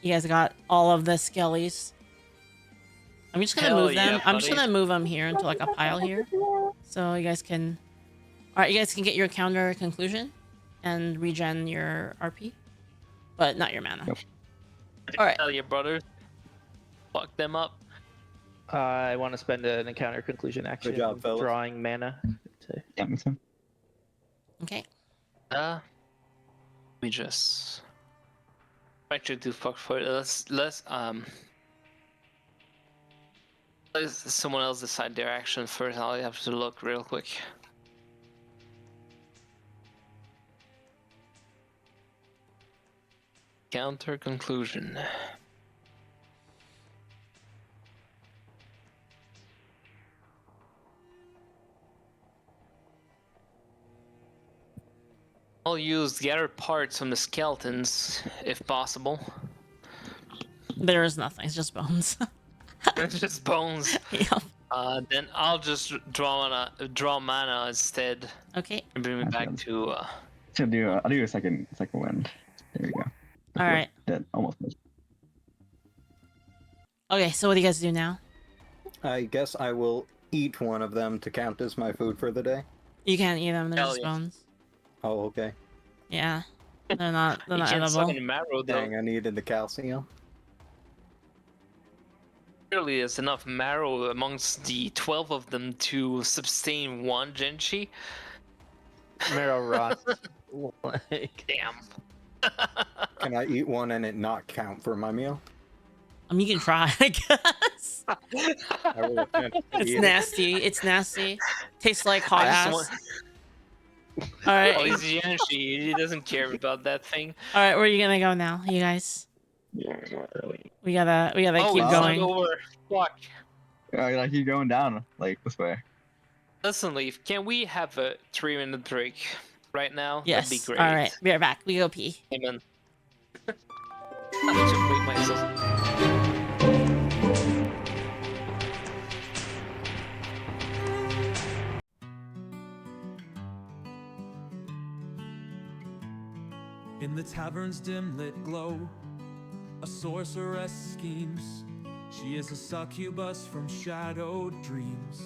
You guys got all of the skellies. I'm just gonna Hell move them. yeah, I'm just buddy. gonna move them here into like a pile here, so you guys can. All right, you guys can get your counter conclusion, and regen your RP, but not your mana. Yep. All right. Tell your brothers. Fuck them up. I want to spend an encounter conclusion action job, fellas. drawing mana. Yeah, me too. Okay. We just actually do fuck for it. Let's let someone else decide their action first. I'll have to look real quick. Counter conclusion. I'll use the other parts from the skeletons, if possible. There is nothing. It's just bones. It's just bones. Yep. Then I'll just draw mana instead Okay. and bring me back to. So I'll do a second wind. There we go. All right. Dead. Almost missed. Okay. So what do you guys do now? I guess I will eat one of them to count as my food for the day. You can't eat them. They're Hell just yeah. bones. Oh, okay. Yeah. They're not. They're You not can't suck edible. any marrow though. Dang, I needed the calcium. Surely there's enough marrow amongst the 12 of them to sustain one Genshi. Marrow rot. Like, Damn. Can I eat one and it not count for my meal? I mean, you can try. I guess. I will attempt to It's eat it. nasty. It's nasty. Tastes like hot I just ass. want- All right. Oh, he's Genshi. He doesn't care about that thing. All right. Where are you gonna go now, you guys? Yeah, not really. We gotta Oh, keep it's going. not over. Fuck. I keep going down, like this way. Listen, Leaf. Can we have a 3-minute break right now? Yes. That'd be great. All right. Be right back. We go pee. Amen. I need to wait myself. In the tavern's dim lit glow, a sorceress schemes. She is a succubus from shadowed dreams.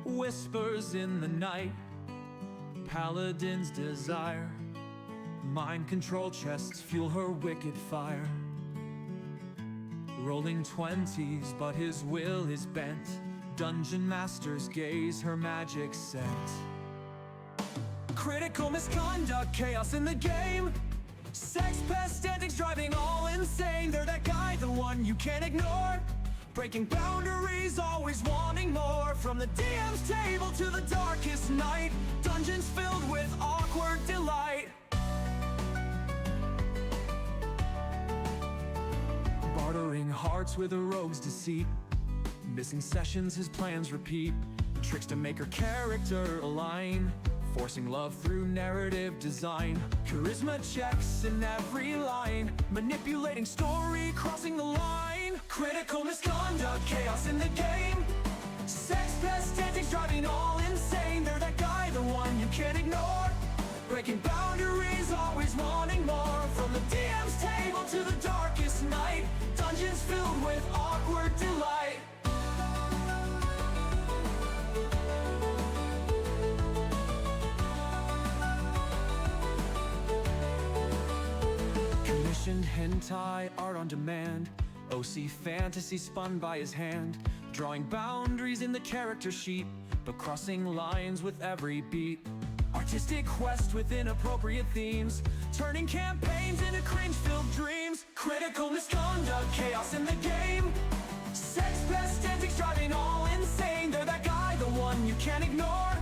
Whispers in the night, paladin's desire. Mind control chests fuel her wicked fire. Rolling 20s, but his will is bent. Dungeon masters gaze her magic set. Critical misconduct, chaos in the game. Sex pest antics driving all insane. They're that guy, the one you can't ignore. Breaking boundaries, always wanting more. From the DM's table to the darkest night. Dungeons filled with awkward delight. Bartering hearts with a rogue's deceit. Missing sessions, his plans repeat. Tricks to make her character align, forcing love through narrative design. Charisma checks in every line, manipulating story, crossing the line. Critical misconduct, chaos in the game. Sex pest antics driving all insane. They're that guy, the one you can't ignore. Breaking boundaries, always wanting more. From the DM's table to the darkest night, dungeons filled with awkward delight. Commissioned hentai, art on demand. OC fantasy spun by his hand, drawing boundaries in the character sheet, but crossing lines with every beat. Artistic quest with inappropriate themes, turning campaigns into cringe-filled dreams. Critical misconduct, chaos in the game. Sex pest antics driving all insane. They're that guy, the one you can't ignore.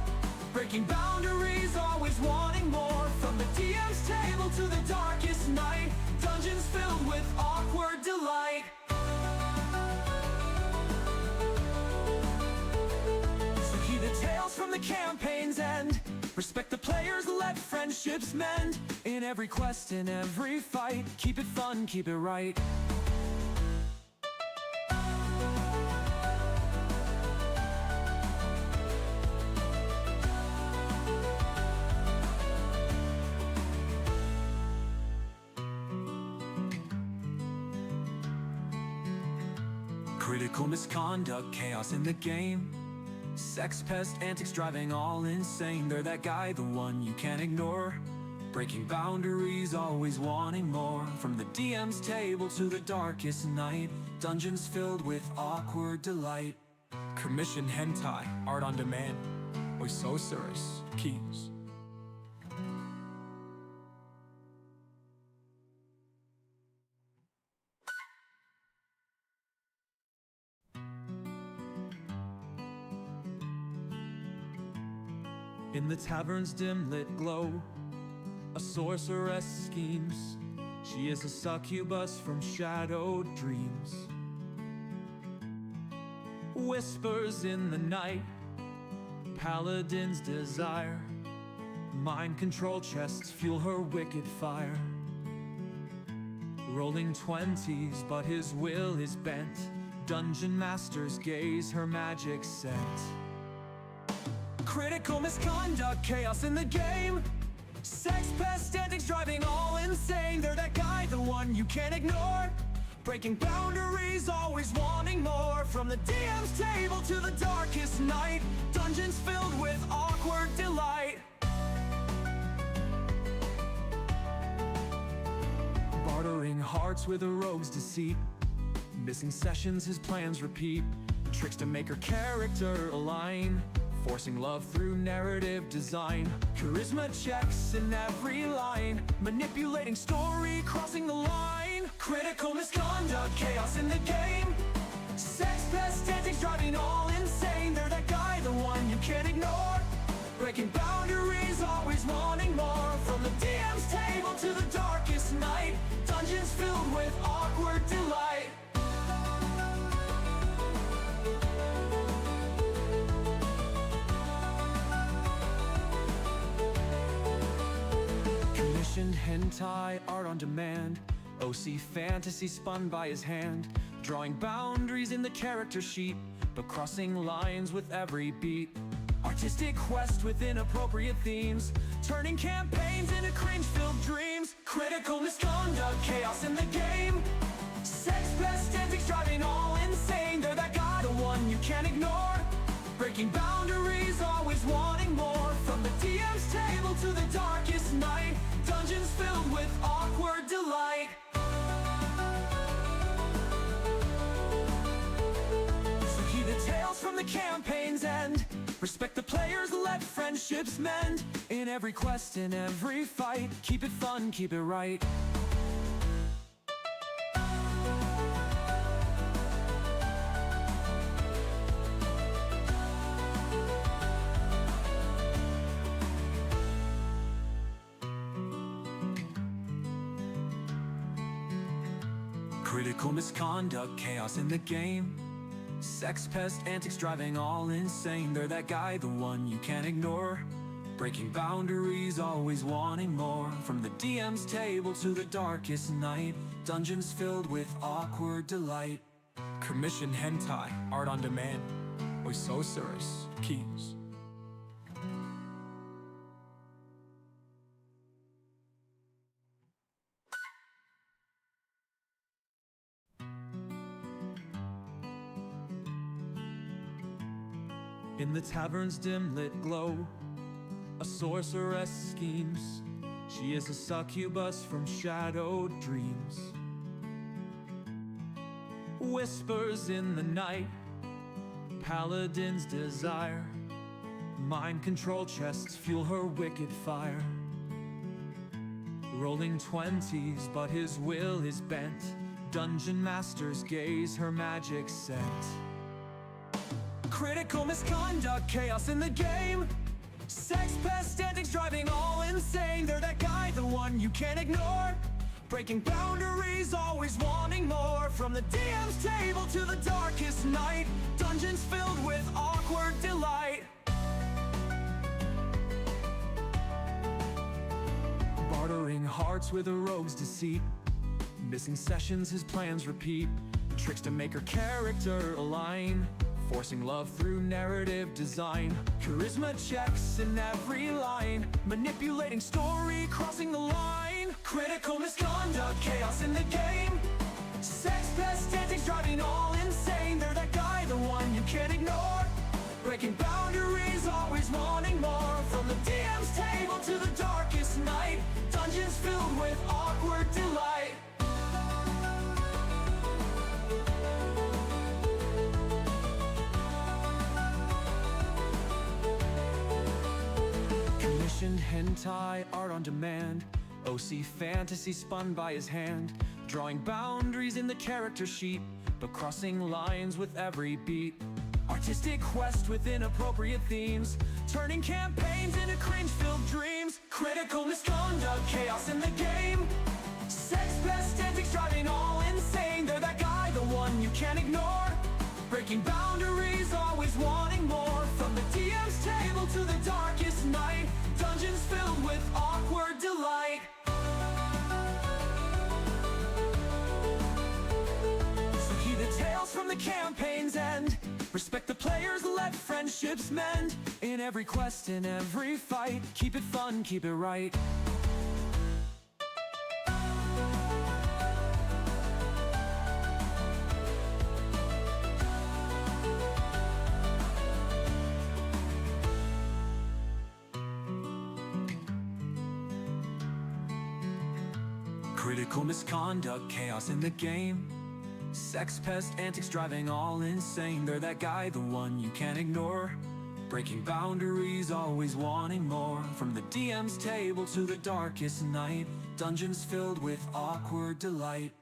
Breaking boundaries, always wanting more. From the DM's table to the darkest night, dungeons filled with awkward delight. So heed the tales from the campaign's end. Respect the players, let friendships mend. In every quest, in every fight, keep it fun, keep it right. Critical misconduct, chaos in the game. Sex pest antics driving all insane. They're that guy, the one you can't ignore. Breaking boundaries, always wanting more. From the DM's table to the darkest night, dungeons filled with awkward delight. Commission hentai, art on demand. Oisosaurus, keys. In the tavern's dim-lit glow, a sorceress schemes. She is a succubus from shadowed dreams. Whispers in the night, paladin's desire. Mind control chests fuel her wicked fire. Rolling 20s, but his will is bent. Dungeon masters gaze her magic set. Critical misconduct, chaos in the game. Sex pest antics driving all insane. They're that guy, the one you can't ignore. Breaking boundaries, always wanting more. From the DM's table to the darkest night, dungeons filled with awkward delight. Bartering hearts with a rogue's deceit. Missing sessions, his plans repeat. Tricks to make her character align, forcing love through narrative design. Charisma checks in every line, manipulating story, crossing the line. Critical misconduct, chaos in the game. Sex pest antics driving all insane. They're that guy, the one you can't ignore. Breaking boundaries, always wanting more. From the DM's table to the darkest night, dungeons filled with awkward delight. Commissioned hentai, art on demand. OC fantasy spun by his hand, drawing boundaries in the character sheet, but crossing lines with every beat. Artistic quest with inappropriate themes, turning campaigns into cringe-filled dreams. Critical misconduct, chaos in the game. Sex pest antics driving all insane. They're that guy, the one you can't ignore. Breaking boundaries, always wanting more. From the DM's table to the darkest night, dungeons filled with awkward delight. So heed the tales from the campaign's end. Respect the players, let friendships mend. In every quest, in every fight, keep it fun, keep it right. Critical misconduct, chaos in the game. Sex pest antics driving all insane. They're that guy, the one you can't ignore. Breaking boundaries, always wanting more. From the DM's table to the darkest night. Dungeons filled with awkward delight. Commission hentai, art on demand. Oi sorceress, keys. In the tavern's dim lit glow, a sorceress schemes. She is a succubus from shadowed dreams. Whispers in the night, paladin's desire. Mind control chests fuel her wicked fire. Rolling 20s, but his will is bent. Dungeon masters gaze her magic scent. Critical misconduct, chaos in the game. Sex pest antics driving all insane. They're that guy, the one you can't ignore. Breaking boundaries, always wanting more. From the DM's table to the darkest night. Dungeons filled with awkward delight. Bartering hearts with a rogue's deceit. Missing sessions, his plans repeat. Tricks to make her character align. Forcing love through narrative design. Charisma checks in every line. Manipulating story, crossing the line. Critical misconduct, chaos in the game. Sex pest antics driving all insane. They're that guy, the one you can't ignore. Breaking boundaries, always wanting more. From the DM's table to the darkest night. Dungeons filled with awkward delight. Hentai, art on demand. OC fantasy spun by his hand. Drawing boundaries in the character sheet, but crossing lines with every beat. Artistic quest with inappropriate themes. Turning campaigns into cringe-filled dreams. Critical misconduct, chaos in the game. Sex pest antics driving all insane. They're that guy, the one you can't ignore. Breaking boundaries, always wanting more. From the DM's table to the darkest night. Dungeons filled with awkward delight. So heed the tales from the campaign's end. Respect the players, let friendships mend. In every quest, in every fight. Keep it fun, keep it right. Critical misconduct, chaos in the game. Sex pest antics driving all insane. They're that guy, the one you can't ignore. Breaking boundaries, always wanting more. From the DM's table to the darkest night. Dungeons filled with awkward delight.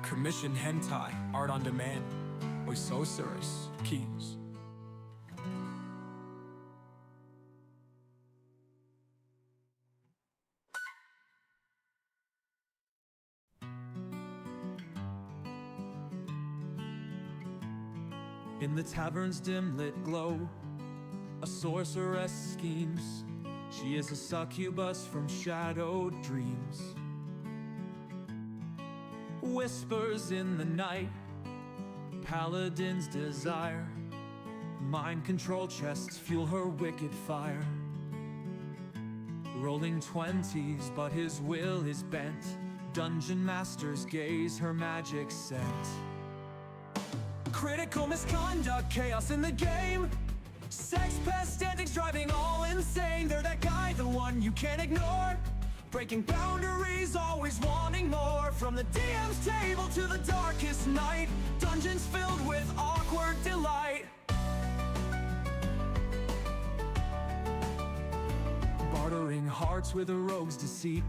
Commission hentai, art on demand. Oi sorceress, keys. In the tavern's dim lit glow, a sorceress schemes. She is a succubus from shadowed dreams. Whispers in the night, paladin's desire. Mind control chests fuel her wicked fire. Rolling 20s, but his will is bent. Dungeon masters gaze her magic scent. Critical misconduct, chaos in the game. Sex pest antics driving all insane. They're that guy, the one you can't ignore. Breaking boundaries, always wanting more. From the DM's table to the darkest night. Dungeons filled with awkward delight. Bartering hearts with a rogue's deceit.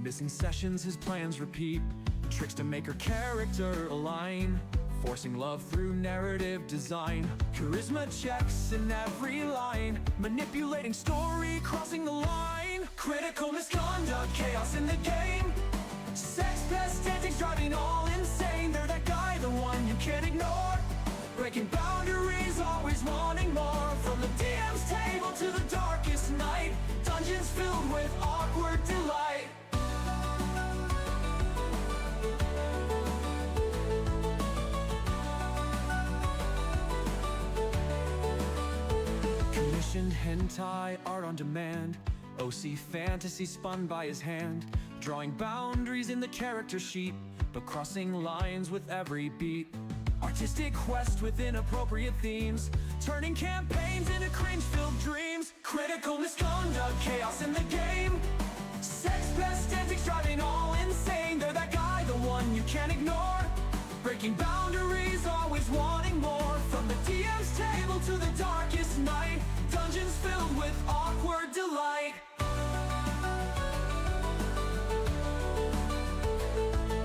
Missing sessions, his plans repeat. Tricks to make her character align. Forcing love through narrative design. Charisma checks in every line. Manipulating story, crossing the line. Critical misconduct, chaos in the game. Sex pest antics driving all insane. They're that guy, the one you can't ignore. Breaking to the darkest night, dungeons filled with awkward delight. Commissioned hentai art on demand, OC fantasy spun by his hand, drawing boundaries in the character sheet, but crossing lines with every beat. Artistic quest with inappropriate themes, turning campaigns into cringe-filled dreams. Critical misconduct, chaos in the game, sex pest antics driving all insane. They're that guy, the one you can't ignore, breaking boundaries, always wanting more. From the DM's table to the darkest night, dungeons filled with awkward delight.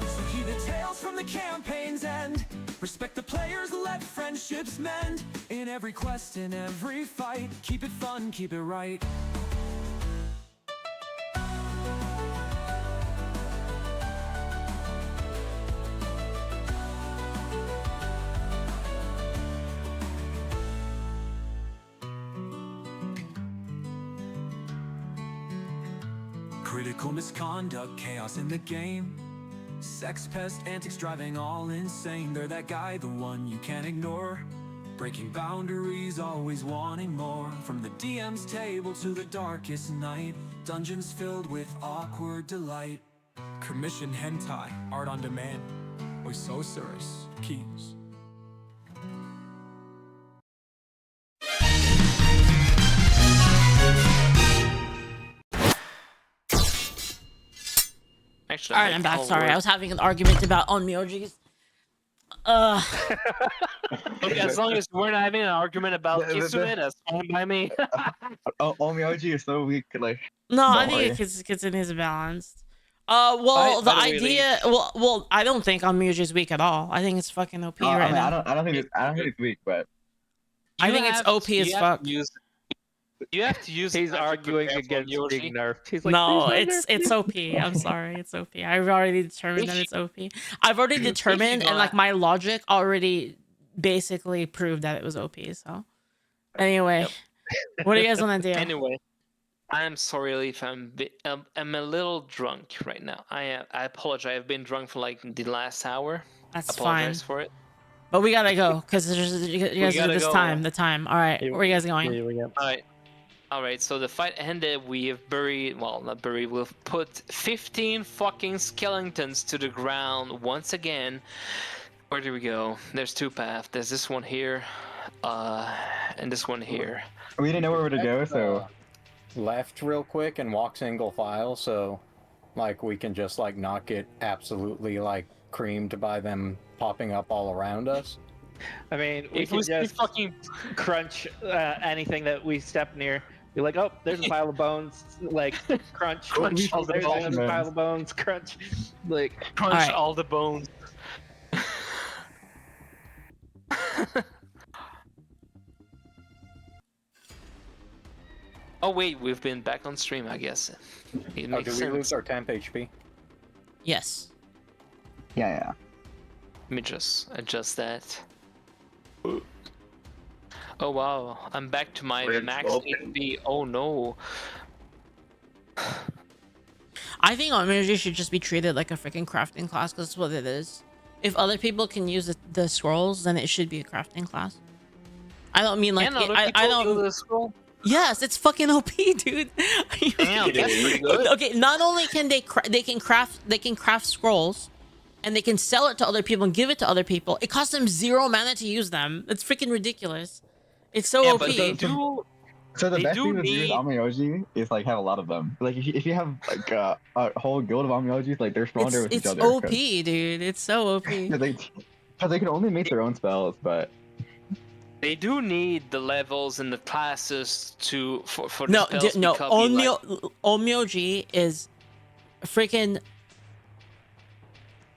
So heed the tales from the campaign's end, respect the players, let friendships mend. In every quest, in every fight, keep it fun, keep it right. Critical misconduct, chaos in the game, sex pest antics driving all insane. They're that guy, the one you can't ignore, breaking boundaries, always wanting more. From the DM's table to the darkest night, dungeons filled with awkward delight. Commission hentai art on demand, Oisosaurus keys. Actually, All right, I'm back. Sorry, I was having an argument about onmyojis. Okay, as long as we're not having an argument about Kisume, that's fine by me. Onmyoji is so weak. Like, No, I don't think worry. Kitsune is balanced. Well, the by the way, idea, well, I don't think onmyoji is weak at all. I think it's fucking OP I right mean, now. I don't think it's weak, but I think it's OP as fuck. You have to use. He's it to arguing prepare for against Yoshi. being nerfed. He's like, No, "Please don't it's nerf OP. I'm sorry, it's OP. I've already determined that it's OP. I've already determined, and like my logic already basically proved that it was OP. So, anyway, what do you guys want to do? Anyway, I'm sorry if I'm a little drunk right now. I apologize. I've been drunk for like the last hour. That's Apologize fine. for it. But we gotta go because you guys gotta this go. time. The time. All right, Yeah. where are you guys going? All right. So the fight ended. We have buried. Well, not buried. We've put 15 fucking skeletons to the ground once again. Where do we go? There's two paths. There's this one here, and this one here. we didn't know where to go, so Left real quick and walk single file, so like we can just like not get absolutely like creamed by them popping up all around us. I mean, we If can we just fucking crunch anything that we step near. Be like, oh, there's a pile of bones. Like, crunch. Crunch all the There's bones. another pile of bones. Crunch. Like, crunch Alright. all the bones. Oh wait, we've been back on stream, I guess. It Oh, makes did we sense. lose our temp HP? Yes. yeah. Let me just adjust that. Oh wow, I'm back to my It's max open. HP. Oh no. I think onmyoji should just be treated like a freaking crafting class because that's what it is. If other people can use the scrolls, then it should be a crafting class. I don't mean like Can other I people do don't. the scroll? Yes, it's fucking OP, dude. Damn, that's pretty good. Okay, not only can they can craft scrolls, and they can sell it to other people and give it to other people. It costs them 0 mana to use them. It's freaking ridiculous. It's so Yeah, OP. but they do. So the They best do thing to do with need- onmyoji is like have a lot of them. Like if you have like a whole guild of onmyojis, like they're stronger with each It's other. OP, dude. It's so OP. Because they can only make their own spells, but They do need the levels and the classes for the No, spells no. become like, Onmyoji is freaking.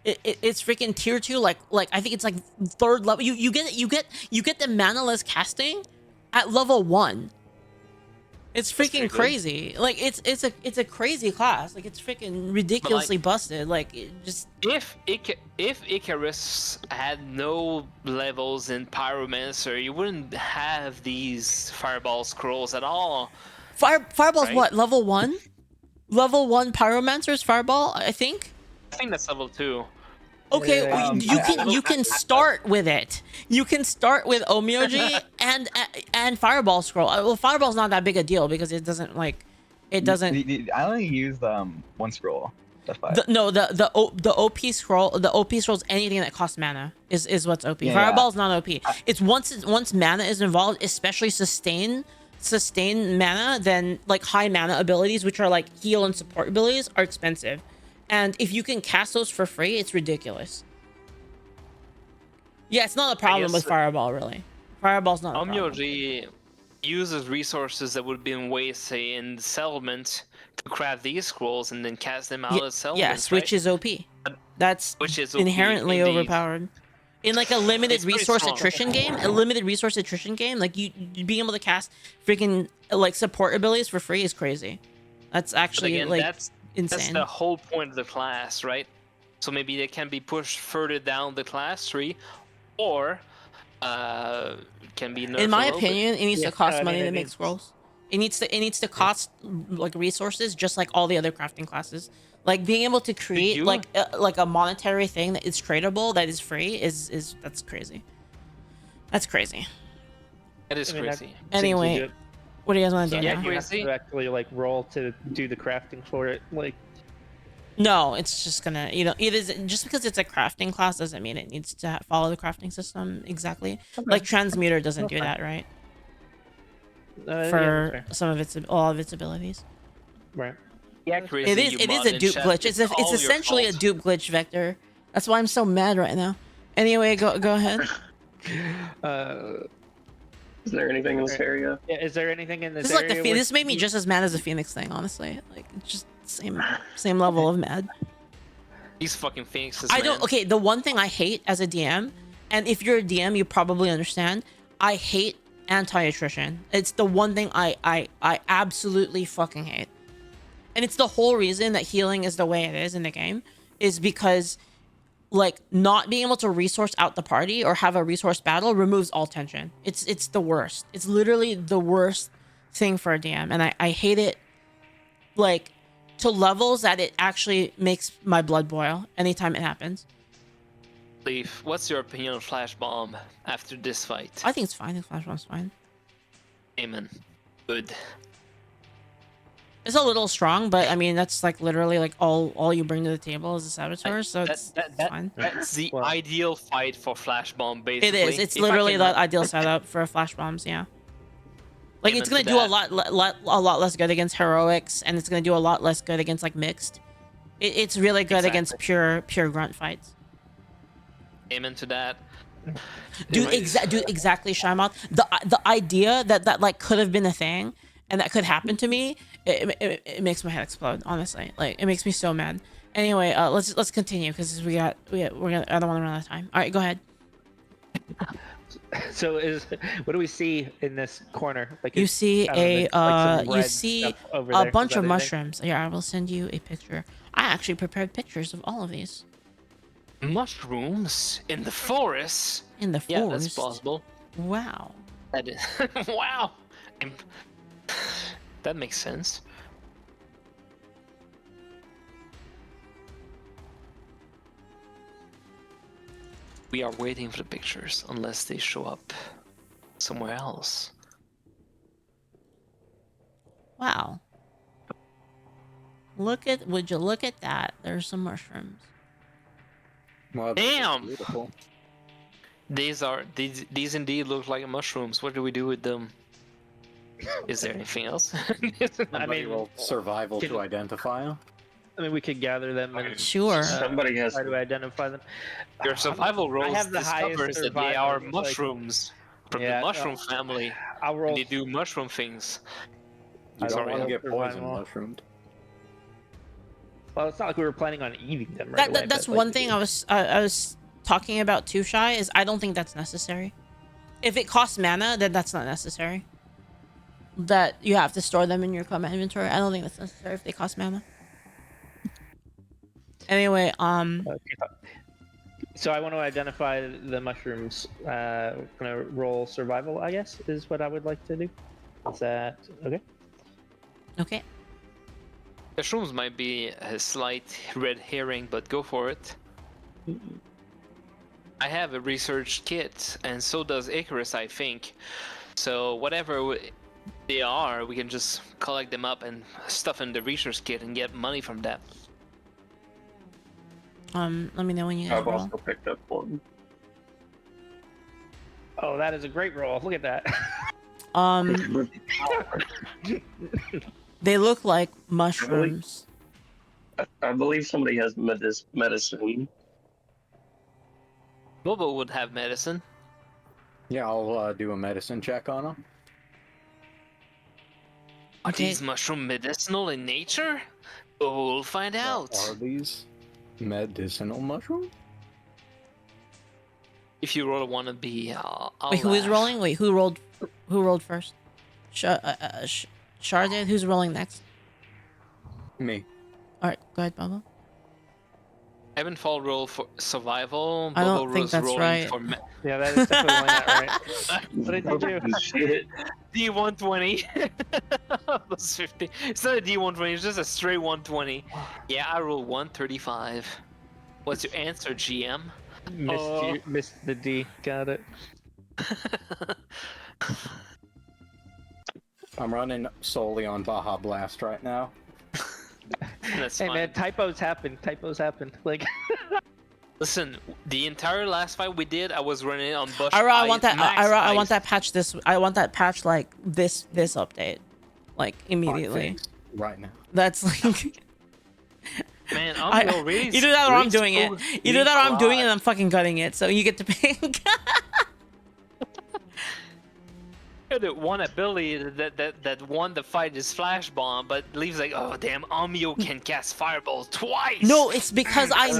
It's freaking tier 2. Like I think it's like 3rd level. You get the manaless casting at level 1. It's pretty freaking good. crazy. Like it's a crazy class. Like it's freaking ridiculously busted. Like it just If Icarus had no levels in Pyromancer, you wouldn't have these Fireball scrolls at all. Fireball's Right? what, level 1? Level 1 Pyromancer's Fireball, I think. I think that's level 2. Okay, Yeah, you can start with it. You can start with Omyoji and Fireball scroll. Well, Fireball's not that big a deal because it doesn't like it doesn't. I only used one scroll. That's fine. The OP scroll, the OP scroll's anything that costs mana is what's OP. Yeah, Fireball's not OP. It's once mana is involved, especially sustain mana, then like high mana abilities, which are like heal and support abilities, are expensive. And if you can cast those for free, it's ridiculous. Yeah, it's not a problem with Fireball, really. Fireball's not a problem. Omyoji uses resources that would have been wasted in the settlement to craft these scrolls and then cast them out as settlements, Yes, which is OP. That's Which is OP, inherently indeed. overpowered. In like a limited It's pretty resource strong. attrition game, like you being able to cast freaking like support abilities for free is crazy. That's But actually again, like that's insane. the whole point of the class, right? So maybe they can be pushed further down the class tree, or can be nerfed In my a little bit. opinion, it needs Yeah, to cost I mean, money it to make needs- scrolls. It needs to cost like resources, just like all the other crafting classes. Like being able to create you- like a monetary thing that is tradable, that is free, is that's crazy. That's crazy. It is I mean, that crazy. seems Anyway, legit. what do you guys want to do Yeah, now? You have crazy. to actually like roll to do the crafting for it. Like, No, it's just gonna, it is just because it's a crafting class doesn't mean it needs to follow the crafting system exactly. Like Transmuter doesn't do that, right? yeah, For that's some of all of its abilities. fair. Right. Yeah, crazy. It is a dupe glitch. It's essentially a dupe glitch vector. That's why I'm so mad right now. Anyway, go ahead. Is there anything in this area? Yeah, is there anything in this This is like area? where- this made me just as mad as the Phoenix thing, honestly. Like it's just same level of mad. These fucking phoenixes. I don't. man. Okay, the one thing I hate as a DM, and if you're a DM, you probably understand. I hate anti-attrition. It's the one thing I absolutely fucking hate, and it's the whole reason that healing is the way it is in the game, is because like not being able to resource out the party or have a resource battle removes all tension. It's the worst. It's literally the worst thing for a DM, and I hate it like to levels that it actually makes my blood boil anytime it happens. Leaf, what's your opinion on Flash Bomb after this fight? I think it's fine. I think Flash Bomb's fine. Amen. Good. It's a little strong, but I mean that's like literally like all you bring to the table is a saboteur, so it's fine. That's the Well- ideal fight for Flash Bomb, basically. It is. It's If I literally can- the ideal setup for flash bombs. Yeah. Like it's Amen gonna to do that. a lot less good against heroics, and it's gonna do a lot less good against like mixed. It's really good against pure grunt fights. Amen to that. Dude, Anyways. exactly, Shymoth. The idea that like could have been a thing and that could happen to me, it makes my head explode. Honestly, like it makes me so mad. Anyway, let's continue because we're gonna. I don't want to run out of time. All right, go ahead. So what do we see in this corner? Like You it's- see I don't know, a it's like some you red see stuff over a there. Is bunch that of anything? mushrooms. Here, I will send you a picture. I actually prepared pictures of all of these Mushrooms in the forest. in the Yeah, forest. that's possible. Wow. That is. Wow. That makes sense. We are waiting for the pictures unless they show up somewhere else. Wow. Would you look at that? There's some mushrooms. Well, this is Damn! Beautiful. These indeed look like mushrooms. What do we do with them? Is there anything else? I Somebody mean, will survival can- to identify them. I mean, we could gather them and Sure. Somebody has try to identify them. Your survival rolls have the highest discovers that they survival, are it's like- mushrooms from Yeah, the mushroom family. I'll roll. And they do mushroom things. You don't Sorry, want to get poison survival. mushroomed. Well, it's not like we were planning on eating them right away. That's but, like, one thing I was talking about too, Shy, is I don't think that's necessary. If it costs mana, then that's not necessary. that you have to store them in your command inventory. I don't think that's necessary if they cost mana. Anyway, So I want to identify the mushrooms. Gonna roll survival, I guess, is what I would like to do. Is that okay? okay. Mushrooms might be a slight red herring, but go for it. I have a research kit, and so does Icarus, I think. So whatever they are, we can just collect them up and stuff in the research kit and get money from that. Let me know when you guys I've roll. also picked up one. Oh, that is a great roll. Look at that. They look like mushrooms. I believe somebody has medicine. Bobo would have medicine. Yeah, I'll do a medicine check on them. Are Okay. these mushroom medicinal in nature? We'll find out. Are these medicinal mushrooms? If you roll a wannabe, I'll Wait, who is laugh. rolling? Wait, who rolled? Who rolled first? Charre did. Who's rolling next? Me. All right, go ahead, Bobo. Evenfall roll for survival. I don't Bobo think was that's rolling right. for Yeah, that is definitely not right. What did you do? Shit. D120 plus 50. It's not a D120. It's just a straight 120. Yeah, I roll 135. What's your answer, GM? Missed the D. Got it. I'm running solely on Baja Blast right now. That's Hey fine. man, typos happen. Typos happen. Like, Listen, the entire last fight we did, I was running on Bush. I want that. Max I want Ice. that patch. I want that patch like this update, like immediately. Fixed right now. That's like. Man, I'm already. Either that or I'm doing it. Either that or I'm doing it and I'm fucking cutting it. So you get to pick. The one ability that won the fight is Flash Bomb, but leaves like, oh damn, Amio can cast Fireball twice. No, it's because I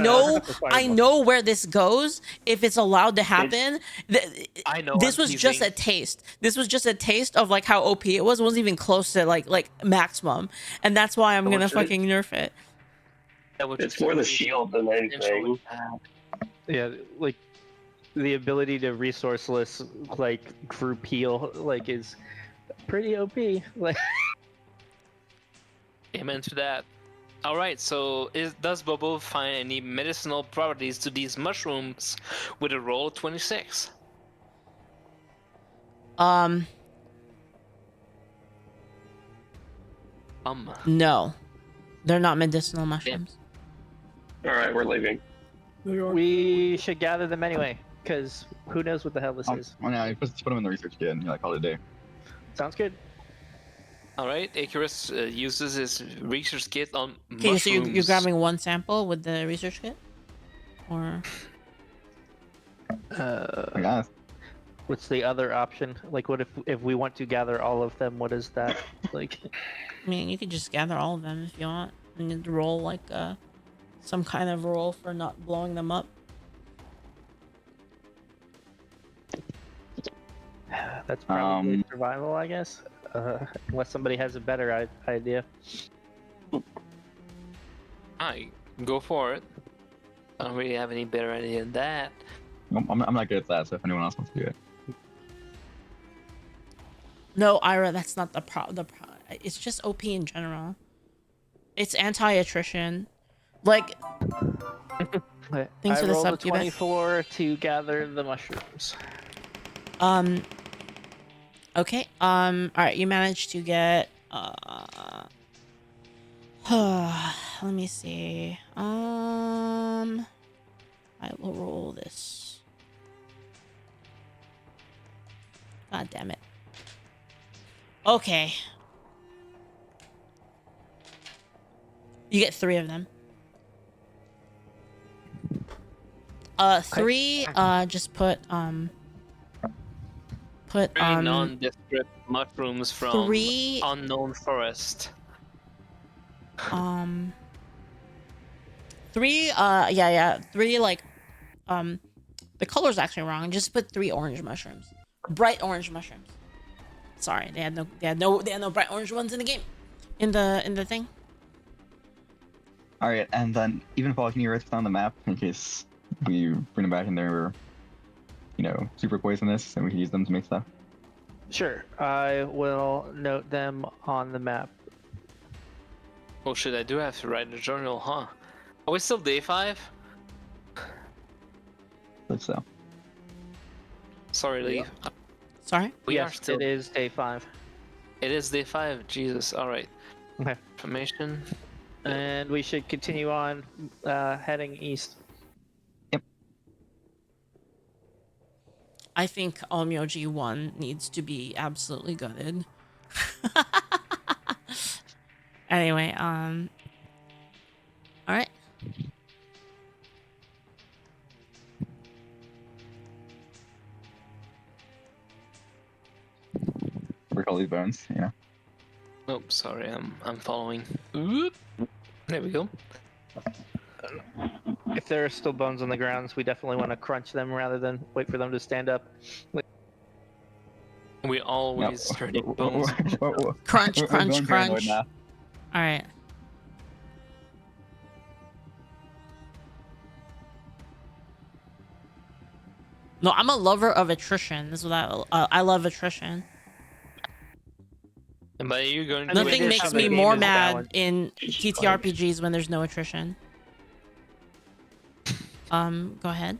know where this goes. If it's allowed to happen, I know. this was just a taste. This was just a taste of like how OP it was. It wasn't even close to like maximum, and that's why I'm gonna fucking nerf it. It's more the shield than anything. yeah, like the ability to resourceless like group heal like is pretty OP. Like, Amen to that. All right, so does Bobo find any medicinal properties to these mushrooms with a roll of 26? No, they're not medicinal mushrooms. All right, we're leaving. we should gather them anyway, because who knows what the hell this is. Oh, yeah, you just put them in the research kit and call it a day. Sounds good. All right, Icarus uses his research kit on Okay, mushrooms. so you're grabbing one sample with the research kit, or I guess. What's the other option? Like, what if we want to gather all of them? What is that like? I mean, you could just gather all of them if you want, and you roll like some kind of roll for not blowing them up. That's probably survival, I guess. Unless somebody has a better idea. I go for it. I don't really have any better idea than that. I'm not good at that, so if anyone else wants to do it. No, Ira, that's not the it's just OP in general. It's anti-attrition. Like, thanks for the rolled sub, a 24 to gather the mushrooms. Okay. All right. You managed to get. Let me see. I will roll this. God damn it. Okay. You get 3 of them. 3. Just put Three nondescript mushrooms from 3 unknown forest. 3 3 like the color's actually wrong. Just put 3 orange mushrooms, bright orange mushrooms. Sorry, they had no bright orange ones in the game, in the thing. All right, and then Evenfall, can you write this on the map in case we bring them back and they're, super poisonous and we can use them to make stuff? Sure, I will note them on the map. Oh shit, I do have to write in the journal, huh? Are we still day 5? Looks so. Sorry, Lee. Sorry. We are Yes, still. it is day 5. It is day 5. Jesus. All right. Okay. Information. And we should continue on heading east. I think Onmyoji 1 needs to be absolutely gutted. Anyway, all right. Work all these bones, Oh, sorry. I'm following. Oop. There we go. If there are still bones on the grounds, we definitely want to crunch them rather than wait for them to stand up. We always turning bones. Crunch, We're crunch, going paranoid crunch. now. All right. No, I'm a lover of attrition. This is what I love attrition. And by you going to Nothing it, makes how me the game more is mad balanced. in TTRPGs when there's no attrition. Go ahead.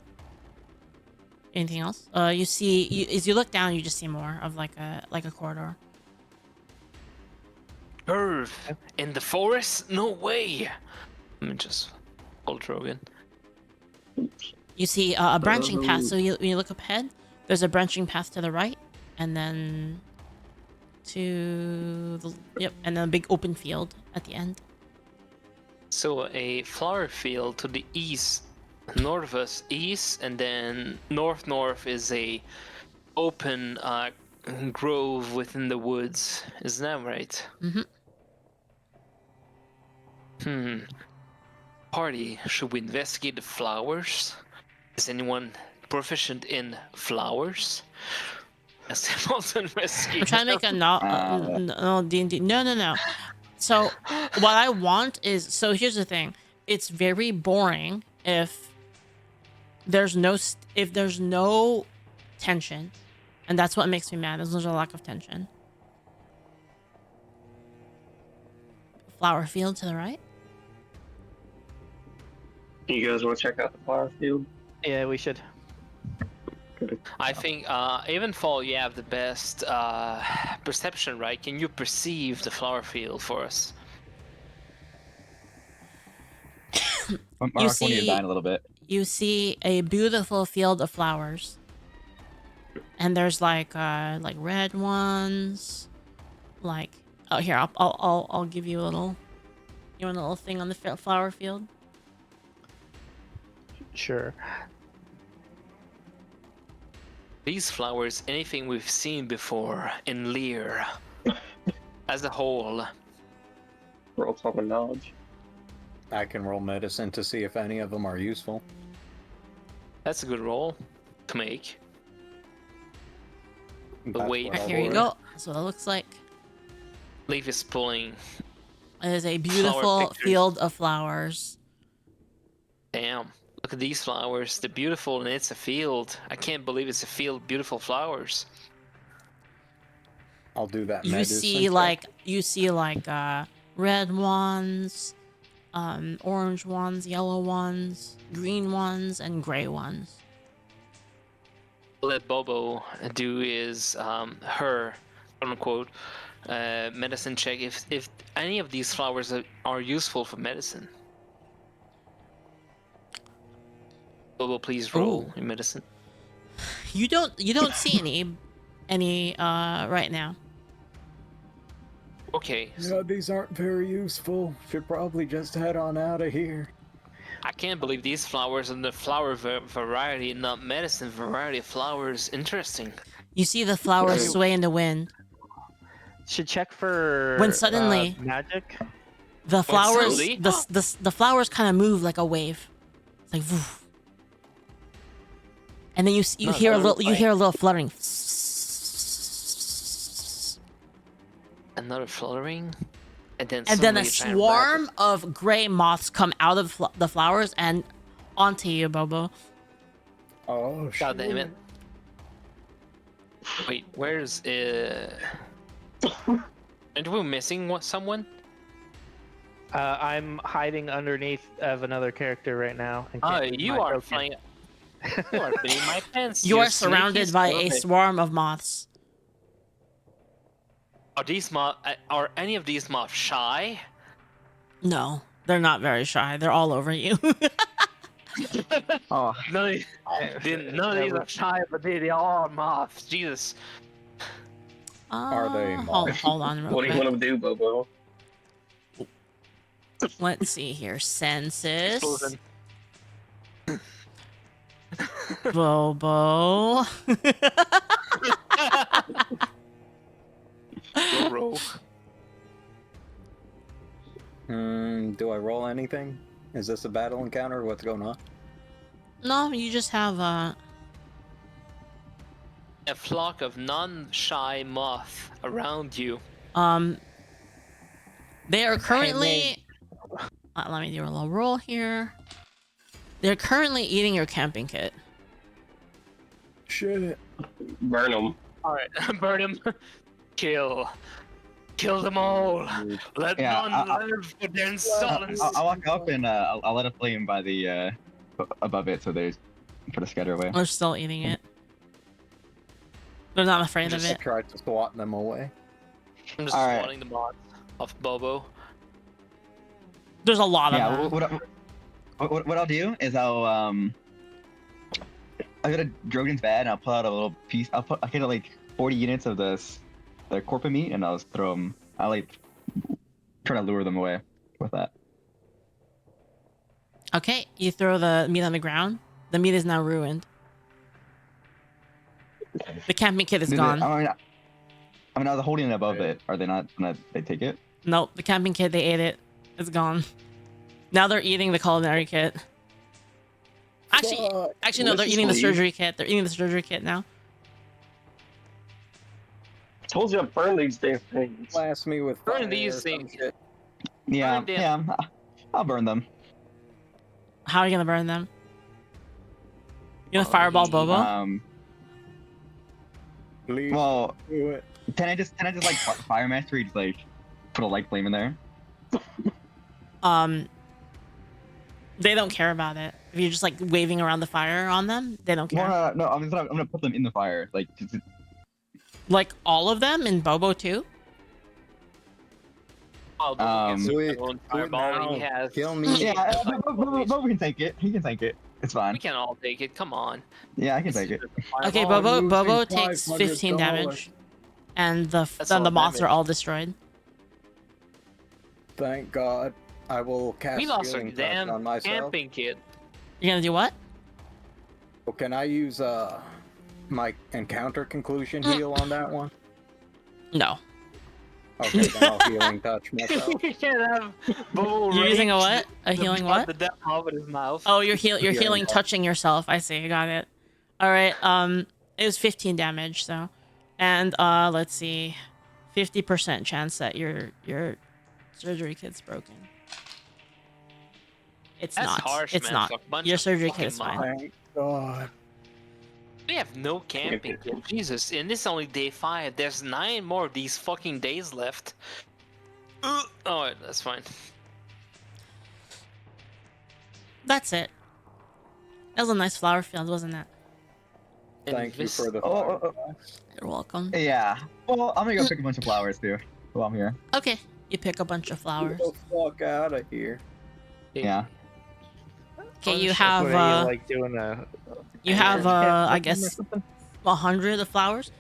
Anything else? You see, as you look down, you just see more of like a corridor. Curve in the forest? No way. Let me just hold Drogan. You see a branching path. So when you look up ahead, there's a branching path to the right, and then to the and then a big open field at the end. So a flower field to the east, north of us east, and then north is a open grove within the woods. Isn't that right? Mm-hmm. Party, should we investigate the flowers? Is anyone proficient in flowers? Yes, they want to investigate. I'm trying to make a no D&D. No. So what I want is, so here's the thing. It's very boring if there's no tension, and that's what makes me mad. Is there's a lack of tension. Flower field to the right. You guys want to check out the flower field? Yeah, we should. I think Evenfall, you have the best perception, right? Can you perceive the flower field for us? Mark, You when see- you're dying a little bit. You see a beautiful field of flowers, and there's like red ones, like here I'll give you a little, you want a little thing on the flower field. Sure. These flowers, anything we've seen before in Lear, as a whole. Roll common knowledge. I can roll medicine to see if any of them are useful. That's a good roll to make. That's wait, what I'll Here you roll. go. That's what it looks like. Leaf is pulling. It is a beautiful pictures. field of flowers. Damn. Look at these flowers. They're beautiful and it's a field. I can't believe it's a field of beautiful flowers. I'll do that. You medicine see check. like red ones, orange ones, yellow ones, green ones, and gray ones. Let Bobo do is her, quote unquote, medicine check if any of these flowers are useful for medicine. Bobo, please roll Ooh. in medicine. You don't see any right now. Okay, Yeah, these aren't very useful. Should probably just head on out of here. I can't believe these flowers are the flower variety, not medicine variety of flowers. Interesting. You see the flowers sway in the wind. Should check for When suddenly- magic. The flowers, suddenly- the flowers kind of move like a wave. It's like woof. And then you No, hear a they're little like- fluttering. another fluttering, and then And then a suddenly giant rabbit. swarm of gray moths come out of the flowers and onto you, Bobo. Oh shit. God damn it! Wait, where's Aren't we missing someone? I'm hiding underneath of another character right now. and Oh, can't move you my are token. flying. You are beneath my pants. You you are surrounded sneaky by son a of swarm of moths. Are these are any of these moths shy? No, they're not very shy. They're all over you. Oh, None of, none of these are shy, but they all are moths. Jesus. Are they Hold on real What do you quick. want to do, Bobo? Let's see here. Census. Explosion. Bobo. Go rogue. Do I roll anything? Is this a battle encounter? What's going on? No, you just have A flock of non-shy moth around you. they are currently let me do a little roll here. They're currently eating your camping kit. Shit. Burn them. All right, burn him. Kill them all. Let Yeah, none live for their insolence. I'll walk up and I'll let a flame by the above it, so there's put a scatter away. They're still eating it. They're not afraid of Just it. try to swat them away. I'm just All right. swatting the moth of Bobo. There's a lot of Yeah, them. what I'll do is I'll go to Drogan's bed and I'll pull out a little piece. I'll get like 40 units of the corpus meat and I'll just throw them. I'll like try to lure them away with that. Okay, you throw the meat on the ground. The meat is now ruined. The camping kit is gone. I mean, I was holding it above it. Are they not gonna they take it? Nope, the camping kit, they ate it. It's gone. Now they're eating the culinary kit. Actually, Fuck. actually no, Let's they're just eating the leave. surgery kit. They're eating the surgery kit now. Told you to burn these damn things. Blast me with Burn fire these or some things. shit. Yeah, Burn them. yeah. I'll burn them. How are you gonna burn them? You gonna fireball Bobo? Please Well, do it. can I just like fire mastery, just like put a light flame in there? They don't care about it. If you're just like waving around the fire on them, they don't care. No. I'm gonna put them in the fire, like. Like all of them in Bobo too? Oh, Bobo gets Do his it. own Do it fireball. He now. has. Kill me. Yeah, Bobo can take it. He can take it. It's fine. We can all take it. Come on. Yeah, I can take it. Okay, Fireball, I'm Bobo losing takes 15 $500. damage. And That's then all the moths are damage. all destroyed. Thank God. I will cast We lost our healing touch damn on myself. camping kit. You're gonna do what? Oh, can I use my encounter conclusion heal on that one? No. Okay, then I'll healing touch myself. We can't have Bobo You're using a rage what? A healing what? The death mob in his mouth. Oh, you're healing Healing touch. touching yourself. I see. Got it. All right. It was 15 damage. So, and let's see, 50% chance that your surgery kit's broken. It's That's not. harsh, It's man. not. For a bunch Your of surgery fucking kit is fine. mobs. Thank God. We have no camping kit. Jesus, and this is only day 5. There's 9 more of these fucking days left. Alright, that's fine. That's it. That was a nice flower field, wasn't it? And Thank you this- for the Oh, fire. You're welcome. Yeah. Well, I'm gonna go pick a bunch of flowers too while I'm here. Okay. You pick a bunch of flowers. Get the fuck out of here. Yeah. Okay, you What have are you, like doing a? I guess 100 of flowers.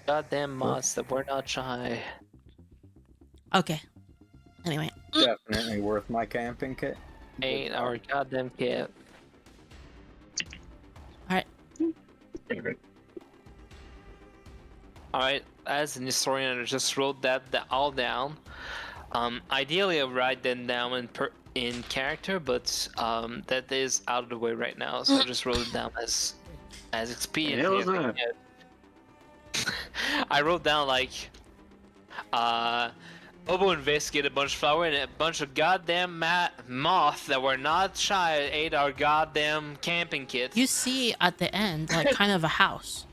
Goddamn mods that were not shy. Okay. Anyway, Definitely worth my camping kit. Ain't our goddamn kit. Alright, as an historian, I just wrote that all down. Ideally, I write them down in character, but that is out of the way right now, so I just wrote it down as expedient. The hell is that? I wrote down like Bobo investigated a bunch of flour and a bunch of goddamn moth that were not shy ate our goddamn camping kit. You see at the end, like, kind of a house.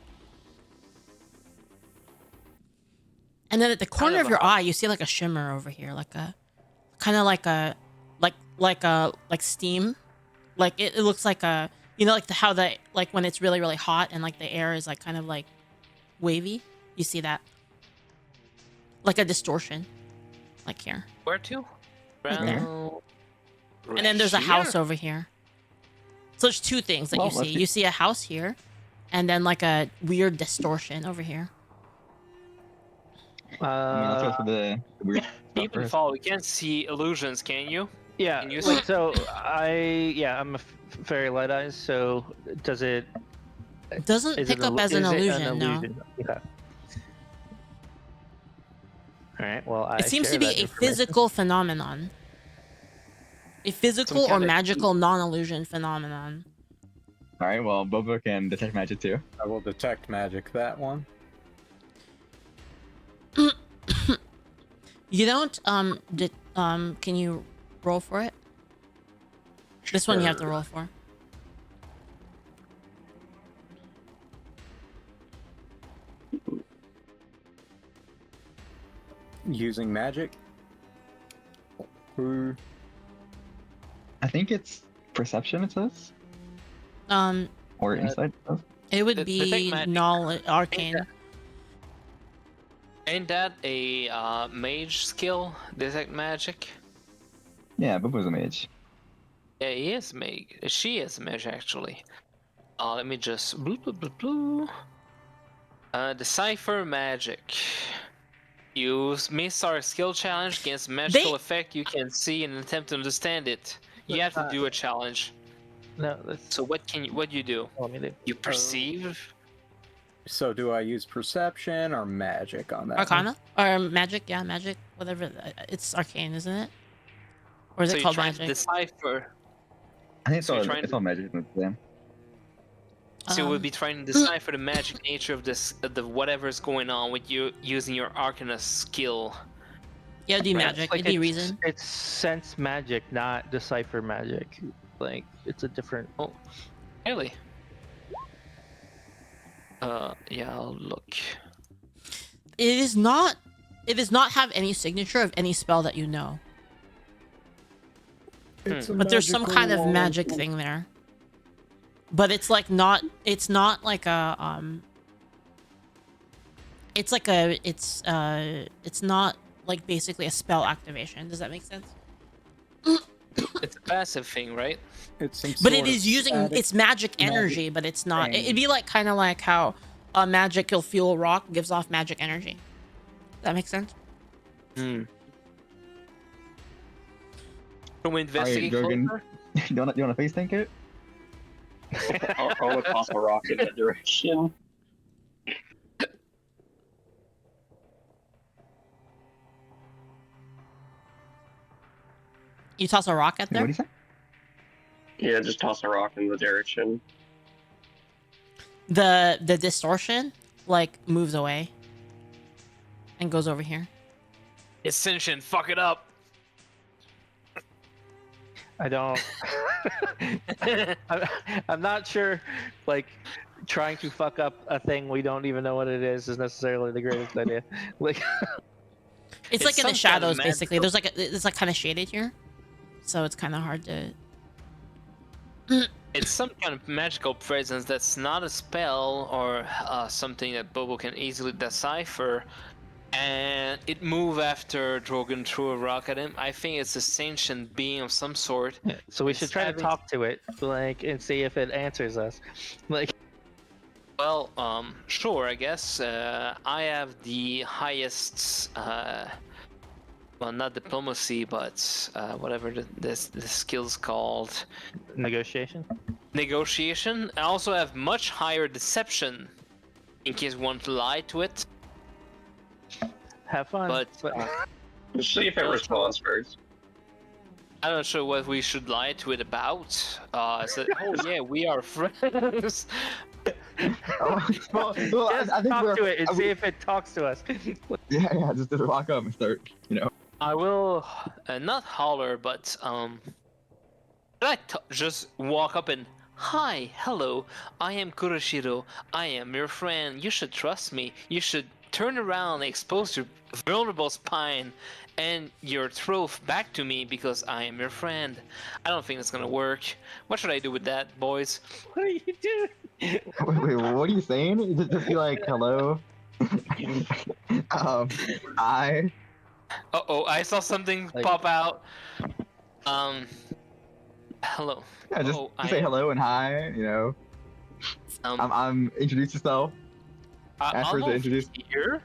And then at the corner of your eye, you see like a shimmer over here, like a kind of like steam. Like it looks like a, you know, like how the, like when it's really, really hot and like the air is like kind of like wavy. You see that? Like a distortion. Like here. Where to? Right there. Right And then there's a here? house over here. So there's two things that you see. You see a house here, and then like a weird distortion over here. I mean, let's go for the weird stuff first. Evenfall, we can't see illusions, can you? Yeah. Can you Like, see? so I'm a fairy light eyes. So does it? It doesn't Is pick it up as an illusion, no. Okay. All right. Well, I It seems to share be that a information. physical phenomenon. A physical Some or kind of- magical non-illusion phenomenon. All right. Well, Bobo can detect magic too. I will detect magic that one. You don't can you roll for it? This one you have to roll for. Using magic. I think it's perception. It says, or insight. It says. It would Detect be magic. knowledge arcane. Ain't that a mage skill? Detect magic? Yeah, Bobo's a mage. Yeah, he is a mage. She is a mage, actually. Let me just... Blue, blue, blue, blue. Decipher magic. You miss our skill challenge against magical effect you can see and attempt to understand it. You have to do a challenge. No, that's So what do you do? all me to. You perceive? So do I use perception or magic on that? Arcana? Or magic, yeah, magic. Whatever. It's arcane, isn't it? Or is So it you're called trying to magic? decipher. I think it's So you're all, trying it's to- all magic in the exam. So you would be trying to decipher the magic nature of this, the whatever's going on with you using your Arcana skill. Yeah, do Right, magic. like It'd be it's- reason. It's sense magic, not decipher magic. Like it's a different. Oh, really? Yeah, I'll look. It is not. It does not have any signature of any spell that you know. It's a But there's some kind of magical magic wall. thing there. But it's like not. It's not like a It's like a. It's not like basically a spell activation. Does that make sense? It's a passive thing, right? It's some But sort it of is using static it's magic magic energy, but it's not. thing. It'd be like kind of like how magic will fuel a rock gives off magic energy. Does that make sense? Hmm. Can we All right, investigate Drogan. closer? you want to face tank it? I'll toss a rock in that direction. You toss a rock at Wait, what there. do you say? Yeah, just toss a rock in the direction. The distortion like moves away and goes over here. Ascension, fuck it up. I don't. I'm not sure. Like trying to fuck up a thing we don't even know what it is necessarily the greatest idea. Like It's It's like in the some kind of shadows, basically. magical- There's like it's like kind of shaded here, so it's kind of hard to. It's some kind of magical presence that's not a spell or something that Bobo can easily decipher. And it moved after Drogan threw a rock at him. I think it's a sentient being of some sort. so we It's should try to having- talk to it, like, and see if it answers us. Like Well, sure, I guess. I have the highest, well, not diplomacy, but whatever the skill's called. negotiation. Negotiation. I also have much higher deception, in case you want to lie to it. Have fun. But Let's see if it responds first. I'm not sure what we should lie to it about. So, oh yeah, we are friends. well, Just I think talk to it and see if it talks to us. Yeah, just walk up and start, I will not holler, but should I just walk up and hi, hello, I am Kuroshiro. I am your friend. You should trust me. You should turn around and expose your vulnerable spine and your throat back to me because I am your friend. I don't think it's gonna work. What should I do with that, boys? What are you doing? Wait, what are you saying? Just be like, hello. I. Uh-oh, I saw something Like- pop out. Hello. Yeah, just, Oh, just say hello and hi. I'm introduce yourself. Ask her to introduce. Here.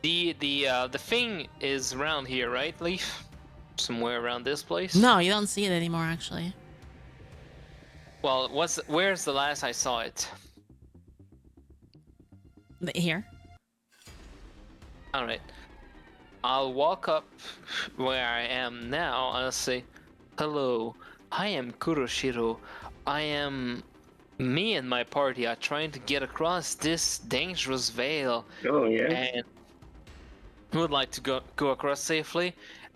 The thing is around here, right, Leaf? Somewhere around this place? No, you don't see it anymore, actually. Well, where's the last I saw it? Here. Alright. I'll walk up where I am now and I'll say, hello, I am Kuroshiro. Me and my party are trying to get across this dangerous veil. Oh yeah. And would like to go across safely,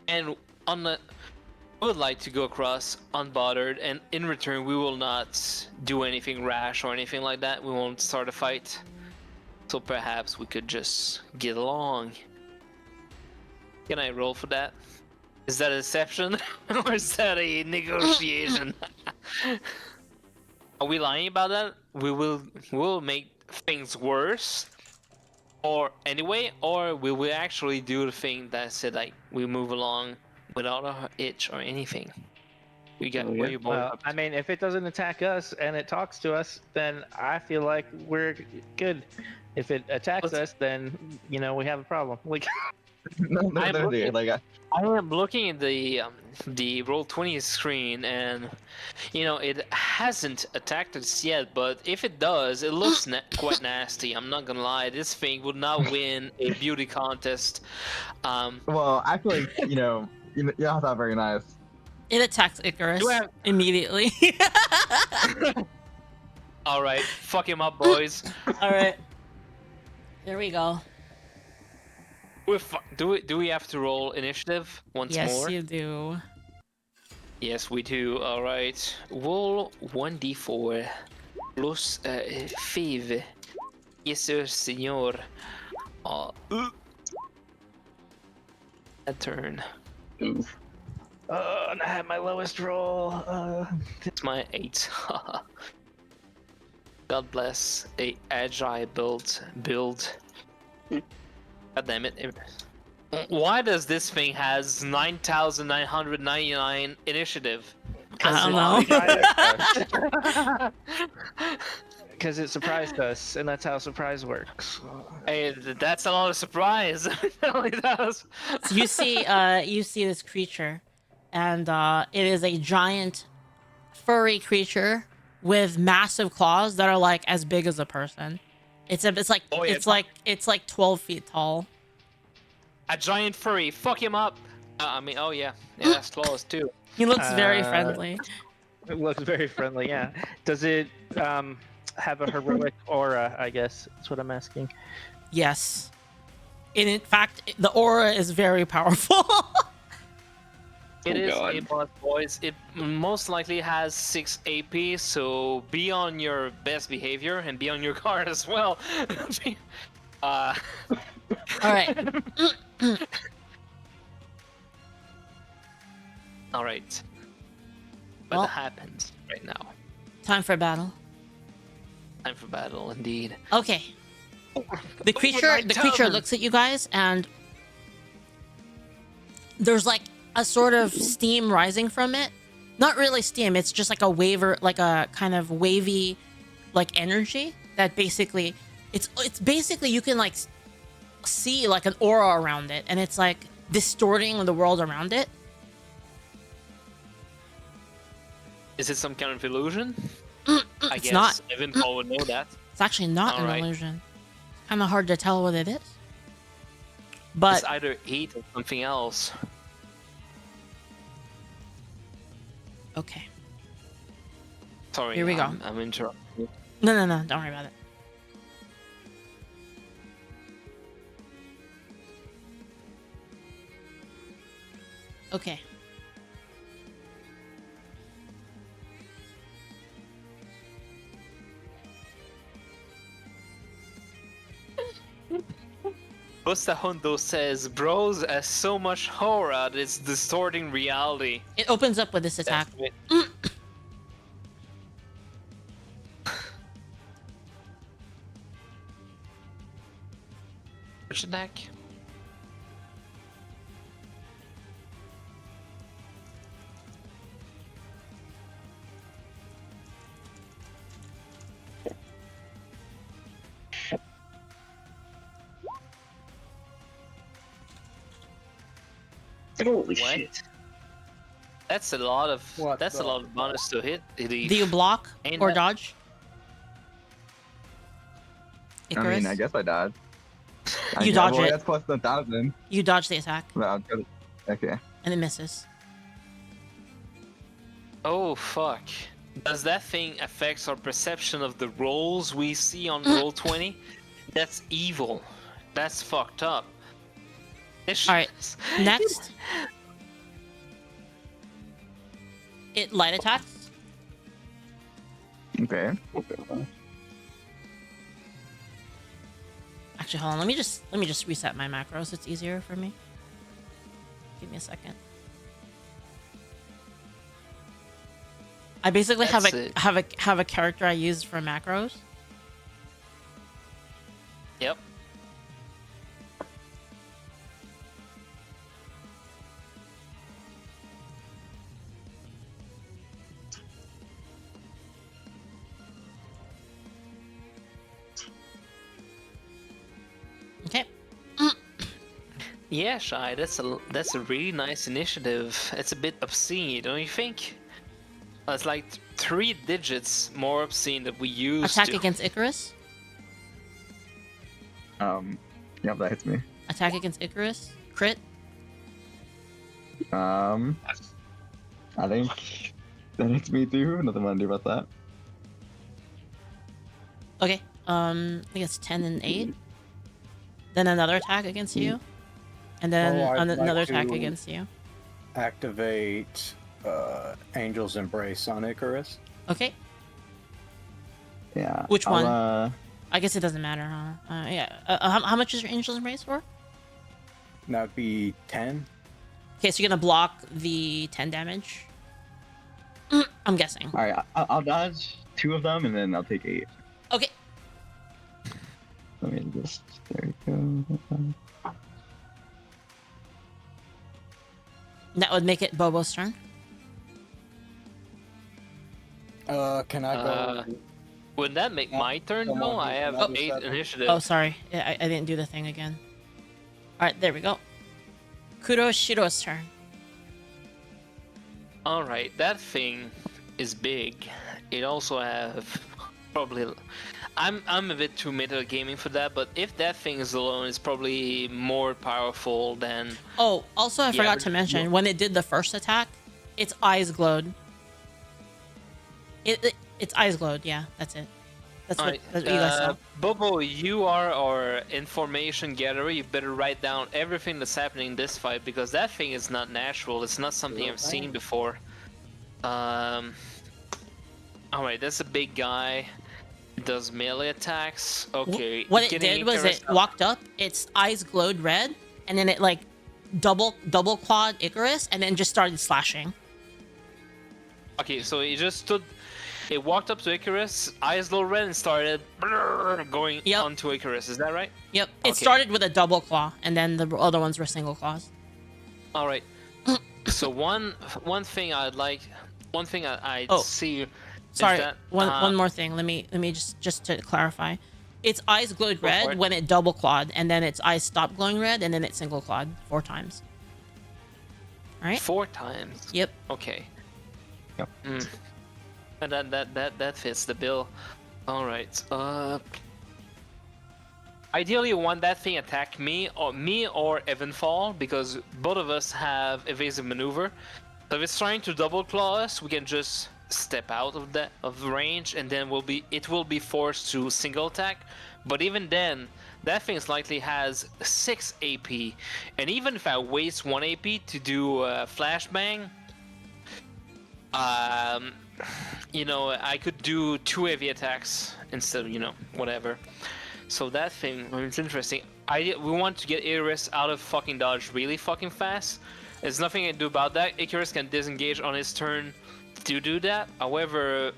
and would like to go across unbothered, and in return we will not do anything rash or anything like that. We won't start a fight, so perhaps we could just get along. Can I roll for that? Is that a deception or is that a negotiation? Are we lying about that? We'll make things worse or anyway, or will we actually do the thing that said like we move along without a hitch or anything? We got where you both Well, I mean, if it doesn't attack us and it talks to us, then I feel like we're good. If it attacks us, then we have a problem. Like, No, I am looking at the Roll20 screen, and it hasn't attacked us yet. But if it does, it looks quite nasty. I'm not gonna lie. This thing would not win a beauty contest. Well, I feel like y'all not very nice. It attacks Icarus immediately. All right, fuck him up, boys. All right. There we go. Do we have to roll initiative once more? Yes, you do. Yes, we do. All right. Roll 1d4 plus 5. Yes, sir, senor. A turn. Oof. and I had my lowest roll. It's my 8. God bless a agile build. God damn it. Why does this thing has 9,999 initiative? I don't know. Because it surprised us, and that's how surprise works. Hey, that's a lot of surprise. It really does. So you see this creature, and it is a giant furry creature with massive claws that are like as big as a person. It's like 12 feet tall. A giant furry. Fuck him up. Oh yeah, that's claws too. He looks very friendly. It looks very friendly, yeah. Does it have a heroic aura, I guess? That's what I'm asking. Yes. And in fact, the aura is very powerful. It is God. a boss, boys. It most likely has 6 AP, so be on your best behavior and be on your guard as well. All right. All right. Well- What happens right now? Time for battle. Time for battle, indeed. Okay. The creature looks at you guys, and there's like a sort of steam rising from it. Not really steam, it's just like a like a kind of wavy like energy that basically it's basically you can like see like an aura around it, and it's like distorting the world around it. Is it some kind of illusion? I It's guess not. Evenfall would know that. It's actually not an Alright. illusion. Kind of hard to tell what it is. But It's either heat or something else. okay. Sorry, Here we go. I'm interrupting. No, don't worry about it. Okay. Busta Hondo says, bros has so much horror that it's distorting reality. It opens up with this attack. That's it. Which attack? Holy What? shit. That's a lot of What that's a the lot of bonus to hit. Do you block Ain't or that- dodge? Icarus? I mean, I guess I dodge. You dodge well, it. That's plus 1,000. You dodge the attack, But I'll try to- Okay. and it misses. Oh fuck. Does that thing affect our perception of the rolls we see on roll 20? That's evil. That's fucked up. Alright, next. It light attacks. Okay. Actually, hold on. Let me just reset my macros. It's easier for me. Give me a second. I basically have That's a it. have a character I use for macros. Yep. Okay. Yeah, Shy, that's a really nice initiative. It's a bit obscene, don't you think? It's like 3 digits more obscene than we used Attack to. against Icarus. Yep, that hits me. Attack against Icarus. Crit. I think that hits me too. Nothing I can do about that. Okay. I think it's 10 and 8. Then another attack against you. And then Oh, I'd like another attack to- against you. Activate Angel's Embrace on Icarus. Okay. Yeah. Which one? I'll, I guess it doesn't matter, huh? Yeah. How much is your Angel's Embrace for? That would be 10. Okay, so you're gonna block the 10 damage. I'm guessing. All right, I'll dodge 2 of them and then I'll take 8. Okay. Let me just there we go. That would make it Bobo's turn. Can I go? Would that make my turn Someone though? I who's have another 8 seven. initiative. Oh, sorry. Yeah, I didn't do the thing again. Alright, there we go. Kuroshiro's turn. Alright, that thing is big. It also have probably I'm a bit too meta gaming for that, but if that thing is alone, it's probably more powerful than Oh, also I forgot but- to mention, when it did the first attack, its eyes glowed. Its eyes glowed, yeah, that's it. That's what you guys saw. Bobo, you are our information gatherer. You better write down everything that's happening in this fight because that thing is not natural. It's not something I've seen before. Alright, that's a big guy. It does melee attacks. Okay. What it getting did was Icarus it up. walked up, its eyes glowed red, and then it like double clawed Icarus, and then just started slashing. Okay, so it just stood. It walked up to Icarus, eyes low red, and started going Yep. onto Icarus. Is that right? Yep, it Okay. started with a double claw, and then the other ones were single claws. All right. So one thing I'd like, one thing I'd Oh, see. Sorry, is that, one more thing. Let me just to clarify. Its eyes glowed Go for red it. when it double clawed, and then its eyes stopped glowing red, and then it single clawed 4 times. All right. 4 times. Yep. Okay. Yep. And that fits the bill. All right. Ideally, you want that thing attack me or Evenfall because both of us have evasive maneuver. So if it's trying to double claw us, we can just step out of the range, and then it will be forced to single attack. But even then, that thing likely has 6 AP, and even if I waste 1 AP to do flashbang, you know, I could do 2 heavy attacks instead of, you know, whatever. So that thing, I mean, it's interesting. We want to get Icarus out of fucking dodge really fucking fast. There's nothing I can do about that. Icarus can disengage on his turn to do that. However,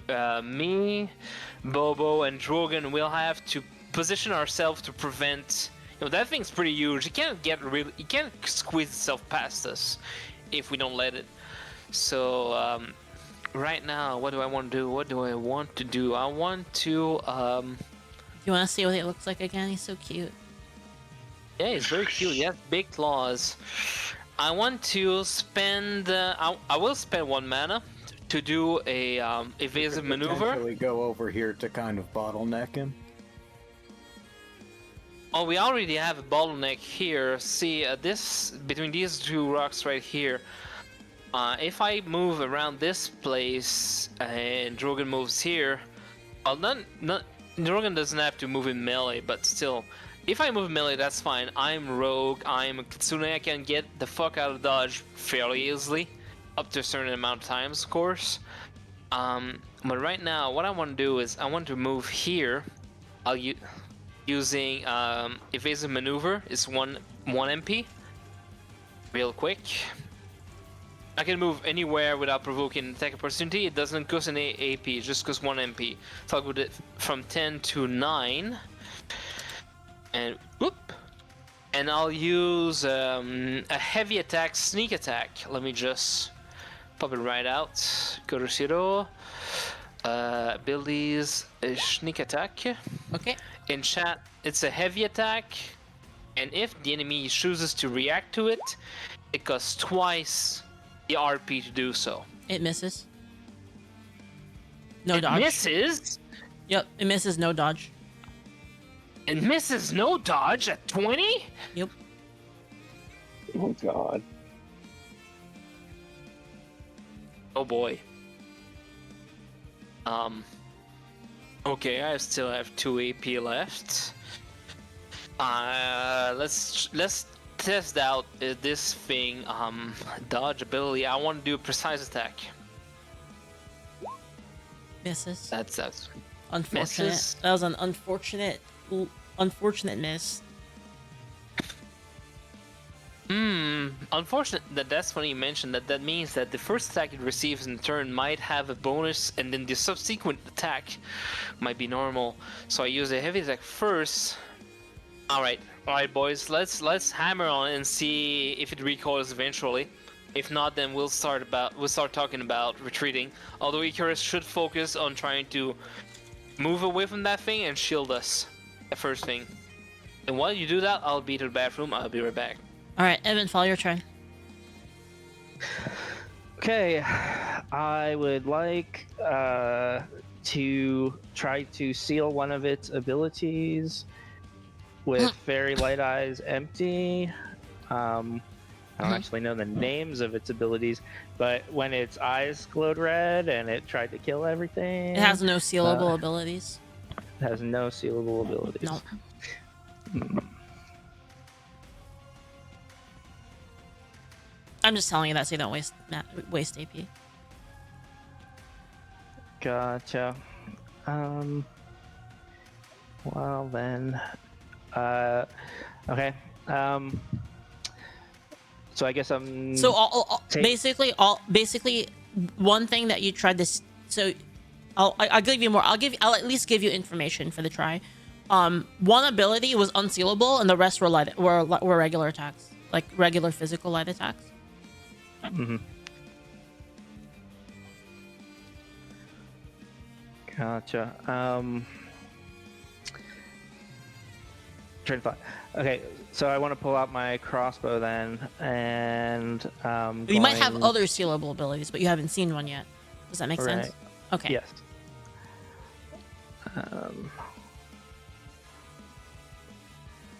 me, Bobo, and Drogan will have to position ourselves to prevent. You know, that thing's pretty huge. It can't squeeze itself past us if we don't let it. So right now, what do I want to do? What do I want to do? I want to. You want to see what it looks like again? He's so cute. Yeah, he's very cute. He has big claws. I want to spend. I will spend 1 mana to do a evasive maneuver. Potentially go over here to kind of bottleneck him. Oh, we already have a bottleneck here. See, this between these 2 rocks right here. If I move around this place and Drogan moves here, well, Drogan doesn't have to move in melee, but still, if I move melee, that's fine. I'm rogue. I'm a Kitsune. I can get the fuck out of dodge fairly easily, up to a certain amount of times, of course. But right now, what I want to do is I want to move here. Using evasive maneuver is 1 MP. Real quick. I can move anywhere without provoking an attack opportunity. It doesn't cost any AP, it just costs 1 MP. So I'll go from 10 to 9. And whoop! And I'll use a heavy attack, sneak attack. Let me just pop it right out. Kuroshiro. Abilities, sneak attack. Okay. In chat, it's a heavy attack. And if the enemy chooses to react to it, it costs twice the RP to do so. It misses. No dodge. Misses? Yep, it misses. No dodge. It misses no dodge at 20? Yep. Oh god. Oh boy. Okay, I still have 2 AP left. Let's test out this thing. Dodge ability. I want to do a precise attack. Misses. That's Unfortunate. misses. That was an unfortunate miss. Unfortunate that's funny you mentioned that. That means that the first attack it receives in turn might have a bonus, and then the subsequent attack might be normal. So I use a heavy attack first. All right, boys. Let's hammer on it and see if it recoils eventually. If not, then we'll start talking about retreating. Although Icarus should focus on trying to move away from that thing and shield us. The first thing. And while you do that, I'll be to the bathroom. I'll be right back. All right, Evenfall, your turn. Okay, I would like to try to seal one of its abilities with Fairy Light Eyes empty. I don't actually know the names of its abilities, but when its eyes glowed red and it tried to kill everything. It has no sealable abilities. It has no sealable abilities. No. I'm just telling you that so you don't waste AP. Gotcha. Well then. Okay. So I guess I'm. So basically one thing that you tried to. So I'll give you more. I'll at least give you information for the try. One ability was unsealable, and the rest were regular attacks, like regular physical light attacks. Mm-hmm. Gotcha. Train of thought. Okay, so I want to pull out my crossbow then, and You might have other sealable abilities, but you haven't seen one yet. Does that make sense? Okay. Yes.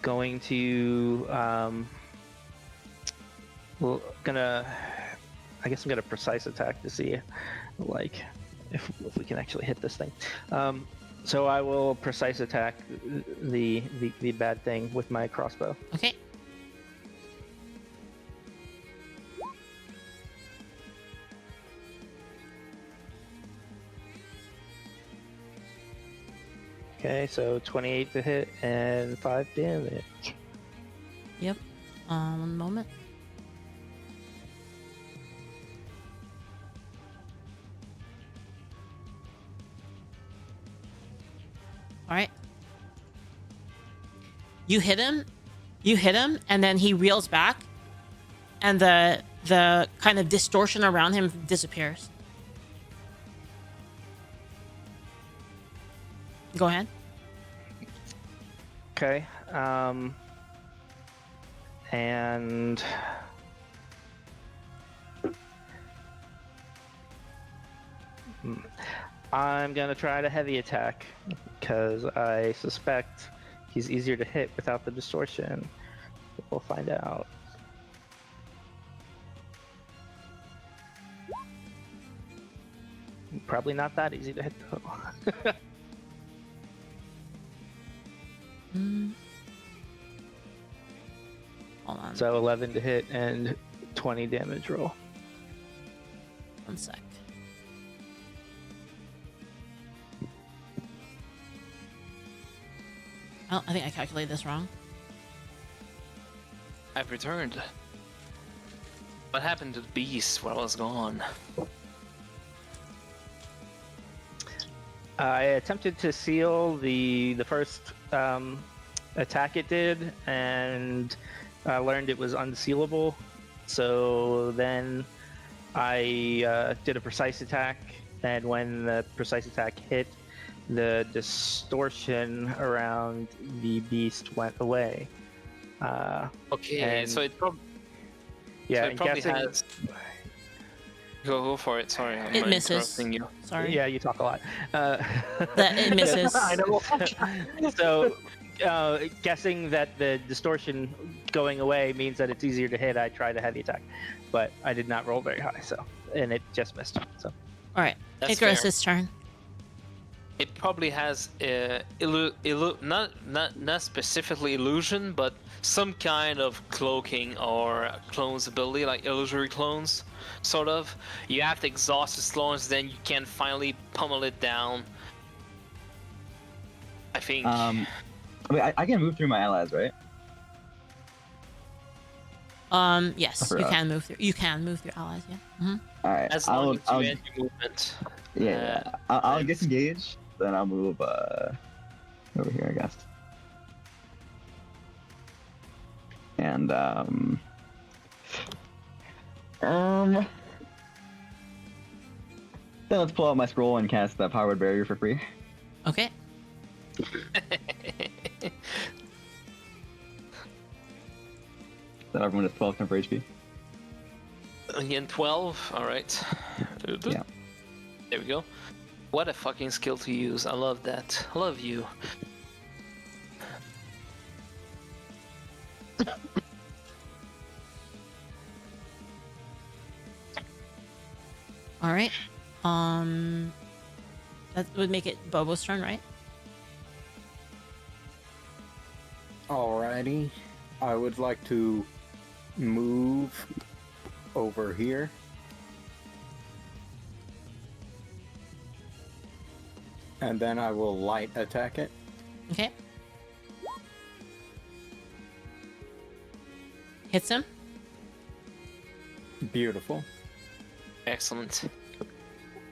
Going to I guess I'm gonna precise attack to see like if we can actually hit this thing. So I will precise attack the bad thing with my crossbow. Okay. Okay, so 28 to hit and 5 damage. Yep. 1 moment. All right. You hit him, and then he reels back, and the kind of distortion around him disappears. Go ahead. Okay. And I'm gonna try to heavy attack because I suspect he's easier to hit without the distortion. We'll find out. Probably not that easy to hit though. Hold on. So 11 to hit and 20 damage roll. 1 sec. Oh, I think I calculated this wrong. I've returned. What happened to the beast while I was gone? I attempted to seal the first attack it did, and I learned it was unsealable. So then I did a precise attack, and when the precise attack hit, the distortion around the beast went away. Okay, and- so it probably guessing, has. Go for it. Sorry, I'm It misses. interrupting you. Sorry. Yeah, you talk a lot. That it misses. I know. So, guessing that the distortion going away means that it's easier to hit, I tried a heavy attack, but I did not roll very high, and it just missed. So, All right. That's Icarus's turn. It probably has not specifically illusion, but some kind of cloaking or clones ability, like illusory clones, sort of. You have to exhaust its clones, then you can finally pummel it down. I think. I mean, I can move through my allies, right? Yes, you forgot. can move through. You can move through allies. Yeah. Mm-hmm. All right. As long as you I'll end your movement. yeah. I'll and- disengage. Then I'll move over here, I guess. And then let's pull out my scroll and cast the Powered Barrier for free. Okay. Then everyone is 12 temper HP. Again, 12. All right. Yeah. There we go. What a fucking skill to use. I love that. I love you. All right. That would make it Bobo's turn, right? Alrighty. I would like to move over here. And then I will light attack it. Okay. Hits him. Beautiful. Excellent.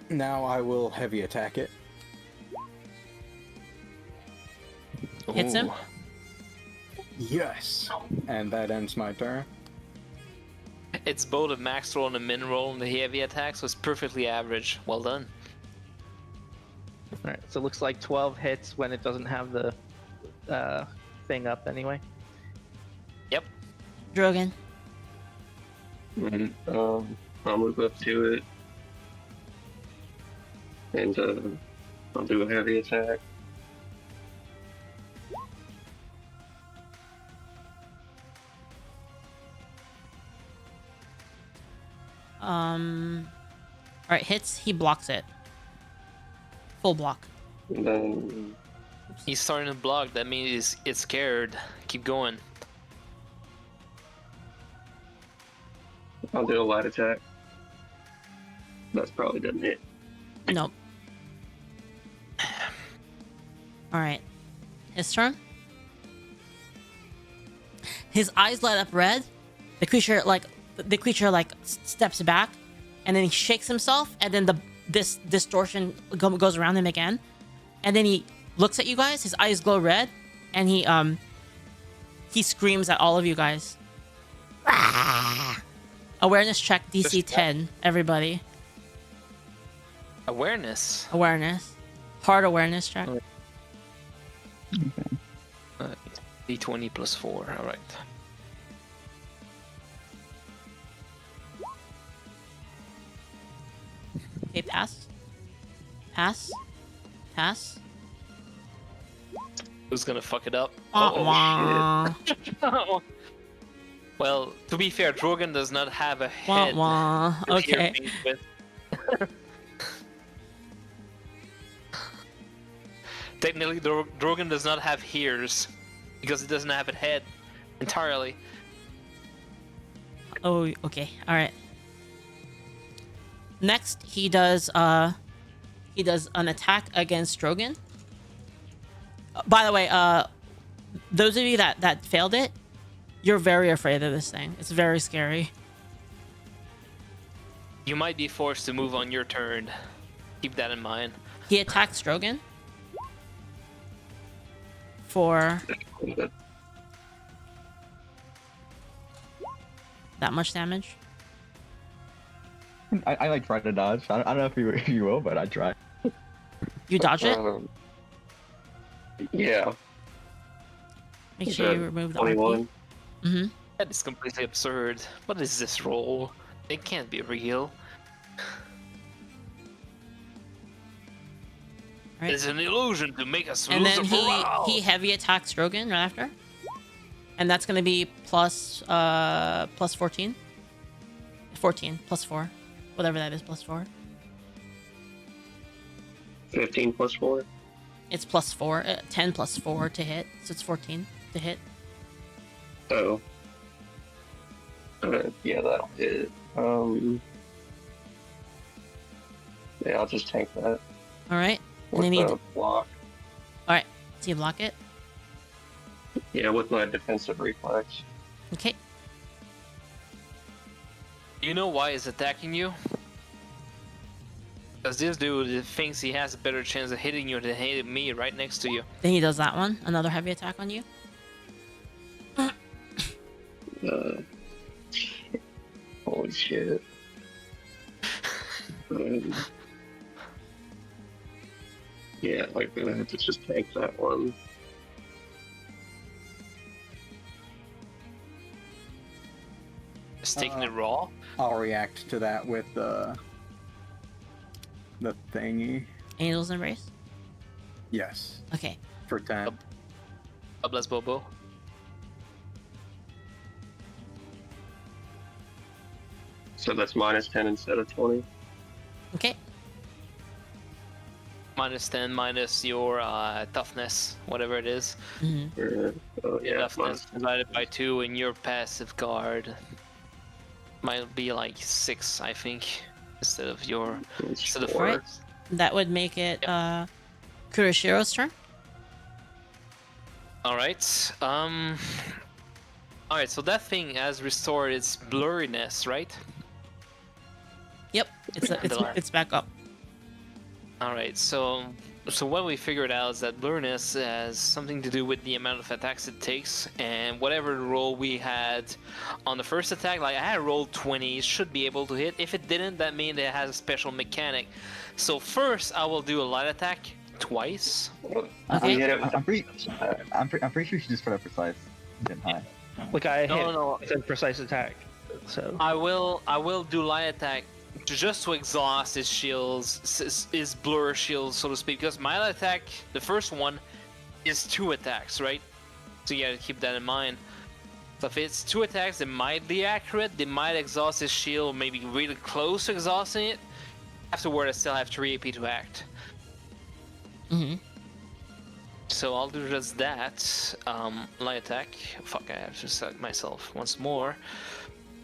Now I will heavy attack it. Hits him. Ooh. Yes! And that ends my turn. It's both a max roll and a min roll, and the heavy attack, so it's perfectly average. Well done. all right. So it looks like 12 hits when it doesn't have the thing up anyway. Yep. Drogan. And, I'll move up to it. And I'll do a heavy attack. All right, hits. He blocks it. Full block. And then He's starting to block. That means it's scared. Keep going. I'll do a light attack. That's probably doesn't hit. Nope. All right. His turn. His eyes light up red. The creature steps back, and then he shakes himself, and then this distortion goes around him again, and then he looks at you guys. His eyes glow red, and he screams at all of you guys. Awareness check DC 10. Everybody. Awareness. Hard awareness check. D20 plus 4. All right. Okay, pass. Who's gonna fuck it up? Wah, wah. Well, to be fair, Drogan does not have a Wah, head. wah. to hear Okay. things with. Technically, Drogan does not have ears because it doesn't have a head entirely. Oh, okay. All right. Next, he does an attack against Drogan. By the way, those of you that failed it, you're very afraid of this thing. It's very scary. You might be forced to move on your turn. Keep that in mind. He attacks Drogan for that much damage. I like try to dodge. I don't know if you will, but I try. You dodge it. Yeah. Make sure you remove the 21. RP. That is completely absurd. What is this roll? It can't be real. Right. It's an illusion to make us And lose then a morale. he heavy attacks Drogan right after, and that's gonna be plus 14. 14 plus 4, whatever that is, plus 4. 15 plus 4. It's plus 4, 10 plus 4 to hit, so it's 14 to hit. Oh. Yeah, that'll hit. Yeah, I'll just tank that. All right, and With then the block. all right, so you block it. Yeah, with my defensive reflex. Okay, You know why he's attacking you? Because this dude thinks he has a better chance of hitting you than hitting me right next to you. then he does that one, another heavy attack on you. Holy shit. Yeah, like gonna have to just tank that one. Just taking it raw. I'll react to that with the thingy. Angel's Embrace. Yes, Okay, for 10. God bless Bobo. So that's minus 10 instead of 20. okay, Minus 10, minus your toughness, whatever it is. Oh yeah, Toughness minus 10. divided by 2 in your passive guard. Might be like 6, I think, instead of your... It's Instead of 4. Right. that would make it Kuroshiro's turn. Alright, Alright, so that thing has restored its blurriness, right? Yep, it's back up. Alright, so what we figured out is that blurriness has something to do with the amount of attacks it takes, and whatever roll we had on the first attack, like I had rolled 20, it should be able to hit. If it didn't, that means it has a special mechanic. So first, I will do a light attack twice. Okay. You hit it with I'm pretty sure you should just put a precise didn't I? Like I hit No. with a precise attack. So I will do light attack just to exhaust his shields, his blur shield, so to speak. Because my light attack, the first one, is 2 attacks, right? So you gotta keep that in mind. So if it's 2 attacks, it might be accurate. They might exhaust his shield, maybe really close to exhausting it. Afterward, I still have 3 AP to act. Mm-hmm. So I'll do just that. Light attack. Fuck, I have to select myself once more.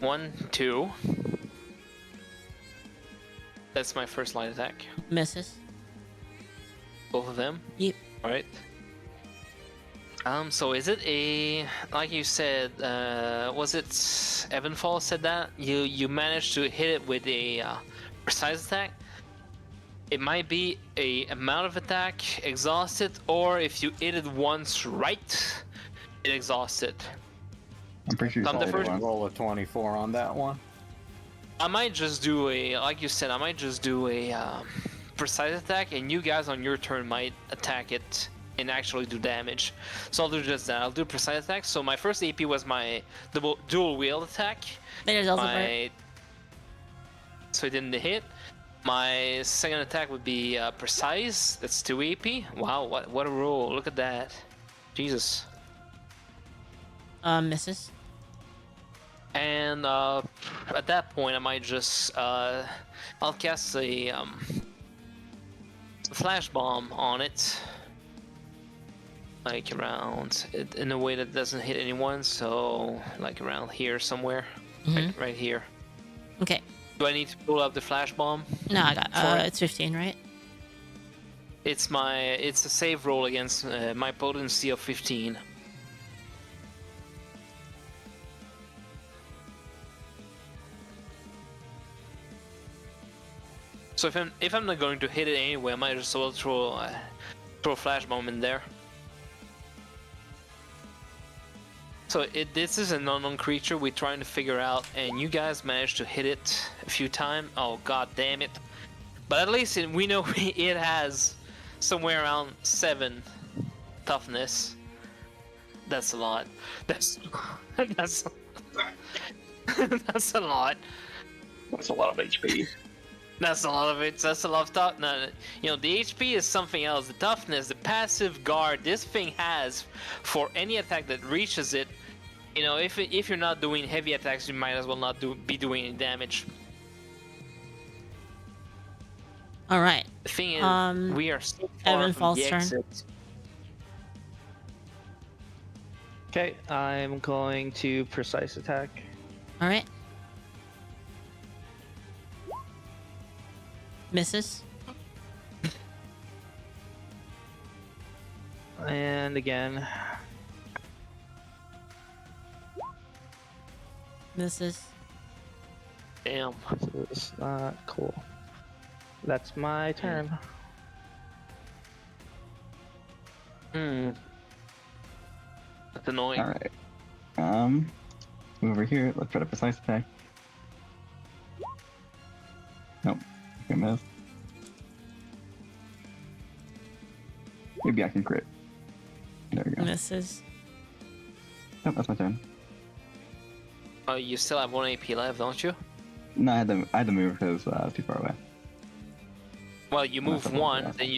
1, 2. That's my first light attack. Misses. Both of them. Yep. All right. So is it a, like you said, was it Evenfall said that you managed to hit it with a precise attack? It might be a amount of attack exhausted, or if you hit it once right, it exhausted. I'm pretty sure you I'm the saw first- it once. Roll a 24 on that one. I might just do a, like you said, I might just do a precise attack, and you guys on your turn might attack it and actually do damage. So I'll do just that. I'll do precise attack. So my first AP was my dual wield attack. There's also right. So it didn't hit. My second attack would be precise. That's 2 AP. Wow, what a roll! Look at that. Jesus. Misses. And at that point, I might just I'll cast a flash bomb on it, like around in a way that doesn't hit anyone. So like around here somewhere, right here. Okay. Do I need to pull up the flash bomb? No, I got. For it? It's 15, right? It's a save roll against my potency of 15. So if I'm not going to hit it anyway, I might just well throw a flash bomb in there. So this is an unknown creature we're trying to figure out, and you guys managed to hit it a few times. Oh god damn it! But at least we know it has somewhere around 7 toughness. That's a lot. That's that's that's a lot. That's a lot of HP. That's a lot of it. That's a lot of tough. No, you know, the HP is something else. The toughness, the passive guard this thing has for any attack that reaches it. You know, if you're not doing heavy attacks, you might as well not be doing any damage. All right. The thing is, we are so far from Evenfall's the turn. exit. Okay, I'm going to precise attack. All right. Misses. And again, Misses. Damn. so it's not cool. That's my turn. That's annoying. All right. Over here. Let's try to precise attack. Nope. Okay, miss. Maybe I can crit. There we go. Misses. Yep, that's my turn. Oh, you still have 1 AP left, don't you? No, I had to move because I was too far away. Well, you That's move a lot, 1, yeah. then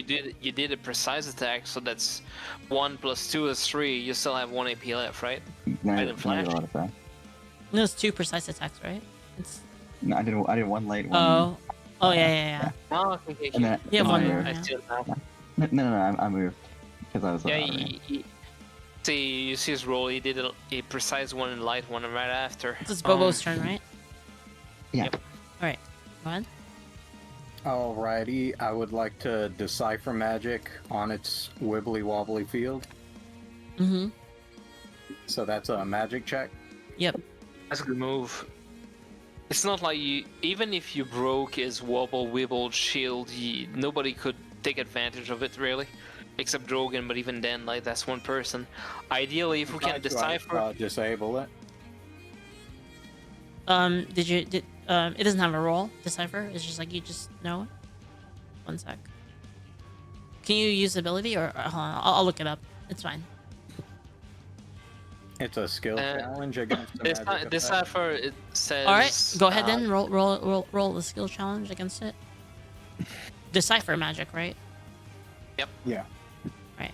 you did a precise attack, so that's 1 plus 2 is 3. You still have 1 AP left, right? No, I I didn't did flash. a lot of that. There's 2 precise attacks, right? It's. No, I did one late one. Oh. Oh yeah. Oh, okay. And then, You have and one then more. I I Yeah. still have. No, I moved because I was. Yeah, out of range. see, you see his roll. He did a precise one and light one right after. This is Bobo's turn, right? Yeah. Yep. All right. Go ahead. Alrighty, I would like to decipher magic on its wibbly wobbly field. Mm-hmm. So that's a magic check. Yep. That's a good move. It's not like you, even if you broke his wobble wibble shield, nobody could take advantage of it really, except Drogan. But even then, like that's one person. Ideally, if we can decipher. Disable it. It doesn't have a roll, decipher. It's just like you just know it. One sec. Can you use ability or hold on, I'll look it up. It's fine. It's a skill challenge against the magic effect. Decipher, it says. All right. Go ahead then. Roll the skill challenge against it. Decipher magic, right? Yeah. Right.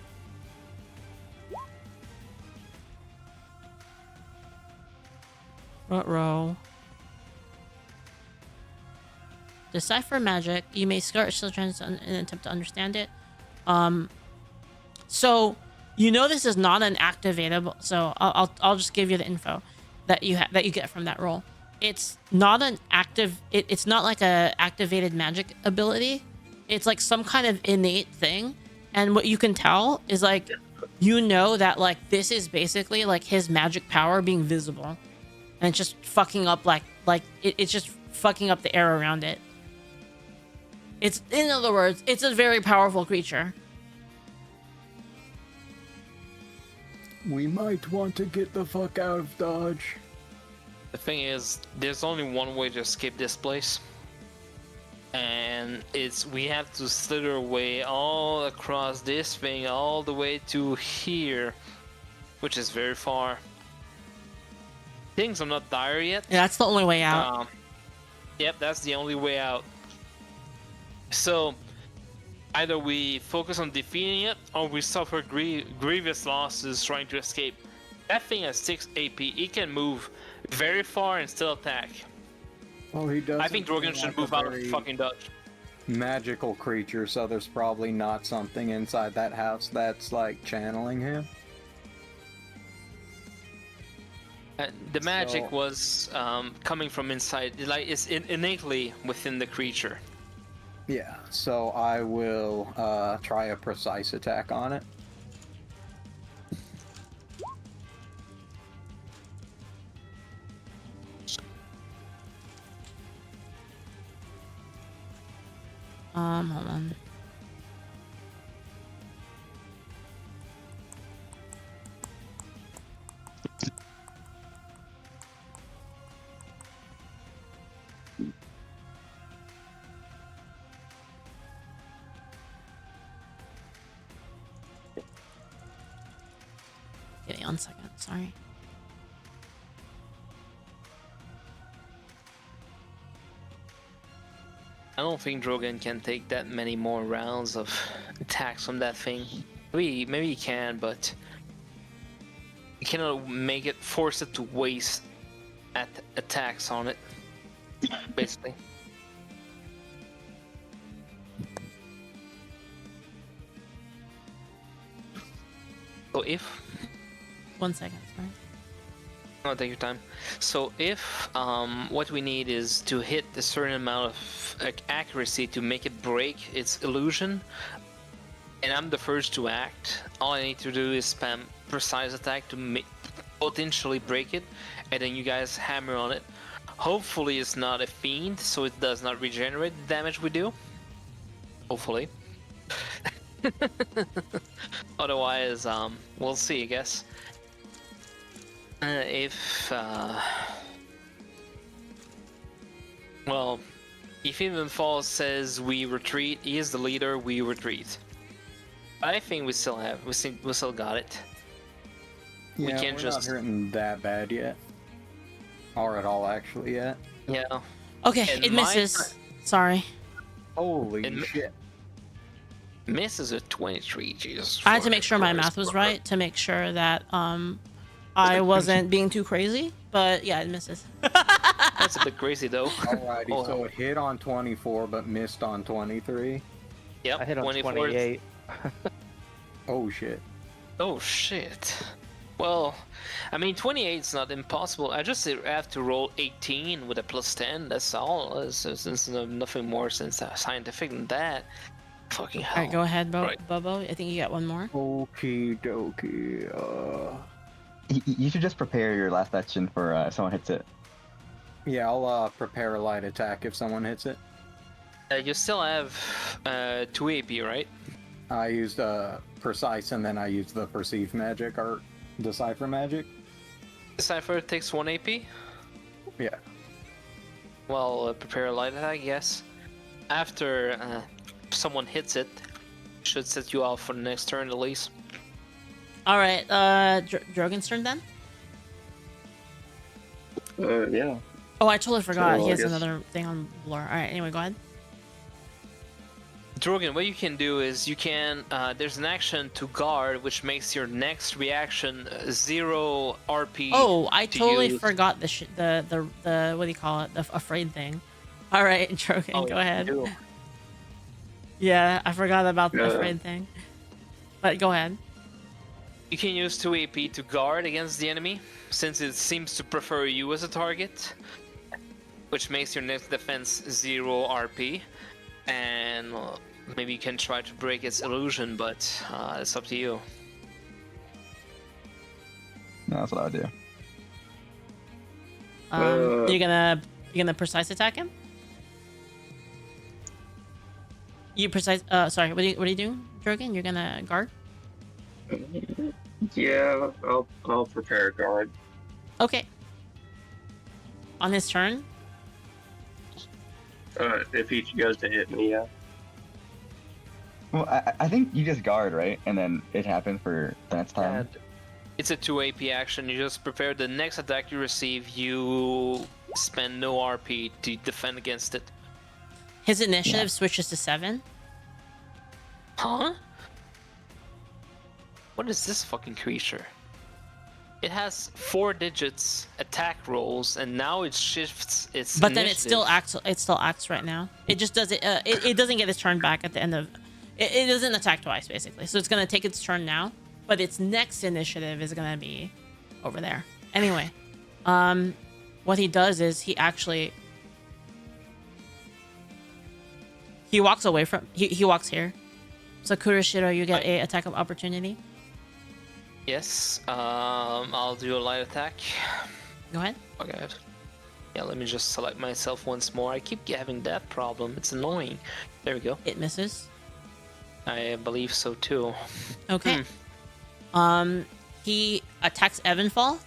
Row. Decipher magic. You may start skill challenge and attempt to understand it. So you know this is not an activatable. So I'll just give you the info that you get from that roll. It's not an active. It's not like a activated magic ability. It's like some kind of innate thing. And what you can tell is like, you know that like this is basically like his magic power being visible, and it's just fucking up it's just fucking up the air around it. It's, in other words, it's a very powerful creature. We might want to get the fuck out of Dodge. The thing is, there's only one way to escape this place. And we have to slither away all across this thing, all the way to here, which is very far. Things are not dire yet. Yeah, that's the only way out. Yep, that's the only way out. So, either we focus on defeating it, or we suffer grievous losses trying to escape. That thing has 6 AP. It can move very far and still attack. Well, he does. I think Drogan should move out of fucking Dodge. Magical creature, so there's probably not something inside that house that's like channeling him. The magic was coming from inside. Like it's innately within the creature. Yeah, so I will try a precise attack on it. Hold on. Give me 1 second, sorry. I don't think Drogan can take that many more rounds of attacks from that thing. Maybe he can, but you cannot force it to waste attacks on it. Basically. So if 1 second, sorry. No, take your time. So if what we need is to hit a certain amount of accuracy to make it break its illusion, and I'm the first to act, all I need to do is spam precise attack to potentially break it, and then you guys hammer on it. Hopefully it's not a fiend, so it does not regenerate the damage we do. Hopefully. Otherwise, we'll see, I guess. Well, if Evenfall says we retreat, he is the leader, we retreat. I think we still got it. Yeah, we can't we're just not hurting that bad yet, or at all actually yet. Yeah. Okay, And it misses. Sorry. Holy shit! Misses a 23. Jesus. I had to make sure my Christ. math was right to make sure that I wasn't being too crazy, but yeah, it misses. That's a bit crazy though. Alrighty, so it hit on 24 but missed on 23. Yep. I hit on 24. 28. Oh shit! Oh shit. Well, I mean 28 is not impossible. I just have to roll 18 with a plus 10. That's all. It's nothing more scientific than that. Fucking hell. Alright, go ahead, Right. Bobo. I think you got one more. Okie dokie. You should just prepare your last action for if someone hits it. Yeah, I'll prepare a light attack if someone hits it. You still have 2 AP, right? I used precise and then I used the perceive magic or decipher magic. Decipher takes 1 AP. Yeah. Well, prepare a light attack, yes. After someone hits it, should set you off for the next turn at least. All right, Drogan's turn then. Yeah. Oh, I totally forgot. So, He I has guess- another thing on lore. All right, anyway, go ahead. Drogan, what you can do is you can there's an action to guard which makes your next reaction 0 RP. Oh, I to totally use. forgot the what do you call it? The afraid thing. All right, Drogan, Oh, go you ahead. do. Yeah, I forgot about the Yeah. afraid thing. But go ahead. You can use 2 AP to guard against the enemy, since it seems to prefer you as a target, which makes your next defense 0 RP. And maybe you can try to break its illusion, but it's up to you. No, that's what I would do. You're gonna precise attack him? You precise sorry, what are you doing, Drogan? You're gonna guard? Yeah, I'll prepare a guard. Okay. On his turn, If he goes to hit me, yeah. Well, I think you just guard, right? And then it happens for the next time. And It's a 2 AP action. You just prepare the next attack you receive. You spend no RP to defend against it. his initiative switches to 7. Huh? What is this fucking creature? It has 4 digits attack rolls, and now it shifts its. But then it initiative. still acts. It still acts right now. It just does it. It doesn't get its turn back at the end of. It doesn't attack twice, basically. So it's gonna take its turn now, but its next initiative is gonna be over there. Anyway, what he does is he actually he walks away from. He walks here. So Kuroshiro, you get a attack of opportunity. Yes. I'll do a light attack. Go ahead. Okay. Yeah, let me just select myself once more. I keep having that problem. It's annoying. There we go. It misses. I believe so too. Okay. He attacks Evenfall.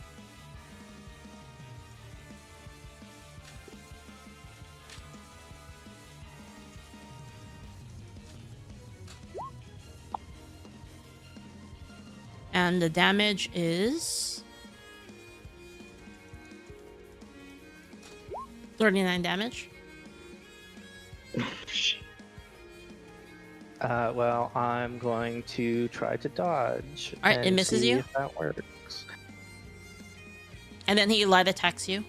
And the damage is 39 damage. Well, I'm going to try to dodge. All right, it and misses see you? If that works. And then he light attacks you.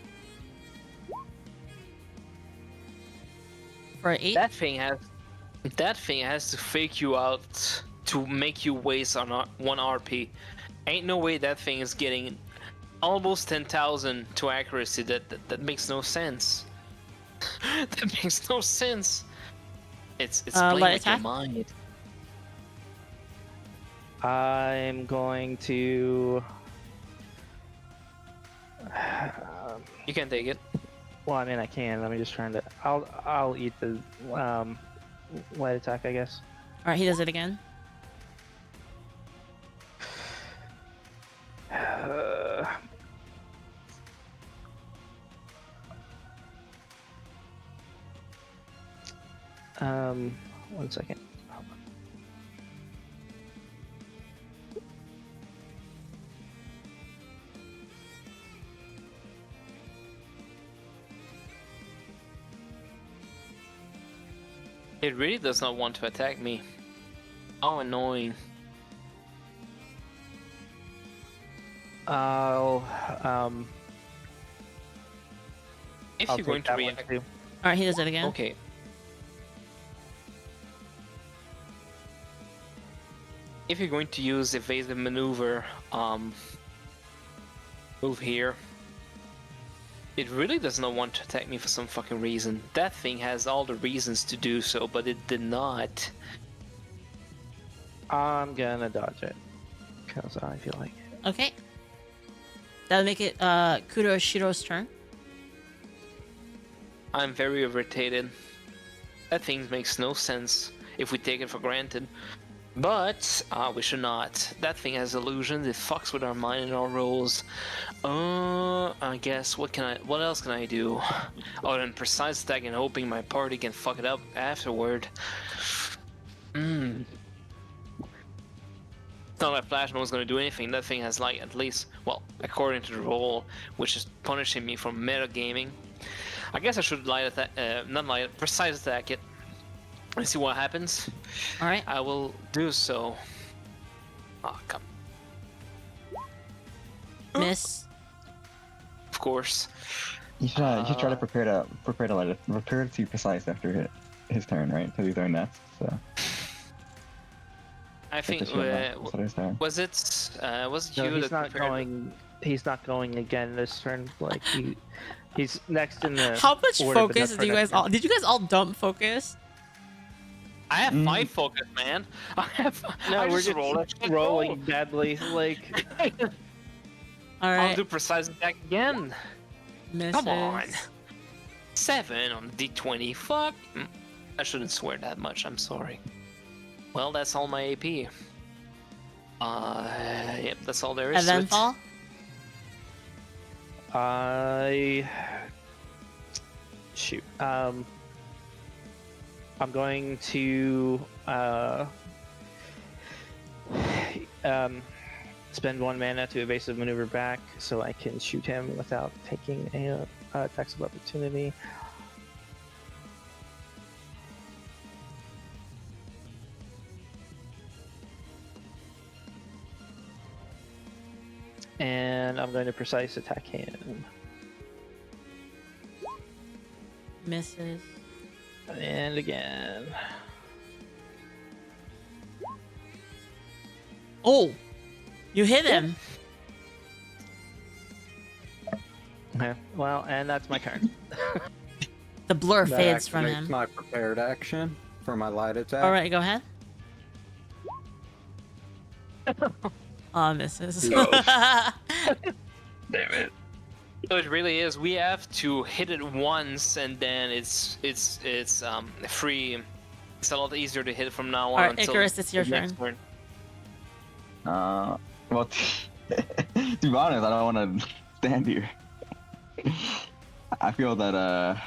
For 8. That thing has to fake you out to make you waste on 1 RP. Ain't no way that thing is getting almost 10,000 to accuracy. That makes no sense. That makes no sense. It's playing light with your attack? mind. I'm going to. You can take it. Well, I mean, I can. Let me just try to. I'll eat the light attack, I guess. All right, he does it again. One second. It really does not want to attack me. How annoying. I'll If I'll you're take going to that one react, too. All right, he does it again. okay. If you're going to use evasive maneuver, move here. It really does not want to attack me for some fucking reason. That thing has all the reasons to do so, but it did not. I'm gonna dodge it because I feel like it. Okay. That'll make it Kuroshiro's turn. I'm very irritated. That thing makes no sense if we take it for granted. But we should not. That thing has illusions. It fucks with our mind and our rolls. I guess what else can I do? Other than precise attack and hoping my party can fuck it up afterward. It's not like Flashman was gonna do anything. That thing has like at least, well, according to the roll, which is punishing me from metagaming. I guess I should precise attack it. Let's see what happens. All right. I will do so. Oh, come. Miss. Of course. You should try to prepare to be precise after his turn, right? Because he's throwing next. So I think was it No, you he's that not prepared- going. He's not going again this turn. Like he's next in the. How much order, but focus not do you for guys next all? Did you guys all dump focus? I have 5 focus, man. turn. No, I we're just roll that shit, rolling bro. badly. Like All I'll right. do precise attack again. Misses. Come on. 7 on D20. Fuck. I shouldn't swear that much. I'm sorry. Well, that's all my AP. Yep, that's all there is to it. Evenfall. shoot. I'm going to spend 1 mana to evasive maneuver back, so I can shoot him without taking a attacks of opportunity. And I'm going to precise attack him. Misses. And again. Oh, you hit him. Okay. Well, and that's my turn. The blur That fades from activates him. my prepared action for my light attack. All right, go ahead. Oh, misses. No. Damn it. So it really is. We have to hit it once, and then it's free. It's a lot easier to hit from now on. All right, until Icarus, it's your the next turn. Well, to be honest, I don't want to stand here. I feel that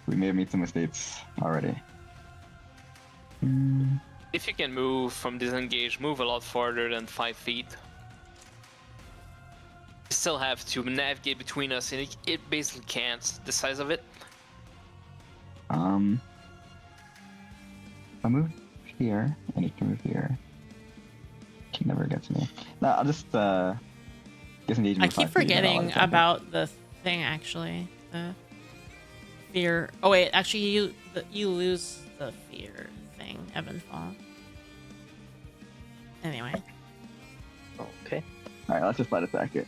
we may have made some mistakes already. If you can move from disengage, move a lot farther than 5 feet. You still have to navigate between us, and it basically can't. The size of it. If I move here, and you can move here. She never gets me. No, I'll just disengage. I keep forgetting about the thing. Actually, the fear. Oh wait, actually, you lose the fear thing. Evenfall. Anyway, Okay. All right, let's just let it back it.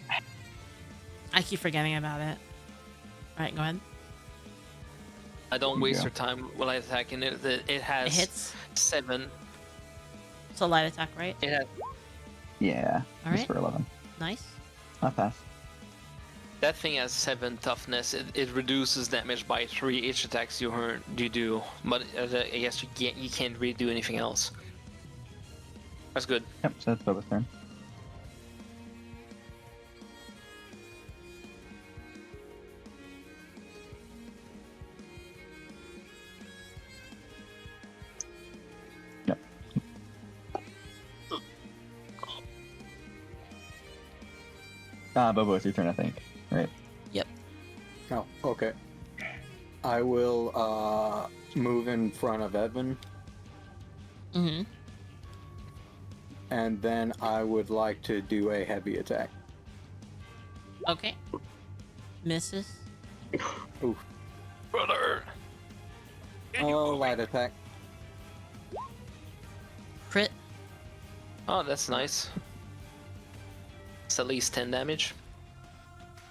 I keep forgetting about it. All right, go ahead. I don't There you waste go. your time while I attacking it. It has It hits. 7. So light attack, right? It has Yeah. All just right. for 11. Nice. Not pass. that thing has 7 toughness. It reduces damage by 3 each attacks you do. But I guess you can't really do anything else. That's good. Yep. So that's Boba's turn. Yep. Bobo, it's your turn, I think. Right. Oh, okay. I will move in front of Evan, Mm-hmm. and then I would like to do a heavy attack. Okay. Misses. Brother! Oh, light attack. Crit. Oh, that's nice. It's at least 10 damage.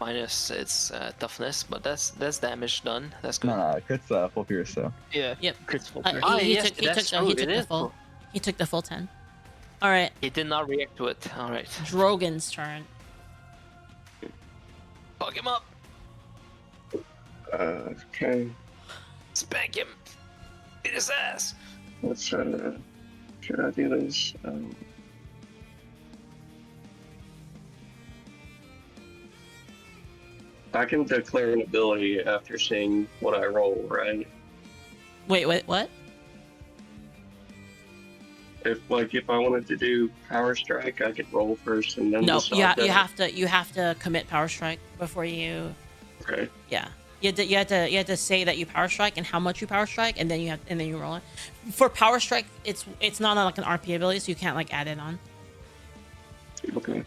Minus its toughness, but that's damage done. That's good. No, crit's full pierce, so. Yeah. Yep. Crit's full He, pierce. Ah, he yes, took, he that's took, true, he it took the is full. full. He took the full 10. All right. It did not react to it. Alright. Drogan's turn. Fuck him up! Okay. Spank him! Beat his ass! Let's should I do this? I can declare an ability after seeing what I roll, right? Wait, what? If I wanted to do power strike, I could roll first and then No, decide you that. you have to commit power strike before you. Okay. Yeah. You have to say that you power strike and how much you power strike, and then you roll it. For power strike, it's not like an RP ability, so you can't like add it on. Okay.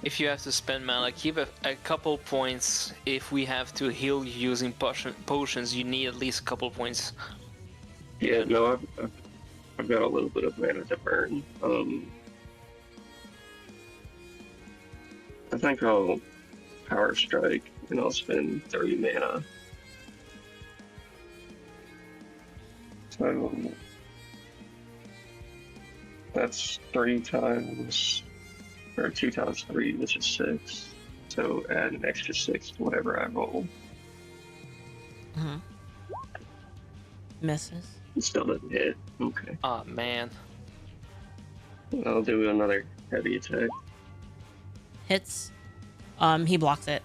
If you have to spend mana, keep a couple points. If we have to heal you using potions, you need at least a couple points. Yeah, no, I've got a little bit of mana to burn. I think I'll Power Strike and I'll spend 30 mana. So that's 3 times, or 2 times 3, which is 6. So add an extra 6 to whatever I roll. Misses. It still doesn't hit. Okay. Oh man. I'll do another heavy attack. Hits. He blocks it.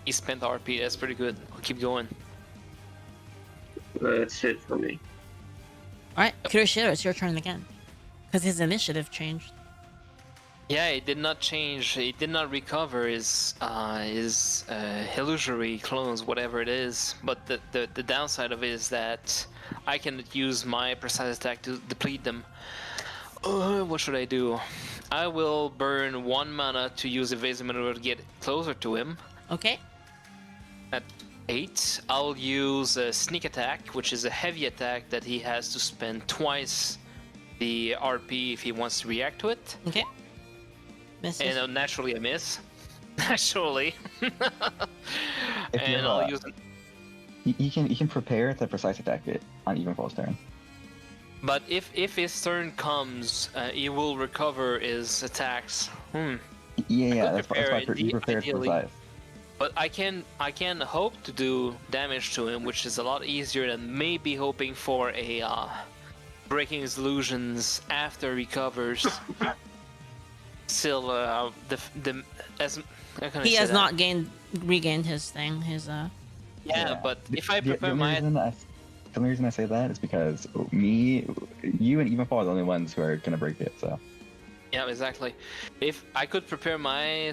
He spent RP. That's pretty good. I'll keep going. That's it for me. Alright, Kuroshiro, it's your turn again. Because his initiative changed. Yeah, it did not change. It did not recover his illusory clones, whatever it is. But the downside of it is that I can use my precise attack to deplete them. What should I do? I will burn 1 mana to use evasive maneuver to get closer to him. Okay. At 8, I'll use a sneak attack, which is a heavy attack that he has to spend twice the RP if he wants to react to it. Okay. Misses. And naturally I miss. Naturally. And I'll use. You can prepare to precise attack it on Evenfall's turn. But if his turn comes, he will recover his attacks. Yeah, that's why you prepare ideally. precise. But I can hope to do damage to him, which is a lot easier than maybe hoping for a breaking his illusions after he recovers. Still, he has not regained his thing. Yeah, but if I prepare the only reason I say that is because you and Evenfall are the only ones who are gonna break it. So. Yeah, exactly. If I could prepare a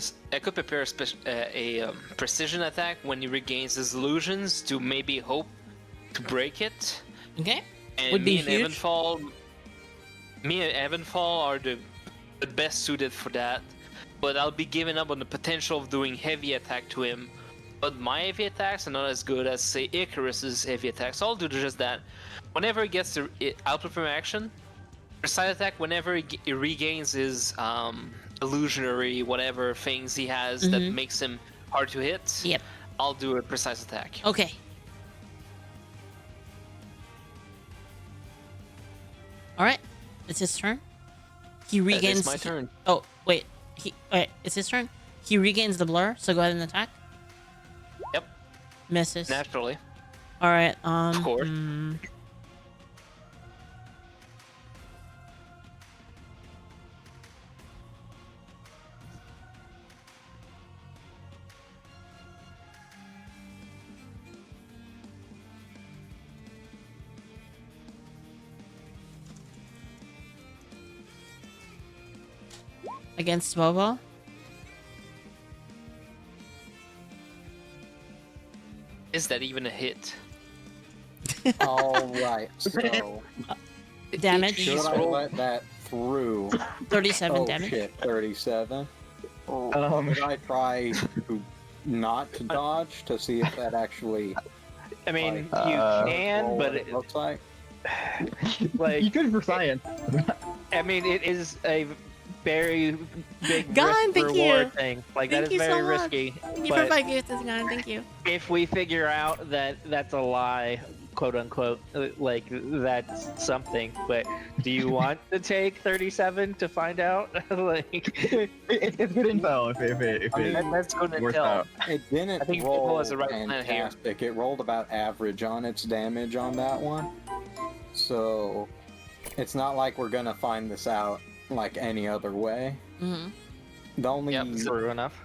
precision attack when he regains his illusions to maybe hope to break it. Okay. And Would be me and huge. Evenfall are the best suited for that. But I'll be giving up on the potential of doing heavy attack to him. But my heavy attacks are not as good as, say, Icarus's heavy attacks. So I'll do just that. Whenever he gets to output from action, precise attack, whenever he regains his illusionary whatever things he has that makes him hard to hit, Yep. I'll do a precise attack. Okay. Alright. It's his turn. He regains. It's my turn. Oh, wait. Alright, it's his turn. He regains the blur, so go ahead and attack. Yep. Misses. Naturally. Alright, Of course. Against Bobo. Is that even a hit? All right, so Damage. should I let that through? 37 Oh damage. shit, 37. Should I try to not to dodge to see if that actually? I mean, you roll can, what but it looks like. like, You could for science. I mean, it is a very big Gun, thank risk-reward you. thing. Like, Thank that you is so very much. risky. Thank you for But 5 gifts, Gun. Thank you. if we figure out that that's a lie, quote unquote, like, that's something. But do you want to take 37 to find out? Like, It's good info if I mean, That's good to works tell. out. It didn't I think roll Bobo has the right plan here. fantastic. It rolled about average on its damage on that one. So it's not like we're gonna find this out like any other way. Mm-hmm. The only true enough.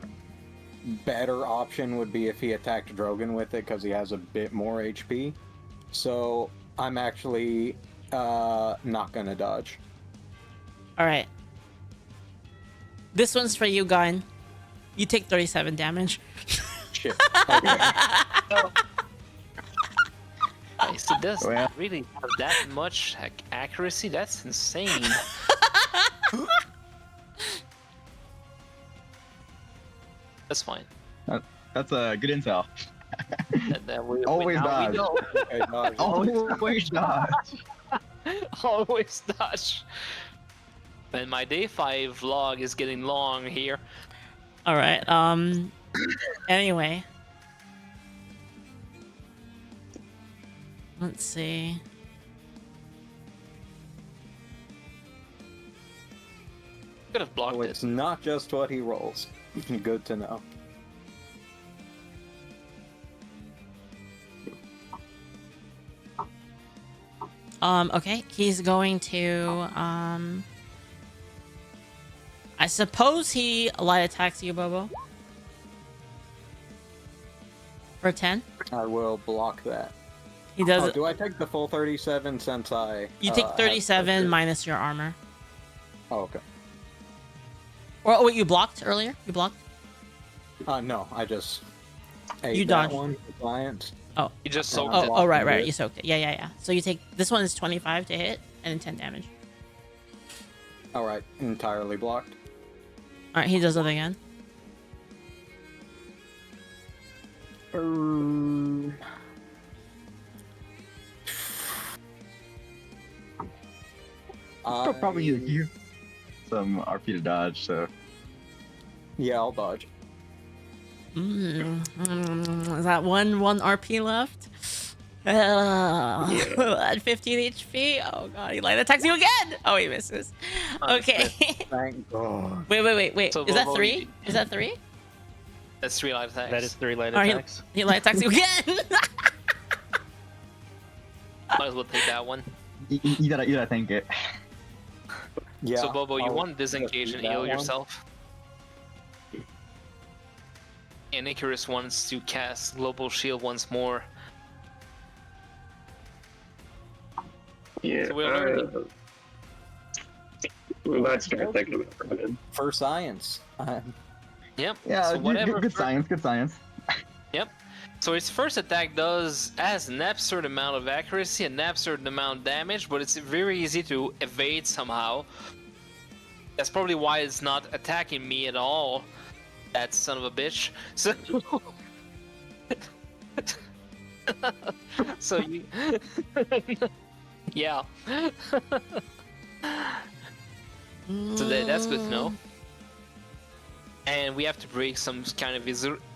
better option would be if he attacked Drogan with it because he has a bit more HP. So I'm actually not gonna dodge. Alright. This one's for you, Gun. You take 37 damage. Shit. Okay. Nice. It does Well. really have that much accuracy? That's insane. That's fine. That's a good intel. Always now we dodge. know. Okay, dodge. Always dodge. Always dodge. And my day 5 vlog is getting long here. All right. Anyway, let's see. Could have blocked Oh, it. it's not just what he rolls. Good to know. Okay, he's going to I suppose he light attacks you, Bobo. For 10. I will block that. He does Oh, it. do I take the full 37 since I... You take have 37 first- minus your armor. Oh, okay. Or oh, wait, you blocked earlier? You blocked? No, I just... ate You that dodged. one for science. You just soaked Oh, it. oh, right, blocking right. it. You soaked it. Yeah. So you take this one is 25 to hit and 10 damage. Alright, entirely blocked. All right, he does it again. I'll probably use some RP to dodge, so. Yeah, I'll dodge. Is that one RP left? At 15 HP. Oh god, he light attacks you again. Oh, he misses. Okay. Thank God. wait. So Is that Bobo, 3? Is that 3? That's 3 light attacks. That is 3 light Alright, attacks. he light attacks you again. Might as well take that one. You gotta think it. Yeah. So Bobo, you I'll want to disengage just and do that heal one. yourself. And Icarus wants to cast Global Shield once more. Yeah, So we're already- we might start thinking about running. For science. Yep. Yeah, So whatever. good science, good science. Yep. So its first attack has an absurd amount of accuracy and an absurd amount of damage, but it's very easy to evade somehow. That's probably why it's not attacking me at all. That son of a bitch. So, so you, yeah. So that's good to know. And we have to break some kind of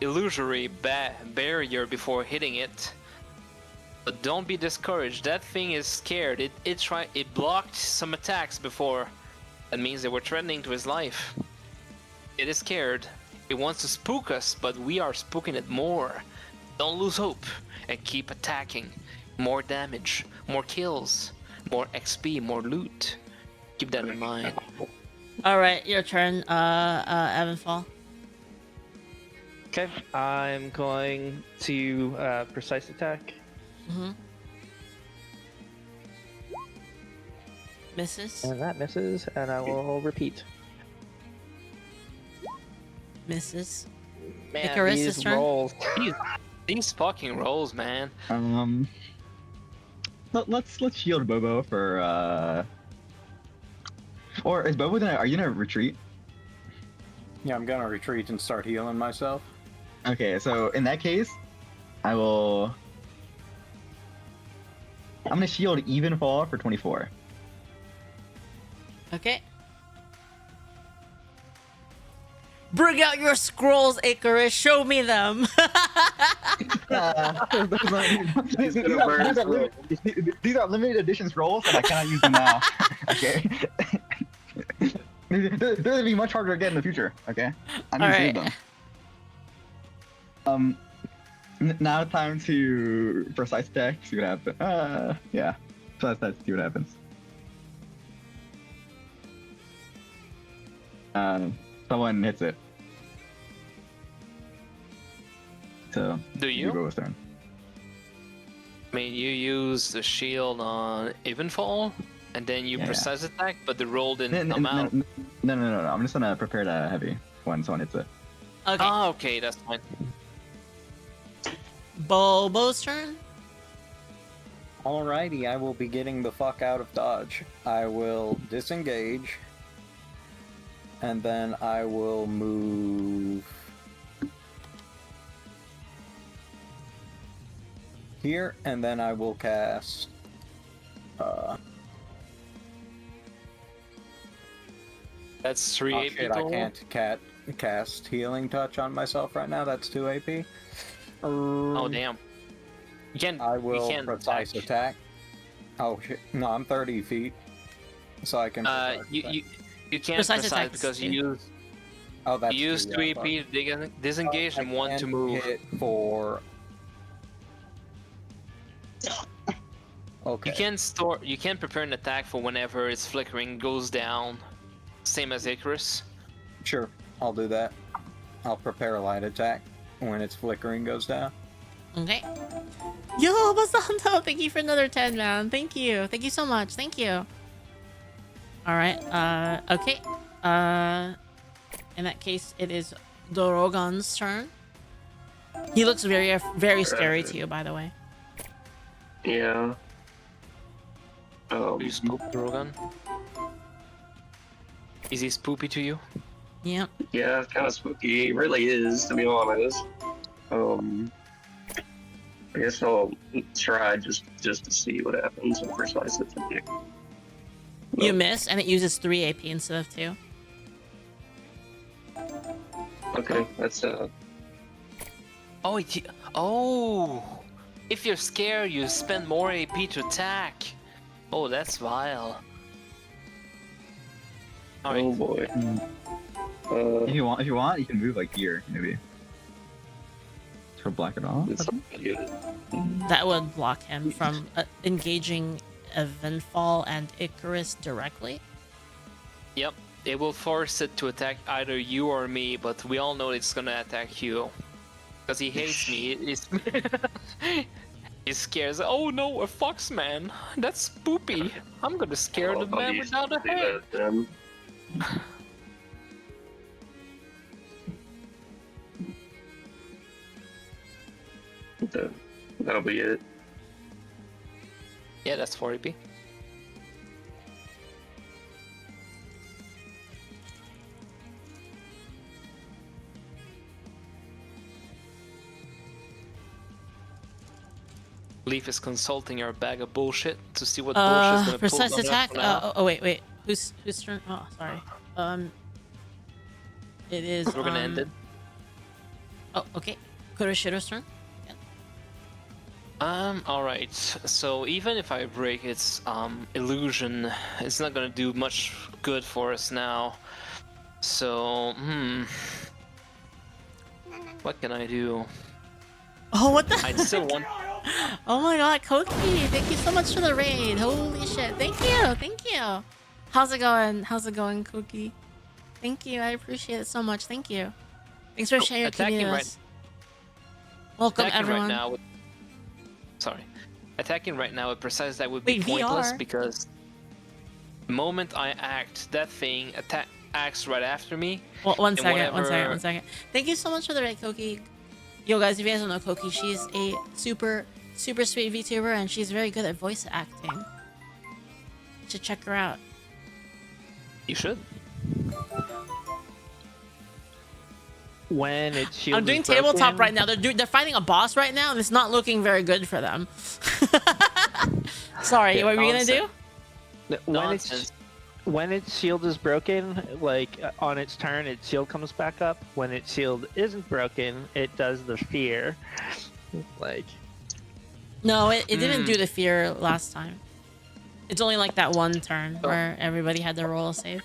illusory barrier before hitting it. But don't be discouraged. That thing is scared. It blocked some attacks before. That means they were threatening to his life. It is scared. It wants to spook us, but we are spooking it more. Don't lose hope and keep attacking. More damage, more kills, more XP, more loot. Keep that in mind. All right, your turn, Evenfall. Okay, I'm going to precise attack. Misses. And that misses, and I will repeat. Misses. Man, Icarus' these turn? rolls. These fucking rolls, man. Let's shield Bobo for Or is Bobo are you gonna retreat? Yeah, I'm gonna retreat and start healing myself. Okay, so in that case, I'm gonna shield Evenfall for 24. Okay. Bring out your scrolls, Icarus. Show me them. These are limited edition scrolls, and I cannot use them now. Okay. They're gonna be much harder to get in the future. Okay. I'm gonna save them. Now time to precise attack. See what happens. Yeah. Precise attack. See what happens. Someone hits it. So. Do you? Bobo's turn. I mean, you use the shield on Evenfall, and then you Yeah. precise attack, but the roll didn't come out. No. I'm just gonna prepare the heavy when someone hits it. Okay. Ah, okay, that's fine. Bobo's turn. Alrighty, I will be getting the fuck out of dodge. I will disengage. And then I will move here, and then I will cast. That's 3 Oh AP shit! I total. can't cast Healing Touch on myself right now. That's 2 AP. Oh damn. You can't. I you will can't precise attack. Oh shit! No, I'm 30 feet, so I can. Precise attack. You can't Precise precise attack because is you two. use Oh, that's you use 2, 3 yeah, AP to disengage I and 1 to can move. hit for. Okay. You can prepare an attack for whenever its flickering goes down, same as Icarus. Sure, I'll do that. I'll prepare a light attack when its flickering goes down. Okay. Yo, Basanto, thank you for another 10, man. Thank you. Thank you so much. Thank you. Alright, okay. In that case, it is Drogan's turn. He looks very, very scary to you, by the way. Yeah. You spook Drogan? Is he spoopy to you? Yep. Yeah, it's kind of spooky. It really is, to be honest. I guess I'll try just to see what happens with precise attack. You miss, and it uses 3 AP instead of 2. Okay, that's Oh, if you're scared, you spend more AP to attack. Oh, that's vile. oh Alright, boy. If you want, you can move like here, maybe. To block it off. It's not good. That would block him from engaging Evenfall and Icarus directly. yep. It will force it to attack either you or me, but we all know it's gonna attack you. Because he hates me. He's scared. Oh no, a fox man. That's spoopy. I'm gonna scare the I'll man use without a do head. that then. That'll be it. Yeah, that's 4 AP. Leaf is consulting your bag of bullshit to see what bullshit's gonna Precise pull attack. from that. Wait. Whose turn? Oh, sorry. It is. We're gonna end it. Oh, okay. Kuroshiro's turn. Alright. So even if I break its illusion, it's not gonna do much good for us now. So, what can I do? Oh, what the? I'd still want. Oh my god, Koki, thank you so much for the raid. Holy shit. Thank you. How's it going, Koki? Thank you. I appreciate it so much. Thank you. Thanks for sharing your attacking community with us. Welcome, Attacking everyone. right now with... Sorry. Attacking right now with precise attack would be Wait, pointless VR? because the moment I act, that thing acts right after me. Well, one and second. whatever- Thank you so much for the raid, Koki. Yo, guys, if you guys don't know Koki, she's a super sweet VTuber, and she's very good at voice acting. You should check her out. You should. When it's shield I'm doing is tabletop broken- right now. They're fighting a boss right now, and it's not looking very good for them. Sorry, what were you gonna do? Nonsense. When its shield is broken, like on its turn, its shield comes back up. When its shield isn't broken, it does the fear. Like, No, it didn't do the fear last time. It's only like that one turn where everybody had to roll a save.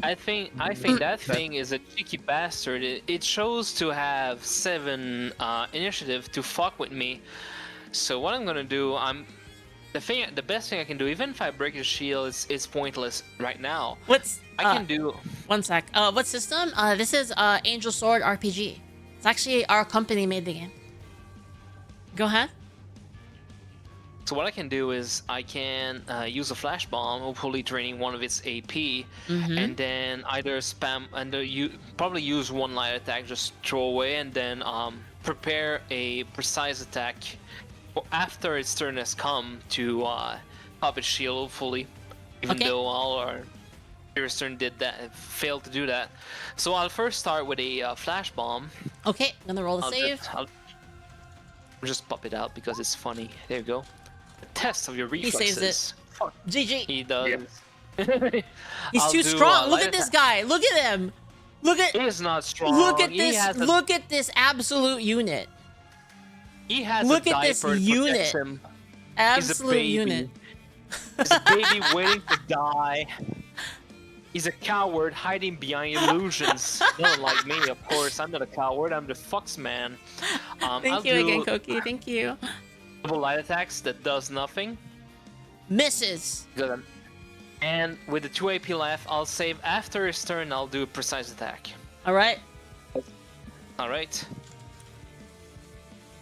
I think that thing is a cheeky bastard. It chose to have 7 initiative to fuck with me. So what I'm gonna do, the best thing I can do, even if I break his shield, it's pointless right now. I can do. One sec. What system? This is Angel Sword RPG. It's actually our company made the game. Go ahead. So what I can do is I can use a flash bomb, hopefully draining one of its AP, and then either spam and probably use one light attack, just throw away, and then prepare a precise attack after its turn has come to pop its shield, hopefully. Even though all our previous turn failed to do that. So I'll first start with a flash bomb. Okay, I'm gonna roll the save. Just pop it out because it's funny. There you go. A test of your He reflexes. saves it. Fuck, GG. he does. He's I'll too do, strong. Look light at this attack. guy. Look at him. Look at. He is not strong. Look at He this. has a, Look at this absolute unit. he has look a at this diaper that unit. protects him. Absolute baby. unit. He's a baby waiting to die. He's a coward hiding behind illusions. Not like me, of course. I'm not a coward. I'm the fucks man. Thank I'll you do again, Koki. Thank you. double light attacks that does nothing. Misses. Good. And with the 2 AP left, I'll save after his turn. I'll do a precise attack. All right. All right.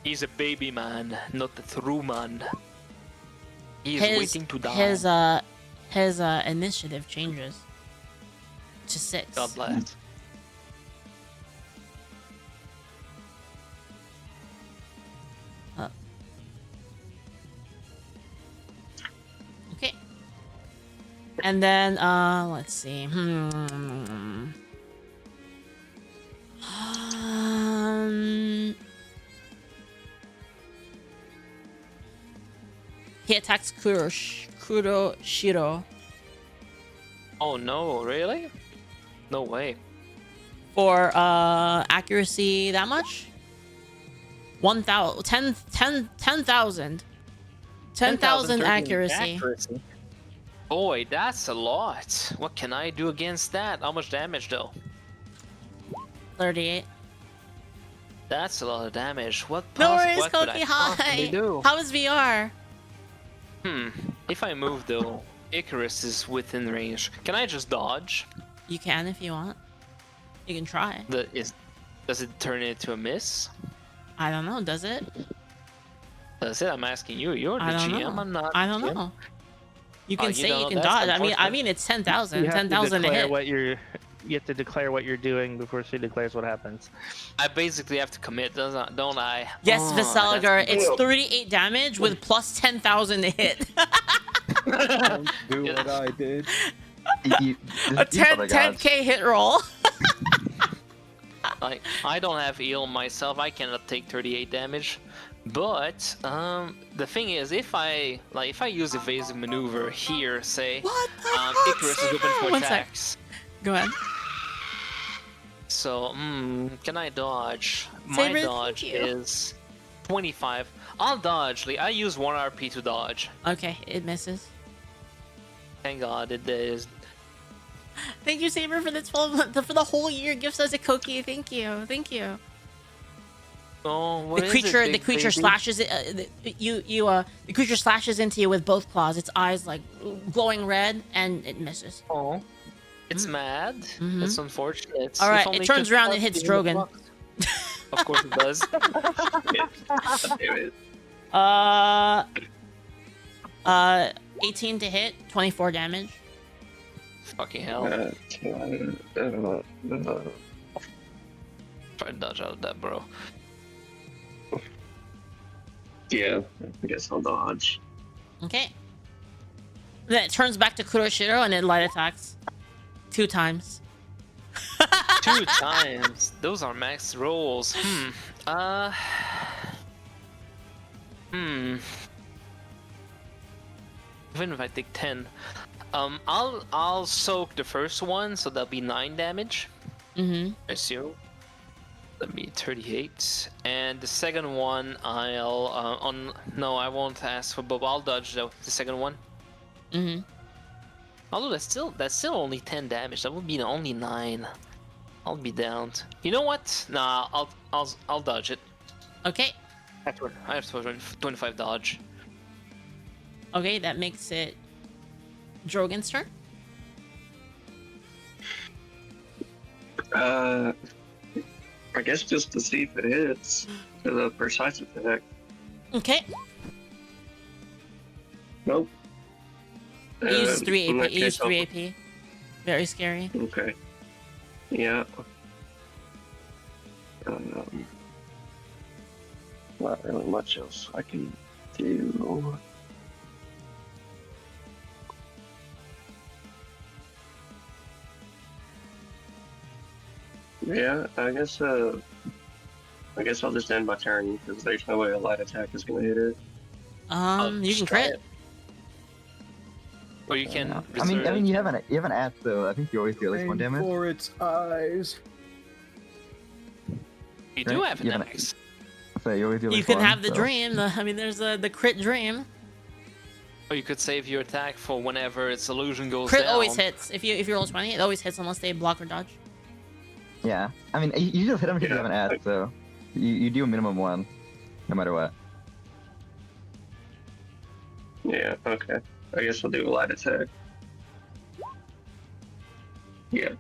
He's a baby man, not the true man. He is waiting to die. His initiative changes to 6. God bless. Okay. And then let's see. He attacks Kuroshiro Oh no, really? No way. for accuracy that much? 1,000 10,000 10,000 accuracy. Boy, that's a lot. What can I do against that? How much damage though? 38. That's a lot of damage. What No worries, what could Koki. I possibly Hi. do? How is VR? If I move though, Icarus is within range. Can I just dodge? You can if you want. You can try. Does it turn into a miss? I don't know. Does it? That's it. I'm asking you. You're the I don't GM. know. I'm not. I don't GM. know. You can you say don't you know? can That's dodge. I unfortunate. mean, it's 10,000. You have to 10,000 to declare hit. what you're. You have to declare what you're doing before she declares what happens. I basically have to commit, don't I? Yes, Oh, Vesaligar. that's- It's 38 damage with plus 10,000 to hit. Don't do what I did. A 10k hit roll. Like, I don't have heal myself. I cannot take 38 damage. But the thing is, if I use evasive maneuver here, say, What the fuck, Icarus is open for One sec. attacks. Go ahead. So, can I dodge? My Saber, thank dodge you. is 25. I'll dodge. I use 1 RP to dodge. Okay, it misses. Thank God it is. Thank you, Saber, for the 12 for the whole year gift as a Koki. Thank you. Thank you. Oh, what The is creature, it, the big creature baby? slashes the creature slashes into you with both claws. Its eyes like glowing red, and it misses. Oh, it's mad. Mhm. It's unfortunate. All right, If only it turns could around and fuck hits you in the Drogan. fuck. Of course it does. Damn it. 18 to hit, 24 damage. Fucking hell. Try to dodge out of that, bro. Yeah, I guess I'll dodge. Okay. Then it turns back to Kuroshiro and it light attacks 2 times. 2 times. Those are max rolls. Even if I take 10, I'll soak the first one, so that'll be 9 damage. Mm-hmm. I assume. That'll be 38, and the second one I'll no, I won't ask for Bobo. I'll dodge though the second one. Mm-hmm. Although that's still only 10 damage. That would be only 9. I'll be down. You know what? Nah, I'll dodge it. Okay. I have 25 dodge. Okay, that makes it Drogan's turn. I guess just to see if it hits to the precise attack. Okay. Nope. He uses 3 in AP. that He uses case, 3 AP. Very scary. Okay. Yeah. Not really much else I can do. Yeah, I guess I guess I'll just end my turn because there's no way a light attack is gonna hit it. You can try crit. it. Or you can. Yeah. Reserve. I mean, you have an axe, so I think you always do at least one Aim damage. for its eyes. You do right? have an You have an- axe. So you always do at You least can one, have the so- dream. I mean, there's the crit dream. Or you could save your attack for whenever its illusion goes Crit down. always hits. If you roll 20, it always hits unless they block or dodge. Yeah. I mean, you just hit him because you have an axe, so you do a minimum one, no matter what. Yeah, okay. I guess I'll do a light attack. Yeah.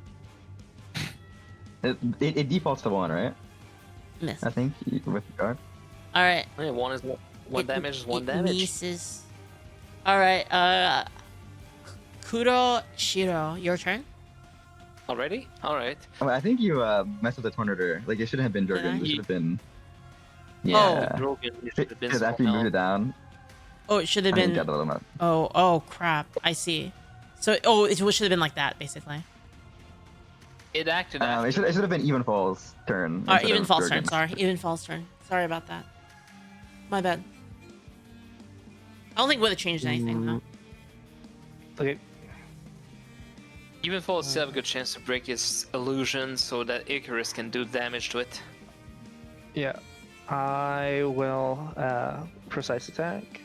It defaults to 1, right? Miss. I think with the guard. All right. Yeah, one damage is one it damage. Misses. All right. Kuroshiro, your turn. Already? Alright. Oh, I think you messed with the tornado. Like it shouldn't have been Did I? Drogan. It should have been. Oh. Yeah. Drogan, you should have been Because after you moved it down, Oh, it should have I think been. got a little bit. Oh crap! I see. So it should have been like that, basically. It acted It after. should have been Evenfall's turn. All right, instead of Evenfall's turn. Drogan's. Sorry, Evenfall's turn. Sorry about that. My bad. I don't think it would have changed anything though. Okay. Evenfall still have a good chance to break his illusion so that Icarus can do damage to it. Yeah. I will precise attack.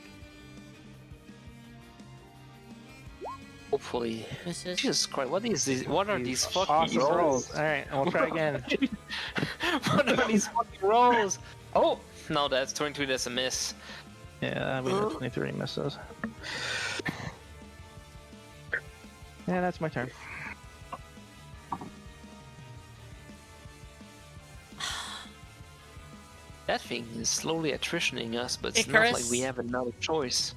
Hopefully. Misses. Jesus Christ, what is these? What are these fucking Awesome rolls? rolls. All right, we'll try again. What are these fucking rolls? Oh! No, that's 22, that's a miss. Yeah, we know 23 misses. Yeah, that's my turn. That thing is slowly attritioning us, but it's Icarus? not like we have another choice.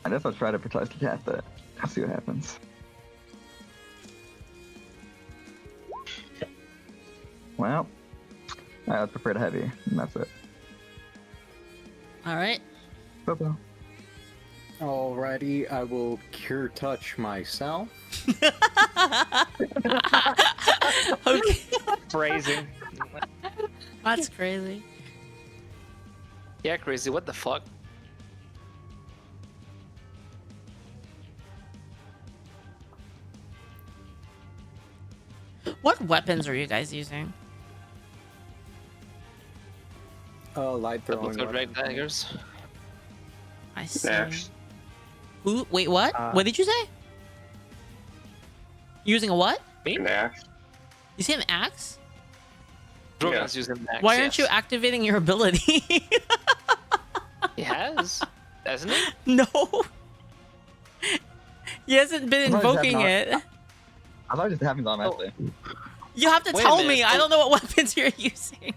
I guess I'll try to precise the cat, but I'll see what happens. Well, I would prefer to heavy, and that's it. All right. Bobo. Alrighty, I will cure touch myself. Okay. Phrasing. That's crazy. Yeah, crazy, what the fuck? What weapons are you guys using? Light throwing. With the weapon. red daggers. I see. Axe. Who? Wait, what? What did you say? Using a what? An axe. You say an axe? Drogan's using an axe. Why aren't you activating your ability? He has, hasn't he? No. He hasn't been I thought invoking he it. I thought just having automatically. You have to Wait a tell minute. me. I don't know what weapons you're using.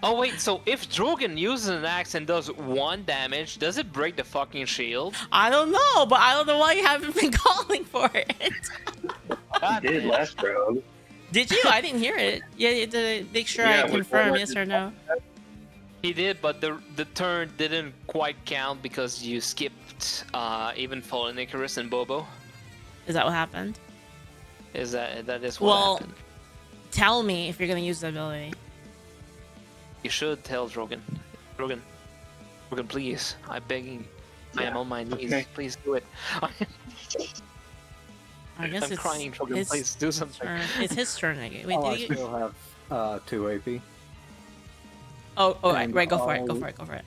Oh wait, so if Drogan uses an axe and does 1 damage, does it break the fucking shield? I don't know, but I don't know why you haven't been calling for it. I did last round. Did you? I didn't hear it. Yeah, to make sure Yeah, I with confirm one yes or no. He did, but the turn didn't quite count because you skipped Evenfall and Icarus and Bobo. Is that what happened? That is what Well, happened. tell me if you're gonna use the ability. You should tell Drogan. Drogan, please. I'm begging. I am on my knees. Okay. Please do it. I guess I'm it's crying, Drogan. his Please do something. turn. It's his turn again. Wait, Oh, I did you? still have 2 AP. Oh, right, and right. Go for it. Go I'll- for it. Go for it.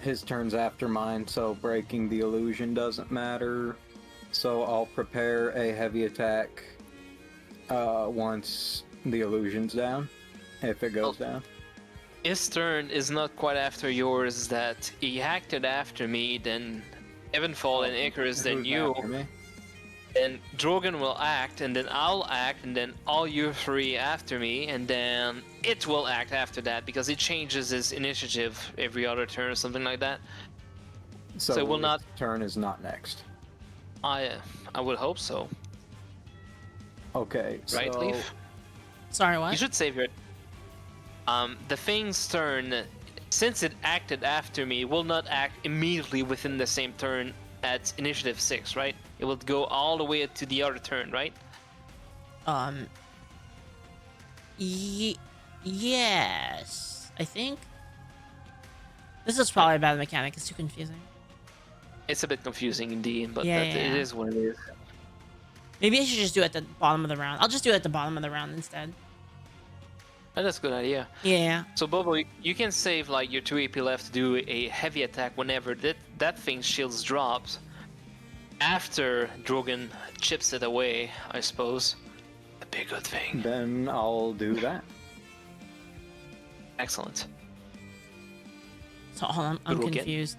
His turn's after mine, so breaking the illusion doesn't matter. So I'll prepare a heavy attack once the illusion's down, if it goes down. His turn is not quite after yours. That he acted after me, then Evenfall and Icarus, then Who's you. after me? Then Drogan will act, and then I'll act, and then all you 3 after me, and then it will act after that because it changes its initiative every other turn or something like that. So it will his not- turn is not next. I would hope so, Okay, right, so Leaf? Sorry, You what? should save your. The thing's turn, since it acted after me, will not act immediately within the same turn at initiative 6, right? It will go all the way to the other turn, right? Yes, I think. This is probably a bad mechanic. It's too confusing. It's a bit confusing indeed, but Yeah, it yeah. is what it is. Maybe I should just do it at the bottom of the round. I'll just do it at the bottom of the round instead. That's a good idea. Yeah. So Bobo, you can save like your 2 AP left to do a heavy attack whenever that thing's shields drops. After Drogan chips it away, I suppose. A big good thing. Then I'll do that. Excellent. So hold on, I'm Drogan. confused.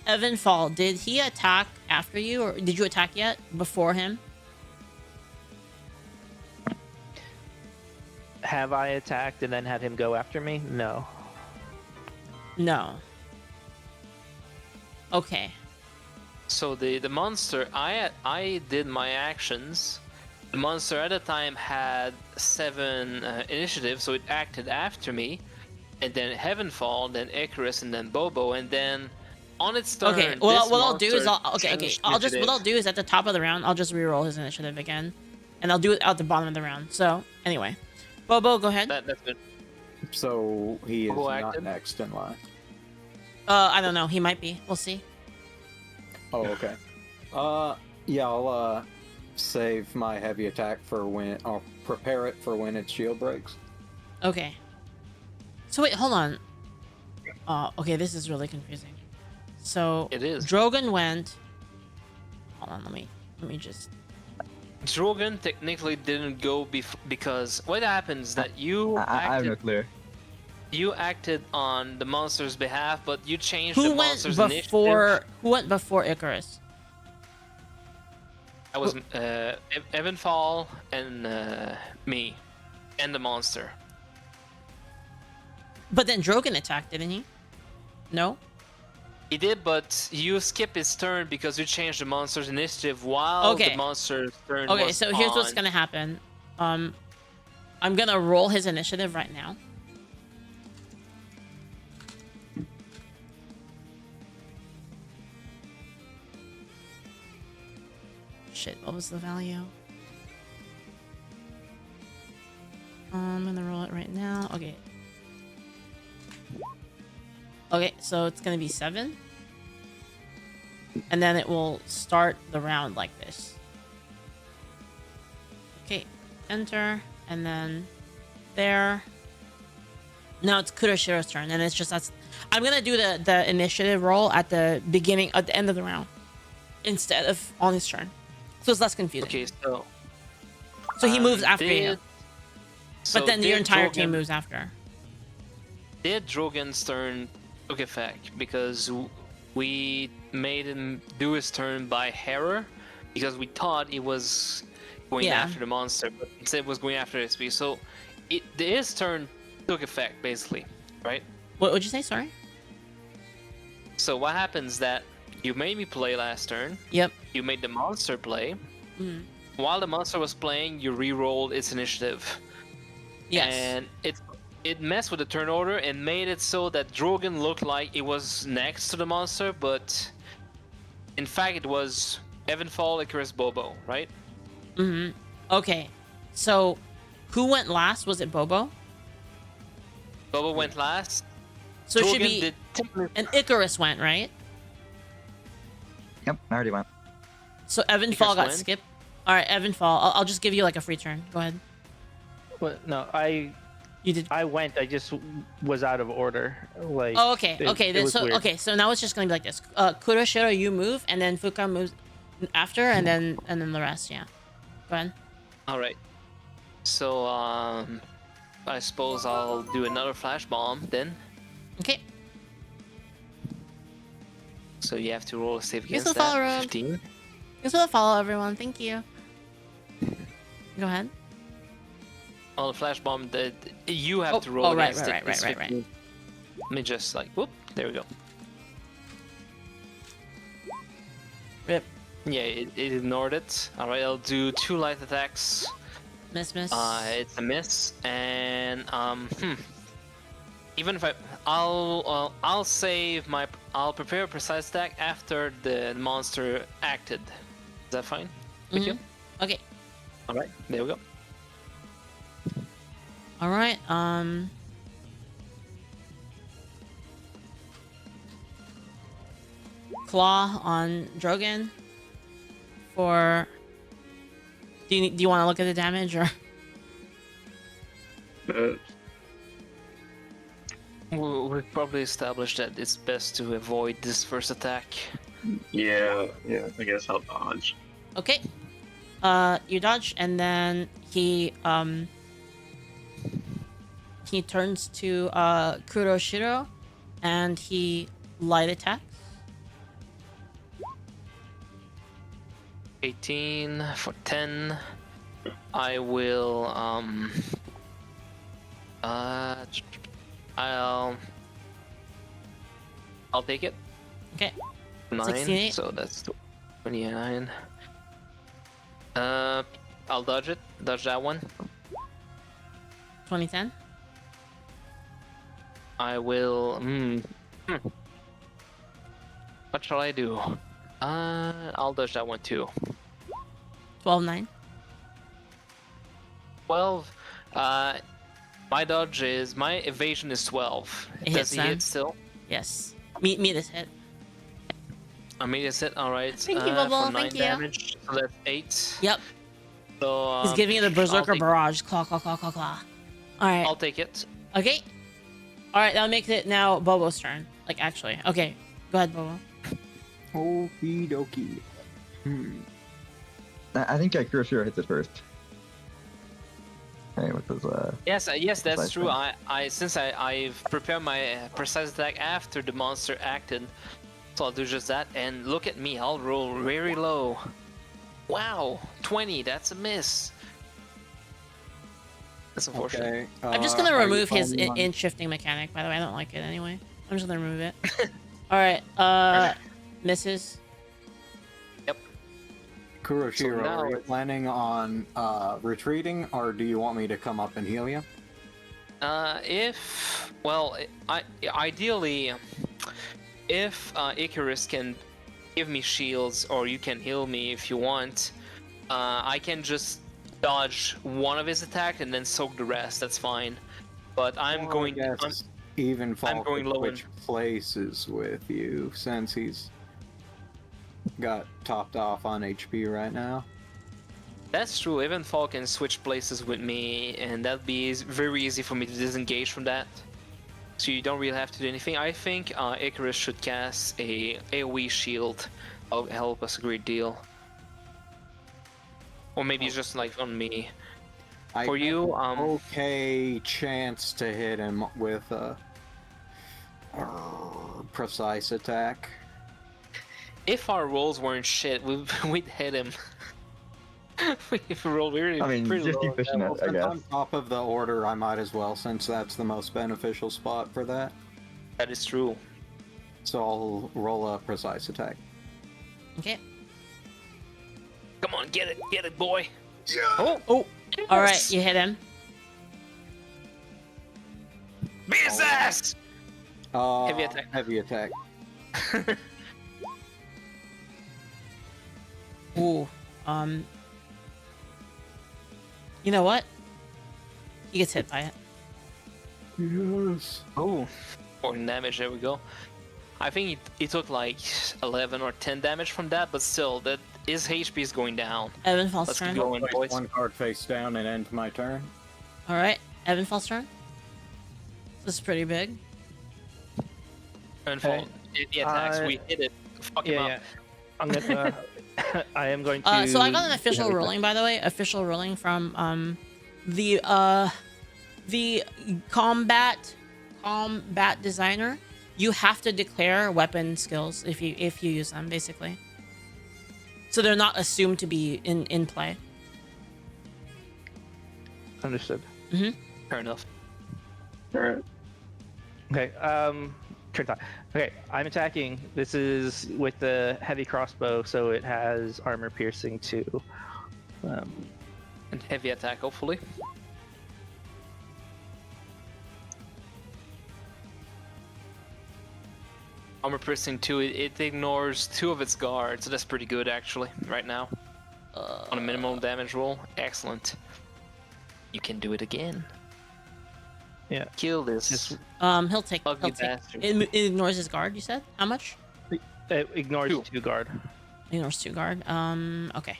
Evenfall, did he attack after you, or did you attack yet before him? Have I attacked and then had him go after me? No. No. Okay. So the monster, I did my actions. The monster at the time had 7 initiative, so it acted after me. And then Heavenfall, then Icarus, and then Bobo, and then on its turn. Okay. Well, this what I'll do is monster okay. changed What initiative. I'll do is at the top of the round, I'll just reroll his initiative again, and I'll do it at the bottom of the round. So anyway, Bobo, go ahead. That's good. So he is Who not acted? next in line. I don't know. He might be. We'll see. Oh, okay. Yeah, I'll save my heavy attack for when I'll prepare it for when its shield breaks. Okay. So wait, hold on. Okay, this is really confusing. So It is. Drogan went. Hold on, let me just. Drogan technically didn't go because what happens that you I have no acted, clue. you acted on the monster's behalf, but you changed Who the went monster's before? initiative. Who went before Icarus? I was Evenfall and me, and the monster. But then Drogan attacked, didn't he? No. He did, but you skip his turn because you changed the monster's initiative while Okay. the monster's turn Okay, was so here's what's on. gonna happen. I'm gonna roll his initiative right now. Shit, what was the value? I'm gonna roll it right now. Okay. Okay, so it's gonna be 7. And then it will start the round like this. Okay, enter, and then there. Now it's Kuroshiro's turn, and it's just I'm gonna do the initiative roll at the beginning, at the end of the round, instead of on his turn, so it's less confusing. Okay, so So he moves after you, so but then your did entire team Drogan- moves after. Did Drogan's turn took effect because we made him do his turn by error because we thought he was going Yeah. after the monster, but instead was going after SP. So his turn took effect basically, right? What would you say? Sorry. So what happens that you made me play last turn, Yep. you made the monster play. Mm. While the monster was playing, you re-rolled its initiative. Yes. And it messed with the turn order and made it so that Drogan looked like it was next to the monster, but in fact it was Evenfall, Icarus, Bobo, right? Mm-hmm. Okay. So, who went last? Was it Bobo? Bobo went last. So it should Drogan be. did And Icarus went, right? Yep, I already went. So Evenfall Icarus got went? skipped. All right, Evenfall. I'll just give you like a free turn. Go ahead. What? No, You did. I went. I just was out of order. Like. Oh, okay. it- Okay. it Then was so weird. okay. So now it's just gonna be like this. Kuroshiro, you move, and then Fuka moves after, and then the rest. Yeah. Go ahead. All right. So I suppose I'll do another flash bomb then. Okay. So you have to roll a save Here's against the follow that. rogue. 15. Thanks for the follow, everyone. Thank you. Go ahead. On the flash bomb, that you have to roll oh, right, against right, it. right, It's right, right. 15. Let me just like whoop. There we go. Rip. Yeah, it ignored it. All right, I'll do 2 light attacks. Miss. It's a miss, and even if I'll save my, I'll prepare a precise attack after the monster acted. Is that fine with you? Okay. All right, there we go. All right. Claw on Drogan for. Do you want to look at the damage or? We've probably established that it's best to avoid this first attack. Yeah, I guess I'll dodge. Okay. You dodge, and then he turns to Kuroshiro, and he light attacks. 18 for 10. I will I'll take it. Okay. 9, 68. so that's 29. I'll dodge it. Dodge that one. 2010. I will. What shall I do? I'll dodge that one too. 12-9. 12. My dodge is my evasion is 12. It Does hits he them. hit still? Yes. Meet this hit. I mean, it's it. All right. Thank you, Bobo. For 9 Thank you. damage. So that's 8. Yep. So He's giving you the I'll Berserker take- Barrage. Claw, claw, claw, claw, claw. All right. I'll take it. Okay. All right. That makes it now Bobo's turn. Like actually. Okay. Go ahead, Bobo. Okie dokie. I think Kuroshiro hits it first. Okay, with his, Yes, that's Precise true. attack. I've prepared my precise attack after the monster acted, so I'll do just that. And look at me, I'll roll very low. Wow, 20. That's a miss. That's unfortunate. Okay. I'm just gonna are you remove his only on- inch shifting mechanic. By the way, I don't like it anyway. I'm just gonna remove it. All right. Misses. Kuroshiro, So now are you it's- planning on retreating, or do you want me to come up and heal you? Ideally, if Icarus can give me shields, or you can heal me if you want, I can just dodge one of his attacks and then soak the rest. That's fine. But I'm Well, going. I guess Evenfall I'm going could low switch places with you since he's got topped off on HP right now. That's true. Evenfall can switch places with me, and that'd be very easy for me to disengage from that. So you don't really have to do anything. I think Icarus should cast a AoE shield. That'll help us a great deal. Or maybe it's just like on me. I For you, have an okay chance to hit him with a precise attack. If our rolls weren't shit, we'd hit him. We rolled really I mean, pretty just low keep on that pushing one. it, I Since guess. I'm top of the order, I might as well, since that's the most beneficial spot for that. That is true. So I'll roll a precise attack. Okay. Come on, get it, boy. Oh. All right. You hit him. Be his ass. Heavy attack. Heavy attack. Ooh. You know what? He gets hit by it. Yes. Oh, 14 damage. There we go. I think he took like 11 or 10 damage from that, but still, that his HP is going down. Evenfall's Let's keep turn. going, Place boys. one card face down and end my turn. All right. Evenfall's turn. This is pretty big. Evenfall. The attacks, we hit it. Fuck him up. Yeah. I'm gonna. I am going to. So I got an official ruling, by the way. Official ruling from the combat designer. You have to declare weapon skills if you use them, basically. So they're not assumed to be in play. Understood. Fair enough. Alright. Okay. Turn time. Okay, I'm attacking. This is with the heavy crossbow, so it has armor piercing too. And heavy attack, hopefully. Armor piercing 2, it ignores 2 of its guards, so that's pretty good actually, right now. On a minimum damage roll. Excellent. You can do it again. Yeah. Kill this. Just He'll take. Ugly He'll take bastard. it ignores his guard. You said how much? it ignores 2 guard. Ignores 2 guard. Okay.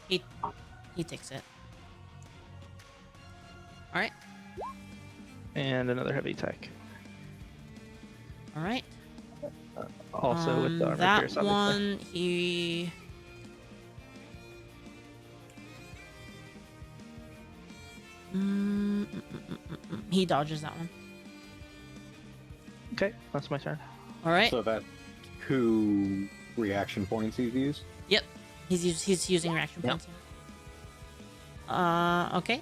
He takes it. All right. And another heavy attack. All right. Also with the armor that pierce, obviously. one he. He dodges that one. Okay, that's my turn. All right. So that 2 reaction points he's used. Yep. He's using reaction points. Okay.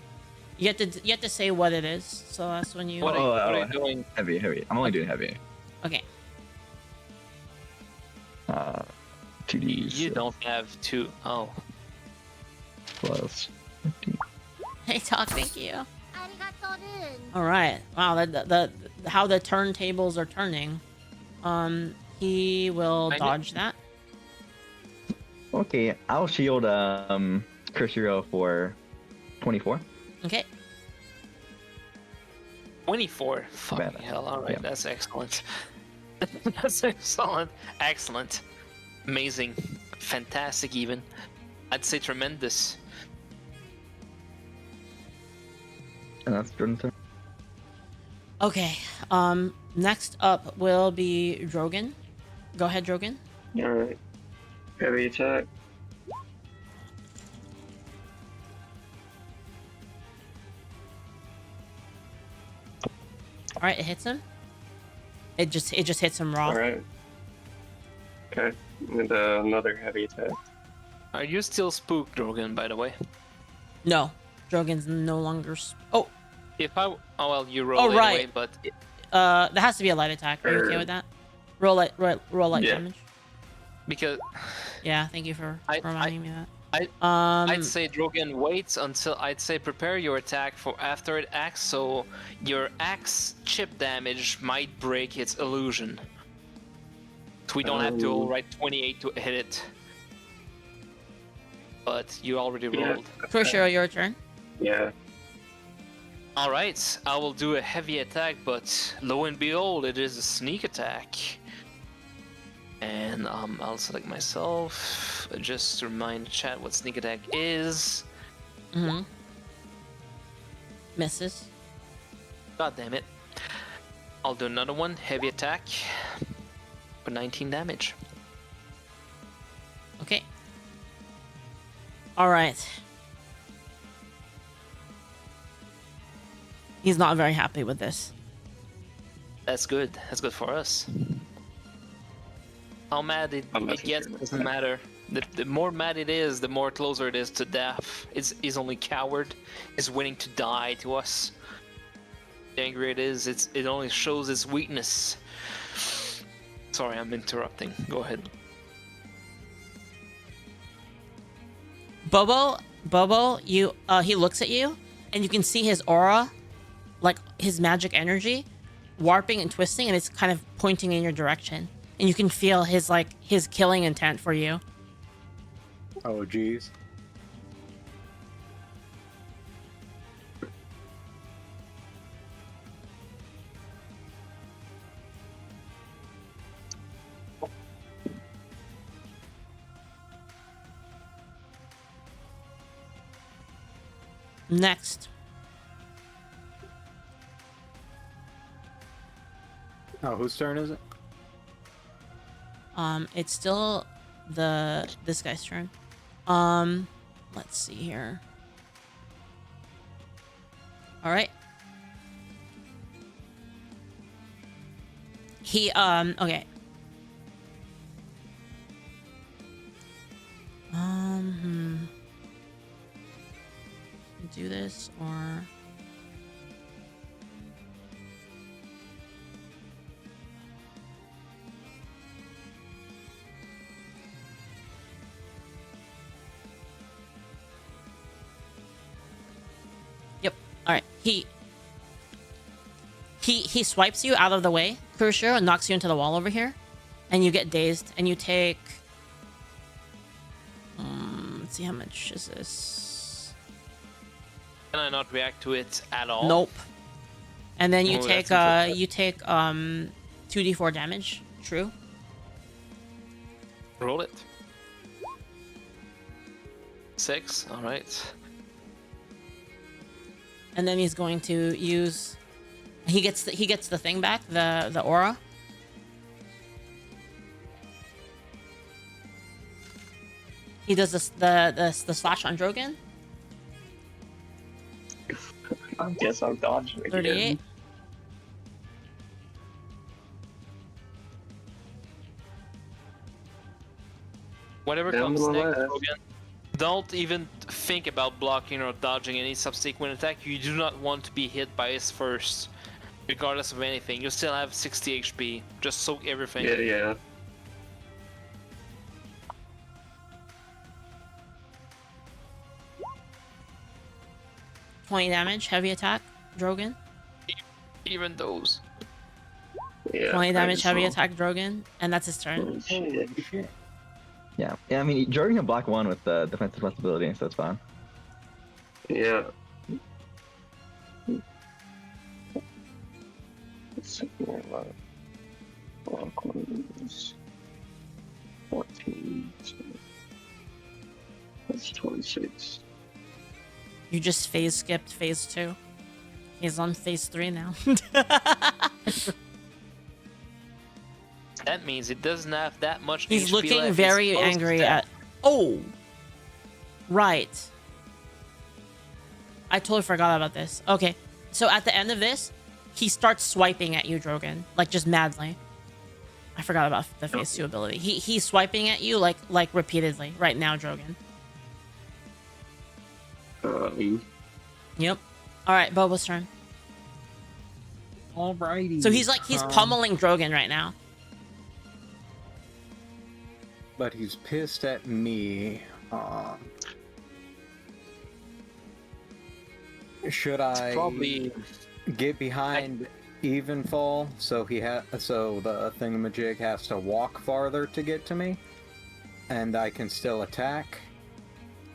You have to say what it is. So that's when you. What are you doing? Heavy. I'm only doing heavy. Okay. 2d. You don't have 2. Oh. Plus 15. Hey, Talk. Thank you. ありがとうね All right. Wow. The how the turntables are turning. He will I dodge that. Okay, I'll shield Kuroshiro for 24. Okay. 24. Fucking Bad. hell. All right, Yeah. that's excellent. That's excellent. Excellent. Amazing. Fantastic, even. I'd say tremendous. And that's Jordan's turn. Okay. Next up will be Drogan. Go ahead, Drogan. Alright. Heavy attack. All right, it hits him. It just hits him raw. Alright. Okay. And another heavy attack. Are you still spooked, Drogan, by the way? No, Drogan's no longer. Oh, If I... Oh, well, you roll Oh, anyway, right. but... that has to be a light attack. Are you okay with that? Roll light Yeah. damage. Because Yeah, thank you for reminding me of that. I'd say Drogan waits until... I'd say prepare your attack for after it acts, so your axe chip damage might break its illusion. So we don't have to roll right 28 to hit it. But you already rolled. Kuroshiro, your turn. Yeah. Alright, I will do a heavy attack, but lo and behold, it is a sneak attack. And I'll select myself, just to remind the chat what sneak attack is. Mm-hmm. Misses. God damn it. I'll do another one, heavy attack, for 19 damage. Okay. All right. He's not very happy with this. That's good. That's good for us. How mad it gets doesn't matter. The more mad it is, the more closer it is to death. He's only coward. Is willing to die to us. The angrier it is, it only shows its weakness. Sorry, I'm interrupting. Go ahead. Bobo, you he looks at you, and you can see his aura, like his magic energy, warping and twisting, and it's kind of pointing in your direction. And you can feel his killing intent for you. Oh, geez. Next. Oh, whose turn is it? It's still this guy's turn. Let's see here. All right. He okay. Do this or Yep. All right. He swipes you out of the way, Kuroshiro, and knocks you into the wall over here, and you get dazed, and you take. Let's see, how much is this? Can I not react to it at all? Nope. And then you Ooh, take that's interesting. you take 2d4 damage. True. Roll it. 6. All right. And then he's going to use. He gets the thing back, the aura. He does the slash on Drogan. I guess I'm dodging again. 38. Whatever Down comes to the next, left. Drogan, don't even think about blocking or dodging any subsequent attack. You do not want to be hit by his first, regardless of anything. You still have 60 HP. Just soak everything. Yeah. 20 damage, heavy attack, Drogan. Even those. Yeah. 20 I damage, just heavy saw. attack, Drogan, and that's his turn. Oh, shit. Yeah. I mean, Jordan can block 1 with the defensive flexibility, so it's fine. Yeah. Let's see here, block one is 14. So that's 26. You just phase skipped phase 2. He's on phase 3 now. That means it doesn't have that much He's HP looking left. very It's close to angry death. at. Oh! Right. I totally forgot about this. Okay, so at the end of this, he starts swiping at you, Drogan. Like, just madly. I forgot about the phase 2 ability. He's swiping at you, like repeatedly, right now, Drogan. Yep. Alright, Bobo's turn. Alrighty. So he's pummeling Drogan right now. But he's pissed at me. Should I Probably. get behind Evenfall so so the thingamajig has to walk farther to get to me, and I can still attack?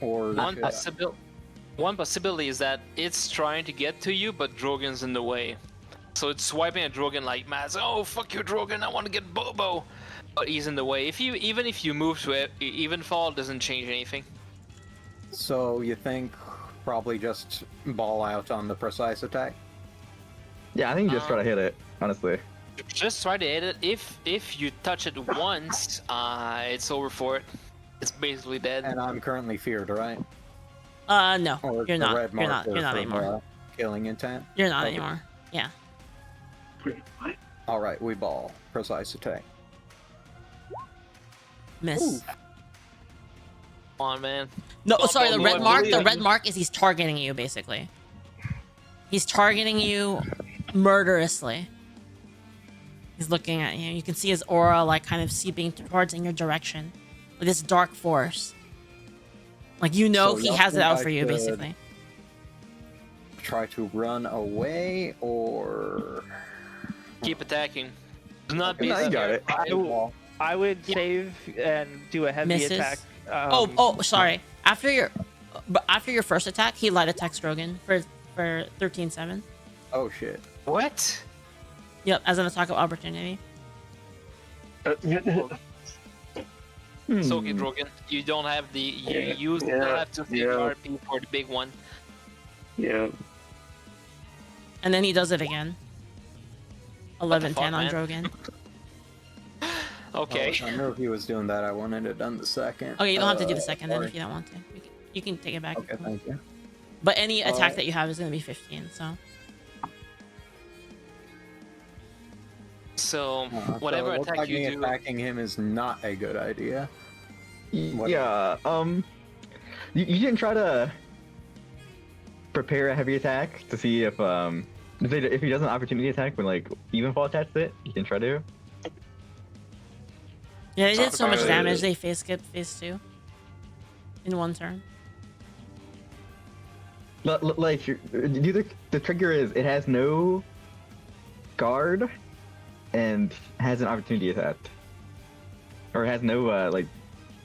Or One possibility is that it's trying to get to you, but Drogan's in the way. So it's swiping at Drogan like mad. Oh, fuck you, Drogan! I want to get Bobo, but he's in the way. Even if you move to it, Evenfall doesn't change anything. So you think probably just ball out on the precise attack? Yeah, I think you just try to hit it, honestly. Just try to hit it. If you touch it once, it's over for it. It's basically dead. And I'm currently feared, right? No, Or you're the not. red You're not. marker You're not for, anymore. Killing intent? You're not Okay. anymore. Yeah. Alright, we ball. Precise attack. Miss. Ooh. Come on, man. No, Bobo, sorry. The no, red I mark. believe The in red you. mark is he's targeting you, basically. He's targeting you murderously. He's looking at you. You can see his aura, like, kind of seeping towards in your direction, with this dark force. Like, you know, So he y'all has it think out I for you, should basically. Try to run away, or Keep attacking. Do not be No, you got scared. it. I would save and do a heavy Misses. attack. Sorry. After your first attack, he light attacks Drogan for 13-7. Oh shit. What? Yep, as an attack of opportunity. It's okay, Drogan. You don't have the you still have to save RP for the big one. Yeah. And then he does it again. 11-10 fuck, on man? Drogan. Okay. I knew if he was doing that, I wanted it done the second. Okay, you don't have to do the second then sorry. if you don't want to. You can take it back. Okay, thank you. But any attack that you have is going to be 15, so. So So whatever it looks attack like you me do, attacking him is not a good idea. What- Yeah, you didn't try to prepare a heavy attack to see if he does an opportunity attack when, like, Evenfall attacks it, you can try to. Yeah, they did so much about it. damage, they phase skipped phase 2. In one turn. Like, the trigger is it has no guard and has an opportunity attack. Or it has no, like,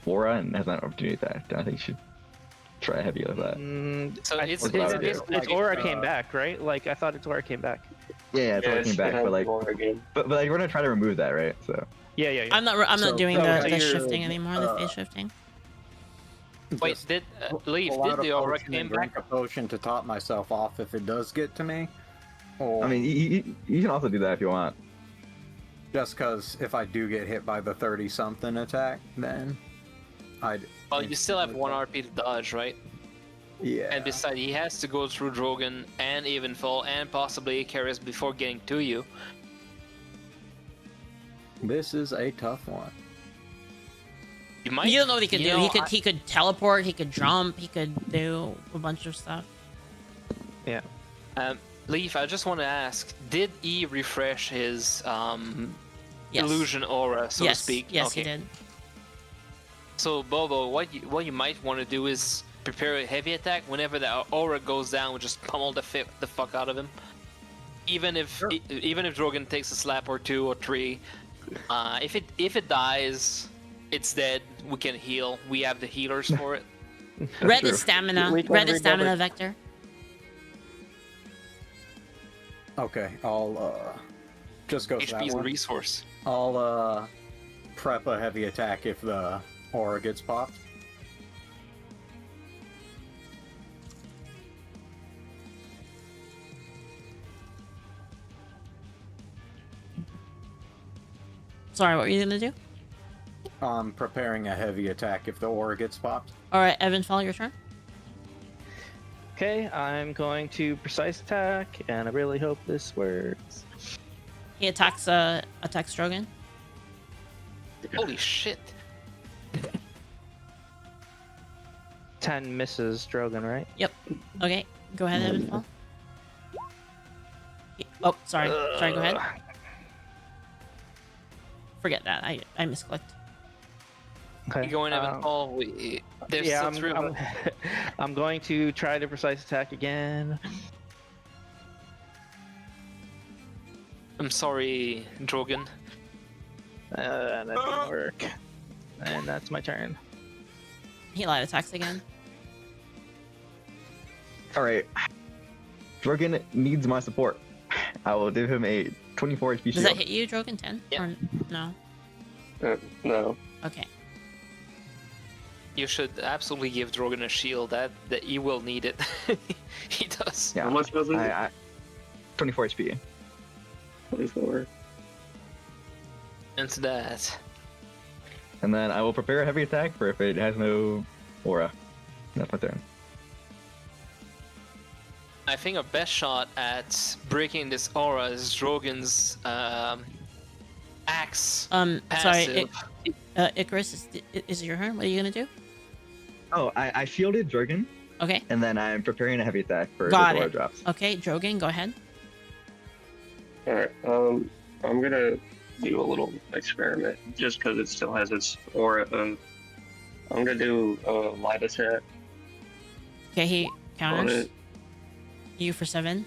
aura and has an opportunity attack. I think you should try a heavy with that. so it's what I would do. Its aura came back, right? Like, I thought its aura came back. Yeah, it's only came back, has but like, more again. but like we're gonna try to remove that, right? So Yeah. I'm not So- doing so the you're, shifting anymore. The phase shifting. Wait, Just did pull Leaf? out Did a the aura potion came and back? drink a potion to top myself off if it does get to me. Or I mean, you can also do that if you want. just because if I do get hit by the 30-something attack, then I'd. Well, you still have 1 RP to dodge, right? Yeah. And besides, he has to go through Drogan and Evenfall and possibly Icarus before getting to you. This is a tough one. You might. You don't know what he could you do. know, He could teleport. He could jump. He could do a bunch of stuff. Leaf, I just want to ask: did he refresh his Yes. illusion aura, so yes. to speak? Yes, Okay. he did. So Bobo, what you might want to do is prepare a heavy attack. Whenever the aura goes down, we'll just pummel the fuck out of him. Even if Drogan takes a slap or 2 or 3, if it dies, it's dead. We can heal. We have the healers for it. Red true. is stamina. We can Red is rebuild stamina it. vector. Okay, I'll just go for that HP is a one. resource. I'll prep a heavy attack if the aura gets popped. Sorry, what were you gonna do? I'm preparing a heavy attack if the aura gets popped. All right, Evenfall, your turn. Okay, I'm going to precise attack, and I really hope this works. He attacks Drogan. Holy shit! 10 misses Drogan, right? Yep. Okay, go ahead, Evenfall. Oh, sorry. Sorry, go ahead. Forget that. I misclicked. Okay. You going Evenfall? There's Yeah, still 3 of I'm, us. I'm going to try to precise attack again. I'm sorry, Drogan. That didn't work. And that's my turn. He light attacks again. All right, Drogan needs my support. I will give him a 24 HP Does shield. that hit you, Drogan? 10? Yeah. Or no? No. Okay. You should absolutely give Drogan a shield. That he will need it. He does. Yeah, How much was it? 24 HP. 24. Into that. And then I will prepare a heavy attack for if it has no aura. That's my turn. I think our best shot at breaking this aura is Drogan's axe. Sorry, passive. Icarus, is it your turn? What are you gonna do? Oh, I shielded Drogan, Okay. and then I'm preparing a heavy attack for Got the aura it. drops. Okay, Drogan, go ahead. Alright, I'm gonna do a little experiment just because it still has its aura of. I'm gonna do a light attack Okay, he on counters it. you for 7.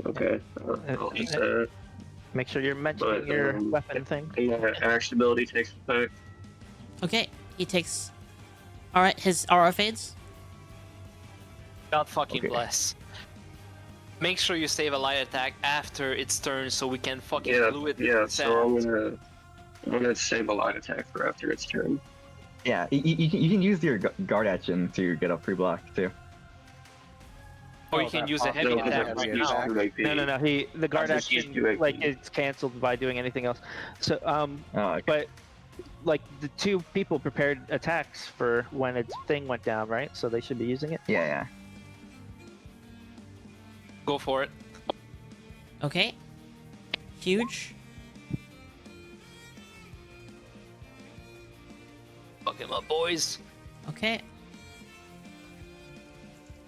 Okay, I'll use that. Make sure you're mentioning But, your weapon thing. And my action ability takes effect. Okay, he takes. All right, his aura fades. God fucking Okay. bless. Make sure you save a light attack after its turn so we can fucking Yeah, glue it. yeah. to So the I'm gonna save a light attack for after its turn. Yeah, you can use your guard action to get a free block too. Or you Oh, can that use a pops heavy No, up. attack heavy right attack. now. No. The guard just used action, UAP. like, it's canceled by doing anything else. So, Oh, okay. but, like, the 2 people prepared attacks for when its thing went down, right? So they should be using it. Yeah. Go for it. Okay. Huge. Fuck him up, boys. Okay.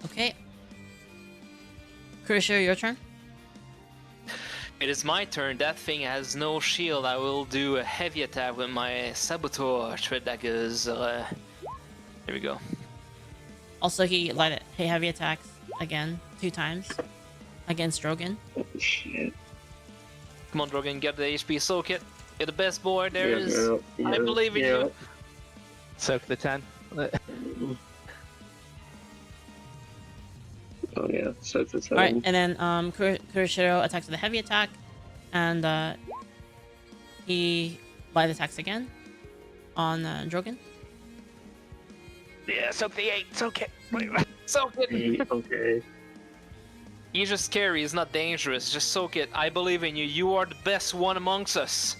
Okay. Kuroshiro, your turn. It is my turn. That thing has no shield. I will do a heavy attack with my saboteur thread daggers. There we go. Also, he heavy attacks again 2 times against Drogan. Oh, shit. Come on, Drogan, get the HP soak it. You're the best boy there is. Yeah, I believe in you. Soak the 10. Yeah, so it's a 7. All right, and then Kuroshiro attacks with a heavy attack, and he light attacks again on Drogan. Yeah, soak the 8. It's okay. Soak it. Okay. He's just scary. He's not dangerous. Just soak it. I believe in you. You are the best one amongst us.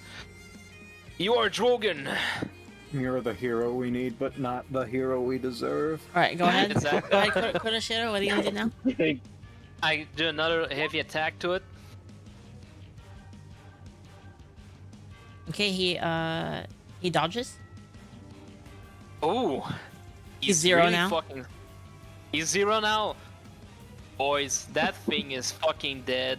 You are Drogan. You're the hero we need, but not the hero we deserve. All right, go ahead. Exactly. Go ahead, Kuroshiro. What are you gonna do now? I do another heavy attack to it. Okay, he dodges. Oh, He's 0 really now. He's 0 now. Boys, that thing is fucking dead.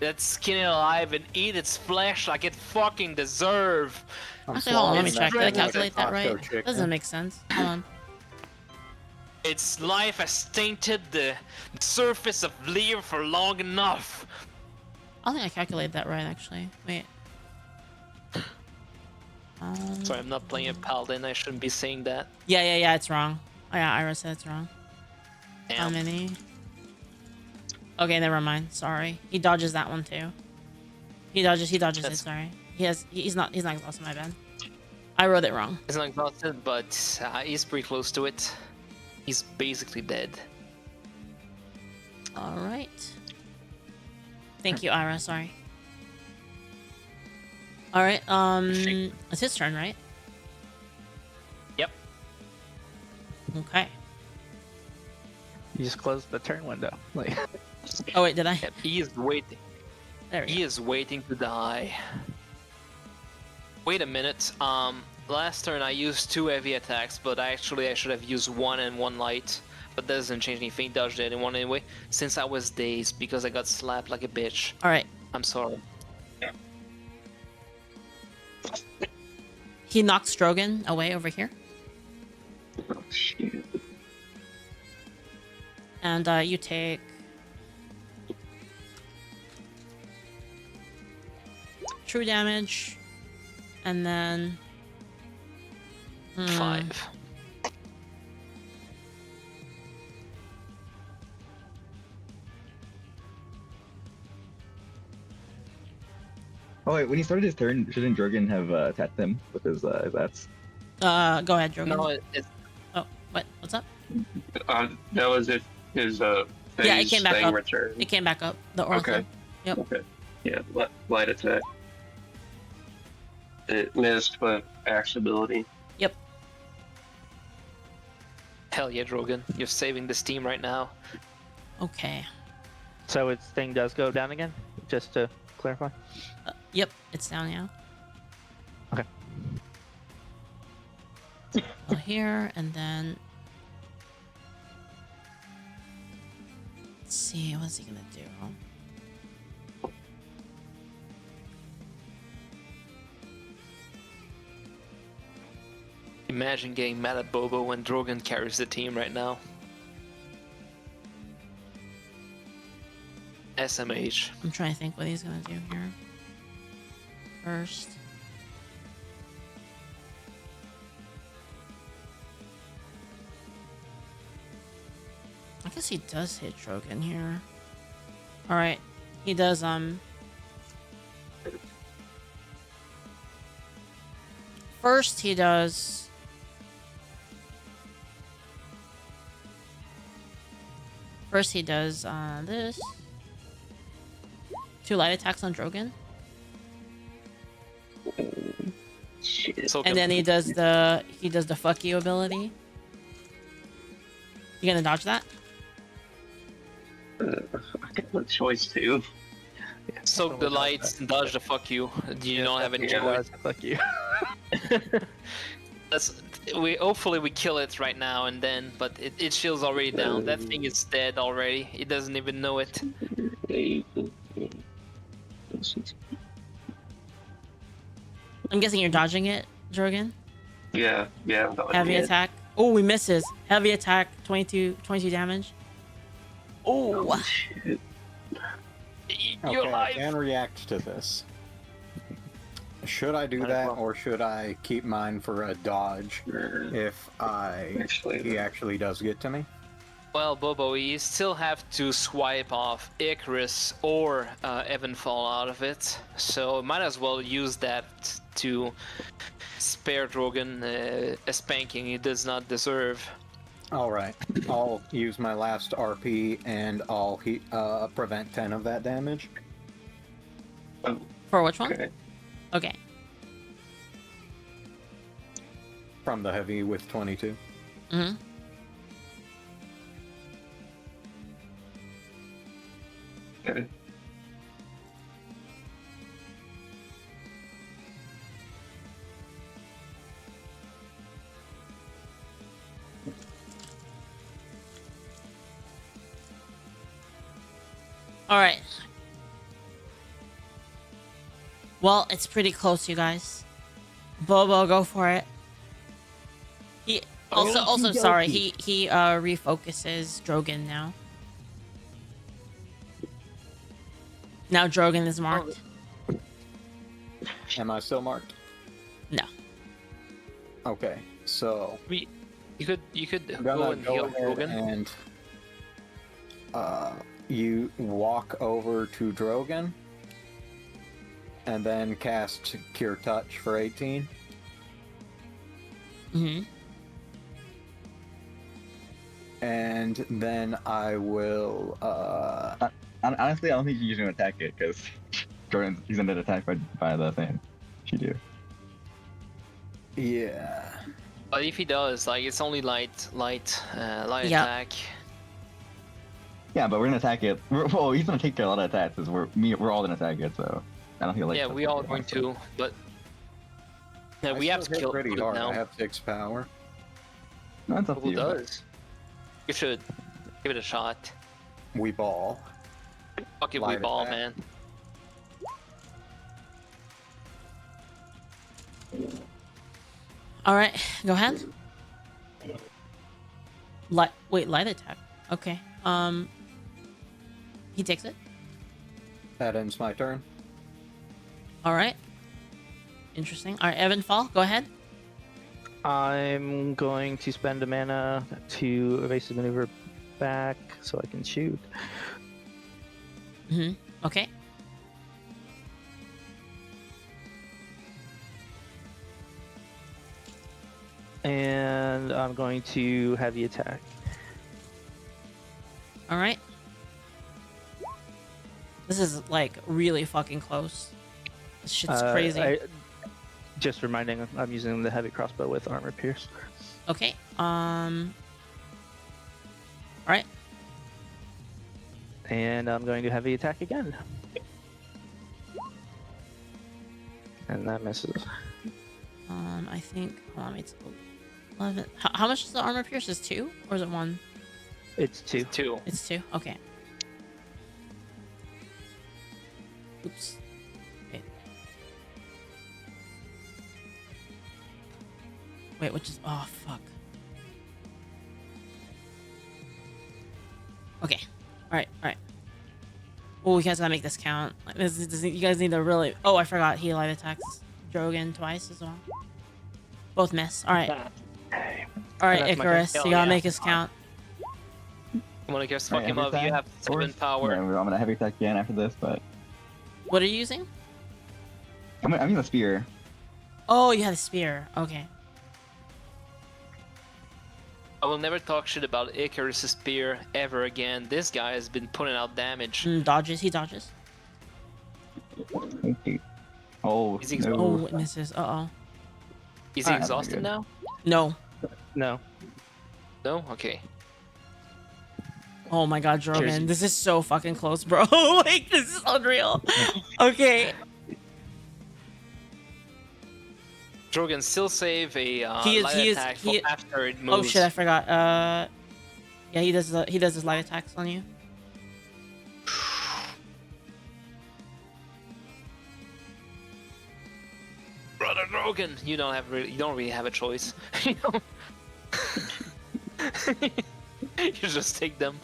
Let's skin it alive and eat its flesh like it fucking deserve. Actually, hold on, let me check. Did I Dragon calculate that taco right? chicken. Doesn't make sense. Hold on. Its life has tainted the surface of Lear for long enough. I don't think I calculated that right, actually. Wait. Sorry, I'm not playing a paladin. I shouldn't be saying that. Yeah, it's wrong. Oh, yeah, Ira said it's wrong. How Damn. many? Okay, never mind. Sorry. He dodges that one too. He dodges it, sorry. He's not exhausted, my bad. I wrote it wrong. He's not exhausted, but he's pretty close to it. He's basically dead. Alright. Thank you, Ira, sorry. Alright, it's his turn, right? Yep. Okay. You just closed the turn window. Like, Oh wait, did I? Yep. He is waiting. There we He go. is waiting to die. Wait a minute. Last turn I used 2 heavy attacks, but I should have used 1 and 1 light. But that doesn't change anything. Dodged anyone anyway. Since I was dazed because I got slapped like a bitch. Alright. I'm sorry. He knocks Drogan away over here. Oh, shit. And you take true damage, and then 5. Oh wait, when he started his turn, shouldn't Drogan have attacked him with his bats? Go ahead, Drogan. No, it's Oh, what? What's up? That was if his Yeah, it phase came back thing up. returned. It came back up. The aura Okay. thing. Yep. Okay. Yeah, light attack. It missed, but axe ability. Yep. hell yeah, Drogan. You're saving this team right now. Okay. so its thing does go down again, just to clarify. Yep, it's down now. Okay. Go here, and then let's see, what's he gonna do? Imagine getting mad at Bobo when Drogan carries the team right now. SMH. I'm trying to think what he's gonna do here. First. I guess he does hit Drogan here. Alright. He does first he does this. 2 light attacks on Drogan. Shit. So And then he does the fuck you ability. You gonna dodge that? I got no choice to. soak the lights and dodge the fuck you. You don't have any yeah. choice. Fuck you. Hopefully we kill it right now and then, but its shield's already down. That thing is dead already. It doesn't even know it. I'm guessing you're dodging it, Drogan. Yeah, I'm going Heavy in. attack. Oh, he misses. Heavy attack, 22 damage. Oh, shit. You're Okay, I alive. can react to this. Should I do that, or should I keep mine for a dodge if he actually does get to me? Well, Bobo, you still have to swipe off Icarus or Evenfall out of it, so might as well use that to spare Drogan a spanking he does not deserve. Alright, I'll use my last RP and I'll prevent 10 of that damage. Oh, For which one? okay. Okay. From the heavy with 22. Mm-hmm. Okay. All right. Well, it's pretty close, you guys. Bobo, go for it. He also sorry. He refocuses Drogan now. Now Drogan is marked. Am I still marked? No. Okay, so You could I'm go gonna and go heal ahead Drogan. and you walk over to Drogan and then cast Cure Touch for 18. Mm-hmm. And then I will Honestly, I don't think you're gonna attack it because he's under attack by the thing. She do. yeah. But if he does, like, it's only light Yeah. attack. Yeah, but we're gonna attack it. Well, he's gonna take care of a lot of attacks because we're all gonna attack it. So I don't feel like Yeah, we all going to, but yeah, I we have to still hit kill pretty him hard. now. I have 6 power. No, it's up to Who you. but- does? You should give it a shot. We ball. Fuck it, we Light ball, attack. man. All right, go ahead. Light attack. Okay. He takes it. That ends my turn. All right. Interesting. All right, Evenfall, go ahead. I'm going to spend a mana to evasive maneuver back so I can shoot. Mm-hmm. Okay. And I'm going to heavy attack. All right. This is like really fucking close. This shit's crazy. Just reminding, I'm using the heavy crossbow with armor pierce. Okay. All right. And I'm going to heavy attack again. And that misses. I think. Hold on, it's 11. How much is the armor pierce? Is 2 or is it 1? It's 2. 2. It's 2. Okay. Oops. Wait, which is... Oh, fuck. Okay. Alright, alright. Oh, you guys gotta make this count. Like, you guys need to really... Oh, I forgot. He light attacks Drogan twice as well. Both miss. Alright. Alright, That's my Icarus. turn. You gotta Yeah. make his count. I'm gonna guess Alright, fuck him heavy up. You attack, have 7 course. power. Yeah, I'm gonna heavy attack again after this, but What are you using? I'm using a spear. Oh, you had a spear. Okay. I will never talk shit about Icarus' spear ever again. This guy has been putting out damage. Dodges. He dodges. Okay. Oh, Is he no. Oh, it misses. Uh-oh. Is he Alright. exhausted Good. now? No. No. No? Okay. Oh my god, Cheers. Drogan. This is so fucking close, bro. Like, this is unreal. Okay. Drogan still save a He is- light he is- attack he- for after it moves. Oh shit, I forgot. Yeah, he does his light attacks on you. Brother Drogan, you don't really have a choice. You don't- you just take them.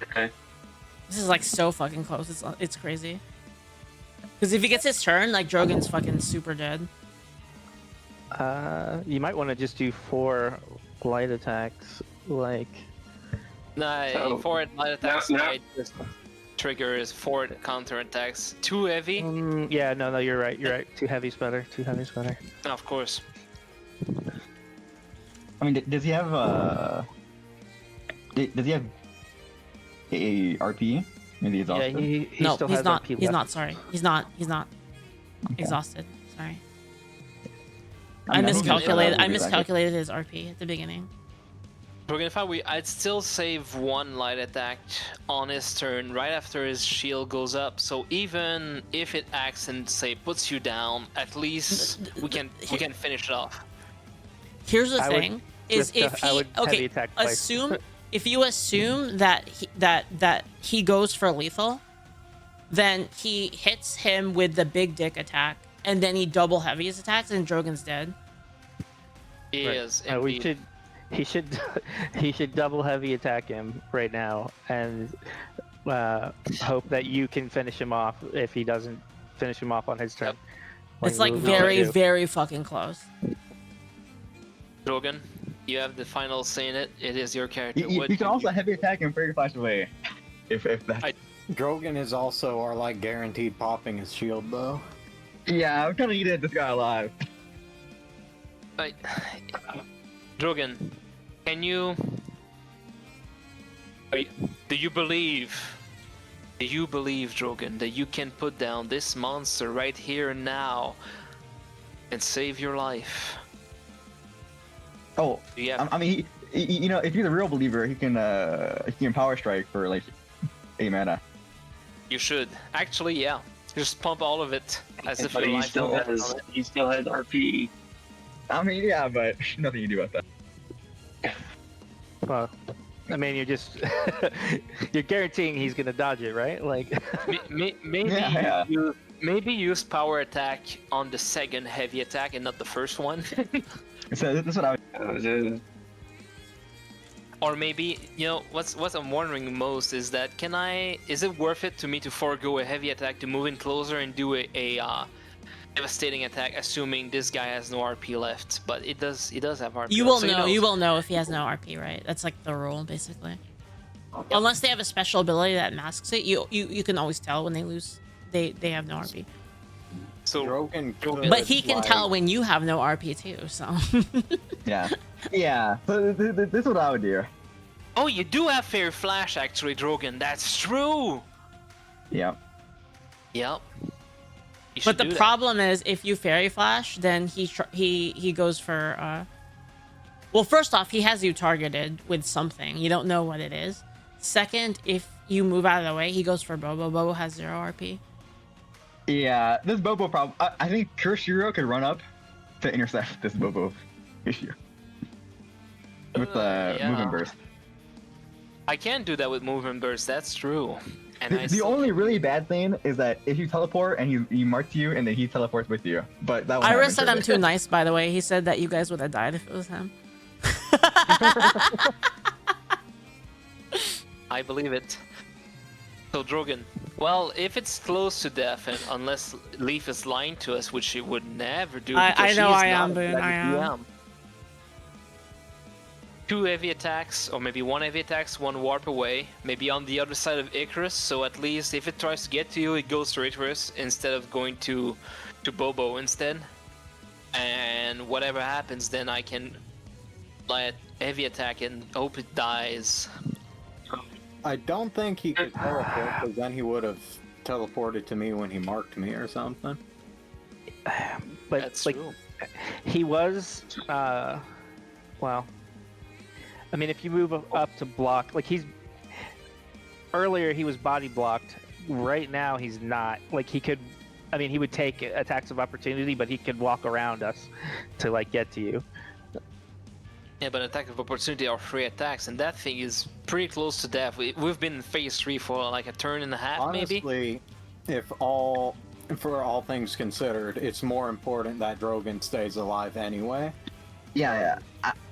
Okay. This is like so fucking close. It's crazy. Because if he gets his turn, like Drogan's fucking super dead. You might want to just do 4 light attacks, like. Nah, So, 4 light attacks now- might just trigger is 4 counter attacks. 2 heavy? Yeah, no, you're right. You're right. 2 heavy's better. 2 heavy's better. Of course. I mean, does he have does he have a RP? Maybe he's Yeah, exhausted. he No, still he's has not. RP He's left. not. Sorry, he's not. He's not Okay. exhausted. Sorry, I I mean, miscalculated. I think it's miscalculated his RP at the beginning. Drogan, if I were you, I'd still save 1 light attack on his turn right after his shield goes up. So even if it acts and say puts you down, at least we can finish it off. Here's the I would thing: is just, if I he would heavy okay, attack twice. assume if you assume that he goes for lethal, then he hits him with the big dick attack, and then he double heavy his attacks, and Drogan's dead. He Right. is. We indeed. he should double heavy attack him right now and hope that you can finish him off if he doesn't finish him off on his turn. Yep. It's like we'll very, do. very fucking close. Drogan, you have the final say in it. It is your character. You What can do also heavy attack and fairy flash away, if that. Drogan is also our like guaranteed popping his shield though. Yeah, I'm kind of needed this guy alive. Drogan, can you... Do you believe, Drogan, that you can put down this monster right here and now and save your life? Oh, Do you have... I mean, you know, if he's a real believer, he can power strike for like 8 mana. You should. Actually, yeah. Just pump all of it as if But your he life still depended has on it. RP. I mean, yeah, but nothing you can do about that. Well, I mean, you're just you're guaranteeing he's gonna dodge it, right? Like, Maybe Yeah. maybe use power attack on the second heavy attack and not the first one. So this is what I would. Or maybe, you know, what I'm wondering most is that is it worth it to me to forego a heavy attack to move in closer and do a devastating attack, assuming this guy has no RP left? But it does have RP. You left, will so know. knows. You will know if he has no RP, right? That's like the rule, basically. Unless they have a special ability that masks it, you can always tell when they lose. They have no RP. So Drogan But he can like, tell when you have no RP too. So. Yeah. Yeah. So this is what I would do. oh, you do have Fairy Flash actually, Drogan. That's true. Yeah. Yep. You But should the do that. problem is, if you Fairy Flash, then he goes for. Well, first off, he has you targeted with something. You don't know what it is. Second, if you move out of the way, he goes for Bobo. Bobo has 0 RP. Yeah. This Bobo problem. I think Kuroshiro could run up to intercept this Bobo issue with the Yeah. movement burst. I can do that with movement burst. That's true. And I The still- only really bad thing is that if you teleport and he marks you and then he teleports with you, but that won't Iris said happen I'm to too nice, by the way. He said that you guys would have died if it was him. I believe it. So Drogan, well, if it's close to death, and unless Leaf is lying to us, which she would never do. I because know she is I am, not a Boone, I am. DM. 2 heavy attacks, or maybe 1 heavy attacks, 1 warp away, maybe on the other side of Icarus, so at least if it tries to get to you, it goes to Icarus instead of going to Bobo instead. And whatever happens, then I can let heavy attack and hope it dies. I don't think he could teleport, because then he would have teleported to me when he marked me or something. but That's like true. he was, well, I mean, if you move up to block, like earlier he was body blocked. Right now he's not. Like he could, I mean, he would take attacks of opportunity, but he could walk around us to like get to you. Yeah, but attack of opportunity are 3 attacks, and that thing is pretty close to death. We've been in phase 3 for like a turn and a half, maybe. Honestly, for all things considered, it's more important that Drogan stays alive anyway. Yeah.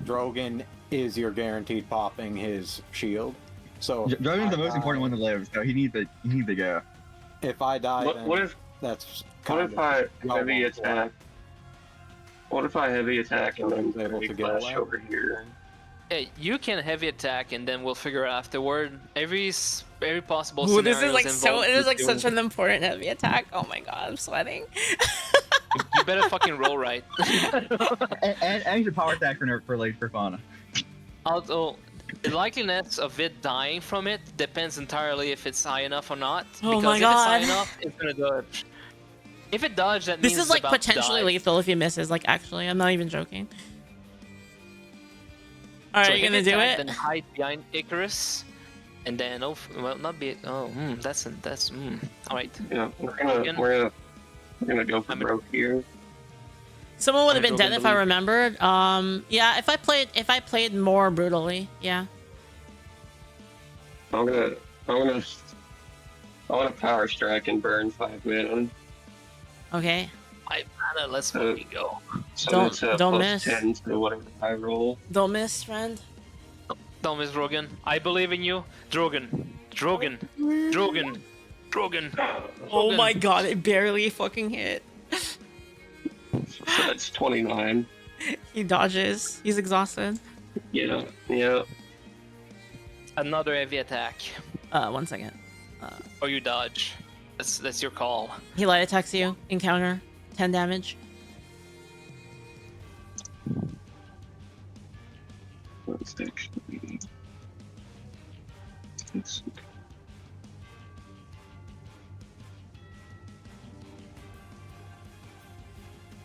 Drogan is your guaranteed popping his shield. So Drogan's the most important one to live, so he needs to go. If I die, then What if that's what kind if of I well heavy worth it. attack? What if I heavy attack and then Able to big get flash away? over here? Hey, you can heavy attack, and then we'll figure out afterward. Every possible Ooh, scenario this is like so. involved It is like with such doing- an important heavy attack. Oh my god, I'm sweating. You better fucking roll right. and your power attack for Fauna. Although the likeliness of it dying from it depends entirely if it's high enough or not. Oh because my if God. it's high enough, it's gonna dodge. If it dodges, that This means is it's like about to potentially die. lethal if he misses. Like actually, I'm not even joking. All right, So you heavy gonna do attack, it? Then hide behind Icarus, and then not be. Oh, that's. All right. Yeah, we're gonna go for I'm a- broke here. Someone would have I'm been a dead Drogan if I believer. remembered. Yeah, if I played more brutally, yeah. I want to power strike and burn 5 mana. Okay. Let's fucking go. So Don't- it's a don't plus miss. 10 to whatever I roll. Don't miss, friend. Don't miss Drogan. I believe in you. Drogan. Drogan. Drogan. Drogan. Oh Drogan. my god, it barely fucking hit. So that's 29. He dodges. He's exhausted. Yeah. Another heavy attack. 1 second. Or you dodge. That's your call. He light attacks you. Encounter. 10 damage. Let's actually.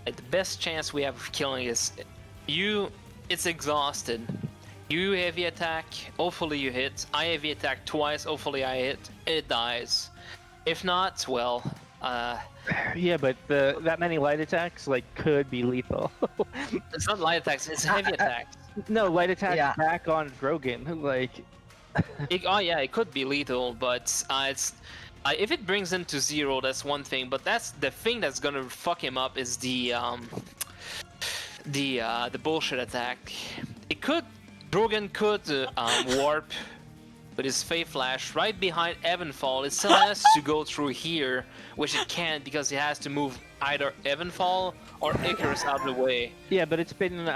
Like, the best chance we have of killing is you. It's exhausted. You heavy attack. Hopefully you hit. I heavy attack twice. Hopefully I hit. It dies. If not, well, Yeah, but that many light attacks like could be lethal. it's not light attacks. It's heavy attacks. No, light attack Yeah. back on Drogan. Like, Oh yeah, it could be lethal, but it's if it brings him to 0, that's one thing. But that's the thing that's gonna fuck him up is the bullshit attack. Drogan could warp with his Fae Flash right behind Evenfall. It still has to go through here, which it can't because it has to move either Evenfall or Icarus out of the way. yeah, but it's been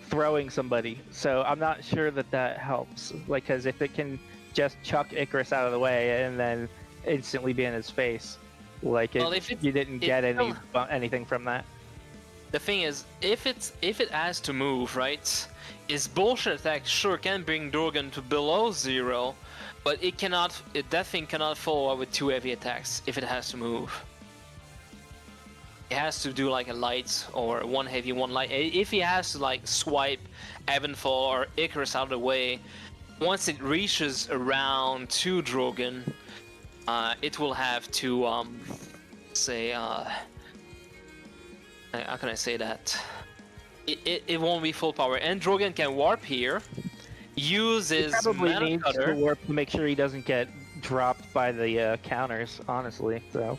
throwing somebody, so I'm not sure that helps. Like, because if it can just chuck Icarus out of the way and then instantly be in his face, like Well, if you didn't get still- anything from that. The thing is, if it has to move, right? His bullshit attack sure can bring Drogan to below 0, but it cannot. That thing cannot follow up with 2 heavy attacks if it has to move. It has to do like a light or 1 heavy, 1 light. If he has to like swipe Evenfall or Icarus out of the way, once it reaches around to Drogan, it will have to say how can I say that? It won't be full power, and Drogan can warp here. Use He his probably mana needs cutter. to warp to make sure he doesn't get dropped by the counters. Honestly, so.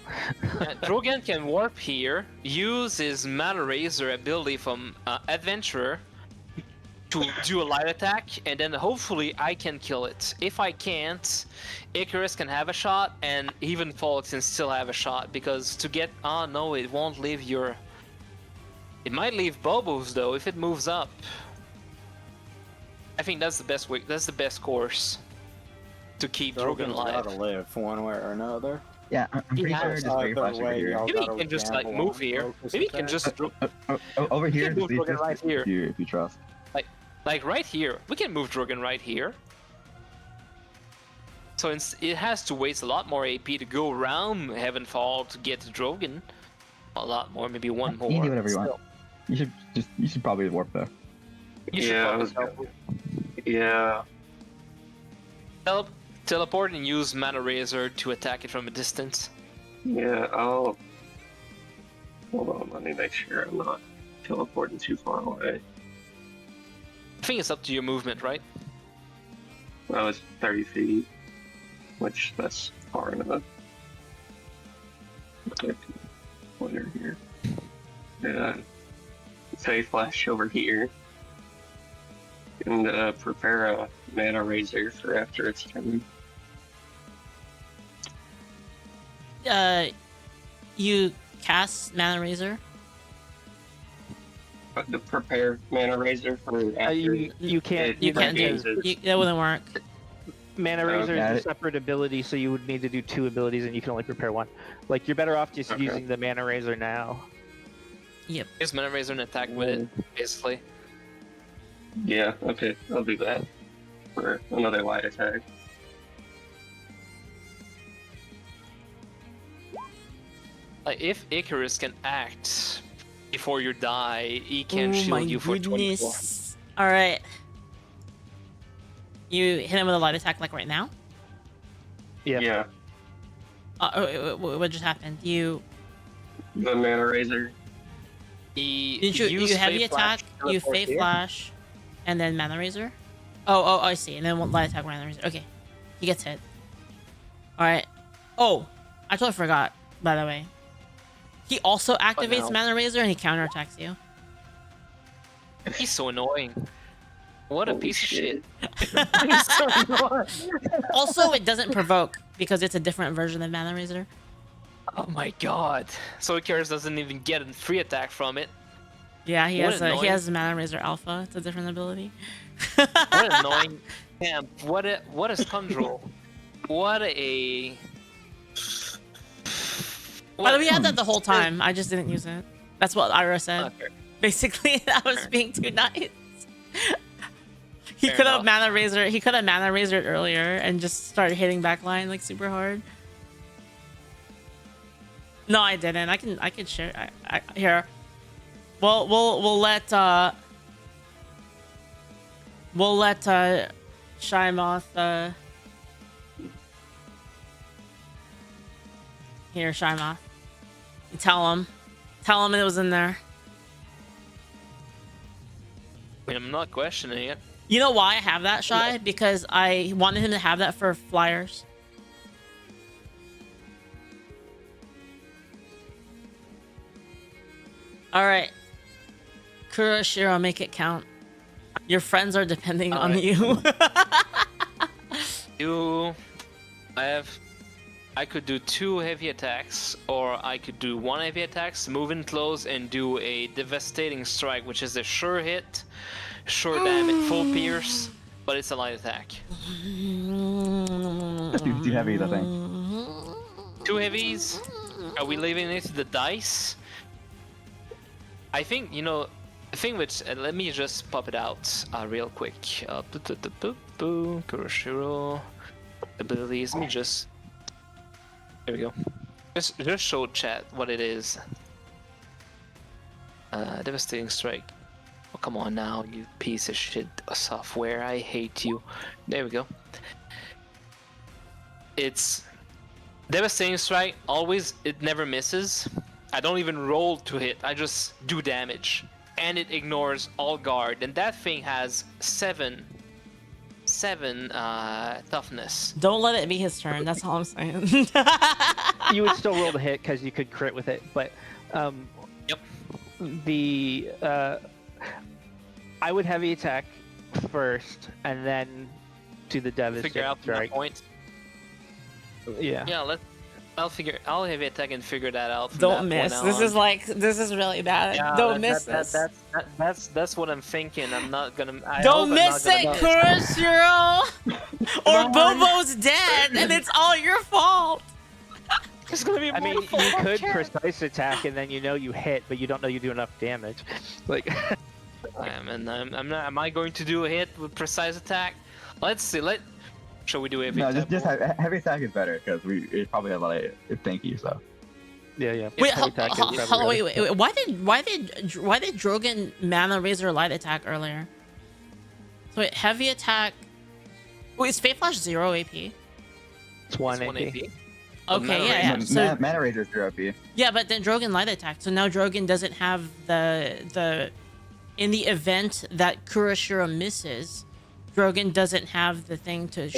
Drogan can warp here. Use his Mana Razor ability from Adventurer to do a light attack, and then hopefully I can kill it. If I can't, Icarus can have a shot, and Evenfall can still have a shot, because to get... Oh no, it won't leave your... It might leave Bobo's though, if it moves up. I think that's the best way, that's the best course to keep Drogan Drogan's alive. gotta live one way or another. Yeah, I'm He pretty sure has just very either flash over way, here. y'all Maybe he gotta can just like gamble move on here. focus Maybe he can attack. just Over here, can move just- Drogan right here. if you trust. like right here. We can move Drogan right here. So it has to waste a lot more AP to go around Heavenfall to get to Drogan. A lot more, maybe one more. You can do whatever you want. Still. You should probably warp there. You should Yeah, I probably was go. Yeah. Teleport and use Mana Razor to attack it from a distance. Yeah, I'll... Hold on, let me make sure I'm not teleporting too far away. I think it's up to your movement, right? Well, it's 30 feet, which that's far enough. Okay, pointer here. Yeah, say flash over here. And prepare a Mana Razor for after its turn. You cast Mana Razor. the prepare mana razor for after. You can't. You can't do. That wouldn't work. Mana Razor Okay. is a separate ability, so you would need to do 2 abilities, and you can only prepare 1. Like, you're better off just Okay. using the Mana Razor now. Yep. Use Mana Razor and attack with it, basically. Yeah, okay, I'll do that for another light attack. Like, if Icarus can act before you die, he can Oh shield my you for 24. goodness. All right. You hit him with a light attack like right now? Yeah. What just happened? You The mana razor. He didn't you used heavy Fey Flash attack, to you teleport Fey here. Flash, and then Mana Razor? Oh, I see. And then one light attack, Mana Razor. Okay. He gets hit. Alright. Oh, I totally forgot, by the way. He also activates now? Mana Razor and he counterattacks you. He's so annoying. What a Holy piece shit. of shit. He's so annoying. Also, it doesn't provoke because it's a different version of Mana Razor. Oh my god. So Icarus doesn't even get a free attack from it. Yeah, he What has annoying- he has Mana Razor Alpha. It's a different ability. What an annoying camp. What a scoundrel. What a... By the way, we had that the whole time. I just didn't use it. That's what Ira said. Okay. Basically, I was Fair. being too nice. He Fair could have enough. Mana Razor. He could have Mana Razored earlier and just started hitting backline like super hard. No, I didn't. I can share. Here. We'll let Shymoth here, Shymoth. You tell him it was in there. I mean, I'm not questioning it. You know why I have that, Shy? Because I wanted him to have that for flyers. Alright. Kuroshiro, make it count. Your friends are depending on Alright. you. I could do 2 heavy attacks, or I could do 1 heavy attack, move in close, and do a devastating strike, which is a sure hit, sure damage, full pierce, but it's a light attack. Just do 2 heavies, I think. 2 heavies? Are we leaving it to the dice? I think, you know, the thing which, let me just pop it out real quick. Kuroshiro abilities. Let me just. There we go. Just show chat what it is. Devastating strike. Oh, come on now, you piece of shit software. I hate you. There we go. It's devastating strike. Always, it never misses. I don't even roll to hit. I just do damage, and it ignores all guard. And that thing has 7 toughness. Don't let it be his turn. That's all I'm saying. You would still roll the hit because you could crit with it, but Yep. the I would heavy attack first and then do the Figure devastating out the strike. point. Yeah. Yeah, I'll heavy attack and figure that out. From Don't that point miss. This on. is really bad. Yeah, Don't miss this. That's what I'm thinking. I'm not gonna. Don't miss it, Kuroshiro! Or Bobo's dead, and it's all your fault. It's gonna be. I mean, you could precise attack and then you know you hit, but you don't know you do enough damage. Like, I'm not. Am I going to do a hit with precise attack? Let's see. Shall we do heavy No, attack? just heavy attack is better because it probably has a lot of thanky, so. yeah. Wait, Heavy attack is probably wait. better. Why did Drogan Mana Razor light attack earlier? So wait, heavy attack. Wait, is Fate Flash 0 AP? It's 1 It's 1 AP. AP. Okay, yeah. So Mana Razor is 0 OP. yeah, but then Drogan light attack. So now Drogan doesn't have the in the event that Kuroshiro misses, Drogan doesn't have the thing to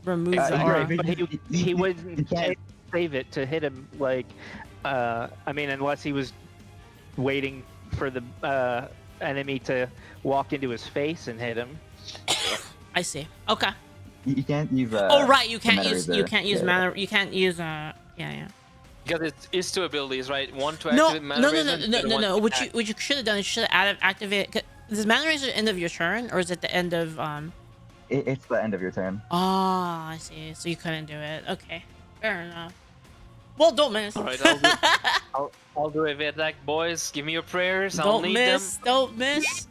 remove the right, aura. but- But he wouldn't You can't- save it to hit him, like, I mean, unless he was waiting for the enemy to walk into his face and hit him. I see. Okay. You can't use Oh right, you can't Mana use Razor. mana. You can't use yeah. Because it's two abilities, right? One to No, activate Mana no, Razor, no, and no, no, one no. to What attack. you should have done is you should have activated. Does Mana Razor end of your turn, or is it the end of It's the end of your turn. Oh, I see. So you couldn't do it. Okay, fair enough. Well, don't miss. All right, I'll do a attack, boys. Give me your prayers. I'll Don't need miss. them. Don't miss.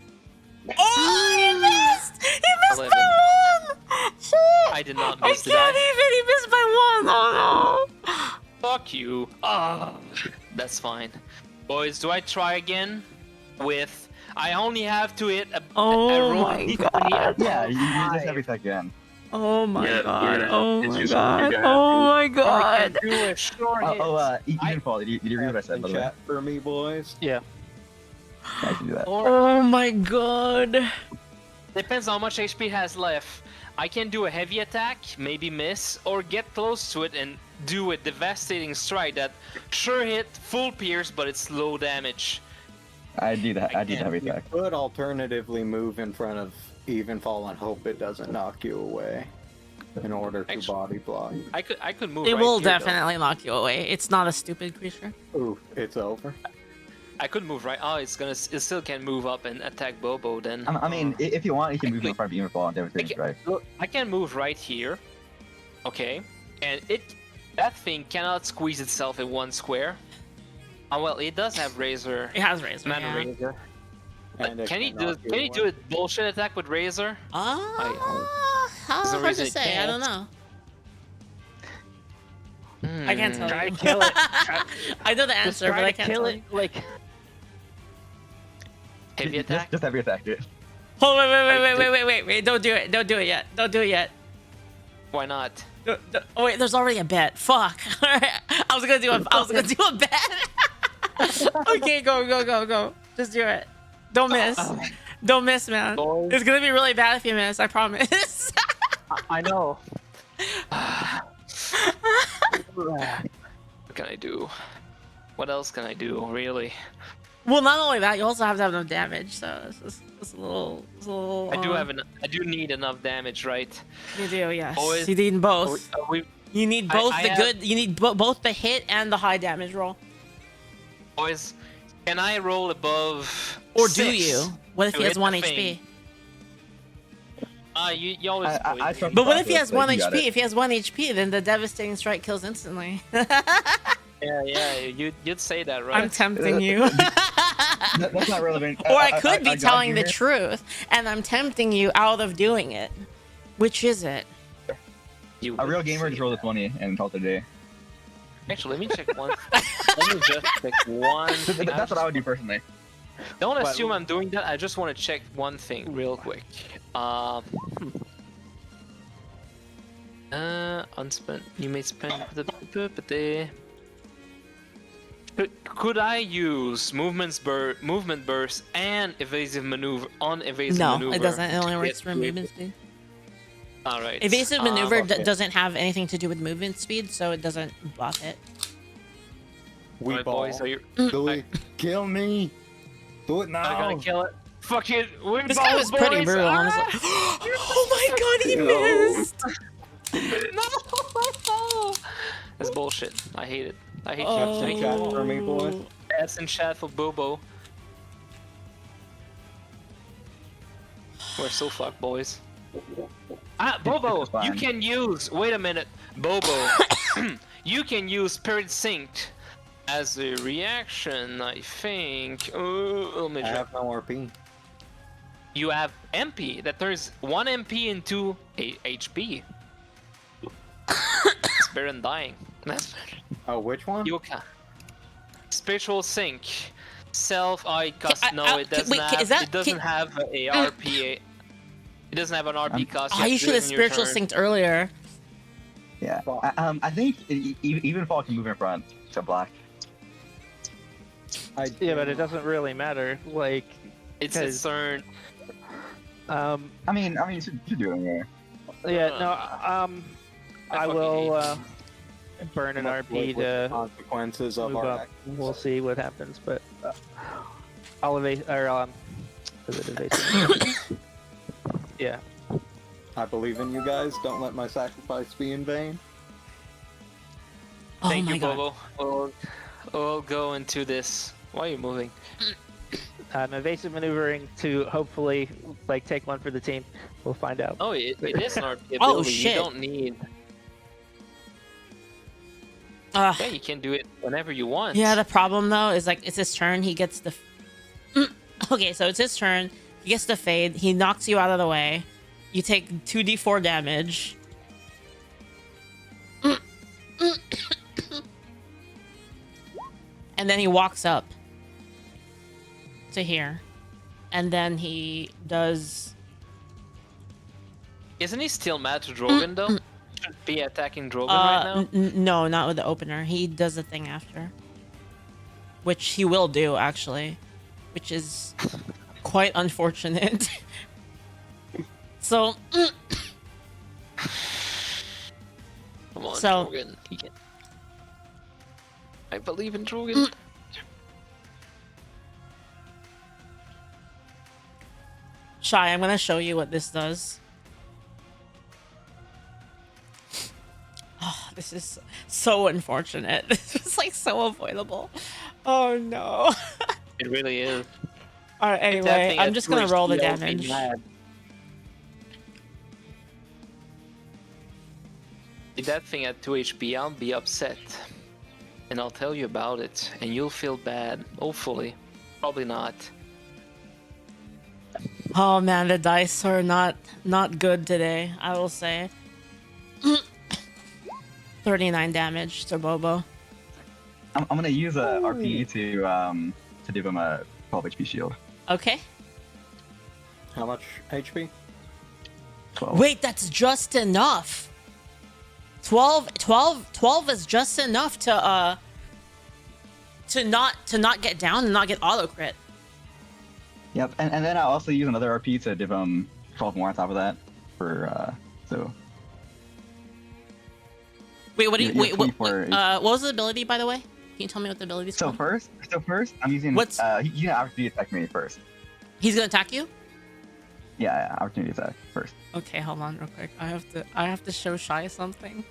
Oh, he missed! He missed 11. by one! Shit! I did not I miss, did can't I? even! He missed by one! Oh no! Fuck you. Ah, that's fine. Boys, do I try again? With I only have to hit a Oh roll my d20 God. Yeah, you just have your again. Oh my Yeah, god! yeah, Oh it's my just god! you're gonna have Oh to- my I god! can do a short hit. Evenfall, did you read what I said, by the way? Chat for me, boys. Yeah. I can do that. Or Oh my god! depends how much HP it has left. I can do a heavy attack, maybe miss, or get close to it and do a devastating strike that sure hit full pierce, but it's low damage. I do that. I do the heavy You attack. could alternatively move in front of Evenfall and hope it doesn't knock you away in order to Actually- body block. I could move. It right will here, though. definitely knock you away. It's not a stupid creature. Ooh, it's over. I could move right. Oh, it still can move up and attack Bobo then. I mean, if you want, you can move in front of Evenfall and devastating strike. Look, I can move right here. Okay, and that thing cannot squeeze itself in one square. Oh well, it does have razor. It has razor. Mana Yeah. razor. And it Can he knock do? Can he away. do a bullshit attack with razor? There's no Hard reason to it say. I don't can't. know. I can't tell Try you. to kill it. I know the Just answer, but try I to can't kill tell it. you. Like, Heavy attack. Just heavy attack, dude. Oh wait! Don't do it! Don't do it yet! Don't do it yet! Why not? Oh wait, there's already a bet. Fuck! I was gonna do a bet. Okay, go! Just do it. Don't miss. Don't miss, man. Boys. It's gonna be really bad if you miss. I promise. I know. What can I do? What else can I do? Really? Well, not only that, you also have to have no damage. So it's a little. I do need enough damage, right? You do, yes. Boys. You need both. You need both I the have- good. You need both the hit and the high damage roll. Boys, can I roll above? Or 6 do you? What if to he has hit 1 the HP? thing? You always. I trust But what if he has Like, 1 you got HP? it. If he has 1 HP, then the devastating strike kills instantly. Yeah. You'd say that, right? I'm tempting you. That's not relevant. Or I could be got telling you the here. truth, and I'm tempting you out of doing it. Which is it? You A real would gamer say just roll a that. 20 and call it a day. Actually, let me check one. Let me just check one thing. That's what I would do personally. Don't assume I'm doing that. I just want to check one thing real quick. Unspent. You may spend the. Could I use movement burst and evasive maneuver on evasive No, maneuver? it doesn't. It only to works get for to it? movement speed. All right. Evasive maneuver okay. doesn't have anything to do with movement speed, so it doesn't block it. We Alright, ball. boys, are you? Do it. Kill me. Do it Are now. you gonna kill it? Fuck it. We This ball, guy was pretty boys. brutal, Ah! honestly. Oh my god, he No. missed! No. That's bullshit. I hate it. I hate Oh. you. Chat for me, boys. That's in chat for Bobo. We're so fucked, boys. Ah, Bobo, It's fine. you can use. Wait a minute, Bobo. You can use Spirit Synced as a reaction, I think. Let me I check. have no RP. You have MP that turns 1 MP into HP. It's better than dying. That's better. Oh, which one? Yoka. Spiritual Sync. Self I cost. I- No, it doesn't wait, have. is that- it doesn't have a RP. It doesn't have an RP cost. Oh, have you to should do have it in your spiritual turn. synced earlier. Yeah. I think Evenfall can move in front to block. yeah, but it doesn't really matter. Like, It's a Because- turn. I mean, you should do it anyway. yeah, Uh, no, I I fucking will hate burn an Let's RP live with the to consequences of move our up. actions. We'll see what happens, but I'll evade or is it evasive? Yeah. I believe in you guys. Don't let my sacrifice be in vain. Oh Thank my you, god. Bobo. We'll go into this. Why are you moving? I'm evasive maneuvering to hopefully like take one for the team. We'll find out. Oh, it is an RP ability. Oh, You shit. don't need. Ugh. Yeah, you can do it whenever you want. Yeah, the problem though is like it's his turn. He gets the. Okay, so it's his turn. He gets the fade. He knocks you out of the way. You take 2d4 damage. And then he walks up to here. And then he does. Isn't he still mad to Drogan though? Should be attacking Drogan right now. No, not with the opener. He does the thing after. Which he will do, actually. Which is quite unfortunate. So. Come on, So- Drogan. He can... I believe in Drogan. Shy, I'm gonna show you what this does. Oh, this is so unfortunate. This is like so avoidable. Oh no. It really is. Alright, That anyway, thing I'm at just gonna roll the 2 HP, I'll be damage. mad. With that thing at 2 HP, I'll be upset. And I'll tell you about it, and you'll feel bad. Hopefully. Probably not. Oh man, the dice are not good today, I will say. 39 damage to Bobo. I'm gonna use a RP to give him a 12 HP shield. Okay. How much HP? 12. Wait, that's just enough. 12 is just enough to not get down and not get auto crit. Yep, and then I'll also use another RP to give him 12 more on top of that for so. Wait, what do you Yeah, wait? What 24. what was the ability, by the way? Can you tell me what the ability is So called? first, I'm using. What's- You can opportunity attack me first. He's gonna attack you. Yeah, opportunity attack first. Okay, hold on real quick. I have to show Shy something.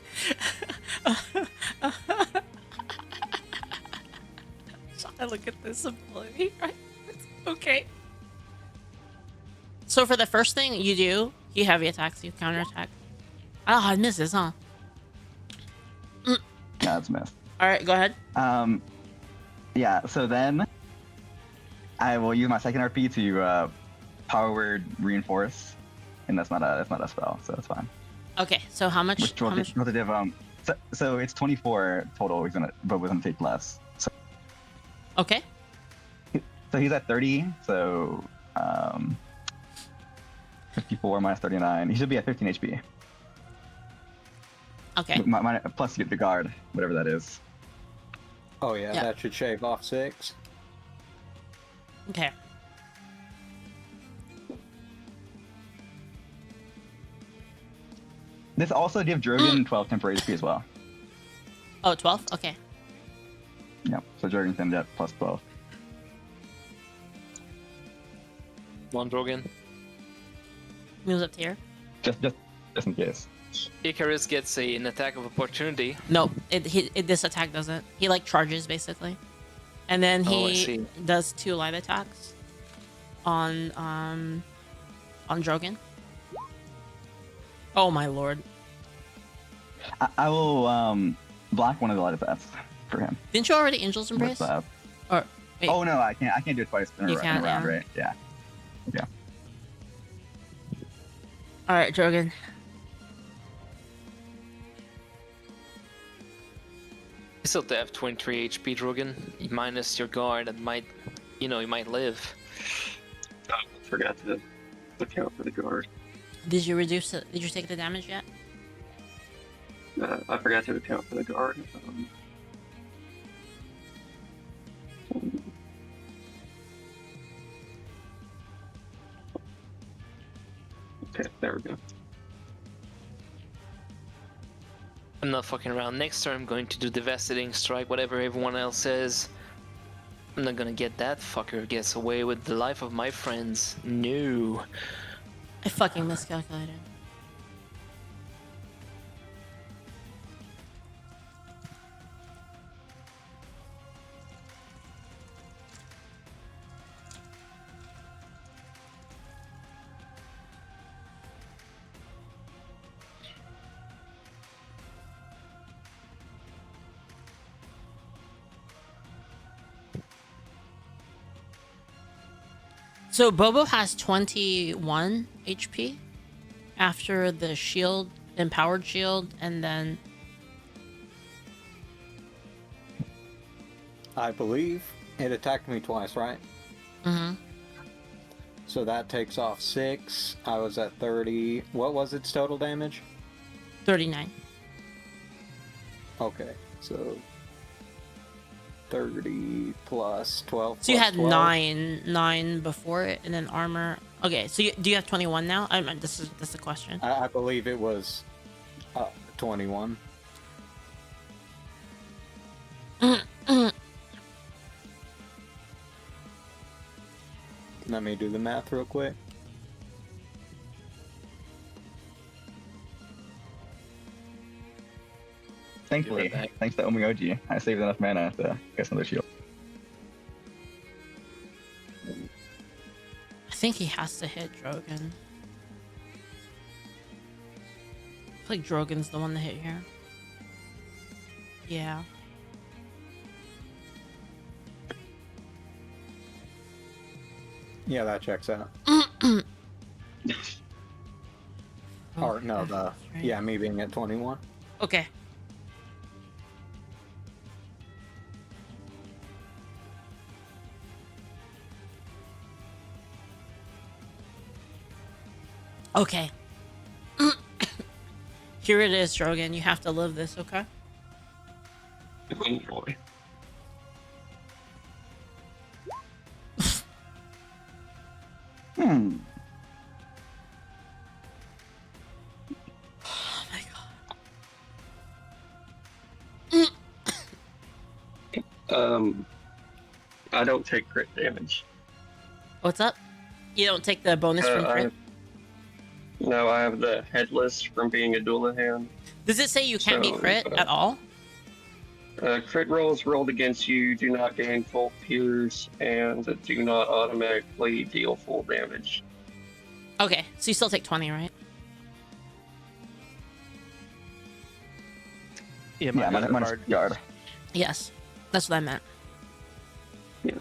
Shy, look at this ability. Right? Okay. So for the first thing you do, he heavy attacks you, counterattack. Oh, it misses, huh? Yeah, that's a miss. All right, go ahead. Yeah. So then, I will use my second RP to power word reinforce, and that's not a spell, so that's fine. Okay, so how much? Which How will much? so it's 24 total. But we're gonna take less. So Okay. he's at 30. So 54 minus 39. He should be at 15 HP. Okay. Plus you get the guard, whatever that is. Oh yeah, Yeah. that should shave off 6. Okay. This also gives Drogan 12 temporary HP as well. Oh, 12? Okay. Yep. So Drogan's gonna get plus 12. Come on, Drogan. Moves up to here. Just in case. Icarus gets an attack of opportunity. No, this attack doesn't. He like charges basically, and then Oh, I he see. does 2 light attacks on Drogan. Oh my lord! I will block one of the light attacks for him. Didn't you already Angel's Embrace? With, Or wait, oh no, I can't do it twice in a You in a can't, round, yeah. right? Yeah. Yeah. all right, Drogan. You still have 23 HP, Drogan. Minus your guard, and might, you might live. I forgot to account for the guard. Did you reduce it? Did you take the damage yet? I forgot to account for the guard. Okay, there we go. I'm not fucking around. Next turn, I'm going to do Devastating Strike, whatever everyone else says. I'm not gonna get that fucker gets away with the life of my friends. No. I fucking miscalculated. So Bobo has 21 HP after the shield, empowered shield, and then I believe it attacked me twice, right? mhm, So that takes off 6. I was at 30. What was its total damage? 39. Okay, so 30 plus 12. So you plus had 12. nine before it, and then armor. Okay, so do you have 21 now? I mean, this is the question. I believe it was 21. Let me do the math real quick. Thankfully, back. thanks to Omiyoji, I saved enough mana to get another shield. I think he has to hit Drogan. I feel like Drogan's the one to hit here. Yeah. Yeah, that checks out. Or no, the Right. yeah, me being at 21. Okay. Okay. Here it is, Drogan. You have to live this, okay? Oh boy. Hmm. Oh my god. I don't take crit damage. What's up? You don't take the bonus from crit? No, I have the headless from being a Dullahan. Does it say you can't be so, crit at all? Crit rolls rolled against you do not gain full pierce and do not automatically deal full damage. Okay, so you still take 20, right? Yeah, Yeah, minus minus guard. guard. Yes. That's what I meant. Yeah.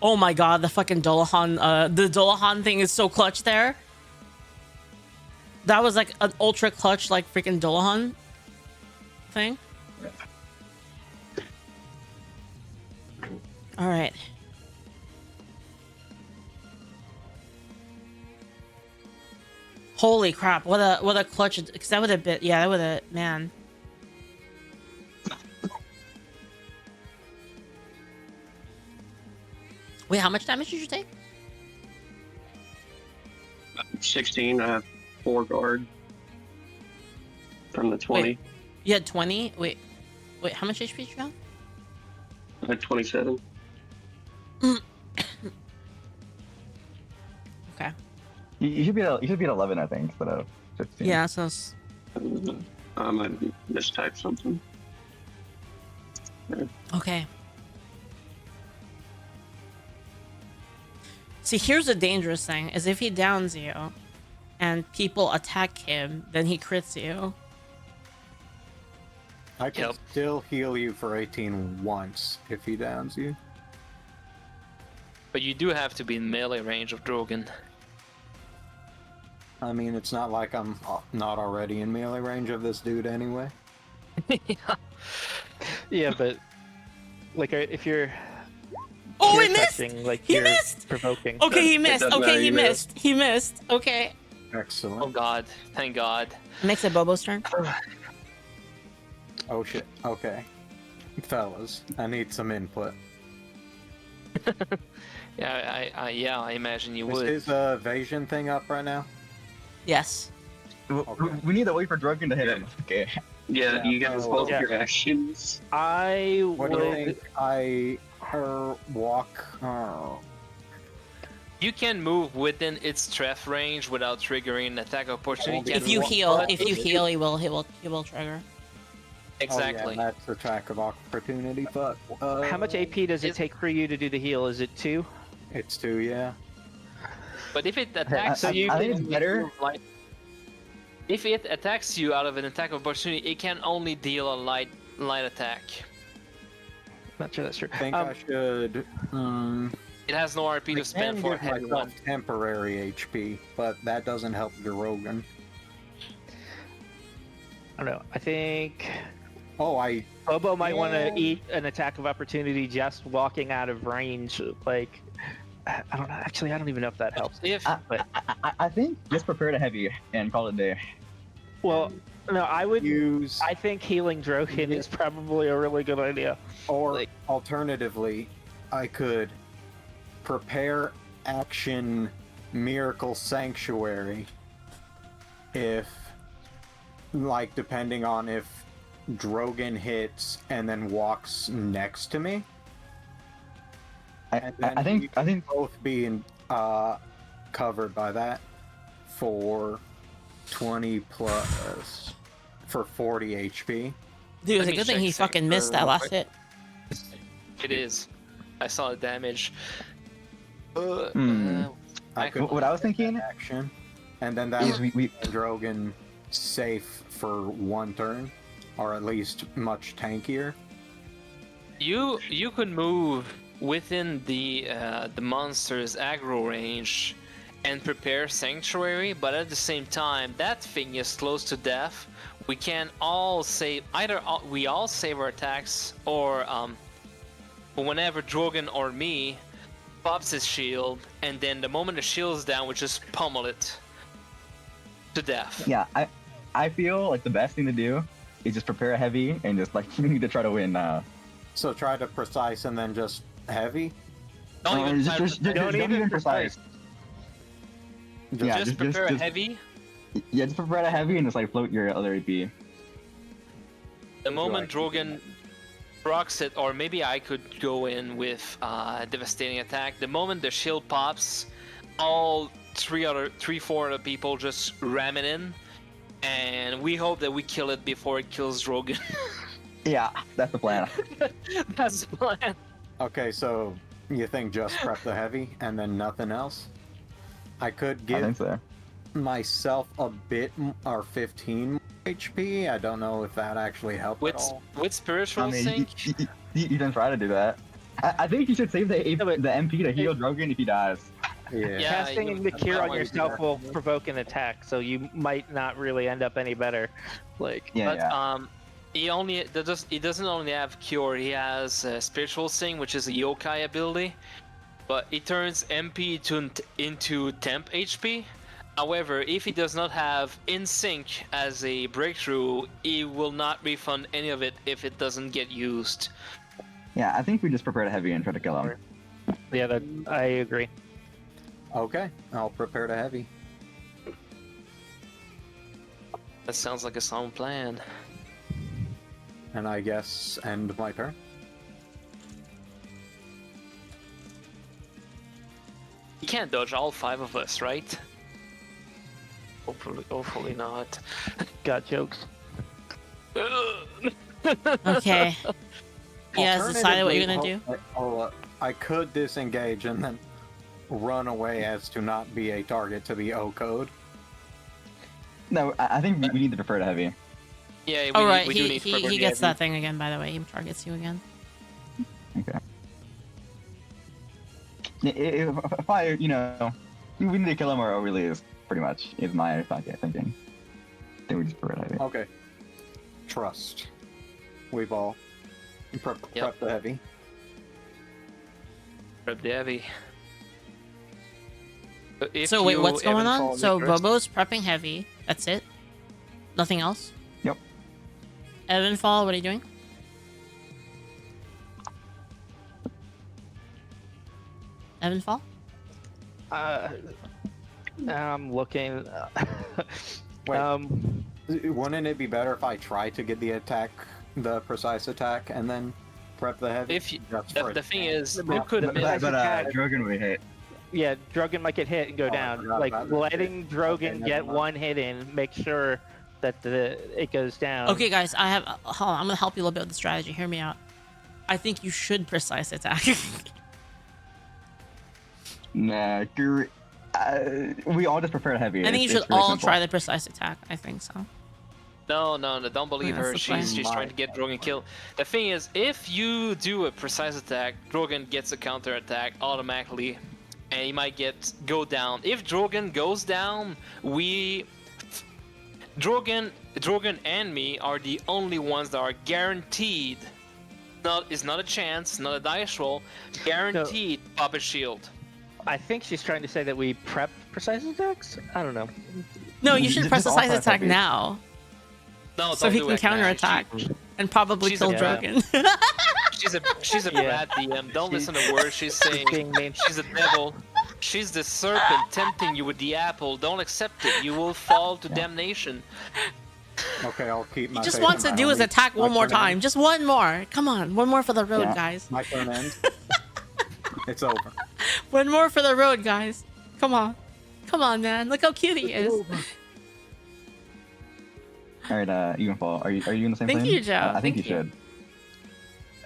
Oh my god, the fucking Dullahan, the Dullahan thing is so clutch there. That was like an ultra clutch, like freaking Dullahan thing. Alright. Holy crap, what a clutch, because that would have been, yeah, that would have, man. Wait, how much damage did you take? 16, I have 4 guard from the 20. Wait. You had 20? Wait, how much HP did you have? I had 27. Okay. You should be at 11, I think, instead of 15. Yeah, so it's... I might mistype something. Okay. See, here's the dangerous thing, is if he downs you and people attack him, then he crits you. I can Yep. still heal you for 18 once if he downs you. But you do have to be in melee range of Drogan. I mean, it's not like I'm not already in melee range of this dude anyway. Yeah, but like if you're Oh, you're he missed! touching, like He you're missed! provoking. Okay, he It missed. doesn't Okay, matter, he you missed. He missed. Okay. Excellent. Oh god, thank god. Makes it Bobo's turn. Oh shit. Okay. Fellas, I need some input. Yeah, I imagine you Is would. his evasion thing up right now? Yes. Okay. We need to wait for Drogan to hit him. Okay. Yeah, Yeah, you guys so- hold Yeah. your actions. I What do you would. think? I walk. You can move within its strength range without triggering an attack opportunity. If If you Can heal, walk- if you heal, he will trigger. Exactly. Oh, yeah, that's attack of opportunity. Fuck. How much AP does it take for you to do the heal? Is it 2? It's 2, yeah. But if it attacks I you, think it's better. If it attacks you out of an attack of opportunity, it can only deal a light attack. Not sure that's true. I think I should. It has no RP I to spend can for give heavy myself one. temporary HP, but that doesn't help Drogan. I don't know. I think Oh, I Bobo might want Yeah. to eat an attack of opportunity just walking out of range. Like, I don't know. Actually, I don't even know if that helps. If But I think just prepare to heavy and call it a day. well, no, I would. use, I think healing Drogan is probably a really good idea. or like- alternatively, I could prepare action Miracle Sanctuary if, like, depending on if Drogan hits and then walks next to me. And then I think both being covered by that for 20 plus for 40 HP. Dude, it was Let a me good thing check he fucking missed that real last quick. hit. it is, I saw the damage. I could what I was thinking action, and then that is would we keep Drogan safe for one turn, or at least much tankier. You could move within the monster's aggro range and prepare sanctuary, but at the same time that thing is close to death. We can all save we all save our attacks, or whenever Drogan or me pops his shield, and then the moment the shield's down, we just pummel it to death. yeah, I feel like the best thing to do is just prepare a heavy and just like we need to try to win. So try to precise and then just heavy. Don't even try to prepare- don't even precise. Yeah, just prepare a heavy. Yeah, just prepare a heavy and just like float your other AP. The moment Drogan procs it, or maybe I could go in with devastating attack. The moment the shield pops, all four other people just ram it in, and we hope that we kill it before it kills Drogan. Yeah, that's the plan. That's the plan. Okay, so you think just prep the heavy and then nothing else? I could I give think so. myself a bit or 15 HP. I don't know if that actually helped at all. With spiritual I mean, sync. you can try to do that. I think you should save the MP to heal Drogan if he dies. Yeah. Yeah, Casting you- the cure on I yourself wanna do will provoke an attack, so you might not really end up any better. Like, Yeah, But yeah. he doesn't only have cure. He has spiritual sync, which is a yokai ability, but it turns MP into temp HP. However, if he does not have in sync as a breakthrough, he will not refund any of it if it doesn't get used. Yeah, I think we just prepare to heavy and try to kill him. yeah, I agree. Okay, I'll prepare to heavy. That sounds like a sound plan. And I guess end my turn. You can't dodge all 5 of us, right? Hopefully not. Got jokes. Okay. You guys decided what you're gonna do? I could disengage and then run away as to not be a target to be O-code. No, I think we need to prepare to heavy. Yeah, we, Oh right, we do need he proper gets heavy. that thing again. By the way, he targets you again. Okay. If I, we need to kill him or we lose, pretty much, is my thinking. Then we just prepare to heavy. Okay. Trust. We've all prep the heavy. Prep the heavy. If So wait, you what's going Evenfall on? So first- Bobo's prepping heavy. That's it. Nothing else. Yep. Evenfall, what are you doing? Evenfall? I'm looking. Wait. Wouldn't it be better if I try to get the precise attack, and then prep the heavy? If you, Just the, for the a thing chance? is, you But- could but- miss. Drogan would hit. Yeah, Drogan might get hit and go Oh, I down. forgot Like, about that. letting Drogan never get mind. one hit in, make sure that it goes down. Okay, guys, hold on, I'm gonna help you a little bit with the strategy. Hear me out. I think you should precise attack. Nah, we all just prepare to heavy. I think you It's should really all simple. try the precise attack. I think so. No, don't believe That's her. the She's plan. trying to get Drogan killed. The thing is, if you do a precise attack, Drogan gets a counter attack automatically, and he might go down. If Drogan goes down, Drogan and me are the only ones that are guaranteed. It's not a chance, not a dice roll. Guaranteed pop a shield. I think she's trying to say that we prep precise attacks. I don't know. No, you should Just press the all size press attack heavy. now, No, so don't he do can it now. counterattack and probably she's kill a bad- Drogan. She's a Yeah. bad DM. Don't listen to words she's saying. Being mean. She's a devil. She's the serpent tempting you with the apple. Don't accept it. You will fall to damnation. Okay, I'll keep my. He just faith wants in to my do his homie. attack My one more turn time. ends. Just one more. Come on, one more for the road, Yeah. guys. My turn ends. It's over. One more for the road, guys. Come on. Come on, man. Look how cute he is. All right, Evenfall. Are you in the same Thank plane? you, Joe. I think Thank you you. should.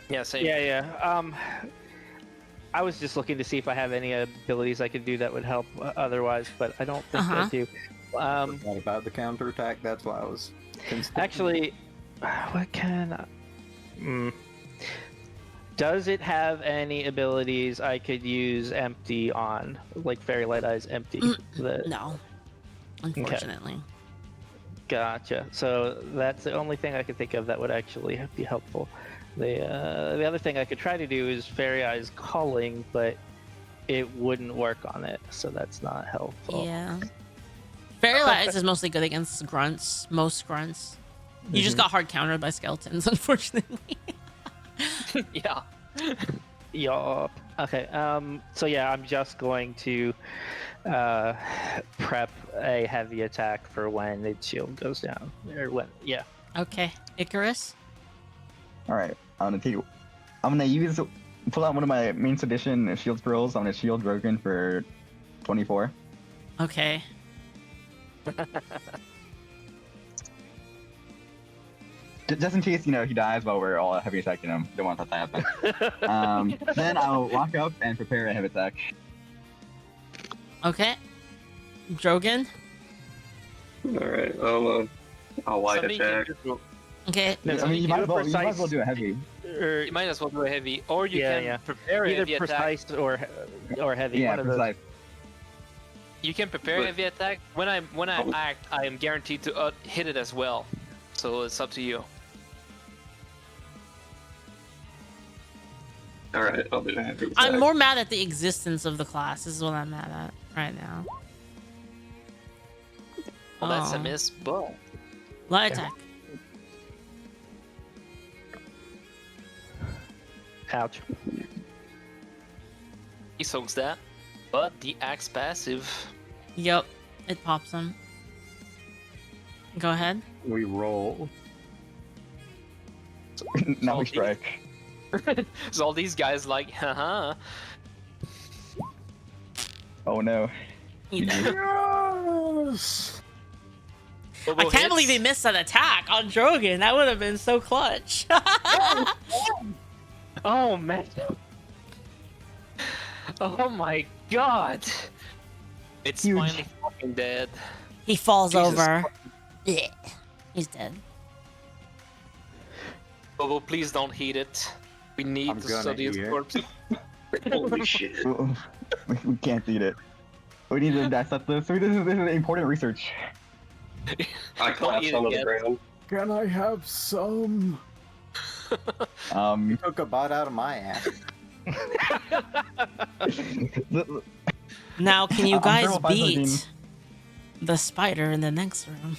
Yeah, same. Yeah. I was just looking to see if I have any abilities I could do that would help otherwise, but I don't think I do. What about the counterattack? That's why I was. Actually, what can does it have any abilities I could use empty on, like Fairy Light Eyes empty? No, unfortunately. Gotcha. So that's the only thing I could think of that would actually be helpful. The other thing I could try to do is Fairy Eyes Calling, but it wouldn't work on it, so that's not helpful. Yeah. Fairy Lights is mostly good against grunts. Most grunts. You just got hard countered by skeletons, unfortunately. Yeah. Yup. Okay. So yeah, I'm just going to prep a heavy attack for when its shield goes down, or when. Yeah. Okay, Icarus. All right, I'm gonna pull out one of my main sedition shield scrolls. I'm gonna shield Drogan for 24. Okay. Just in case, he dies while we're all heavy attacking him. Don't want that to happen. Then I'll walk up and prepare a heavy attack. Okay. Drogan. Alright, I'll light Somebody can attack. do- Okay. No, I mean, you do might a as well precise- do a heavy. Or You might as well do a heavy, or you Yeah, can yeah. prepare a either heavy attack. precise or heavy. Yeah, one of those. precise. You can prepare a But- heavy attack. When I act, I am guaranteed to hit it as well. So it's up to you. Alright, I'll do a heavy attack. I'm more mad at the existence of the class. This is what I'm mad at right now. Well, that's a Oh. miss, but Light attack. Ouch. he soaks that. But the axe passive. Yep. It pops him. Go ahead. We roll. Now we Oh, strike. So all these guys like, haha. Oh no. He did. Yes. I Bobo can't believe he hits. missed that attack on Drogan. That would have been so clutch. Oh man. Oh my god. It's Huge. finally fucking dead. He falls Jesus over. Yeah. He's dead. Bobo, please don't heat it. We need I'm to gonna study his eat it. corpse. Holy shit. We can't eat it. We need to dissect this. This is important research. I collapsed onto the yet. ground. Can I have some? You took a bite out of my ass. Now, can you I'm guys sure we'll find something. beat the spider in the next room?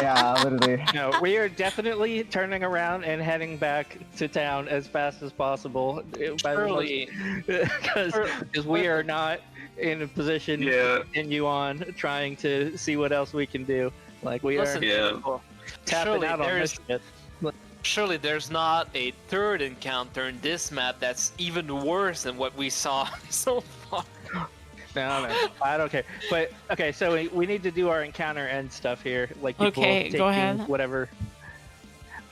Yeah, literally. No, we are definitely turning around and heading back to town as fast as possible. Surely. Because we are not in a position Yeah. to continue on trying to see what else we can do. Like we Listen, are Yeah. Bobo, tapping surely out on this there's- shit. Surely there's not a third encounter in this map that's even worse than what we saw so far. No, I don't care. But okay, so we need to do our encounter end stuff here. Like people Okay, taking go ahead. whatever.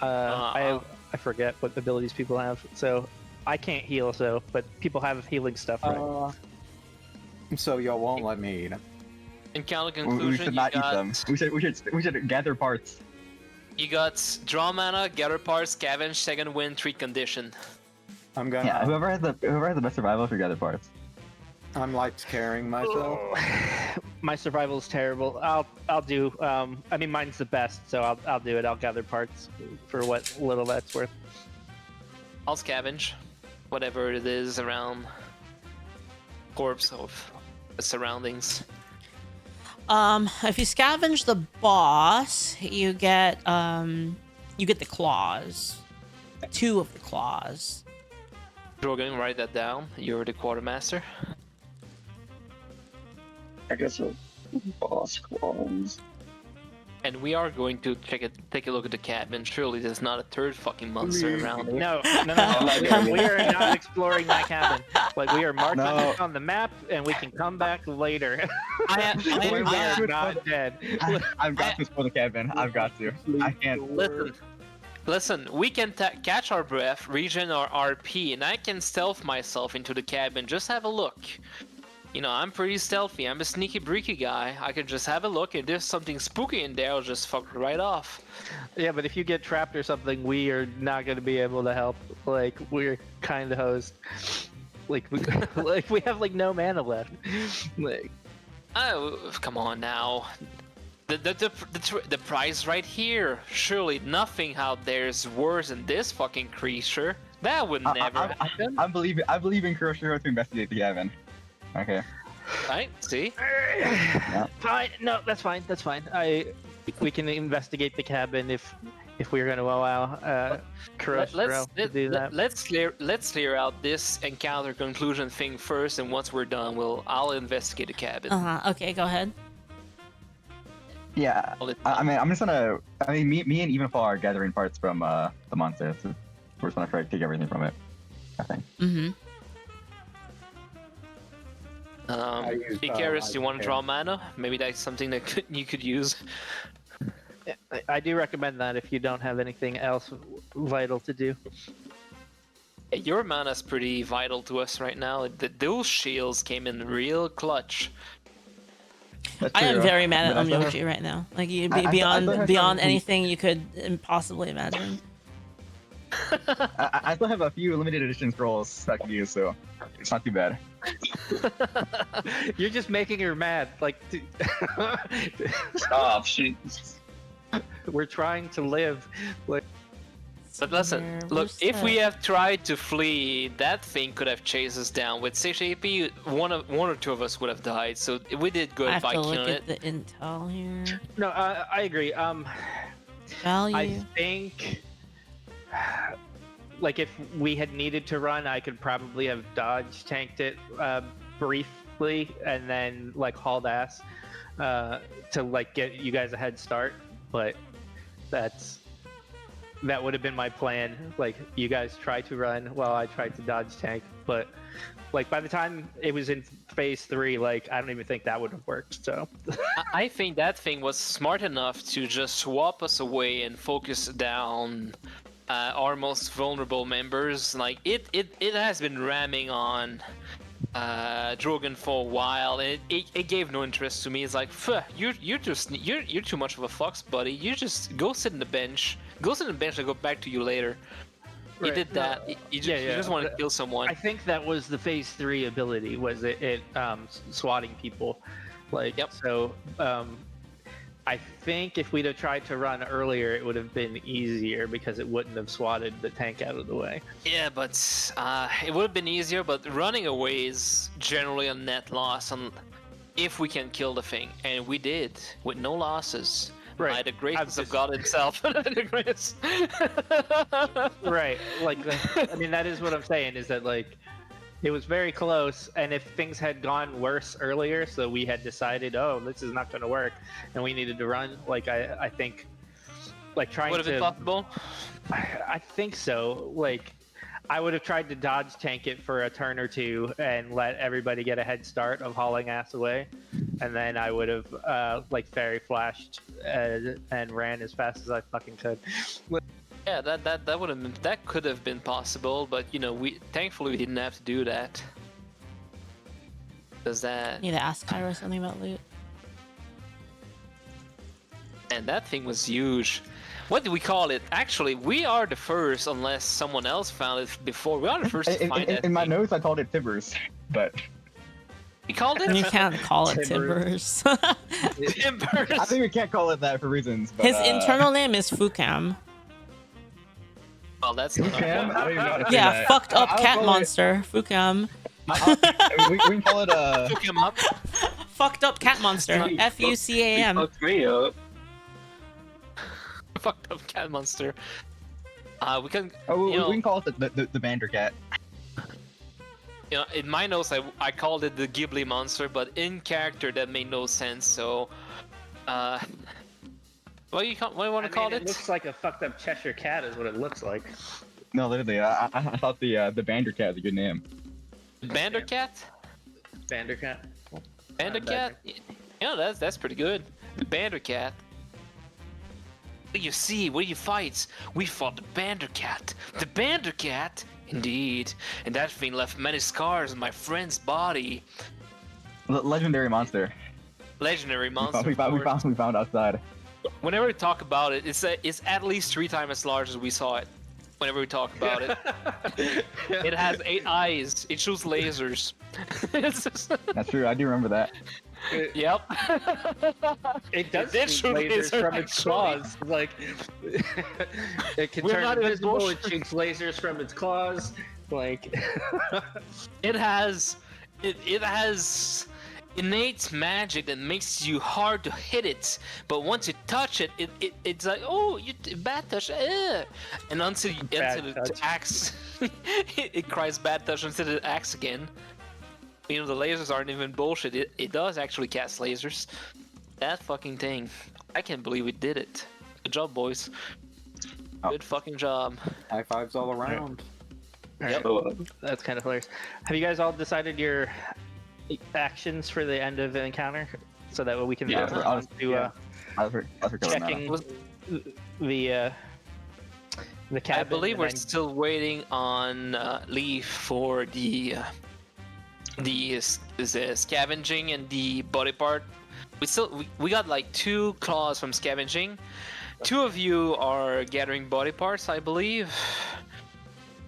I forget what abilities people have. So I can't heal. So but people have healing stuff, right? So y'all won't let me eat them. Encounter We conclusion, should not you eat got... them. We should gather parts. You got draw mana, gather parts, scavenge, second wind, treat condition. I'm gonna. Yeah, whoever has the best survival for gather parts. I'm like carrying myself. My survival is terrible. I'll do. I mean, mine's the best, so I'll do it. I'll gather parts for what little that's worth. I'll scavenge whatever it is around corpse of the surroundings. If you scavenge the boss, you get the claws. 2 of the claws. Drogan, write that down. You're the quartermaster. I guess a boss claws. And we are going to take a look at the cabin. Surely there's not a third fucking monster around here. No. We are not exploring that cabin. Like, we are marking it on the map, and we can come back later. I are not dead. I've got to explore the cabin. I've got to. I can't. Listen, we can catch our breath, regen our RP, and I can stealth myself into the cabin. Just have a look. You know, I'm pretty stealthy. I'm a sneaky breaky guy. I could just have a look, and if there's something spooky in there, I'll just fuck right off. Yeah, but if you get trapped or something, we are not going to be able to help. Like, we're kind of hosed. Like, we have like no mana left. Like, oh, come on now. The prize right here. Surely nothing out there is worse than this fucking creature. That would never happen. I believe in Kuroshiro to investigate the cabin. Okay. Right? See? Yeah. Fine. No, that's fine. That's fine. We can investigate the cabin if we're going to allow Kuroshiro to do that. Let's clear out this encounter conclusion thing first, and once we're done, I'll investigate the cabin. Okay, go ahead. Yeah. I mean, I'm just gonna. I mean, me and Evenfall are gathering parts from the monster. So we're just gonna try to take everything from it. I think. Mm-hmm. Icarus, do you want to draw mana? Maybe that's something that you could use. I do recommend that if you don't have anything else vital to do. Your mana's pretty vital to us right now. Those shields came in real clutch. I am very mad at Omyoji right now. Like, beyond anything you could possibly imagine. I still have a few limited edition scrolls that I can use, so it's not too bad. You're just making her mad. Like, Stop, she. We're trying to live. Like, but listen, look, if we have tried to flee, that thing could have chased us down. With 6 AP, one or two of us would have died, so we did good I have by to killing look it. at the intel here. no, I agree. Value. I think, like, if we had needed to run, I could probably have dodge tanked it briefly and then like hauled ass to like get you guys a head start. But that would have been my plan. Like, you guys try to run while I tried to dodge tank. But like, by the time it was in phase 3, like, I don't even think that would have worked. So I think that thing was smart enough to just swap us away and focus down our most vulnerable members. Like, it has been ramming on Drogan for a while, and it gave no interest to me. It's like, you're too much of a fox, buddy. You just go sit in the bench. Go sit in the bench and go back to you later. Right. You did that. You just want to kill someone. I think that was the phase 3 ability. Was it swatting people? Like, yep. So I think if we'd have tried to run earlier, it would have been easier because it wouldn't have swatted the tank out of the way. Yeah, but it would have been easier, but running away is generally a net loss if we can kill the thing. And we did, with no losses. Right. By the grace of God himself. The grace. Right. Like, I mean, that is what I'm saying, is that, like, it was very close, and if things had gone worse earlier, so we had decided, oh, this is not going to work, and we needed to run, like, I think, like, trying to... Would have been possible? I think so. Like, I would have tried to dodge tank it for a turn or two and let everybody get a head start of hauling ass away, and then I would have, like, fairy flashed and ran as fast as I fucking could. Yeah, that would have been, that could have been possible, but you know, thankfully we didn't have to do that. Does that? Need to ask Icarus something about loot. Man, that thing was huge. What do we call it? Actually, we are the first, unless someone else found it before. We are the first to find that In my thing. notes, I called it Tibbers, but We called it You can't call it Timbers. Timbers. Timbers. I think we can't call it that for reasons. But, His internal name is Fukam. Well, that's not Fukam? I don't even know how to say Yeah, that. fucked up I'll cat call it- monster. Fukam. we can call it Took him up. Fucked up cat monster. He Fucam. fucked me up. Fucked up cat monster. We can. Oh, you know, we can call it the Bandercat. You know, in my notes, I called it the Ghibli monster, but in character that made no sense. So, what do you want to call It it? looks like a fucked up Cheshire cat, is what it looks like. No, literally, I thought the Bandercat is a good name. Bandercat? Bandercat. Bandercat? Yeah, that's pretty good. The Bandercat. What do you see? What do you fight? We fought the Bandercat. The Bandercat? Indeed. And that thing left many scars on my friend's body. Legendary monster. Legendary monster. We found outside. Whenever we talk about it, it's at least 3 times as large as we saw it. Whenever we talk about it, it has 8 eyes. It shoots lasers. That's true. I do remember that. Yep. It does did shoot shoot lasers lasers, from its actually. claws. Like it can We're turn not even invisible. bullshit. It shoots lasers from its claws. Like It has innate magic that makes you hard to hit it, but once you touch it, it's like, oh, you bad touch, and until it acts, it cries bad touch until it acts again. You know, the lasers aren't even bullshit. It does actually cast lasers. That fucking thing. I can't believe we did it. Good job, boys. Oh. Good fucking job. High fives all around. Yep. So, that's kind of hilarious. Have you guys all decided your actions for the end of the encounter, so that way we can Yeah. I'll do I was recording checking that. the cabin. I believe and we're then- still waiting on Leaf for the scavenging and the body part. We got like 2 claws from scavenging. 2 of you are gathering body parts, I believe.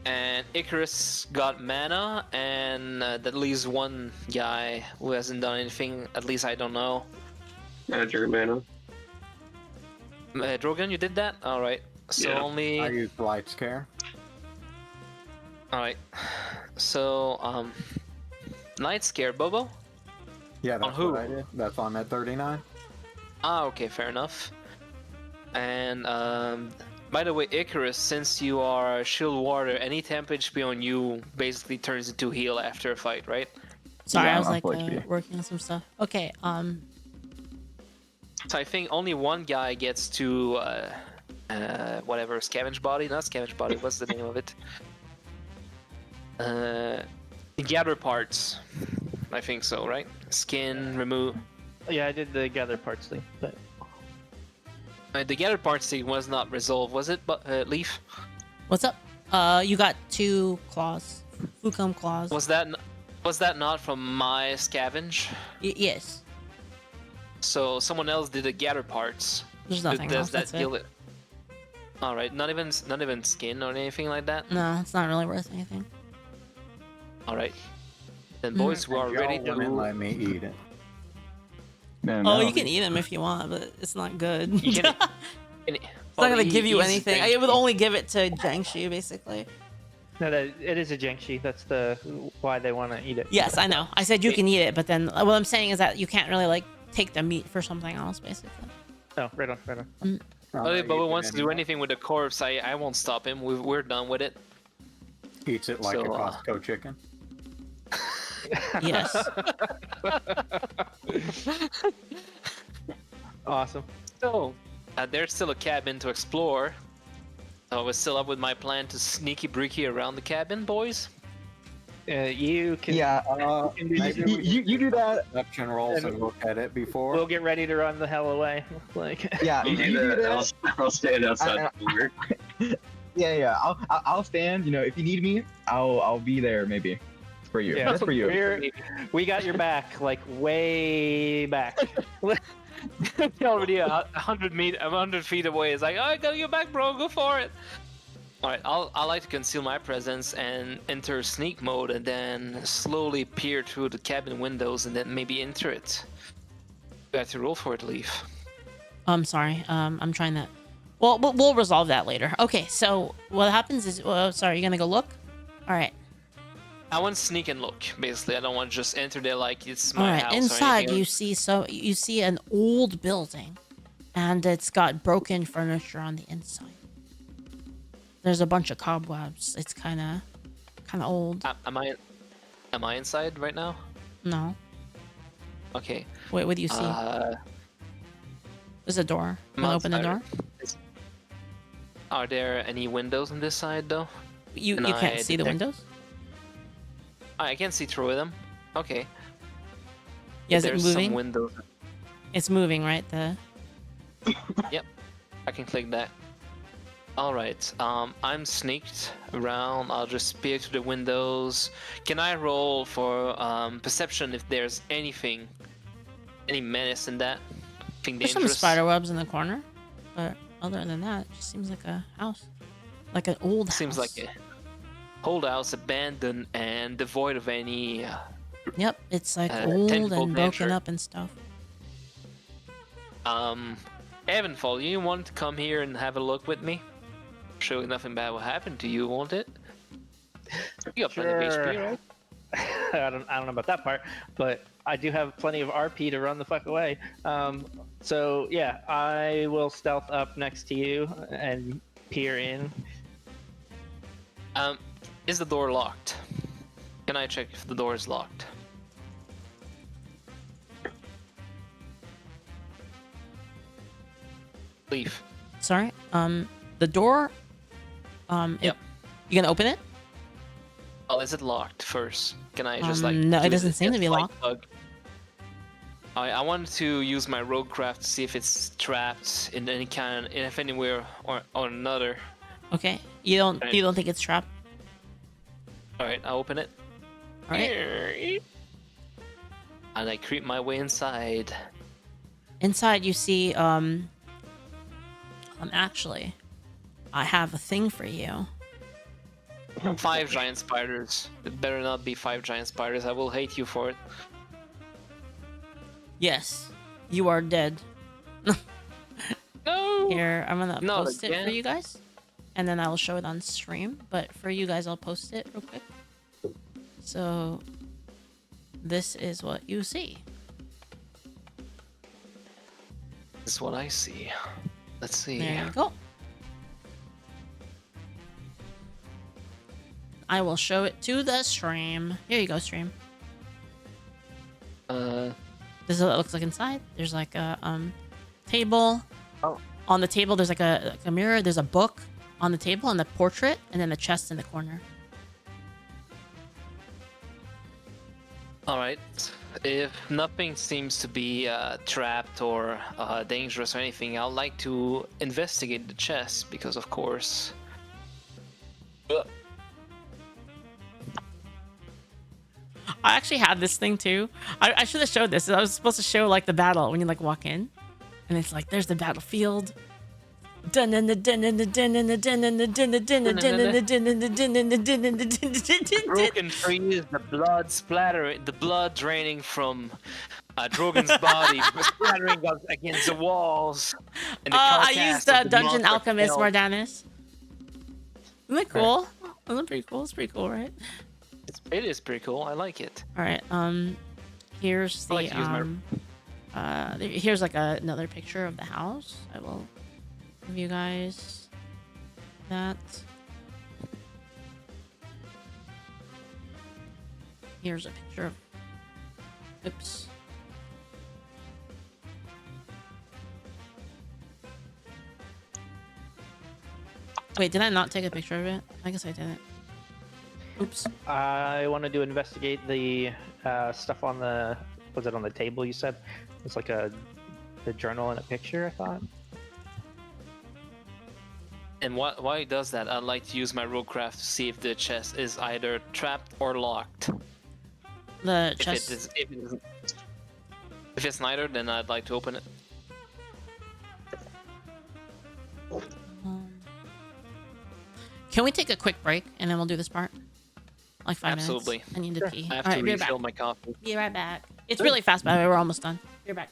And Icarus got mana, and that leaves 1 guy who hasn't done anything. At least I don't know. Magic mana. Drogan, you did that? All right. So Yeah. only. I used light scare. All right. So Night Scare, Bobo. Yeah, that's who? what I did. That's on at 39. Ah, okay, fair enough. And by the way, Icarus, since you are shield water, any temp HP on you basically turns into heal after a fight, right? Sorry, Yeah, I was I'm like full HP. working on some stuff. Okay, So I think only 1 guy gets to whatever scavenge body, not scavenge body. What's the name of it? Gather parts. I think so, right? Skin remove. Yeah, I did the gather parts thing, but The gather parts thing was not resolved, was it? But Leaf, what's up? You got 2 claws. Fukam claws. was that not from my scavenge? Yes. So someone else did the gather parts. There's nothing Does else. that That's heal it. it? All right, not even skin or anything like that. No, it's not really worth anything. All right, then boys, we are And ready y'all wouldn't to. let me eat it. Man, Oh, no. you can eat them if you want, but it's not good. You can- It's not gonna give you anything. It would only give it to Jiangxi, basically. no, it is a Jiangxi. That's why they want to eat it. Yes, I know. I said you can eat it, but then what I'm saying is that you can't really like take the meat for something else, basically. Oh, right on, right on. I'm But not if Bobo eating wants to do anymore. anything with the corpse, I won't stop him. We're done with it. Eats it like a So, Costco chicken. Yes. Awesome. So, there's still a cabin to explore. I was still up with my plan to sneaky breaky around the cabin, boys. You can. Yeah, can do maybe this. we you do that. Perception rolls and look at it before. We'll get ready to run the hell away. Like. Yeah, You you do do that, that. I'll stand outside the door. Yeah. I'll stand. You know, if you need me, I'll be there maybe. for you. Yeah. Just for you. We got your back, like way back. Already 100 feet away. It's like, oh, I got your back, bro. Go for it. All right, I like to conceal my presence and enter sneak mode, and then slowly peer through the cabin windows, and then maybe enter it. You have to roll for it, Leaf. I'm sorry. I'm trying that. Well, we'll resolve that later. Okay, so what happens is, sorry, you're gonna go look. All right. I want to sneak and look. Basically, I don't want to just enter there like it's All my right. house. Inside, or you see an old building, and it's got broken furniture on the inside. There's a bunch of cobwebs. It's kind of old. Am I inside right now? No. Okay. Wait, what do you see? There's a door. I'm Wanna open the outside. door? Are there any windows on this side though? You Can can't I see the detect- windows? I can see through them. Okay. Yeah, is it There's moving? some windows. It's moving, right? Yep. I can click that. Alright, I'm sneaked around. I'll just peer through the windows. Can I roll for perception if there's anything, any menace in that? Anything There's dangerous? some spider webs in the corner, but other than that, it just seems like a house, like an old house. Seems like a old house, abandoned and devoid of any. Yep, it's like old tentacle and broken nature. up and stuff. Evenfall, you want to come here and have a look with me? Surely nothing bad will happen to you, won't it? You got plenty of HP, Sure. right? I don't know about that part, but I do have plenty of RP to run the fuck away. So yeah, I will stealth up next to you and peer in. Is the door locked? Can I check if the door is locked? Leaf. Sorry. The door. Yep. You gonna open it? Oh, is it locked first? Can I just like? No, it give doesn't seem to a be slight locked. tug? I wanted to use my roguecraft to see if it's trapped in any kind, if anywhere or another. Okay. You don't Right. think it's trapped? All right, I'll open it. All right. And I creep my way inside. Inside, you see. Actually, I have a thing for you. 5 giant spiders. It better not be 5 giant spiders. I will hate you for it. Yes, you are dead. No. Here, I'm gonna Not post it for again. you guys, and then I will show it on stream. But for you guys, I'll post it real quick. So, this is what you see. This is what I see. Let's see. There you go. I will show it to the stream. Here you go, stream. This is what it looks like inside. There's like a table. Oh. On the table, there's like a mirror. There's a book on the table and the portrait, and then a chest in the corner. All right. If nothing seems to be trapped or dangerous or anything, I'd like to investigate the chest because, of course. I actually had this thing too. I should have showed this. I was supposed to show like the battle when you like walk in, and it's like there's the battlefield. Broken trees, the blood splattering, the blood draining from Drogan's body, splattering up against the walls. And the I carcass used of the Dungeon monster Alchemist fell. Mardanis. Isn't that cool? Isn't that pretty cool? It's pretty cool, right? It is pretty cool. I like it. All right. Here's I the like to use my- here's like another picture of the house. I will give you guys that. Here's a picture of. Oops. Wait, did I not take a picture of it? I guess I didn't. Oops. I wanted to investigate the stuff on the. Was it on the table? You said it's like the journal and a picture. I thought. And why it does that? I'd like to use my roguecraft to see if the chest is either trapped or locked. The If chest. if it's neither, then I'd like to open it. Can we take a quick break and then we'll do this part? Like 5 Absolutely. minutes. I need to pee. I have All to right, be right back. refill my coffee. Be right back. It's really fast, by the way. We're almost done. Be right back.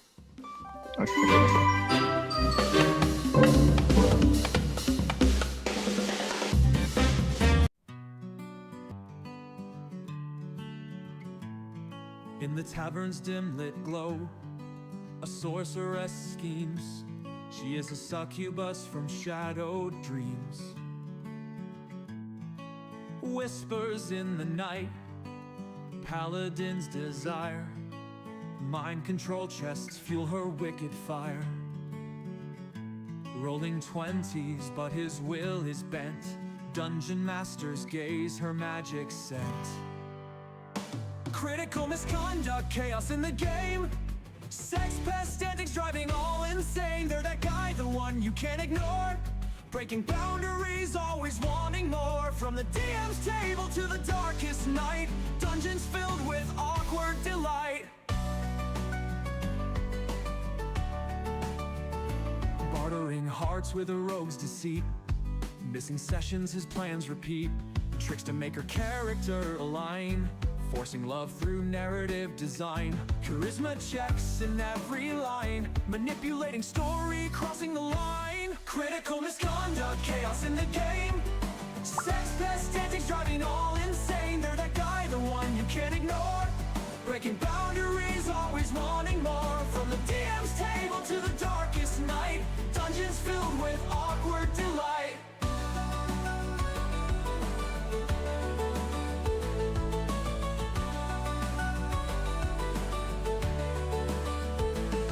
In the tavern's dim lit glow, a sorceress schemes. She is a succubus from shadowed dreams. Whispers in the night, paladin's desire. Mind control chests fuel her wicked fire. Rolling 20s, but his will is bent. Dungeon masters gaze her magic set. Critical misconduct, chaos in the game. Sex pest antics driving all insane. They're that guy, the one you can't ignore. Breaking boundaries, always wanting more. From the DM's table to the darkest night. Dungeons filled with awkward delight. Bartering hearts with a rogue's deceit. Missing sessions, his plans repeat. Tricks to make her character align. Forcing love through narrative design. Charisma checks in every line. Manipulating story, crossing the line. Critical misconduct, chaos in the game. Sex pest antics driving all insane. They're that guy, the one you can't ignore. Breaking boundaries, always wanting more. From the DM's table to the darkest night. Dungeons filled with awkward delight.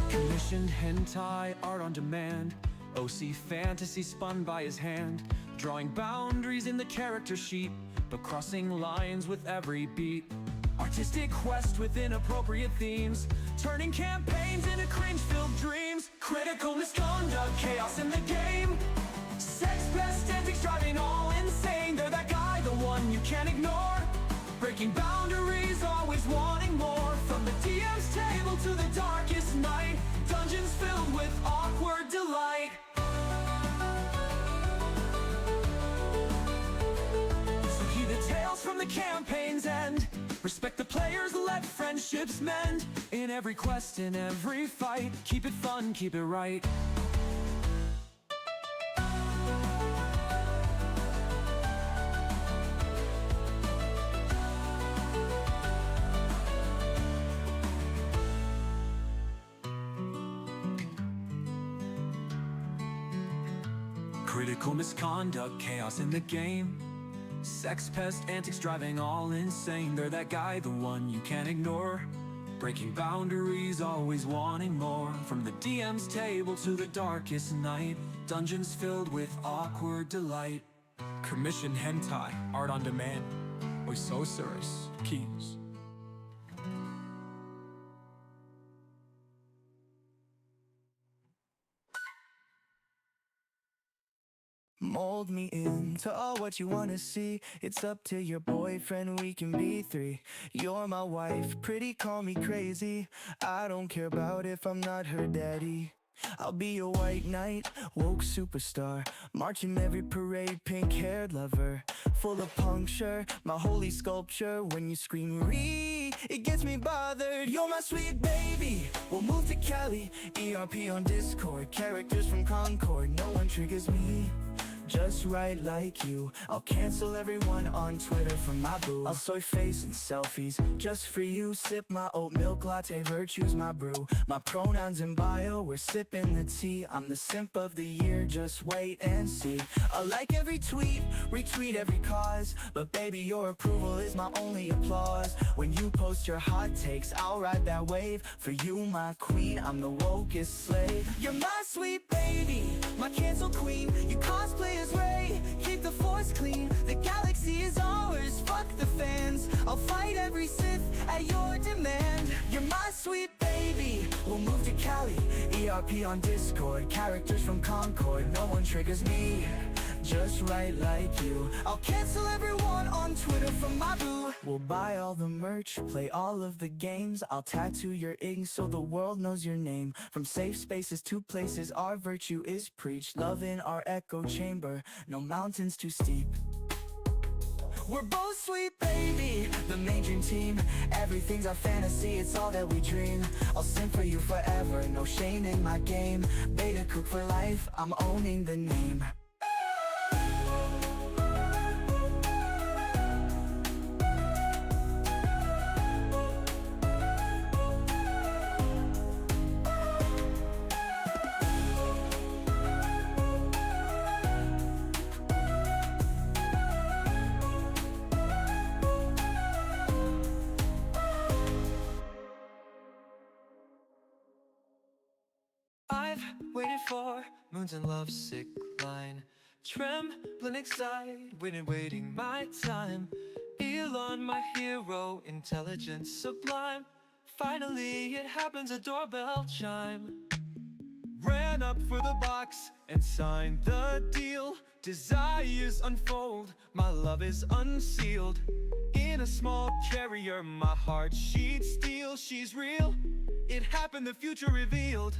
Commissioned hentai, art on demand. OC fantasy spun by his hand. Drawing boundaries in the character sheet, but crossing lines with every beat. Artistic quest with inappropriate themes. Turning campaigns into cringe-filled dreams. Critical misconduct, chaos in the game. Sex pest antics driving all insane. They're that guy, the one you can't ignore. Breaking boundaries, always wanting more. From the DM's table to the darkest night. Dungeons filled with awkward delight. So heed the tales from the campaign's end. Respect the players, let friendships mend. In every quest, in every fight. Keep it fun, keep it right. Critical misconduct, chaos in the game. Sex pest antics driving all insane. They're that guy, the one you can't ignore. Breaking boundaries, always wanting more. From the DM's table to the darkest night. Dungeons filled with awkward delight. Commission hentai, art on demand. Oi sorceress, keys. Mold me into all what you wanna see. It's up to your boyfriend, we can be three. You're my wife, pretty, call me crazy. I don't care about if I'm not her daddy. I'll be your white knight, woke superstar. Marching every parade, pink-haired lover. Full of puncture, my holy sculpture. When you scream "Ree," it gets me bothered. You're my sweet baby, we'll move to Cali. ERP on Discord, characters from Concord. No one triggers me just right like you. I'll cancel everyone on Twitter from my boo. I'll soy face and selfies just for you. Sip my oat milk latte, virtue's my brew. My pronouns in bio, we're sipping the tea. I'm the simp of the year, just wait and see. I like every tweet, retweet every cause. But baby, your approval is my only applause. When you post your hot takes, I'll ride that wave. For you, my queen, I'm the wokest slave. You're my sweet baby, my cancel queen. You cosplay as Ray, keep the force clean. The galaxy is ours, fuck the fans. I'll fight every Sith at your demand. You're my sweet baby, we'll move to Cali. ERP on Discord, characters from Concord. No one triggers me just right like you. I'll cancel everyone on Twitter from my boo. We'll buy all the merch, play all of the games. I'll tattoo your ink so the world knows your name. From safe spaces to places, our virtue is preached. Love in our echo chamber, no mountains too steep. We're both sweet, baby, the main dream team. Everything's our fantasy, it's all that we dream. I'll sing for you forever, no shame in my game. Beta cook for life, I'm owning the name. I've waited for moons and lovesick line, trembling inside, waiting my time. Elon, my hero, intelligence sublime. Finally it happens, a doorbell chime. Ran up for the box and signed the deal. Desires unfold, my love is unsealed. In a small carrier, my heart she'd steal. She's real, it happened, the future revealed.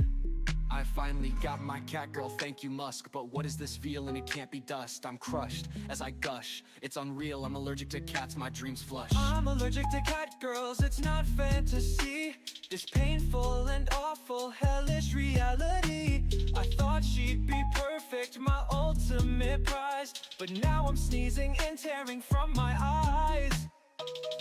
I finally got my cat girl, thank you Musk. But what is this feeling? It can't be dust. I'm crushed as I gush. It's unreal, I'm allergic to cats, my dreams flush. I'm allergic to cat girls, it's not fantasy. This painful and awful hellish reality. I thought she'd be perfect, my ultimate prize. But now I'm sneezing and tearing from my eyes.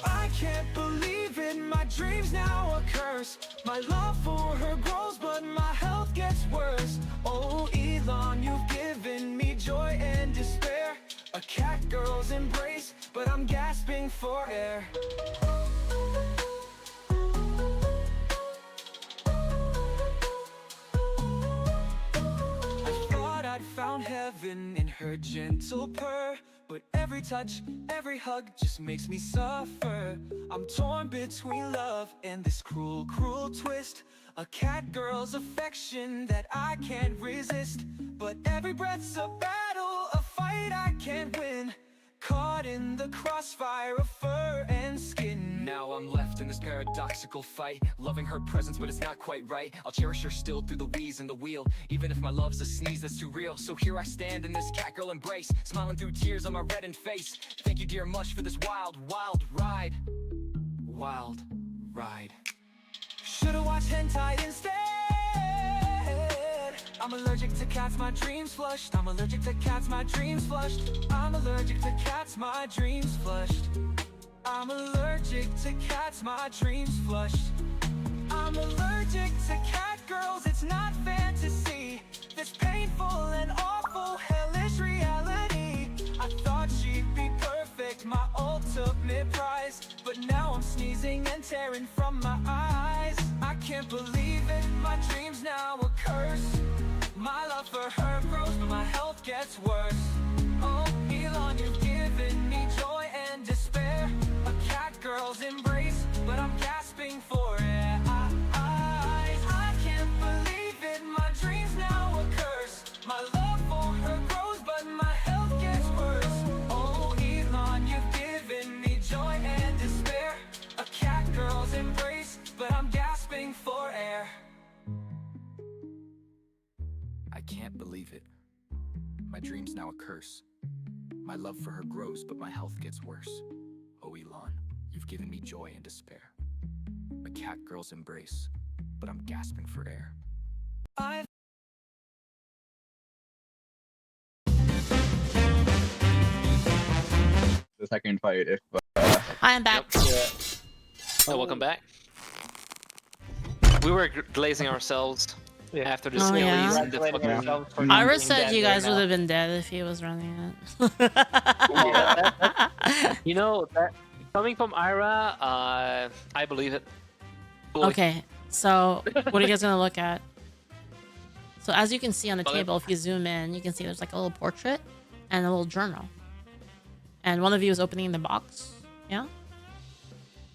I can't believe it, my dream's now a curse. My love for her grows, but my health gets worse. Oh Elon, you've given me joy and despair. A cat girl's embrace, but I'm gasping for air. I thought I'd found heaven in her gentle purr, but every touch, every hug just makes me suffer. I'm torn between love and this cruel, cruel twist. A cat girl's affection that I can't resist. But every breath's a battle, a fight I can't win. Caught in the crossfire of fur and skin. Now I'm left in this paradoxical fight, loving her presence but it's not quite right. I'll cherish her still through the wheeze and the wheel, even if my love's a sneeze that's too real. So here I stand in this cat girl embrace, smiling through tears on my reddened face. Thank you dear much for this wild, wild ride. Wild ride. Should've watched hentai instead. I'm allergic to cats, my dreams flushed. I'm allergic to cats, my dreams flushed. I'm allergic to cats, my dreams flushed. I'm allergic to cats, my dreams flushed. I'm allergic to cat girls, it's not fantasy. This painful and awful hellish reality. I thought she'd be perfect, my ultimate prize. But now I'm sneezing and tearing from my eyes. I can't believe it, my dream's now a curse. My love for her grows, but my health gets worse. Oh, Elon, you've given me joy and despair. A cat girl's embrace, but I'm gasping for air. I can't believe it, my dream's now a curse. My love for her grows, but my health gets worse. Oh, Elon, you've given me joy and despair. A cat girl's embrace, but I'm gasping for air. I can't believe it. My dream's now a curse. My love for her grows, but my health gets worse. Oh Elon, you've given me joy and despair. A cat girl's embrace, but I'm gasping for air. The second fight, if Hi, I'm back. Oh, welcome back. We were glazing ourselves after this Oh, release yeah? and the fucking... Iris said you guys would have been dead if he was running it. You know, that, coming from Ira, I believe it. Fully. Okay, so what are you guys gonna look at? So as you can see on the Okay. table, if you zoom in, you can see there's like a little portrait and a little journal. And one of you is opening the box. Yeah?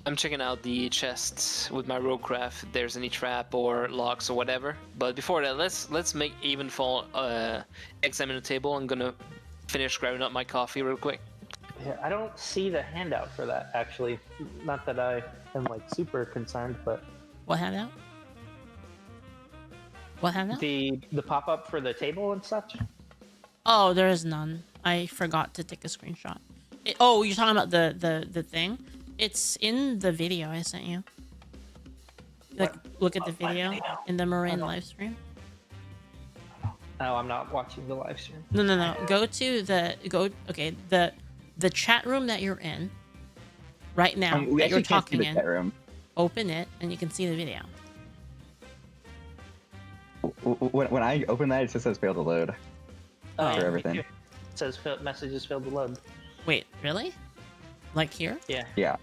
I'm checking out the chests with my roguecraft, if there's any trap or locks or whatever. But before that, let's make Evenfall examine the table. I'm gonna finish grabbing up my coffee real quick. Yeah, I don't see the handout for that actually. Not that I am like super concerned, but What handout? What handout? the pop up for the table and such. Oh, there is none. I forgot to take a screenshot. Oh, you're talking about the thing? It's in the video I sent you. Like, look at the video in the Mirane live stream. No, I'm not watching the live stream. No. Go to the chat room that you're in right now We that you're actually can't see talking the in. chat room. Open it and you can see the video. When I open that, it just says failed to load. Oh, For everything. It says messages failed to load. Wait, really? Like here? Yeah. Yeah.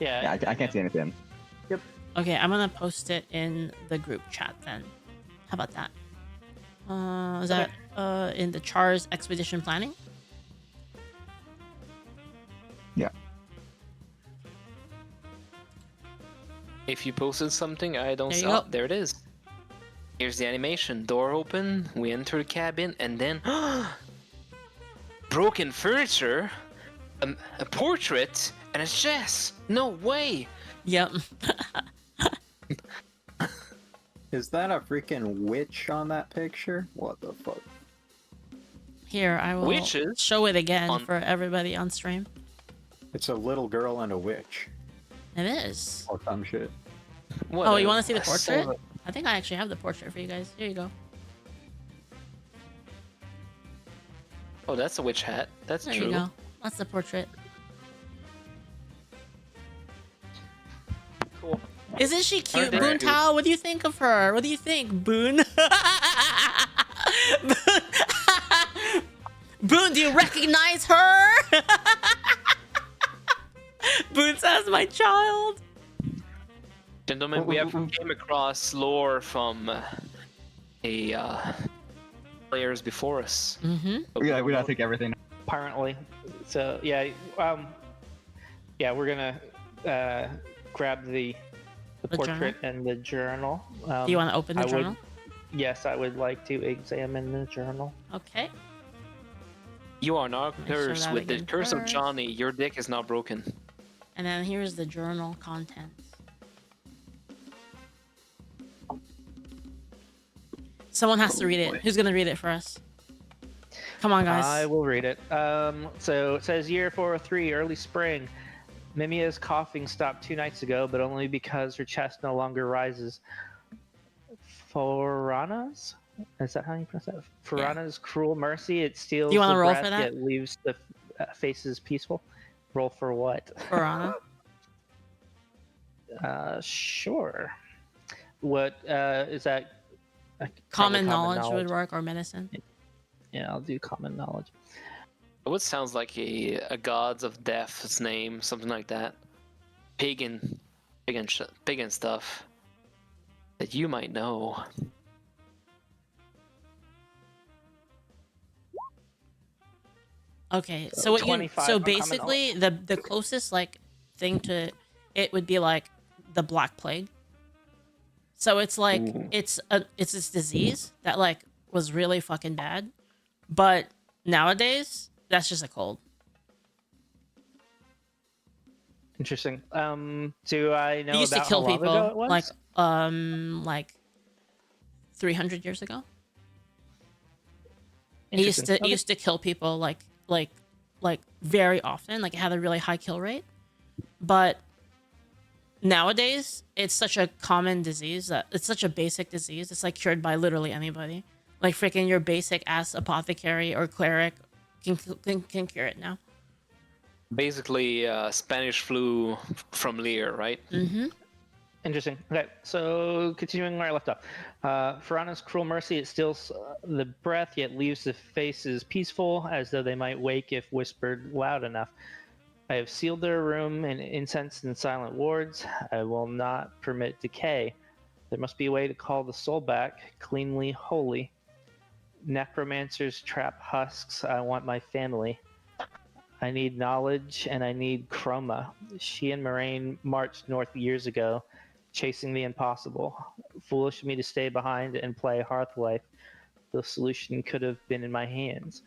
Yeah. I can't see anything. Yep. Okay, I'm gonna post it in the group chat then. How about that? Is that in the Charre's expedition planning? Yeah. If you posted something, I don't There see. you Oh, go. there it is. Here's the animation. Door open. We enter the cabin, and then broken furniture, a portrait, and a chest. No way. Yep. Is that a freaking witch on that picture? What the fuck? Here, I will Witches show it again on- for everybody on stream. It's a little girl and a witch. It is. Or some shit. What Oh, a- you want to see the a portrait? silver- I think I actually have the portrait for you guys. Here you go. Oh, that's a witch hat. That's There true. you go. That's the portrait. Cool. Isn't she cute, Aren't they Boon cute? Tao? What do you think of her? What do you think, Boon? Boon, do you recognize her? Boon says, my child. Gentlemen, we have came across lore from players before us. Mm-hmm. But We don't gotta know- take everything. Apparently. So yeah, we're gonna grab the The portrait and the journal. Do you want to open the I would- journal? Yes, I would like to examine the journal. Okay. You are not Let me show cursed that with the again curse of first. Johnny. Your dick is not broken. And then here's the journal contents. Someone has to read it. Who's gonna read it for us? Come on, guys. I will read it. So it says year 403, early spring. Mimia's coughing stopped 2 nights ago, but only because her chest no longer rises. Forana's? Is that how you pronounce that? Forana's cruel mercy. It steals you wanna the roll breath, for that? yet leaves the faces peaceful. Roll for what? Piranha. Sure. What is that? Common Probably knowledge would work, or medicine. Yeah, I'll do common knowledge. What sounds like a gods of death's name, something like that. Pagan stuff that you might know. Okay, so what you 25 so on common basically the closest like thing to it would be like the Black Plague. So it's like it's this disease that like was really fucking bad, but nowadays that's just a cold. Interesting. Do I know It used to about kill how long ago it people was? like 300 years ago. It Interesting. used to kill people like very often. Like it had a really high kill rate, but nowadays it's such a common disease that it's such a basic disease. It's like cured by literally anybody. Like freaking your basic ass apothecary or cleric can cure it now. Basically, Spanish flu from Lear, right? Mm-hmm. Interesting. Okay, so continuing where I left off. Farana's cruel mercy, it steals the breath, yet leaves the faces peaceful, as though they might wake if whispered loud enough. I have sealed their room in incense and silent wards. I will not permit decay. There must be a way to call the soul back, cleanly holy. Necromancers trap husks. I want my family. I need knowledge, and I need Chroma. She and Mirane marched north years ago, chasing the impossible. Foolish of me to stay behind and play Hearthwife. The solution could have been in my hands.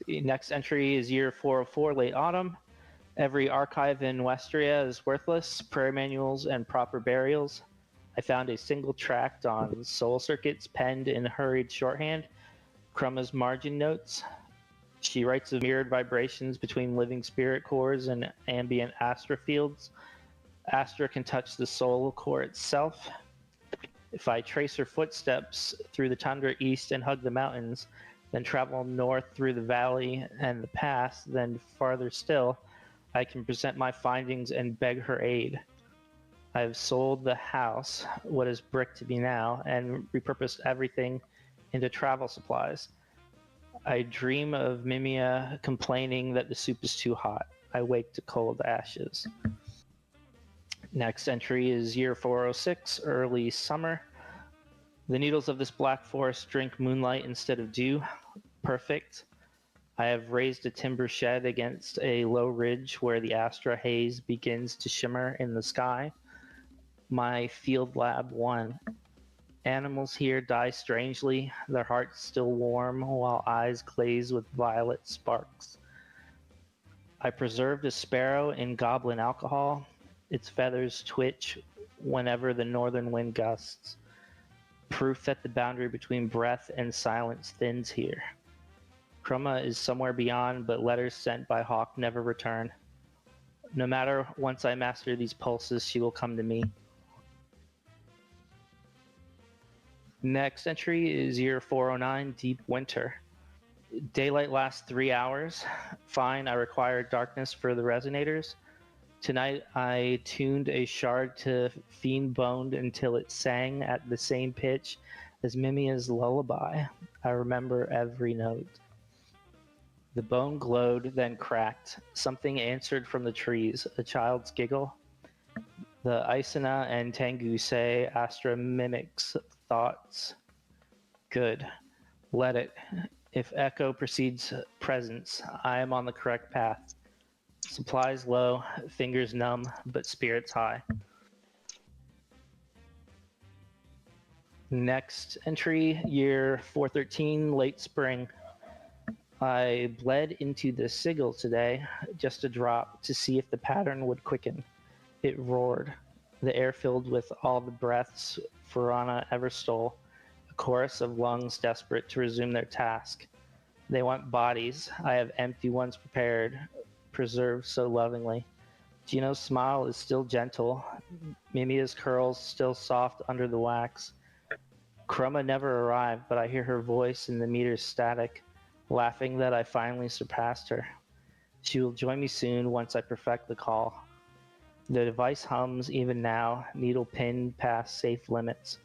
The next entry is year 404, late autumn. Every archive in Westria is worthless, prayer manuals and proper burials. I found a single tract on soul circuits penned in hurried shorthand, Krumma's margin notes. She writes of mirrored vibrations between living spirit cores and ambient astra fields. Astra can touch the soul core itself. If I trace her footsteps through the tundra east and hug the mountains, then travel north through the valley and the pass, then farther still, I can present my findings and beg her aid. I have sold the house, what is brick to be now, and repurposed everything into travel supplies. I dream of Mimia complaining that the soup is too hot. I wake to cold ashes. Next entry is year 406, early summer. The needles of this black forest drink moonlight instead of dew. Perfect. I have raised a timber shed against a low ridge where the Astra haze begins to shimmer in the sky. My field lab 1. Animals here die strangely, their hearts still warm while eyes glaze with violet sparks. I preserved a sparrow in goblin alcohol. Its feathers twitch whenever the northern wind gusts. Proof that the boundary between breath and silence thins here. Krumma is somewhere beyond, but letters sent by Hawk never return. No matter, once I master these pulses, she will come to me. Next entry is year 409, Deep Winter. Daylight lasts 3 hours. Fine, I require darkness for the resonators. Tonight I tuned a shard to fiend boned until it sang at the same pitch as Mimia's lullaby. I remember every note. The bone glowed, then cracked. Something answered from the trees, a child's giggle. The Isana and Tengu say Astra mimics thoughts. Good. Let it. If echo precedes presence, I am on the correct path. Supplies low, fingers numb, but spirits high. Next entry, year 413, late spring. I bled into the sigil today, just a drop, to see if the pattern would quicken. It roared, the air filled with all the breaths Furana ever stole, a chorus of lungs desperate to resume their task. They want bodies. I have empty ones prepared, preserved so lovingly. Gino's smile is still gentle, Mimia's curls still soft under the wax. Krumma never arrived, but I hear her voice in the meter's static, laughing that I finally surpassed her. She will join me soon once I perfect the call. The device hums even now, needle pinned past safe limits.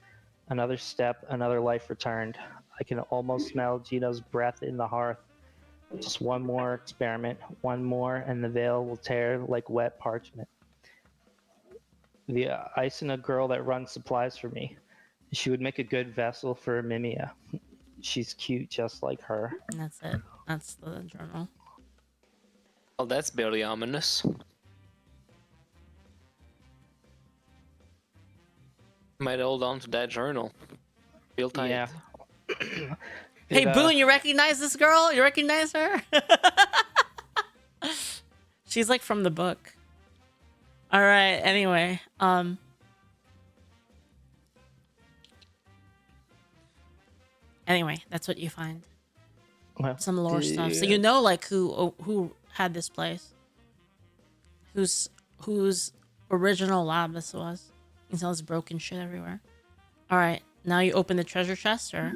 Another step, another life returned. I can almost smell Gino's breath in the hearth. Just one more experiment, one more, and the veil will tear like wet parchment. The Isana girl that runs supplies for me. She would make a good vessel for Mimia. She's cute just like her. And that's it. That's the journal. Well, that's barely ominous. Might hold on to that journal. Real tight. Yeah. Hey, Boone, you recognize this girl? You recognize her? She's like from the book. All right. Anyway, Anyway, that's what you find. Well, Some lore stuff. So you know, like who had this place, whose original lab this was. You can tell there's broken shit everywhere. All right, now you open the treasure chest, or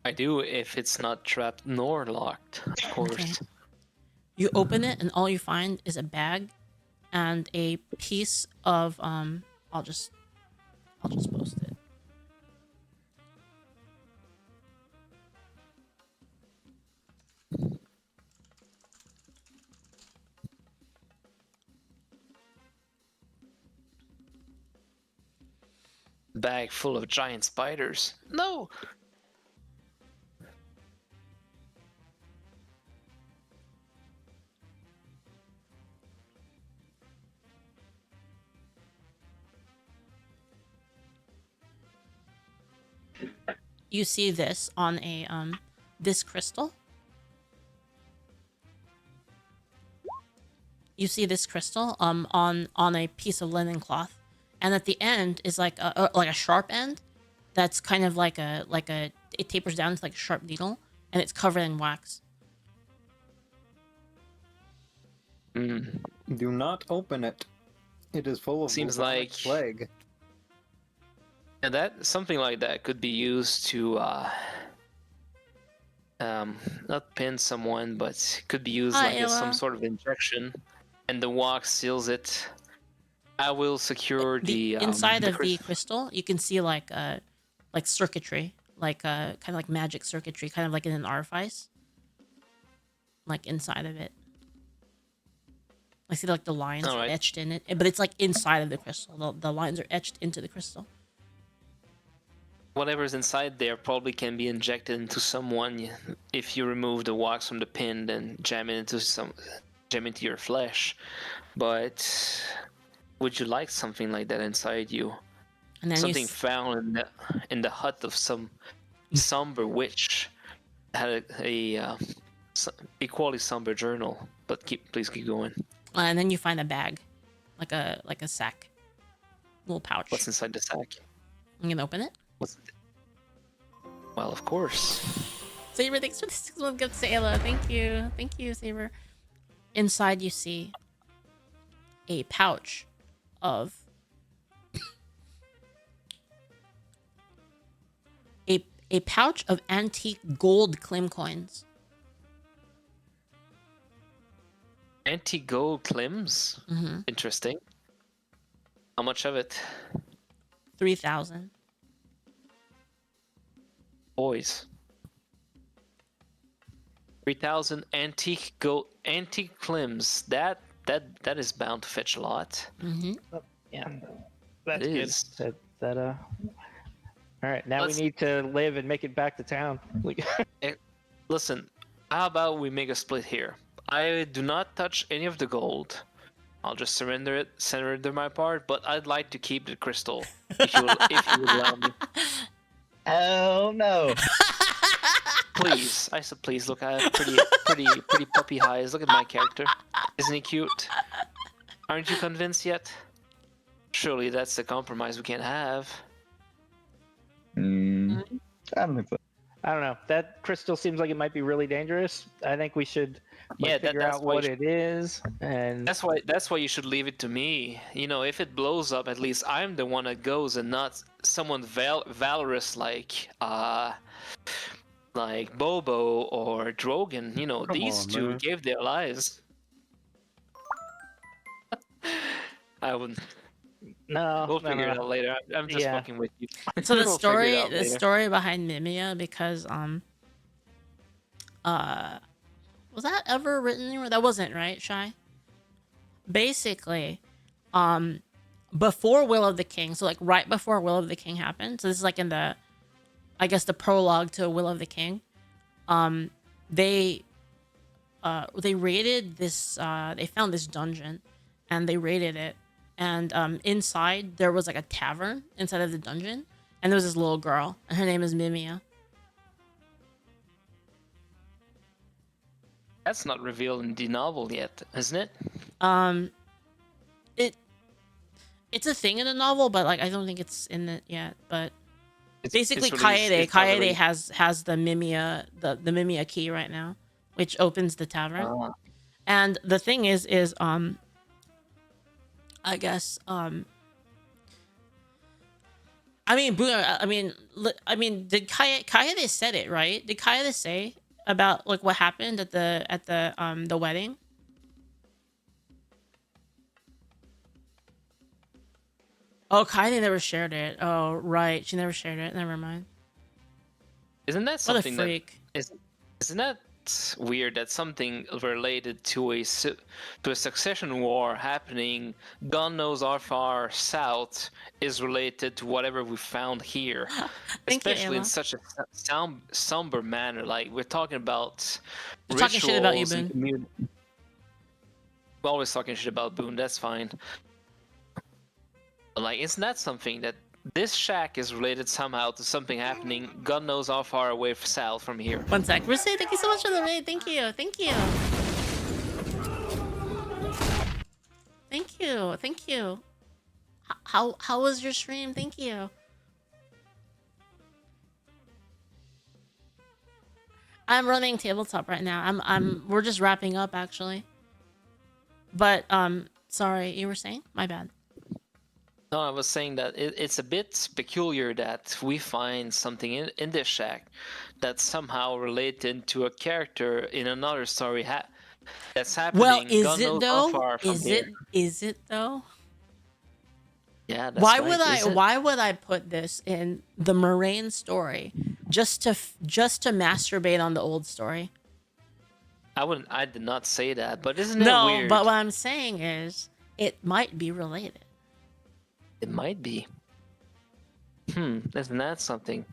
I do if it's not trapped nor locked, of course. Okay. You open it, and all you find is a bag and a piece of I'll just post it. Bag full of giant spiders. No! You see this on a this crystal. you see this crystal on a piece of linen cloth, and at the end is like a sharp end that's kind of like a it tapers down to like a sharp needle, and it's covered in wax. Do not open it. It is full of Seems bubonic like- plague. And that something like that could be used to not pin someone, but could be used Hi, like as some Ayla. sort of injection, and the wax seals it. I will secure the Inside of the crystal. crystal, you can see like circuitry, like kind of like magic circuitry, kind of like in an artifice, like inside of it. I see like the lines All right. etched in it, but it's like inside of the crystal. The lines are etched into the crystal. Whatever's inside there probably can be injected into someone if you remove the wax from the pin, then jam into your flesh. But would you like something like that inside you? And then Something found in the hut of some somber witch had a equally somber journal. But please keep going. and then you find a bag, like a sack, little pouch. What's inside the sack? You can open it. Well, of course. Saber, thanks for the 6-month gift, Sayla. Thank you, Saber. Inside, you see a pouch of a pouch of antique gold Klim coins. Antique gold Klims? Mm-hmm. Interesting. How much of it? 3,000. Boys. 3,000 antique Klims. That is bound to fetch a lot. Mm-hmm. Yeah, that's It good. is. All right, now Let's- we need to live and make it back to town. Listen, how about we make a split here? I do not touch any of the gold. I'll just surrender my part, but I'd like to keep the crystal. If you would allow me. Oh no! Please. I said please. Look, I have pretty puppy eyes. Look at my character. Isn't he cute? Aren't you convinced yet? Surely that's the compromise we can't have. I don't think so. I don't know. That crystal seems like it might be really dangerous. I think we should figure that's out why what you it is. And That's why you should leave it to me. You know, if it blows up, at least I'm the one that goes and not someone valorous like Bobo or Drogan. You know, Come these on, two man. gave their lives. I wouldn't. no, We'll no, figure no, it no. out later. I'm just Yeah. fucking with you. So the We'll figure it out the later. story behind Mimia, because was that ever written anywhere? That wasn't, right, Shy? Basically, before Will of the King, so like right before Will of the King happened, so this is like in the, I guess, the prologue to Will of the King, they raided this, they found this dungeon, and they raided it, and inside there was like a tavern inside of the dungeon, and there was this little girl, and her name is Mimia. That's not revealed in the novel yet, isn't it? It's a thing in the novel, but like I don't think it's in it yet. But It's basically, released- Kaede it's not released. has the Mimia the Mimia key right now, which opens the tavern. Ah. And the thing is I guess I mean, did Kaede said it, right? Did Kaede say about like what happened at the wedding? Oh, Kaede never shared it. Oh, right, she never shared it. Never mind. Isn't that What a something that freak. isn't that weird that something related to a succession war happening God knows how far south is related to whatever we found here, Thank you, especially in Ayla. such a somber manner. Like we're talking about We're talking shit about you, rituals and Boone. community. We're always talking shit about Boone. That's fine. But, like, isn't that something that this shack is related somehow to something happening God knows how far away south from here? One sec. Rissy, thank you so much for the raid. Thank you. Thank you. you. Thank you. How was your stream? Thank you. I'm running tabletop right now. We're just wrapping up actually. But sorry, you were saying? My bad. No, I was saying that it's a bit peculiar that we find something in this shack that's somehow related to a character in another story that's happening. Well, is God it knows how though? far from here. Is it though? Yeah, that's Why right. would I put this in the Mirane story just to masturbate on the old story? I did not say that, but isn't it No, weird? but what I'm saying is it might be related. It might be. Isn't that something?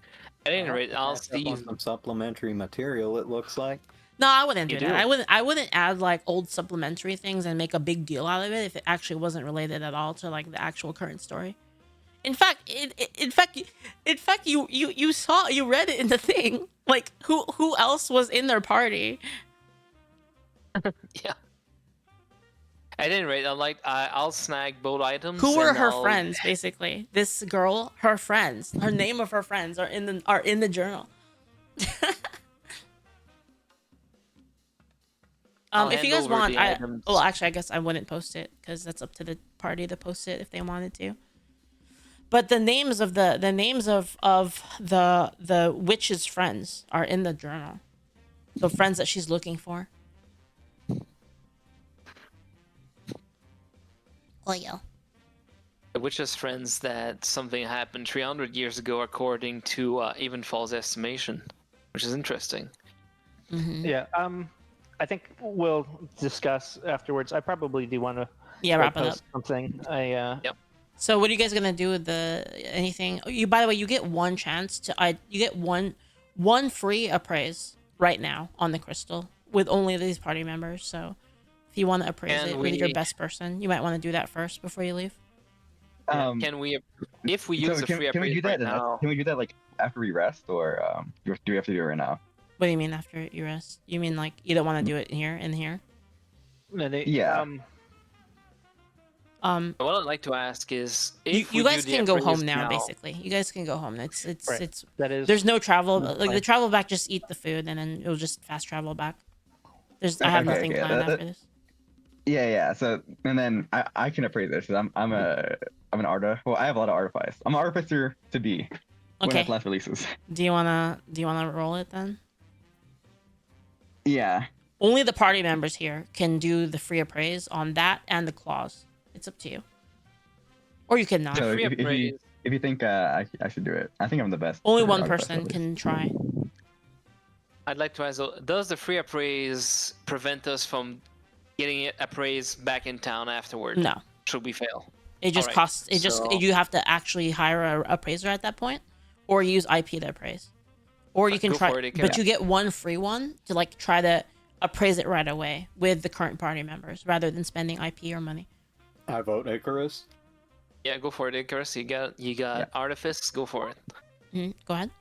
At any rate, I'll see some supplementary material. It looks like. No, I wouldn't do You that. do. I wouldn't add like old supplementary things and make a big deal out of it if it actually wasn't related at all to like the actual current story. In fact, you read it in the thing. Like who else was in their party? Yeah. At any rate, I'll snag both items. Who were and her I'll- friends? Basically, this girl, her friends, her name of her friends are in the journal. I'll If you hand guys over want, the items. actually, I guess I wouldn't post it because that's up to the party to post it if they wanted to. But the names of the witch's friends are in the journal. The friends that she's looking for. Oh yeah. The witch's friends that something happened 300 years ago, according to Evenfall's estimation, which is interesting. Yeah. I think we'll discuss afterwards. I probably do want to. Wrap it up. post something. Yep. So what are you guys gonna do with anything? You, by the way, you get one chance to you get one free appraise right now on the crystal with only these party members. So if you want to appraise Can it with your we- best person, you might want to do that first before you leave. Can we, if we use the free can we do appraise that? right now? Can we do that like after we rest, or do we have to do it right now? What do you mean after you rest? You mean like you don't want to do it in here? Yeah. What I'd like to ask is, You if we guys do the can go appraise home now. Basically, you guys can go home. It's Right. That is. there's no travel. That's Like the fine. travel back, just eat the food and then it'll just fast travel back. I have nothing planned after this. Yeah. So and then I can appraise this because I'm an artist. Well, I have a lot of artifice. I'm an artificer to be. When Okay. it's last releases. Do you wanna roll it then? Yeah. Only the party members here can do the free appraise on that and the clause. It's up to you. Or you can not. So free if appraise. you think I should do it, I think I'm the best. Only for one artifice, person at least. can try. I'd like to ask, does the free appraise prevent us from getting it appraised back in town afterward? No. Should we fail? It just Alright, costs. so- You have to actually hire a appraiser at that point, or use IP to appraise, or you can Go try. for it, But Icarus. you get one free one to like try to appraise it right away with the current party members, rather than spending IP or money. I vote Icarus. Yeah, go for it, Icarus. You got artifice. Go for it. Go ahead.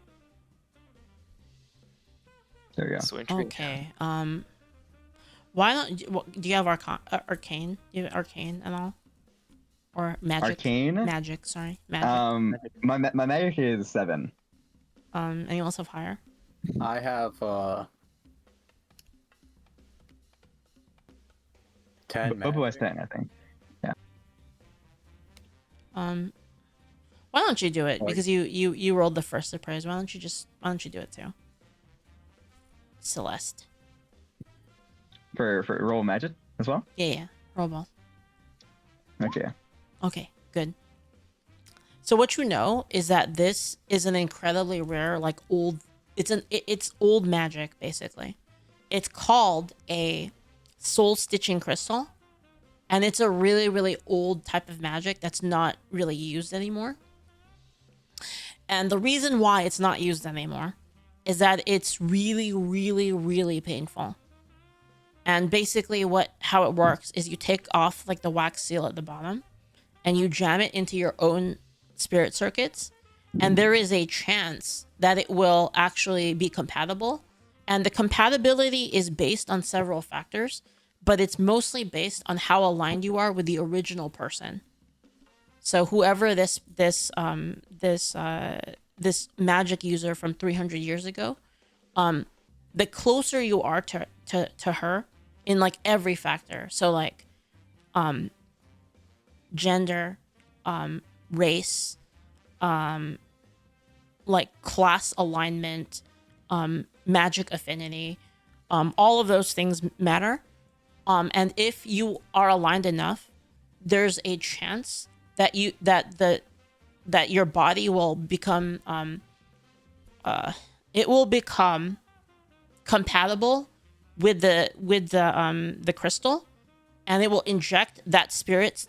There you go. So intrigued. Okay. Why not? Do you have arcane? Do you have arcane and all, or magic? Arcane. Magic. Sorry, magic. My magic is 7. Anyone else have higher? I have 10. Bobo has magic. 10, I think. Why don't you do it? Because you rolled the first appraise. Why don't you do it too? Celeste. For roll magic as well. Yeah. Roll ball. Okay. Okay, good. So what you know is that this is an incredibly rare, like old. It's old magic basically. It's called a soul stitching crystal, and it's a really really old type of magic that's not really used anymore. And the reason why it's not used anymore is that it's really really really painful. And basically how it works is you take off like the wax seal at the bottom and you jam it into your own spirit circuits, and there is a chance that it will actually be compatible. And the compatibility is based on several factors, but it's mostly based on how aligned you are with the original person. So whoever this magic user from 300 years ago, the closer you are to her in like every factor. So like gender, race, like class alignment, magic affinity, all of those things matter. And if you are aligned enough, there's a chance that your body will become it will become compatible with the crystal, and it will inject that spirit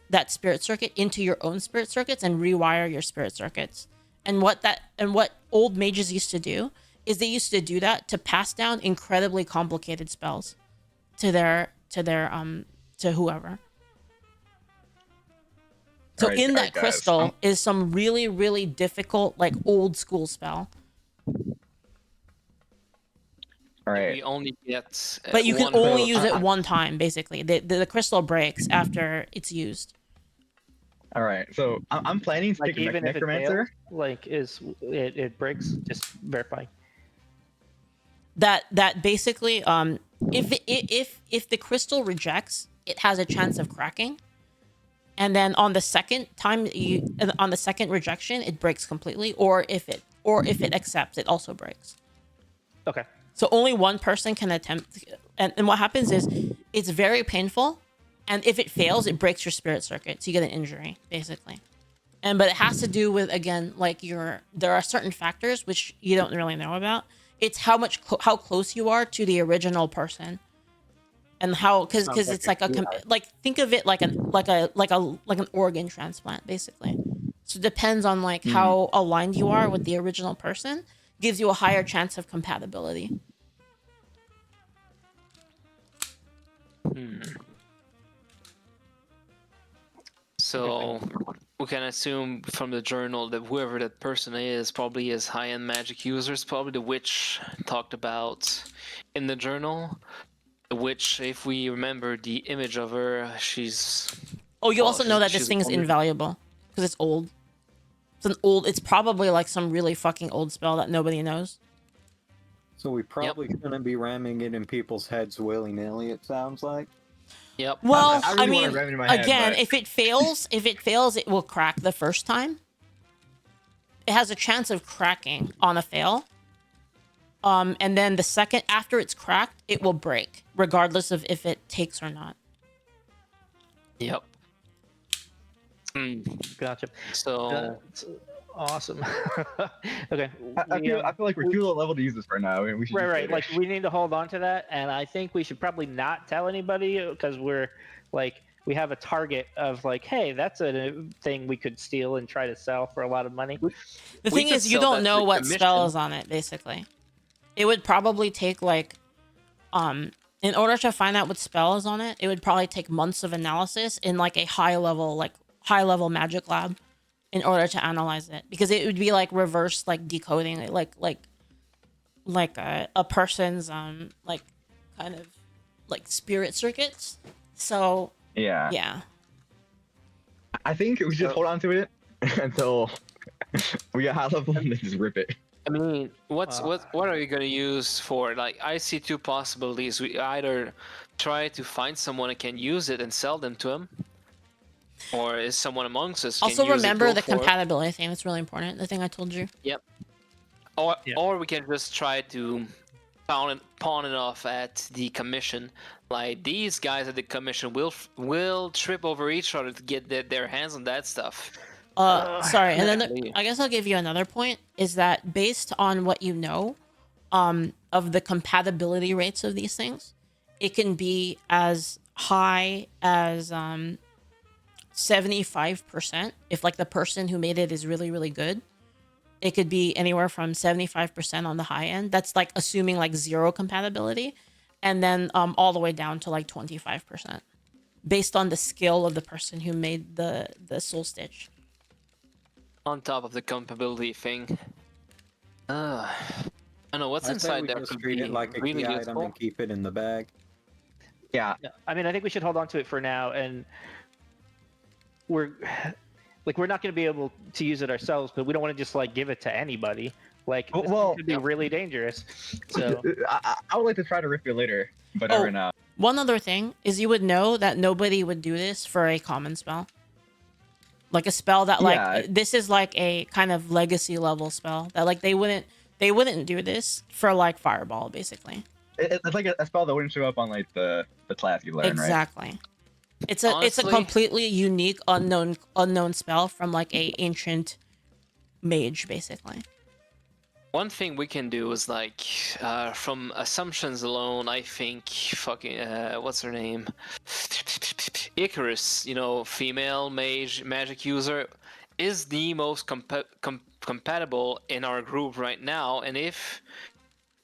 circuit into your own spirit circuits and rewire your spirit circuits. And what old mages used to do is they used to do that to pass down incredibly complicated spells to whoever. So in that crystal is some really, really difficult, like old school spell. All right. We only get. But you can one only vote. use it one time, basically. The crystal breaks after it's used. All right. So I'm planning to Like pick a even if it fails, necromancer. like it breaks, just verify. That basically, if the crystal rejects, it has a chance of cracking. And then on the second rejection, it breaks completely. Or if it accepts, it also breaks. Okay. So only one person can attempt. And what happens is it's very painful. And if it fails, it breaks your spirit circuit. So you get an injury, basically. But it has to do with, again, like there are certain factors which you don't really know about. It's how close you are to the original person. And how, because it's like think of it like an organ transplant, basically. So it depends on like how aligned you are with the original person, gives you a higher chance of compatibility. So we can assume from the journal that whoever that person is probably is high-end magic users, probably the witch talked about in the journal. The witch, if we remember the image of her, she's... Oh, you also know that this thing is invaluable because it's old. It's probably like some really fucking old spell that nobody knows. So we probably shouldn't be ramming it in people's heads willy-nilly, it sounds like. Yep. Well, I I really mean, wanna ram it in my head, again, but- if it fails, it will crack the first time. It has a chance of cracking on a fail. And then the second after it's cracked, it will break, regardless of if it takes or not. Yep. Gotcha. So That's awesome. Okay. I feel like we're too low level to use this right now. I mean, we should use Right. later. Like we need to hold on to that, and I think we should probably not tell anybody because we're like we have a target of like, hey, that's a thing we could steal and try to sell for a lot of money. The thing is, you don't know what spell is on it, basically. It would probably take like, in order to find out what spell is on it, it would probably take months of analysis in like a high level magic lab in order to analyze it, because it would be like reverse like decoding it, like a person's like kind of like spirit circuits. So yeah. I think we should just hold on to it until we get high level and then just rip it. I mean, what are you gonna use for? Like, I see two possibilities. We either try to find someone that can use it and sell them to him, or is someone amongst us can Also use remember it, the compatibility thing. It's really important. The thing I told you. Yep. Or we can just try to pawn it off at the commission. Like, these guys at the commission will trip over each other to get their hands on that stuff. Sorry, and then I guess I'll give you another point, is that based on what you know of the compatibility rates of these things, it can be as high as 75%. If like the person who made it is really, really good, it could be anywhere from 75% on the high end. That's like assuming like zero compatibility, and then all the way down to like 25%, based on the skill of the person who made the soul stitch. On top of the compatibility thing. I know what's inside there just could treat be it like a really key item useful. and keep it in the bag. Yeah. I mean, I think we should hold on to it for now, and we're not going to be able to use it ourselves, but we don't want to just like give it to anybody. Like this could be really dangerous. So I would like to try to rip it later, but never now. One other thing is you would know that nobody would do this for a common spell. Like a spell that this is like a kind of legacy level spell that like they wouldn't do this for like Fireball basically. It's like a spell that wouldn't show up on like the class you learn, right? Exactly. It's a completely unique unknown spell from like a ancient mage basically. One thing we can do is like, from assumptions alone, I think fucking what's her name, Icarus, female magic user, is the most compatible in our group right now. And if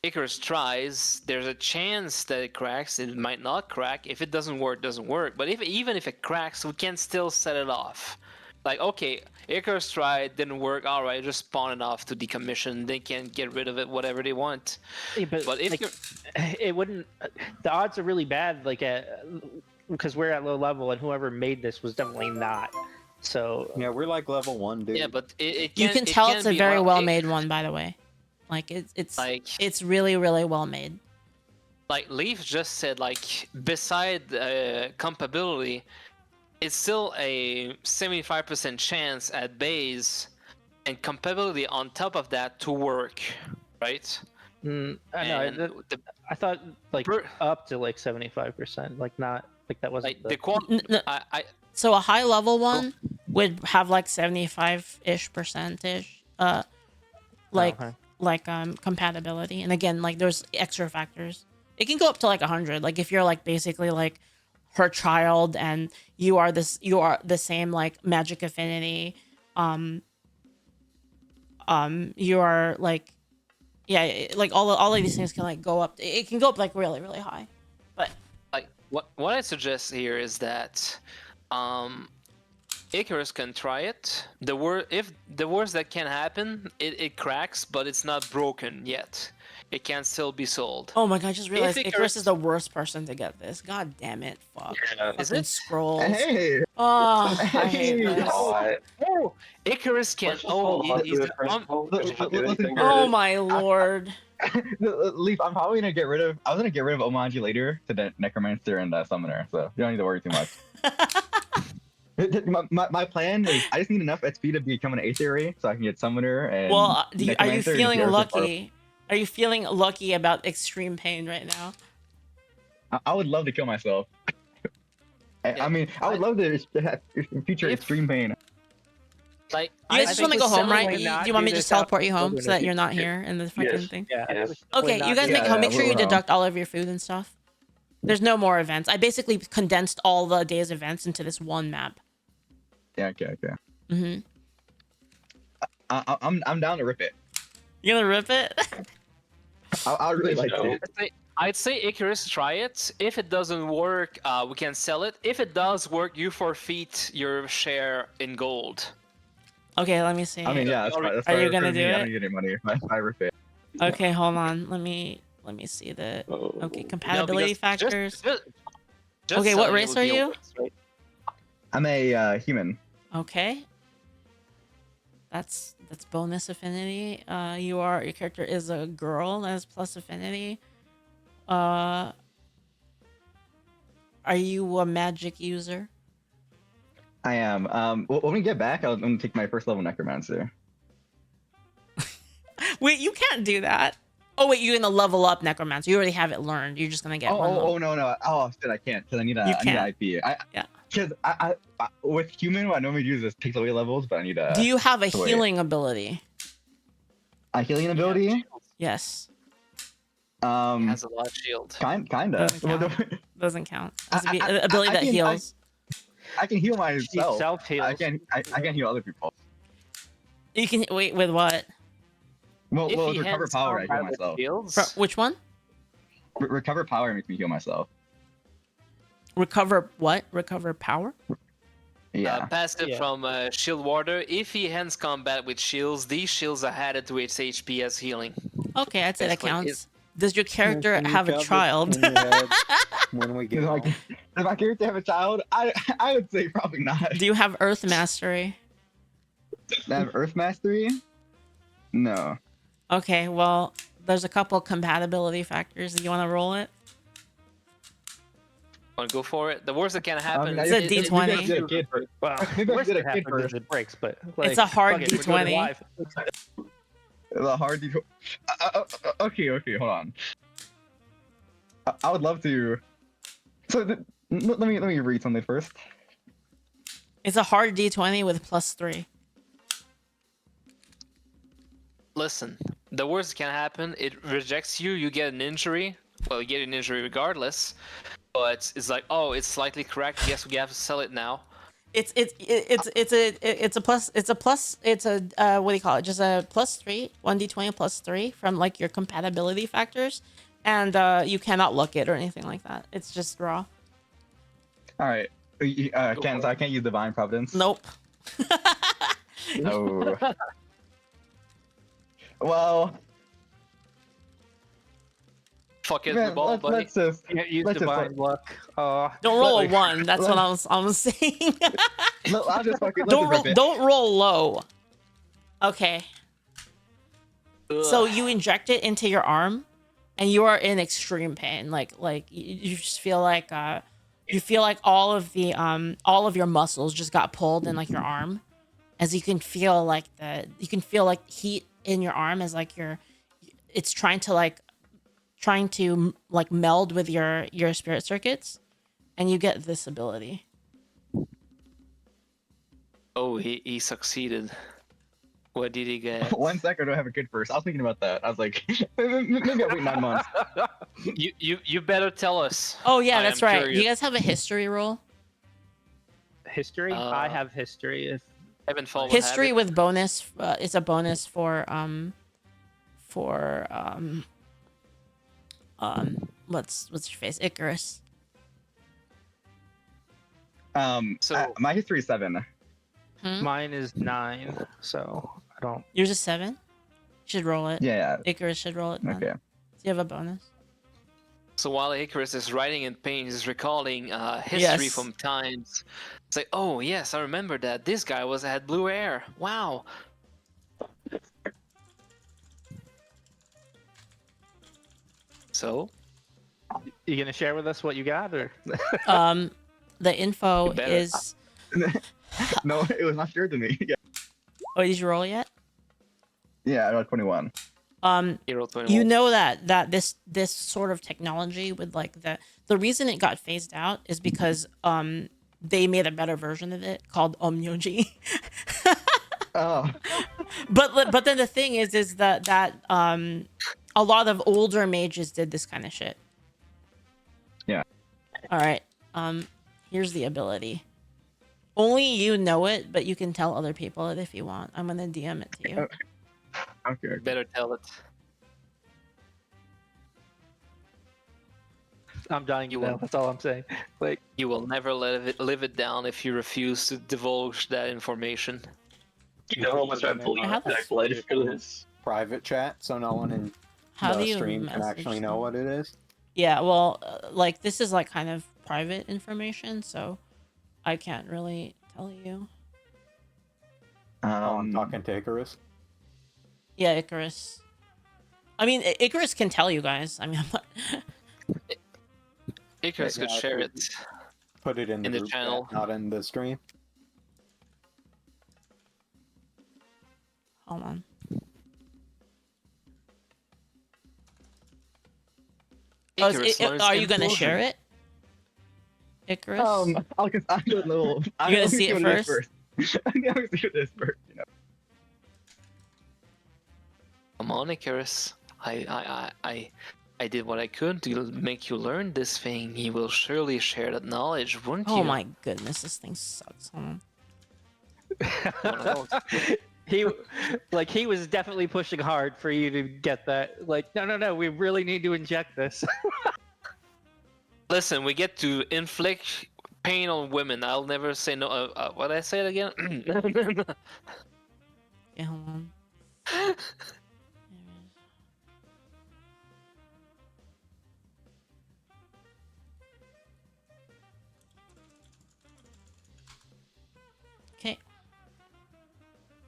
Icarus tries, there's a chance that it cracks. It might not crack. If it doesn't work, it doesn't work. But even if it cracks, we can still set it off. Like, okay, Icarus tried, didn't work. All right, just spawn it off to decommission. They can get rid of it, whatever they want. Yeah, but if it wouldn't, the odds are really bad. Like, because we're at low level, and whoever made this was definitely not. So yeah, we're like level 1, dude. Yeah, but you can tell it's a very well made one, by the way. Like it's really really well made. Like Leaf just said, like beside compatibility, it's still a 75% chance at base and compatibility on top of that to work, right? I know. I thought like up to like 75%, like not like that wasn't like so a high level one would have like 75-ish percentage compatibility, and again like there's extra factors. It can go up to like 100. Like if you're like basically like her child and you are the same like magic affinity, you are like, yeah, like all of these things can like go up. It can go up like really really high. But like what I suggest here is that Icarus can try it. If the worst that can happen, it cracks, but it's not broken yet. It can still be sold. Oh my god, I just realized Icarus is the worst person to get this. God damn it. Fuck. Yeah. Is it? Scrolls. Hey. Oh, I hate this. Oh, Icarus can. Oh my lord. Leaf, I'm probably gonna get rid of. I was gonna get rid of Omaji later to the Necromancer and Summoner, so you don't need to worry too much. My plan is I just need enough XP to become an Aether so I can get Summoner and. Well, are you feeling lucky? Are you feeling lucky about extreme pain right now? I would love to kill myself. I mean, I would love to feature extreme pain. Like, you guys just want to go home, right? Do you want me to just teleport you home so that you're not here in the fucking thing? Yeah. Okay, you guys make sure you deduct all of your food and stuff. There's no more events. I basically condensed all the day's events into this one map. Yeah. Okay. Mm-hmm. I'm down to rip it. You gonna rip it? I really like it. I'd say Icarus, try it. If it doesn't work, we can sell it. If it does work, you forfeit your share in gold. Okay, let me see. I mean, yeah. Are you gonna do it? I don't get any money if I rip it. Okay, hold on. Let me see the compatibility factors. Just okay, what race are you? I'm a human. Okay. That's bonus affinity. Your character is a girl. That has plus affinity. Are you a magic user? I am. When we get back, I'm gonna take my first level Necromancer. Wait, you can't do that. Oh wait, you're gonna level up Necromancer. You already have it learned. You're just gonna get. No. Oh shit, I can't because I need an IP. Yeah. Because I with human, what I normally do is just take away levels, but I need a. Do you have a healing ability? A healing ability? Yes. Has a lot of shield. Kinda. Doesn't count. It has to be an ability that heals. I can heal myself. Self-heals. I can heal other people. You can wait with what? Well, with recover power, I heal myself. Which one? Recover power makes me heal myself. Recover what? Recover power? Yeah. Passive from Shield Warder. If he ends combat with shields, these shields are added to its HP as healing. Okay, I'd say that counts. Does your character Can you have a shove it child? in your head when we get Does my, home? does my character have a child? I would say probably not. Do you have Earth Mastery? Does I have Earth Mastery? No. Okay, well, there's a couple compatibility factors. Do you want to roll it? Want to go for it? The worst that can happen It's a is D20. Maybe I should get a kid first. Well, Maybe I worst should that get a kid happens is first. it breaks, but It's a hard fuck it, we're doing it D20. live. The hard okay, hold on. I would love to. So let me read something first. It's a hard D20 with +3. Listen, the worst that can happen, it rejects you, you get an injury. Well, you get an injury regardless, but it's like, oh, it's slightly correct. Guess we have to sell it now. It's a what do you call it? Just a +3, 1d20 +3 from like your compatibility factors, and you cannot look it or anything like that. It's just raw. All right. Ken, so I can't use Divine Providence. Nope. No. Well, Fuck it, man, the ball, buddy. let's just Can't use let's just divine luck. Don't roll a 1. That's what I'm saying. I'll just fucking Don't roll low. Okay. So you inject it into your arm, and you are in extreme pain. Like you just feel like all of your muscles just got pulled in like your arm, as you can feel like heat in your arm as like it's trying to meld with your spirit circuits, and you get this ability. Oh, he succeeded. What did he get? 1 second, I don't have a kid first. I was thinking about that. I was like, maybe I'll wait 9 months. You better tell us. Oh yeah, I that's am right. curious. You guys have a history roll? History? I have history. If Evenfall will History have it. with bonus. It's a bonus for what's your face? Icarus. My history is 7. mine is 9, so I don't. Yours is 7. You should roll it. Yeah. Icarus should roll it. Then. Okay. So you have a bonus. So while Icarus is writing in pain, he's recalling history Yes. from times. It's like, oh yes, I remember that. This guy had blue hair. Wow. So, You gonna share with us what you got, or? The info You better. is. No, it was not shared to me. Yeah. Oh, did you roll yet? Yeah, I got 21. Hero 21. You know that this sort of technology with like the reason it got phased out is because they made a better version of it called Omyoji. Oh. But then the thing is that a lot of older mages did this kind of shit. Yeah. All right. Here's the ability. Only you know it, but you can tell other people it if you want. I'm gonna DM it to you. Okay. Better tell it. I'm dying You to know. won't. That's all I'm saying. Like, You will never live it down if you refuse to divulge that information. You know how much I believe How the that pledge for this? Private chat, so no one in How do the you stream can message actually know them? what it is. Yeah, well, like this is like kind of private information, so I can't really tell you. Oh, I'm talking to Icarus. Yeah, Icarus. I mean, Icarus can tell you guys. I mean, I'm not... Icarus could Yeah, share it. Put it in the, In the group channel. chat, not in the stream. Hold on. Oh, Icarus learns are you gonna implosion. share it, Icarus? I'll do a little. You gonna see it first? I'm gonna see this first. You know. Come on, Icarus. I did what I could to make you learn this thing. You will surely share that knowledge, won't you? Oh my goodness, this thing sucks. Hold on. One of those. he was definitely pushing hard for you to get that. Like, no, we really need to inject this. Listen, we get to inflict pain on women. I'll never say no. What did I say it again? Yeah, hold on.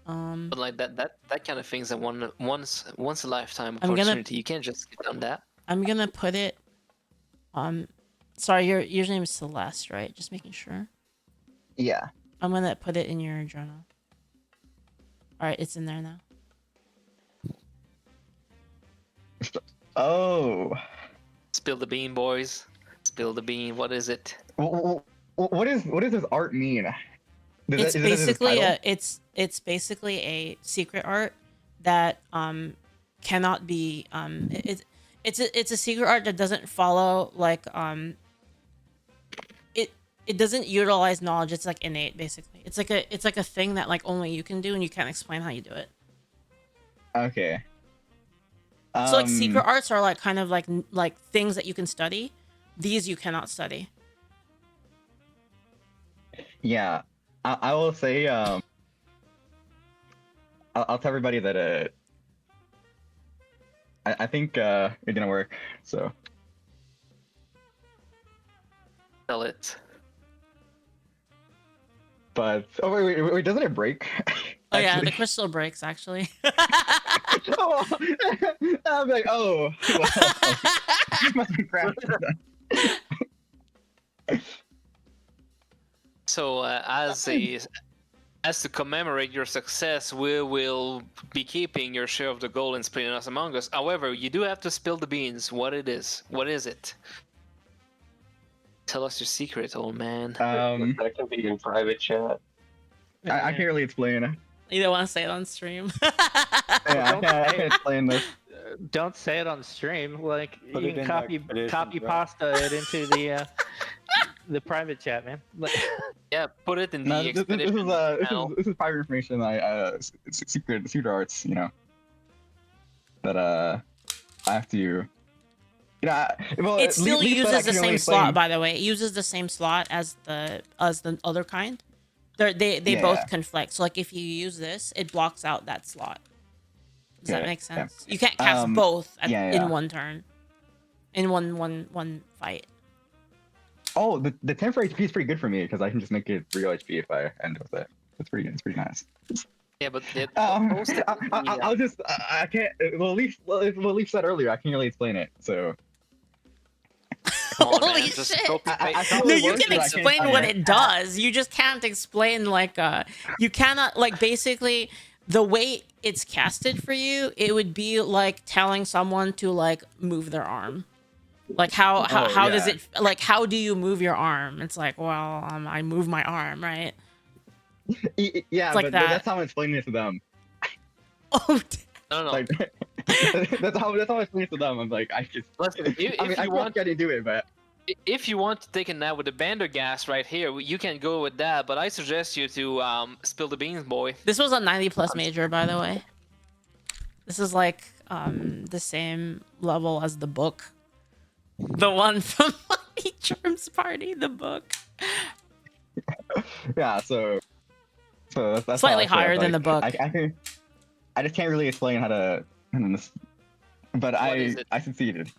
But like that kind of thing's a once a lifetime I'm gonna- opportunity. You can't just skip on that. I'm gonna put it. Sorry, your name is Celeste, right? Just making sure. Yeah. I'm gonna put it in your journal. All right, it's in there now. Oh. Spill the bean, boys. Spill the bean. What is it? What does this art mean? It's basically it's basically a secret art that cannot be it's a secret art that doesn't follow like it doesn't utilize knowledge. It's like innate, basically. It's like a thing that like only you can do, and you can't explain how you do it. Okay. So like secret arts are like kind of like things that you can study. These you cannot study. Yeah, I will say I'll tell everybody that I think it didn't work. So Tell it. but wait, doesn't it break? Oh yeah, the crystal breaks actually. Oh, I'm like, oh, well, you must be crap. So as to commemorate your success, we will be keeping your share of the gold and splitting us among us. However, you do have to spill the beans. What it is? What is it? Tell us your secret, old man. That can be in private chat. I can't really explain. You don't want to say it on stream. Yeah, I can't explain this. Don't say it on stream. Like Put you it can in copy expeditions, right? pasta it into the private chat, man. Like, Yeah, put it in the No, this expedition channel. is private information. It's secret arts, you know. That I have to. Well, It still Lisa uses the can same only slot, explain- by the way. It uses the same slot as the other kind. They Yeah. both conflict. So like if you use this, it blocks out that slot. Does that Yeah, make yeah. sense? You can't cast both yeah. in one turn. In one fight. Oh, the temporary HP is pretty good for me because I can just make it real HP if I end with it. It's pretty nice. Yeah, but it I'll just I can't. Well, Leaf said earlier I can't really explain it. So Come on, Holy man, just shit. copy paste. I No, you works, can but I can't explain explain what it. it does. You just can't explain like you cannot like basically the way it's casted for you, it would be like telling someone to like move their arm. Like how does yeah. it like how do you move your arm? It's like, well, I move my arm, right? Yeah, like but that. that's how I'm explaining it to them. Oh, No. Like that's how I'm explaining it to them. I'm like, I just. Listen, if I mean, I you want, to do it, but if you want to take a nap with the Bandergas right here, you can go with that. But I suggest you to spill the beans, boy. this was a 90+ major, by the way. This is like the same level as the book. The one from Lucky Charms Party, the book. yeah. So that's Slightly how I feel. higher than the book. I just can't really explain how to. But What is it? I succeeded.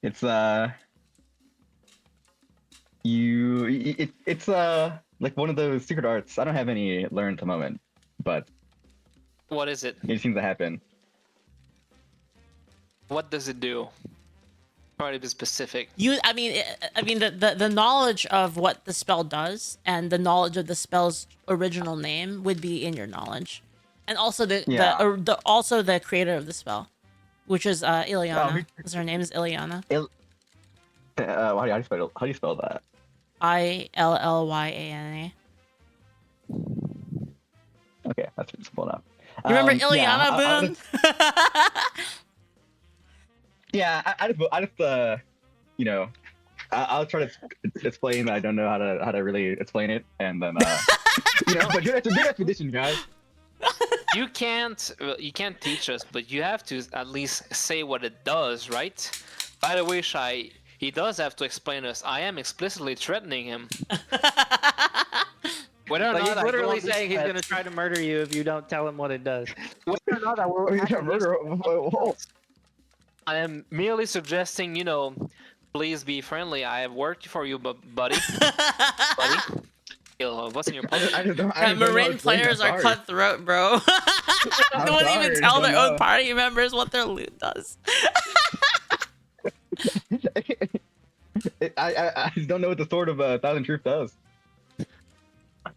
It's it's like one of those secret arts. I don't have any learned at the moment, but What is it? it seems to happen. What does it do? Try to be specific. I mean the knowledge of what the spell does and the knowledge of the spell's original name would be in your knowledge, and also the creator of the spell, which is Ileana. Because her name is Ileana. How do you spell that? Illyana. Okay, that's simple enough. You remember Yeah, Ileana, Boone? Yeah, I just you know, I'll try to explain that I don't know how to really explain it, and then you know, but good expedition, guys. You can't teach us, but you have to at least say what it does, right? By the way, Shai, he does have to explain us. I am explicitly threatening him. Whether or like not he's I go literally on this saying he's path- gonna try to murder you if you don't tell him what it does. whether or not I will. Oh, you got murder. Whoa. I am merely suggesting, you know, please be friendly. I have worked for you, buddy. buddy. skill. What's in your I pocket? just don't. I Yeah, just don't know Marine how to explain players that, are sorry. cutthroat, bro. They I'm wouldn't sorry, even I tell don't their own know. party members what their loot does. I just don't know what the Sword of Thousand Truth does.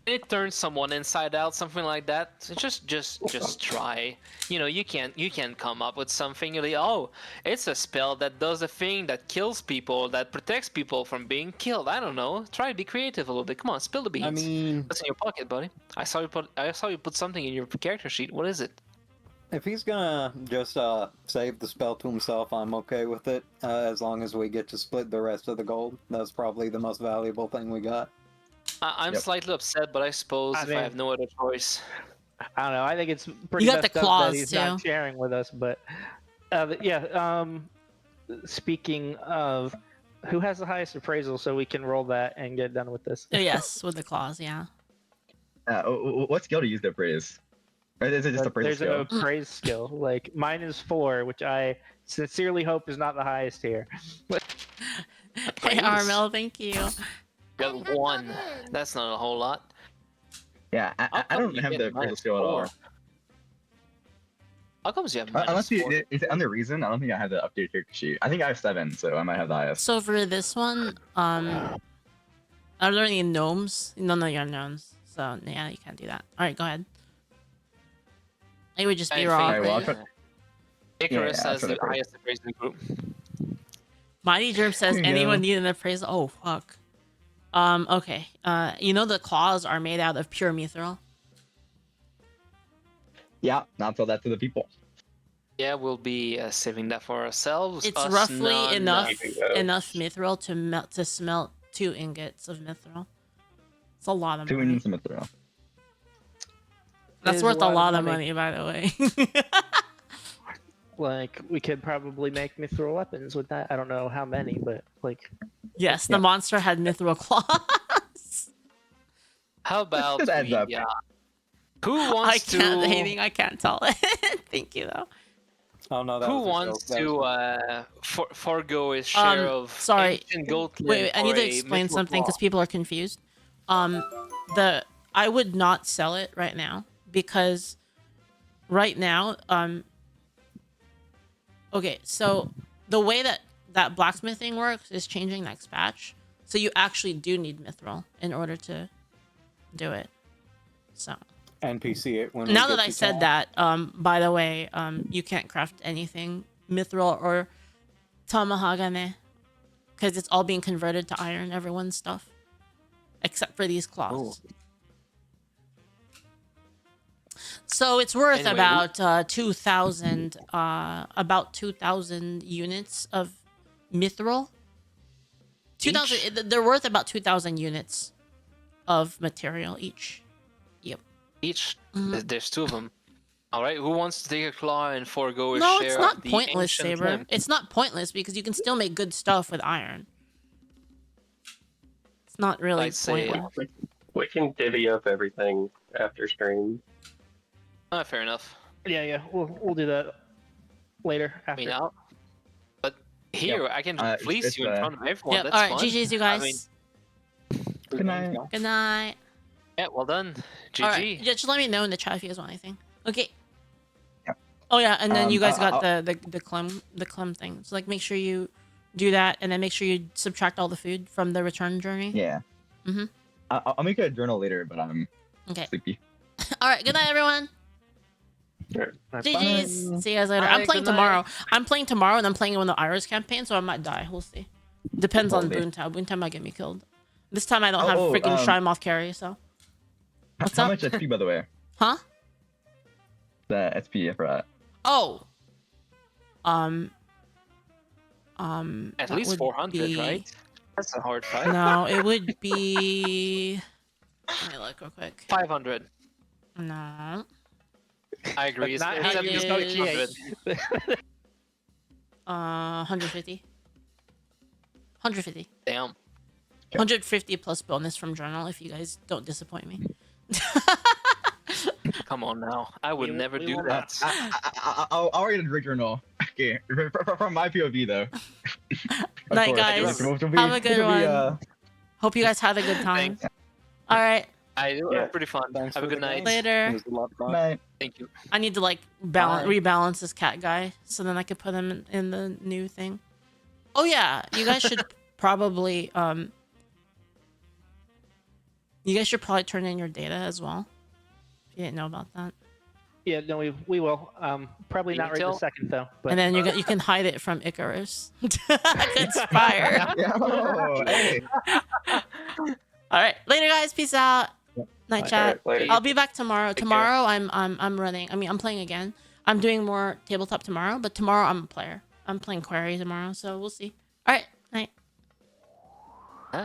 It turns someone inside out, something like that. So just try. You know, you can't come up with something. You're like, oh, it's a spell that does a thing that kills people, that protects people from being killed. I don't know. Try to be creative a little bit. Come on, spill the beans. I mean, What's in your pocket, buddy? I saw you put something in your character sheet. What is it? if he's gonna just save the spell to himself, I'm okay with it. As long as we get to split the rest of the gold. That's probably the most valuable thing we got. I'm Yep. slightly upset, but I suppose I if mean- I have no other choice. I don't know. I think it's pretty got the messed up claws, that he's too. not sharing with us. But yeah. Speaking of, who has the highest appraisal, so we can roll that and get done with this. Oh, yes, with the claws, yeah. What skill to use to appraise? Or is it just appraisal There's skill? an appraise skill. Like mine is 4, which I sincerely hope is not the highest here. Hey, Praise. Armel, thank you. Got 1. That's not a whole lot. Yeah, How I come don't you have get the appraisal minus skill at all. 4? How comes you have minus Unless 4? is it under reason? I don't think I have the updated character sheet. I think I have 7, so I might have the highest. So for this one, are there any gnomes? No, you're gnomes. So yeah, you can't do that. All right, go ahead. It would just be I raw. think, well, I'll appraise. try- Icarus Yeah, I'll has try the to appraise. highest appraisal in the group. Mighty Germ says There you anyone go. need an appraisal? Oh fuck. Okay. You know the claws are made out of pure mithril. Yeah, not tell that to the people. Yeah, we'll be saving that for ourselves. It's Us roughly non- enough uh, enough mithril to smelt 2 ingots of mithril. It's a lot of 2 money. ingots of mithril. That's Is worth a lot of money, by the way. Like we could probably make mithril weapons with that. I don't know how many, but like Yes, the Yeah. monster had mithril claws. How about This adds we, up. who I wants can't to? hating. I can't tell it. Thank you though. Oh no, that Who was a wants joke. That to forgo his share of sorry. ancient goat Wait, I need for to a explain mithril something because claw? people are confused. I would not sell it right now because right now, okay, so the way that blacksmithing works is changing next patch. So you actually do need mithril in order to do it. So NPC it when we now get that I to said town. that, by the way, you can't craft anything mithril or tamahagane because it's all being converted to iron. Everyone's stuff, except for these cloths. So it's worth Anyway, about 2,000 units of mithril. 2,000. They're worth about 2,000 units of material each. Yep. Each. Mhm. There's 2 of them. All right. Who wants to take a claw and forgo his No, share it's of not the pointless, ancient Saber. limb? It's not pointless because you can still make good stuff with iron. It's not really I'd say- pointless. We can divvy up everything after stream. Fair enough. yeah, we'll do that later I after. mean, but here I can It's- fleece it's, you in front of everyone. Yep. That's All right, fun. GG's, you I guys. mean, Good night. Good night. yeah, well done. GG. All right, just let me know in the chat if you guys want anything. Okay. Yep. Oh yeah, and then you guys got I'll- the clem thing. So like, make sure you do that, and then make sure you subtract all the food from the return journey. Yeah. Mhm. I'll make a journal later, but I'm Okay. sleepy. All right. Good night, everyone. That's GG's. Bye. See you guys later. Bye, I'm playing good night. tomorrow. I'm playing tomorrow, and I'm playing in the Iris campaign, so I might die. We'll see. Depends on Holy. Boontown. Boontown might get me killed. This time I don't have Oh, freaking Shymoth carry, so. What's How up? much SP, by the way? Huh? The SP for that. Oh. At that least would 400, be- right? That's a hard fight. No, it would be. Let me look real quick. 500. No. I agree. Not It's how you is- negotiate. 150. 150. Damn. 150 plus bonus from journal if you guys don't disappoint me. Come on now. I would We- never we do will that. I'll read a journal. Okay, from my POV though. Of Night, course. guys. Which will be- Have a which good will be, one. Hope you guys had a good time. Thanks. All right. It was pretty fun. Thanks Have a for good the night. game. It Later. was a lot of fun. Night. Thank you. I need to like Bye. rebalance this cat guy so then I could put him in the new thing. Oh yeah, you guys should probably turn in your data as well. If you didn't know about that. Yeah, no, we will. Probably not right Intel? this second though. But And then you can hide it from Icarus. Conspire. Oh, hey. All right, later guys. Peace out. Night chat. Alright, later. I'll be back tomorrow. Take care. Tomorrow I'm running. I mean I'm playing again. I'm doing more tabletop tomorrow, but tomorrow I'm a player. I'm playing Query tomorrow, so we'll see. All right, night.